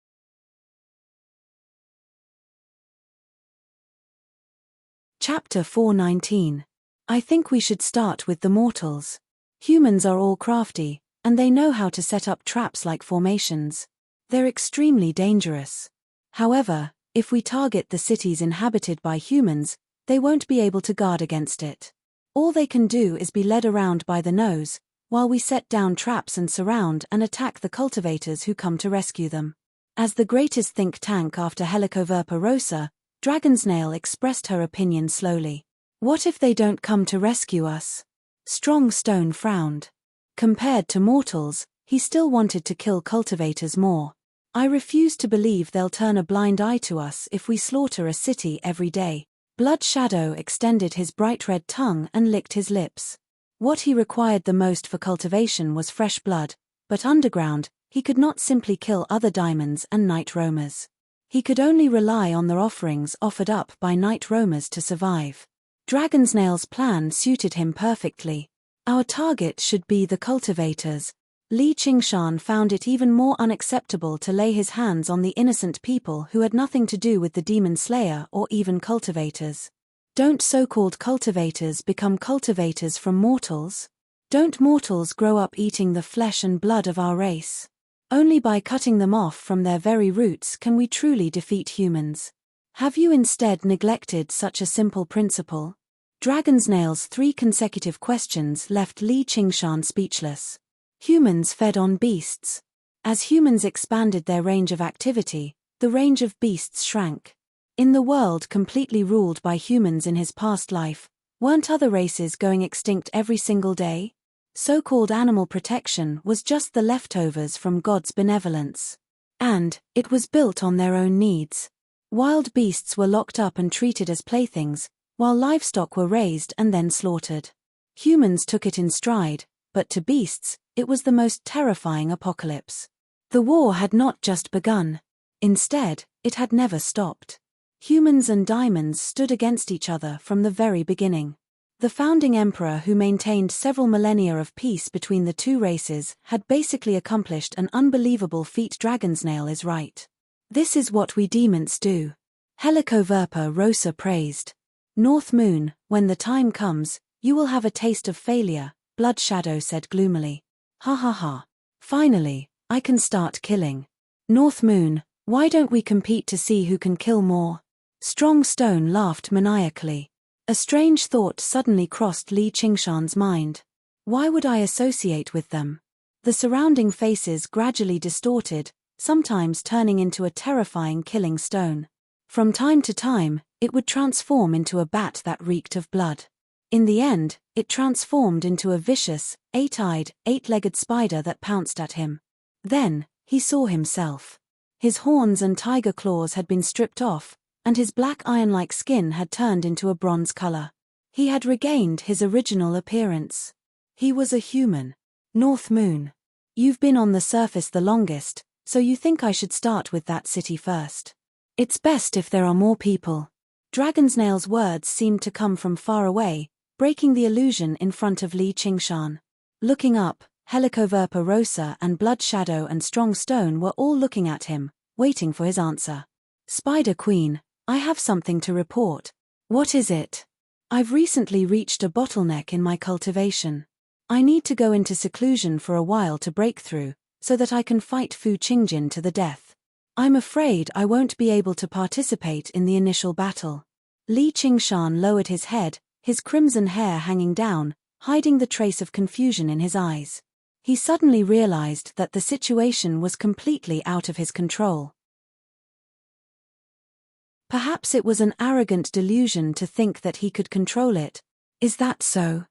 Chapter 419. I think we should start with the mortals. Humans are all crafty, and they know how to set up traps like formations. They're extremely dangerous. However, if we target the cities inhabited by humans, they won't be able to guard against it. All they can do is be led around by the nose, while we set down traps and surround and attack the cultivators who come to rescue them. As the greatest think tank after Helicoverpa Rosa, Dragonsnail expressed her opinion slowly. What if they don't come to rescue us? Strong Stone frowned. Compared to mortals, he still wanted to kill cultivators more. I refuse to believe they'll turn a blind eye to us if we slaughter a city every day. Blood Shadow extended his bright red tongue and licked his lips. What he required the most for cultivation was fresh blood, but underground, he could not simply kill other diamonds and night roamers. He could only rely on the offerings offered up by night roamers to survive. Dragonsnail's plan suited him perfectly. Our target should be the cultivators. Li Qingshan found it even more unacceptable to lay his hands on the innocent people who had nothing to do with the demon slayer or even cultivators. Don't so-called cultivators become cultivators from mortals? Don't mortals grow up eating the flesh and blood of our race? Only by cutting them off from their very roots can we truly defeat humans. Have you instead neglected such a simple principle? Dragonsnail's 3 consecutive questions left Li Qingshan speechless. Humans fed on beasts. As humans expanded their range of activity, the range of beasts shrank. In the world completely ruled by humans in his past life, weren't other races going extinct every single day? So-called animal protection was just the leftovers from God's benevolence. And it was built on their own needs. Wild beasts were locked up and treated as playthings, while livestock were raised and then slaughtered. Humans took it in stride, but to beasts, it was the most terrifying apocalypse. The war had not just begun. Instead, it had never stopped. Humans and diamonds stood against each other from the very beginning. The founding emperor, who maintained several millennia of peace between the two races, had basically accomplished an unbelievable feat. Dragonsnail is right. This is what we demons do. Helicoverpa Rosa praised. North Moon, when the time comes, you will have a taste of failure, Blood Shadow said gloomily. Ha ha ha. Finally, I can start killing. North Moon, why don't we compete to see who can kill more? Strong Stone laughed maniacally. A strange thought suddenly crossed Li Qingshan's mind. Why would I associate with them? The surrounding faces gradually distorted, sometimes turning into a terrifying killing stone. From time to time, it would transform into a bat that reeked of blood. In the end, it transformed into a vicious, 8-eyed, 8-legged spider that pounced at him. Then, he saw himself. His horns and tiger claws had been stripped off, and his black iron-like skin had turned into a bronze color. He had regained his original appearance. He was a human. North Moon. You've been on the surface the longest, so you think I should start with that city first. It's best if there are more people. Dragonsnail's words seemed to come from far away, breaking the illusion in front of Li Qingshan. Looking up, Helicoverpa Rosa and Blood Shadow and Strong Stone were all looking at him, waiting for his answer. Spider Queen, I have something to report. What is it? I've recently reached a bottleneck in my cultivation. I need to go into seclusion for a while to break through, so that I can fight Fu Qingjin to the death. I'm afraid I won't be able to participate in the initial battle. Li Qingshan lowered his head, his crimson hair hanging down, hiding the trace of confusion in his eyes. He suddenly realized that the situation was completely out of his control. Perhaps it was an arrogant delusion to think that he could control it. Is that so?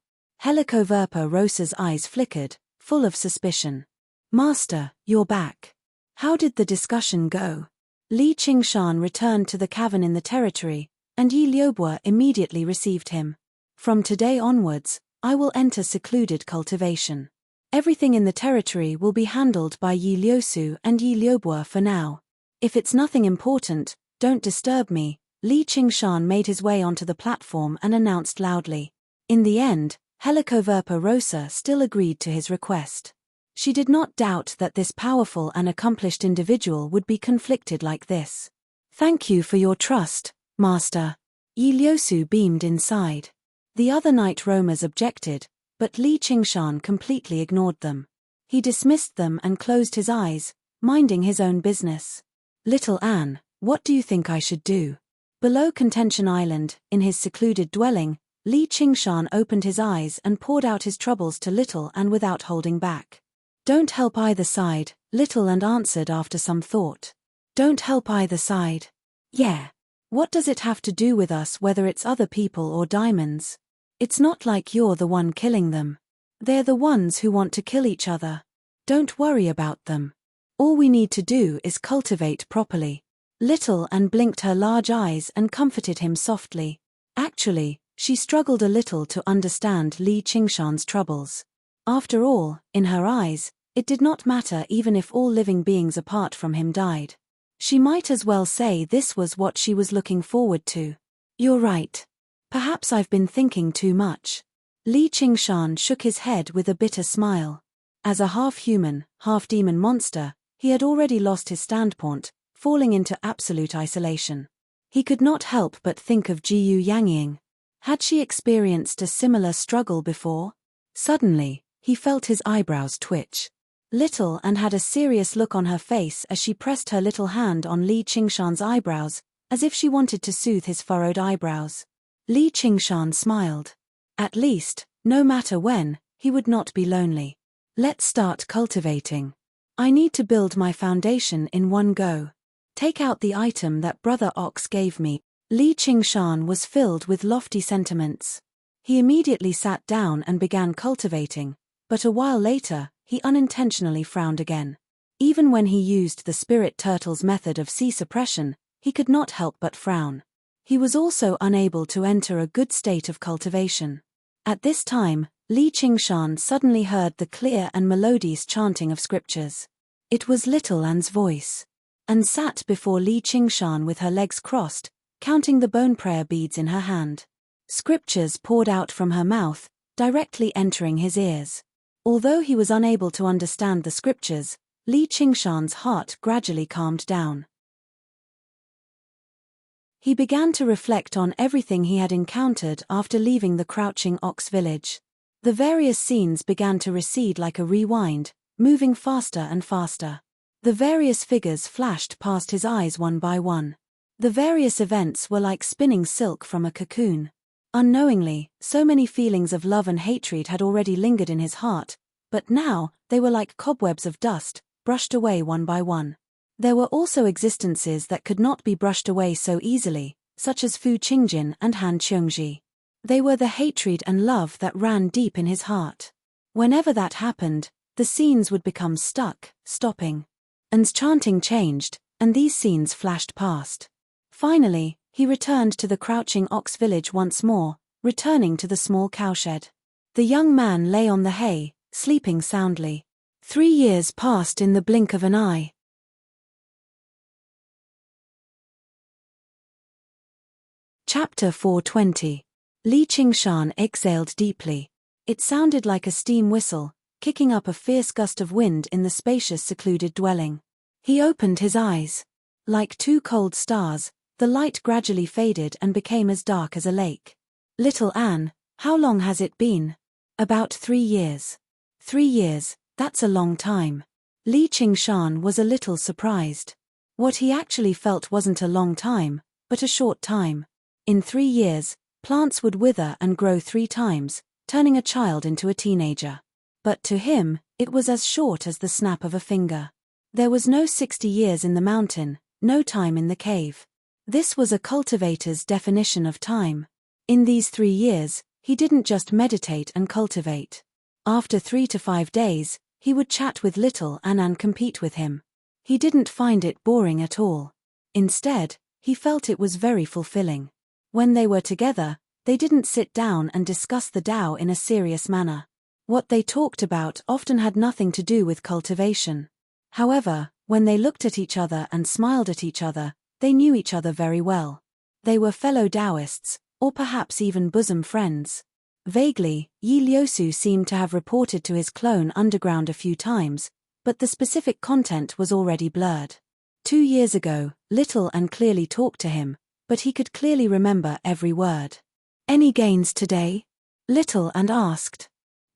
Helicoverpa Rosa's eyes flickered, full of suspicion. Master, you're back. How did the discussion go? Li Qingshan returned to the cavern in the territory, and Yi Liubo immediately received him. From today onwards, I will enter secluded cultivation. Everything in the territory will be handled by Yi Liusu and Yi Liubo for now. If it's nothing important, don't disturb me. Li Qingshan made his way onto the platform and announced loudly. In the end, Helicoverpa Rosa still agreed to his request. She did not doubt that this powerful and accomplished individual would be conflicted like this. Thank you for your trust, Master. Yi Liusu beamed inside. The other night roamers objected, but Li Qingshan completely ignored them. He dismissed them and closed his eyes, minding his own business. Little Anne, what do you think I should do? Below Contention Island, in his secluded dwelling, Li Qingshan opened his eyes and poured out his troubles to Little Anne without holding back. Don't help either side, Little Anne answered after some thought. Don't help either side? Yeah. What does it have to do with us whether it's other people or diamonds? It's not like you're the one killing them. They're the ones who want to kill each other. Don't worry about them. All we need to do is cultivate properly. Little Anne blinked her large eyes and comforted him softly. Actually, she struggled a little to understand Li Qingshan's troubles. After all, in her eyes, it did not matter even if all living beings apart from him died. She might as well say this was what she was looking forward to. You're right. Perhaps I've been thinking too much. Li Qingshan shook his head with a bitter smile. As a half-human, half-demon monster, he had already lost his standpoint, falling into absolute isolation. He could not help but think of Jiyu Yangying. Had she experienced a similar struggle before? Suddenly, he felt his eyebrows twitch. Little Anne had a serious look on her face as she pressed her little hand on Li Qingshan's eyebrows, as if she wanted to soothe his furrowed eyebrows. Li Qingshan smiled. At least, no matter when, he would not be lonely. Let's start cultivating. I need to build my foundation in one go. Take out the item that Brother Ox gave me. Li Qingshan was filled with lofty sentiments. He immediately sat down and began cultivating, but a while later, he unintentionally frowned again. Even when he used the spirit turtle's method of sea suppression, he could not help but frown. He was also unable to enter a good state of cultivation. At this time, Li Qingshan suddenly heard the clear and melodious chanting of scriptures. It was Little Anne's voice. Anne sat before Li Qingshan with her legs crossed, counting the bone prayer beads in her hand. Scriptures poured out from her mouth, directly entering his ears. Although he was unable to understand the scriptures, Li Qingshan's heart gradually calmed down. He began to reflect on everything he had encountered after leaving the Crouching Ox village. The various scenes began to recede like a rewind, moving faster and faster. The various figures flashed past his eyes one by one. The various events were like spinning silk from a cocoon. Unknowingly, so many feelings of love and hatred had already lingered in his heart, but now, they were like cobwebs of dust, brushed away one by one. There were also existences that could not be brushed away so easily, such as Fu Qingjin and Han Qiongji. They were the hatred and love that ran deep in his heart. Whenever that happened, the scenes would become stuck, stopping. Anne's chanting changed, and these scenes flashed past. Finally, he returned to the Crouching Ox village once more, returning to the small cowshed. The young man lay on the hay, sleeping soundly. 3 years passed in the blink of an eye. Chapter 420. Li Qingshan exhaled deeply. It sounded like a steam whistle, kicking up a fierce gust of wind in the spacious secluded dwelling. He opened his eyes. Like 2 cold stars, the light gradually faded and became as dark as a lake. Little Anne, how long has it been? About 3 years. 3 years, that's a long time. Li Qingshan was a little surprised. What he actually felt wasn't a long time, but a short time. In 3 years, plants would wither and grow 3 times, turning a child into a teenager. But to him, it was as short as the snap of a finger. There was no 60 years in the mountain, no time in the cave. This was a cultivator's definition of time. In these 3 years, He didn't just meditate and cultivate. After 3 to 5 days, he would chat with little Anne and compete with him. He didn't find it boring at all. Instead, he felt it was very fulfilling. When they were together, they didn't sit down and discuss the Tao in a serious manner. What they talked about often had nothing to do with cultivation. However, when they looked at each other and smiled at each other, they knew each other very well. They were fellow Taoists, or perhaps even bosom friends. Vaguely, Yi Liusu seemed to have reported to his clone underground a few times, but the specific content was already blurred. 2 years ago, Little and clearly talked to him, but he could clearly remember every word. "Any gains today?" Little and asked.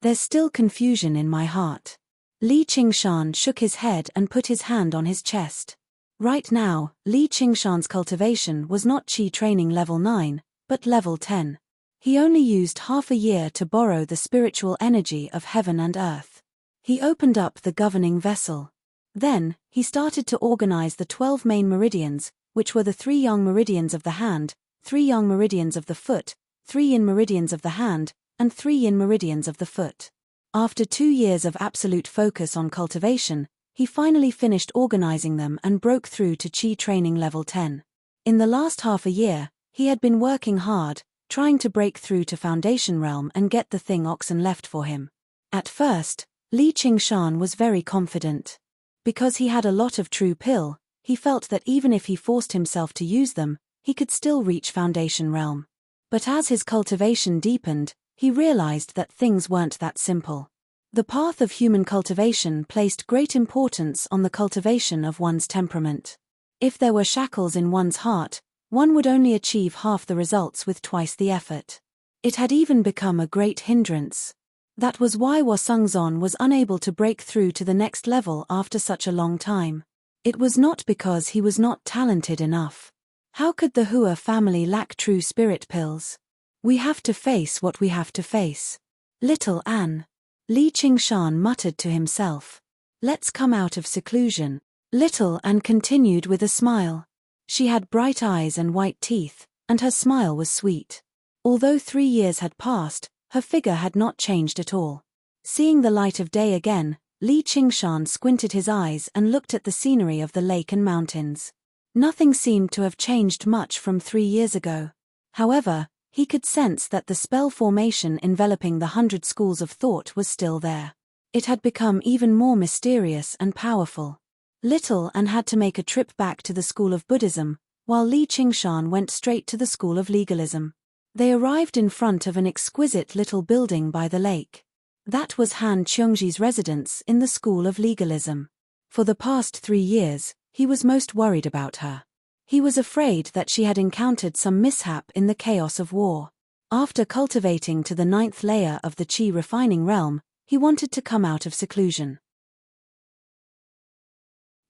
"There's still confusion in my heart." Li Qingshan shook his head and put his hand on his chest. Right now, Li Qingshan's cultivation was not Qi training level 9, but level 10. He only used half a year to borrow the spiritual energy of heaven and earth. He opened up the governing vessel. Then, he started to organize the 12 main meridians, which were the 3 yang meridians of the hand, 3 yang meridians of the foot, 3 yin meridians of the hand, and 3 yin meridians of the foot. After 2 years of absolute focus on cultivation, he finally finished organizing them and broke through to Qi training level 10. In the last half a year, he had been working hard, trying to break through to Foundation Realm and get the thing Oxen left for him. At first, Li Qingshan was very confident. Because he had a lot of true pill, he felt that even if he forced himself to use them, he could still reach Foundation Realm. But as his cultivation deepened, he realized that things weren't that simple. The path of human cultivation placed great importance on the cultivation of one's temperament. If there were shackles in one's heart, one would only achieve half the results with twice the effort. It had even become a great hindrance. That was why Wasungzon was unable to break through to the next level after such a long time. It was not because he was not talented enough. How could the Hua family lack true spirit pills? We have to face what we have to face. Little Anne. Li Qingshan muttered to himself. Let's come out of seclusion. Little Anne continued with a smile. She had bright eyes and white teeth, and her smile was sweet. Although 3 years had passed, her figure had not changed at all. Seeing the light of day again, Li Qingshan squinted his eyes and looked at the scenery of the lake and mountains. Nothing seemed to have changed much from 3 years ago. However, he could sense that the spell formation enveloping the 100 schools of thought was still there. It had become even more mysterious and powerful. Little Anne had to make a trip back to the school of Buddhism, while Li Qingshan went straight to the school of legalism. They arrived in front of an exquisite little building by the lake. That was Han Qiongji's residence in the school of legalism. For the past 3 years, he was most worried about her. He was afraid that she had encountered some mishap in the chaos of war. After cultivating to the 9th layer of the Qi refining realm, he wanted to come out of seclusion.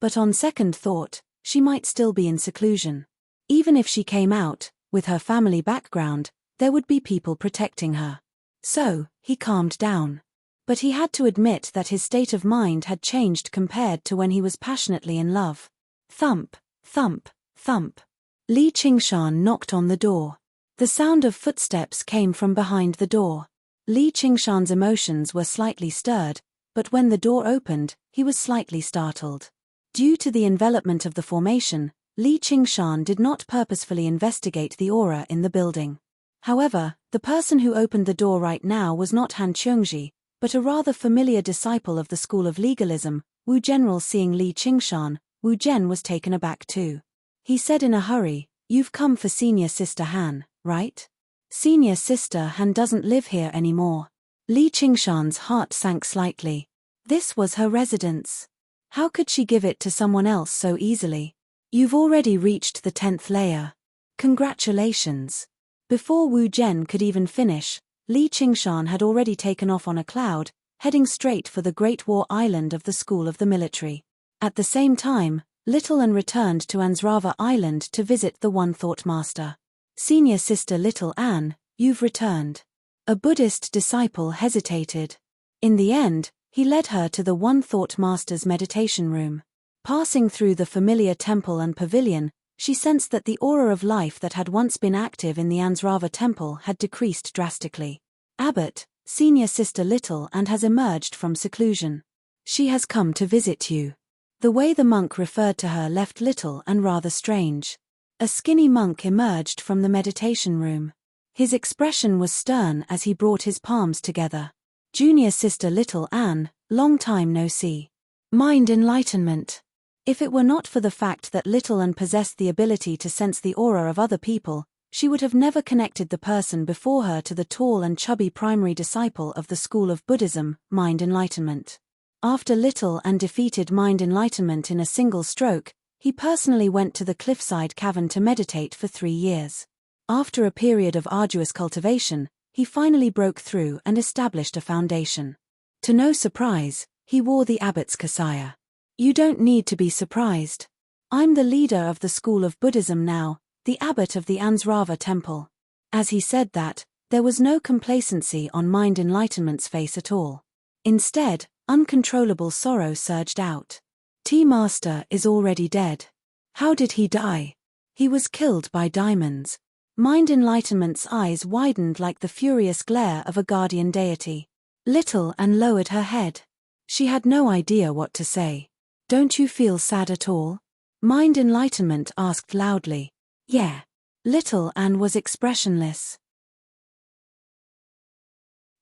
But on second thought, she might still be in seclusion. Even if she came out, with her family background, there would be people protecting her. So, he calmed down. But he had to admit that his state of mind had changed compared to when he was passionately in love. Thump, thump, thump. Li Qingshan knocked on the door. The sound of footsteps came from behind the door. Li Qingshan's emotions were slightly stirred, but when the door opened, he was slightly startled. Due to the envelopment of the formation, Li Qingshan did not purposefully investigate the aura in the building. However, the person who opened the door right now was not Han Qiongji, but a rather familiar disciple of the school of legalism. Wu General. Seeing Li Qingshan, Wu Zhen was taken aback too. He said in a hurry, "You've come for Senior Sister Han, right?" "Senior Sister Han doesn't live here anymore." Li Qingshan's heart sank slightly. This was her residence. How could she give it to someone else so easily? "You've already reached the 10th layer. Congratulations." Before Wu Zhen could even finish, Li Qingshan had already taken off on a cloud, heading straight for the Great War Island of the School of the Military. At the same time, Little Anne returned to Ansrava Island to visit the One Thought Master. "Senior Sister Little Anne, you've returned." A Buddhist disciple hesitated. In the end, he led her to the One Thought Master's meditation room. Passing through the familiar temple and pavilion, she sensed that the aura of life that had once been active in the Ansrava temple had decreased drastically. Abbot, senior sister Little, and has emerged from seclusion. She has come to visit you. The way the monk referred to her left Little and rather strange. A skinny monk emerged from the meditation room. His expression was stern as he brought his palms together. Junior sister Little Anne, long time no see. Mind enlightenment. If it were not for the fact that Little Anne possessed the ability to sense the aura of other people, she would have never connected the person before her to the tall and chubby primary disciple of the school of Buddhism, Mind Enlightenment. After Little Anne defeated Mind Enlightenment in a single stroke, he personally went to the cliffside cavern to meditate for 3 years. After a period of arduous cultivation, he finally broke through and established a foundation. To no surprise, he wore the abbot's kasaya. You don't need to be surprised. I'm the leader of the school of Buddhism now, the abbot of the Ansrava temple. As he said that, there was no complacency on Mind Enlightenment's face at all. Instead, uncontrollable sorrow surged out. Tea-master is already dead. How did he die? He was killed by diamonds. Mind Enlightenment's eyes widened like the furious glare of a guardian deity. Little Anne lowered her head. She had no idea what to say. Don't you feel sad at all? Mind Enlightenment asked loudly. Yeah. Little Anne was expressionless.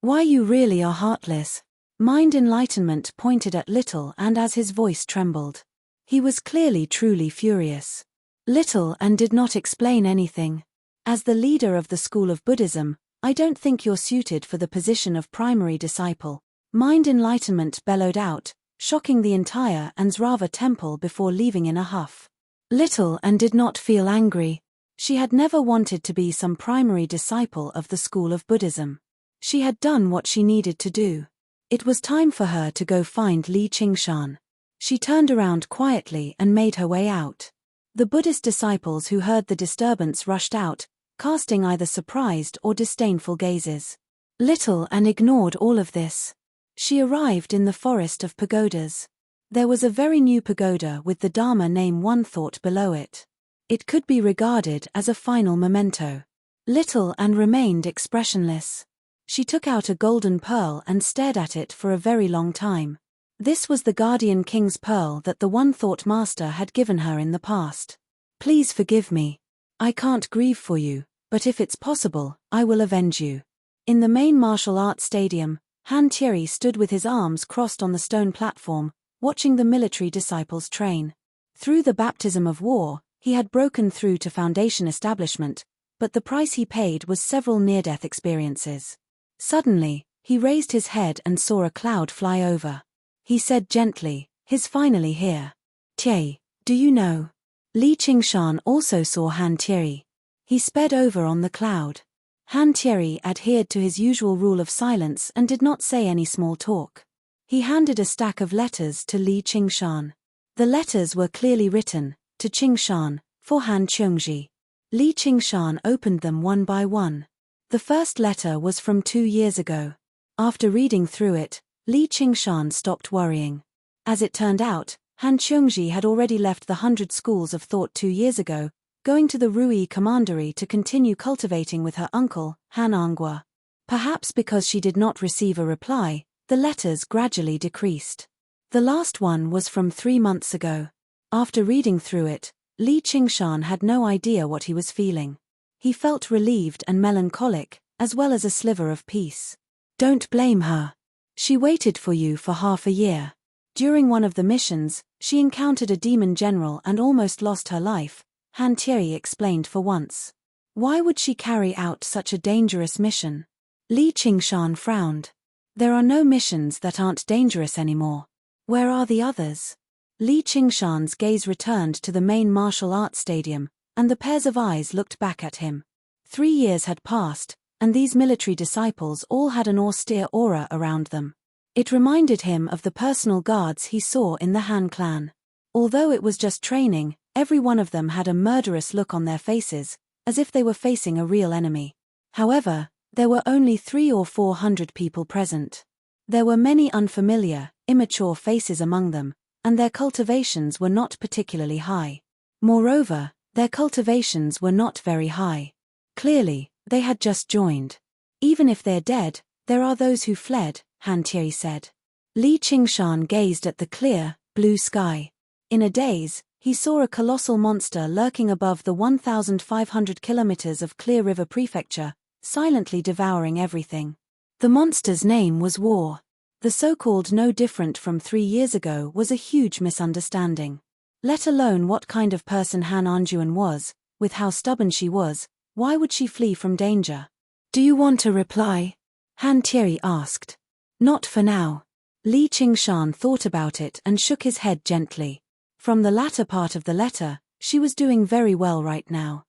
Why you really are heartless. Mind Enlightenment pointed at Little Anne as his voice trembled. He was clearly truly furious. Little Anne did not explain anything. As the leader of the school of Buddhism, I don't think you're suited for the position of primary disciple. Mind Enlightenment bellowed out, shocking the entire Ansrava temple before leaving in a huff. Little Anne did not feel angry. She had never wanted to be some primary disciple of the school of Buddhism. She had done what she needed to do. It was time for her to go find Li Qingshan. She turned around quietly and made her way out. The Buddhist disciples who heard the disturbance rushed out, casting either surprised or disdainful gazes. Little Anne ignored all of this. She arrived in the forest of pagodas. There was a very new pagoda with the Dharma name One Thought below it. It could be regarded as a final memento. Little Anne remained expressionless. She took out a golden pearl and stared at it for a very long time. This was the Guardian King's pearl that the One Thought Master had given her in the past. Please forgive me. I can't grieve for you, but if it's possible, I will avenge you. In the main martial arts stadium, Han Thierry stood with his arms crossed on the stone platform, watching the military disciples train. Through the baptism of war, he had broken through to foundation establishment, but the price he paid was several near-death experiences. Suddenly, he raised his head and saw a cloud fly over. He said gently, "He's finally here." "Tie, do you know?" Li Qingshan also saw Han Thierry. He sped over on the cloud. Han Thierry adhered to his usual rule of silence and did not say any small talk. He handed a stack of letters to Li Qingshan. The letters were clearly written, to Qingshan, for Han Qiongji. Li Qingshan opened them one by one. The first letter was from 2 years ago. After reading through it, Li Qingshan stopped worrying. As it turned out, Han Qiongji had already left the 100 schools of thought 2 years ago, going to the Rui Commandery to continue cultivating with her uncle, Han Angua. Perhaps because she did not receive a reply, the letters gradually decreased. The last one was from 3 months ago. After reading through it, Li Qingshan had no idea what he was feeling. He felt relieved and melancholic, as well as a sliver of peace. Don't blame her. She waited for you for half a year. During one of the missions, she encountered a demon general and almost lost her life, Han Thierry explained for once. Why would she carry out such a dangerous mission? Li Qingshan frowned. There are no missions that aren't dangerous anymore. Where are the others? Li Qingshan's gaze returned to the main martial arts stadium, and the pairs of eyes looked back at him. 3 years had passed, and these military disciples all had an austere aura around them. It reminded him of the personal guards he saw in the Han clan. Although it was just training, every one of them had a murderous look on their faces, as if they were facing a real enemy. However, there were only 300 or 400 people present. There were many unfamiliar, immature faces among them, and their cultivations were not particularly high. Moreover, their cultivations were not very high. Clearly, they had just joined. Even if they're dead, There are those who fled, Han Tie said. Li Qingshan gazed at the clear, blue sky. In a daze, he saw a colossal monster lurking above the 1,500 kilometers of Clear River Prefecture, silently devouring everything. The monster's name was War. The so-called no different from 3 years ago was a huge misunderstanding. Let alone what kind of person Han Anjuan was, with how stubborn she was, why would she flee from danger? Do you want a reply? Han Tie asked. Not for now. Li Qingshan thought about it and shook his head gently. From the latter part of the letter, she was doing very well right now.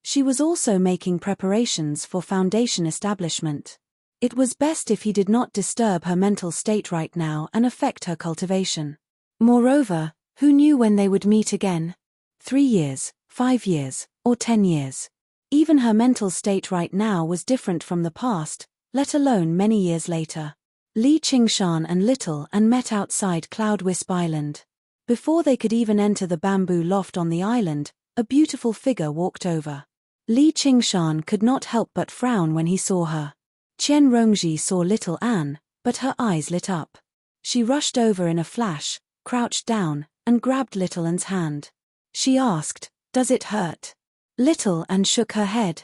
She was also making preparations for foundation establishment. It was best if he did not disturb her mental state right now and affect her cultivation. Moreover, who knew when they would meet again? 3 years, 5 years, or 10 years. Even her mental state right now was different from the past, let alone many years later. Li Qingshan and Little An met outside Cloud Wisp Island. Before they could even enter the bamboo loft on the island, a beautiful figure walked over. Li Qingshan could not help but frown when he saw her. Qian Rongji saw Little An, but her eyes lit up. She rushed over in a flash, crouched down, and grabbed Little An's hand. She asked, "Does it hurt?" Little An shook her head.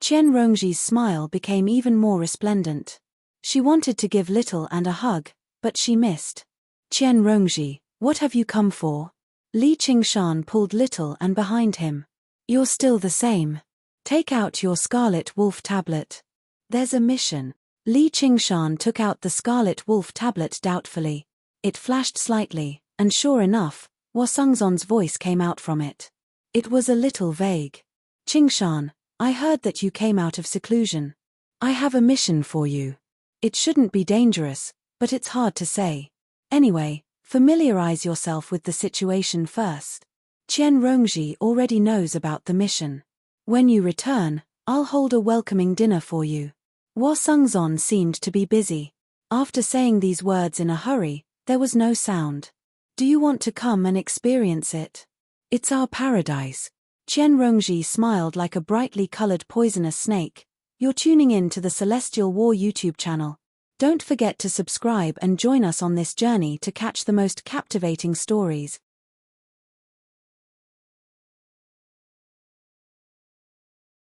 Qian Rongji's smile became even more resplendent. She wanted to give Little An a hug, but she missed. "Qian Rongji, what have you come for?" Li Qingshan pulled Little An behind him. "You're still the same. Take out your Scarlet Wolf tablet. There's a mission." Li Qingshan took out the Scarlet Wolf tablet doubtfully. It flashed slightly, and sure enough, Wasungzon's voice came out from it. It was a little vague. "Qingshan, I heard that you came out of seclusion. I have a mission for you. It shouldn't be dangerous, but it's hard to say. Anyway, familiarize yourself with the situation first. Qian Rongji already knows about the mission. When you return, I'll hold a welcoming dinner for you." Wasungzon seemed to be busy. After saying these words in a hurry, there was no sound. "Do you want to come and experience it? It's our paradise." Qian Rongji smiled like a brightly colored poisonous snake. "You're tuning in to the Celestial War YouTube channel. Don't forget to subscribe and join us on this journey to catch the most captivating stories.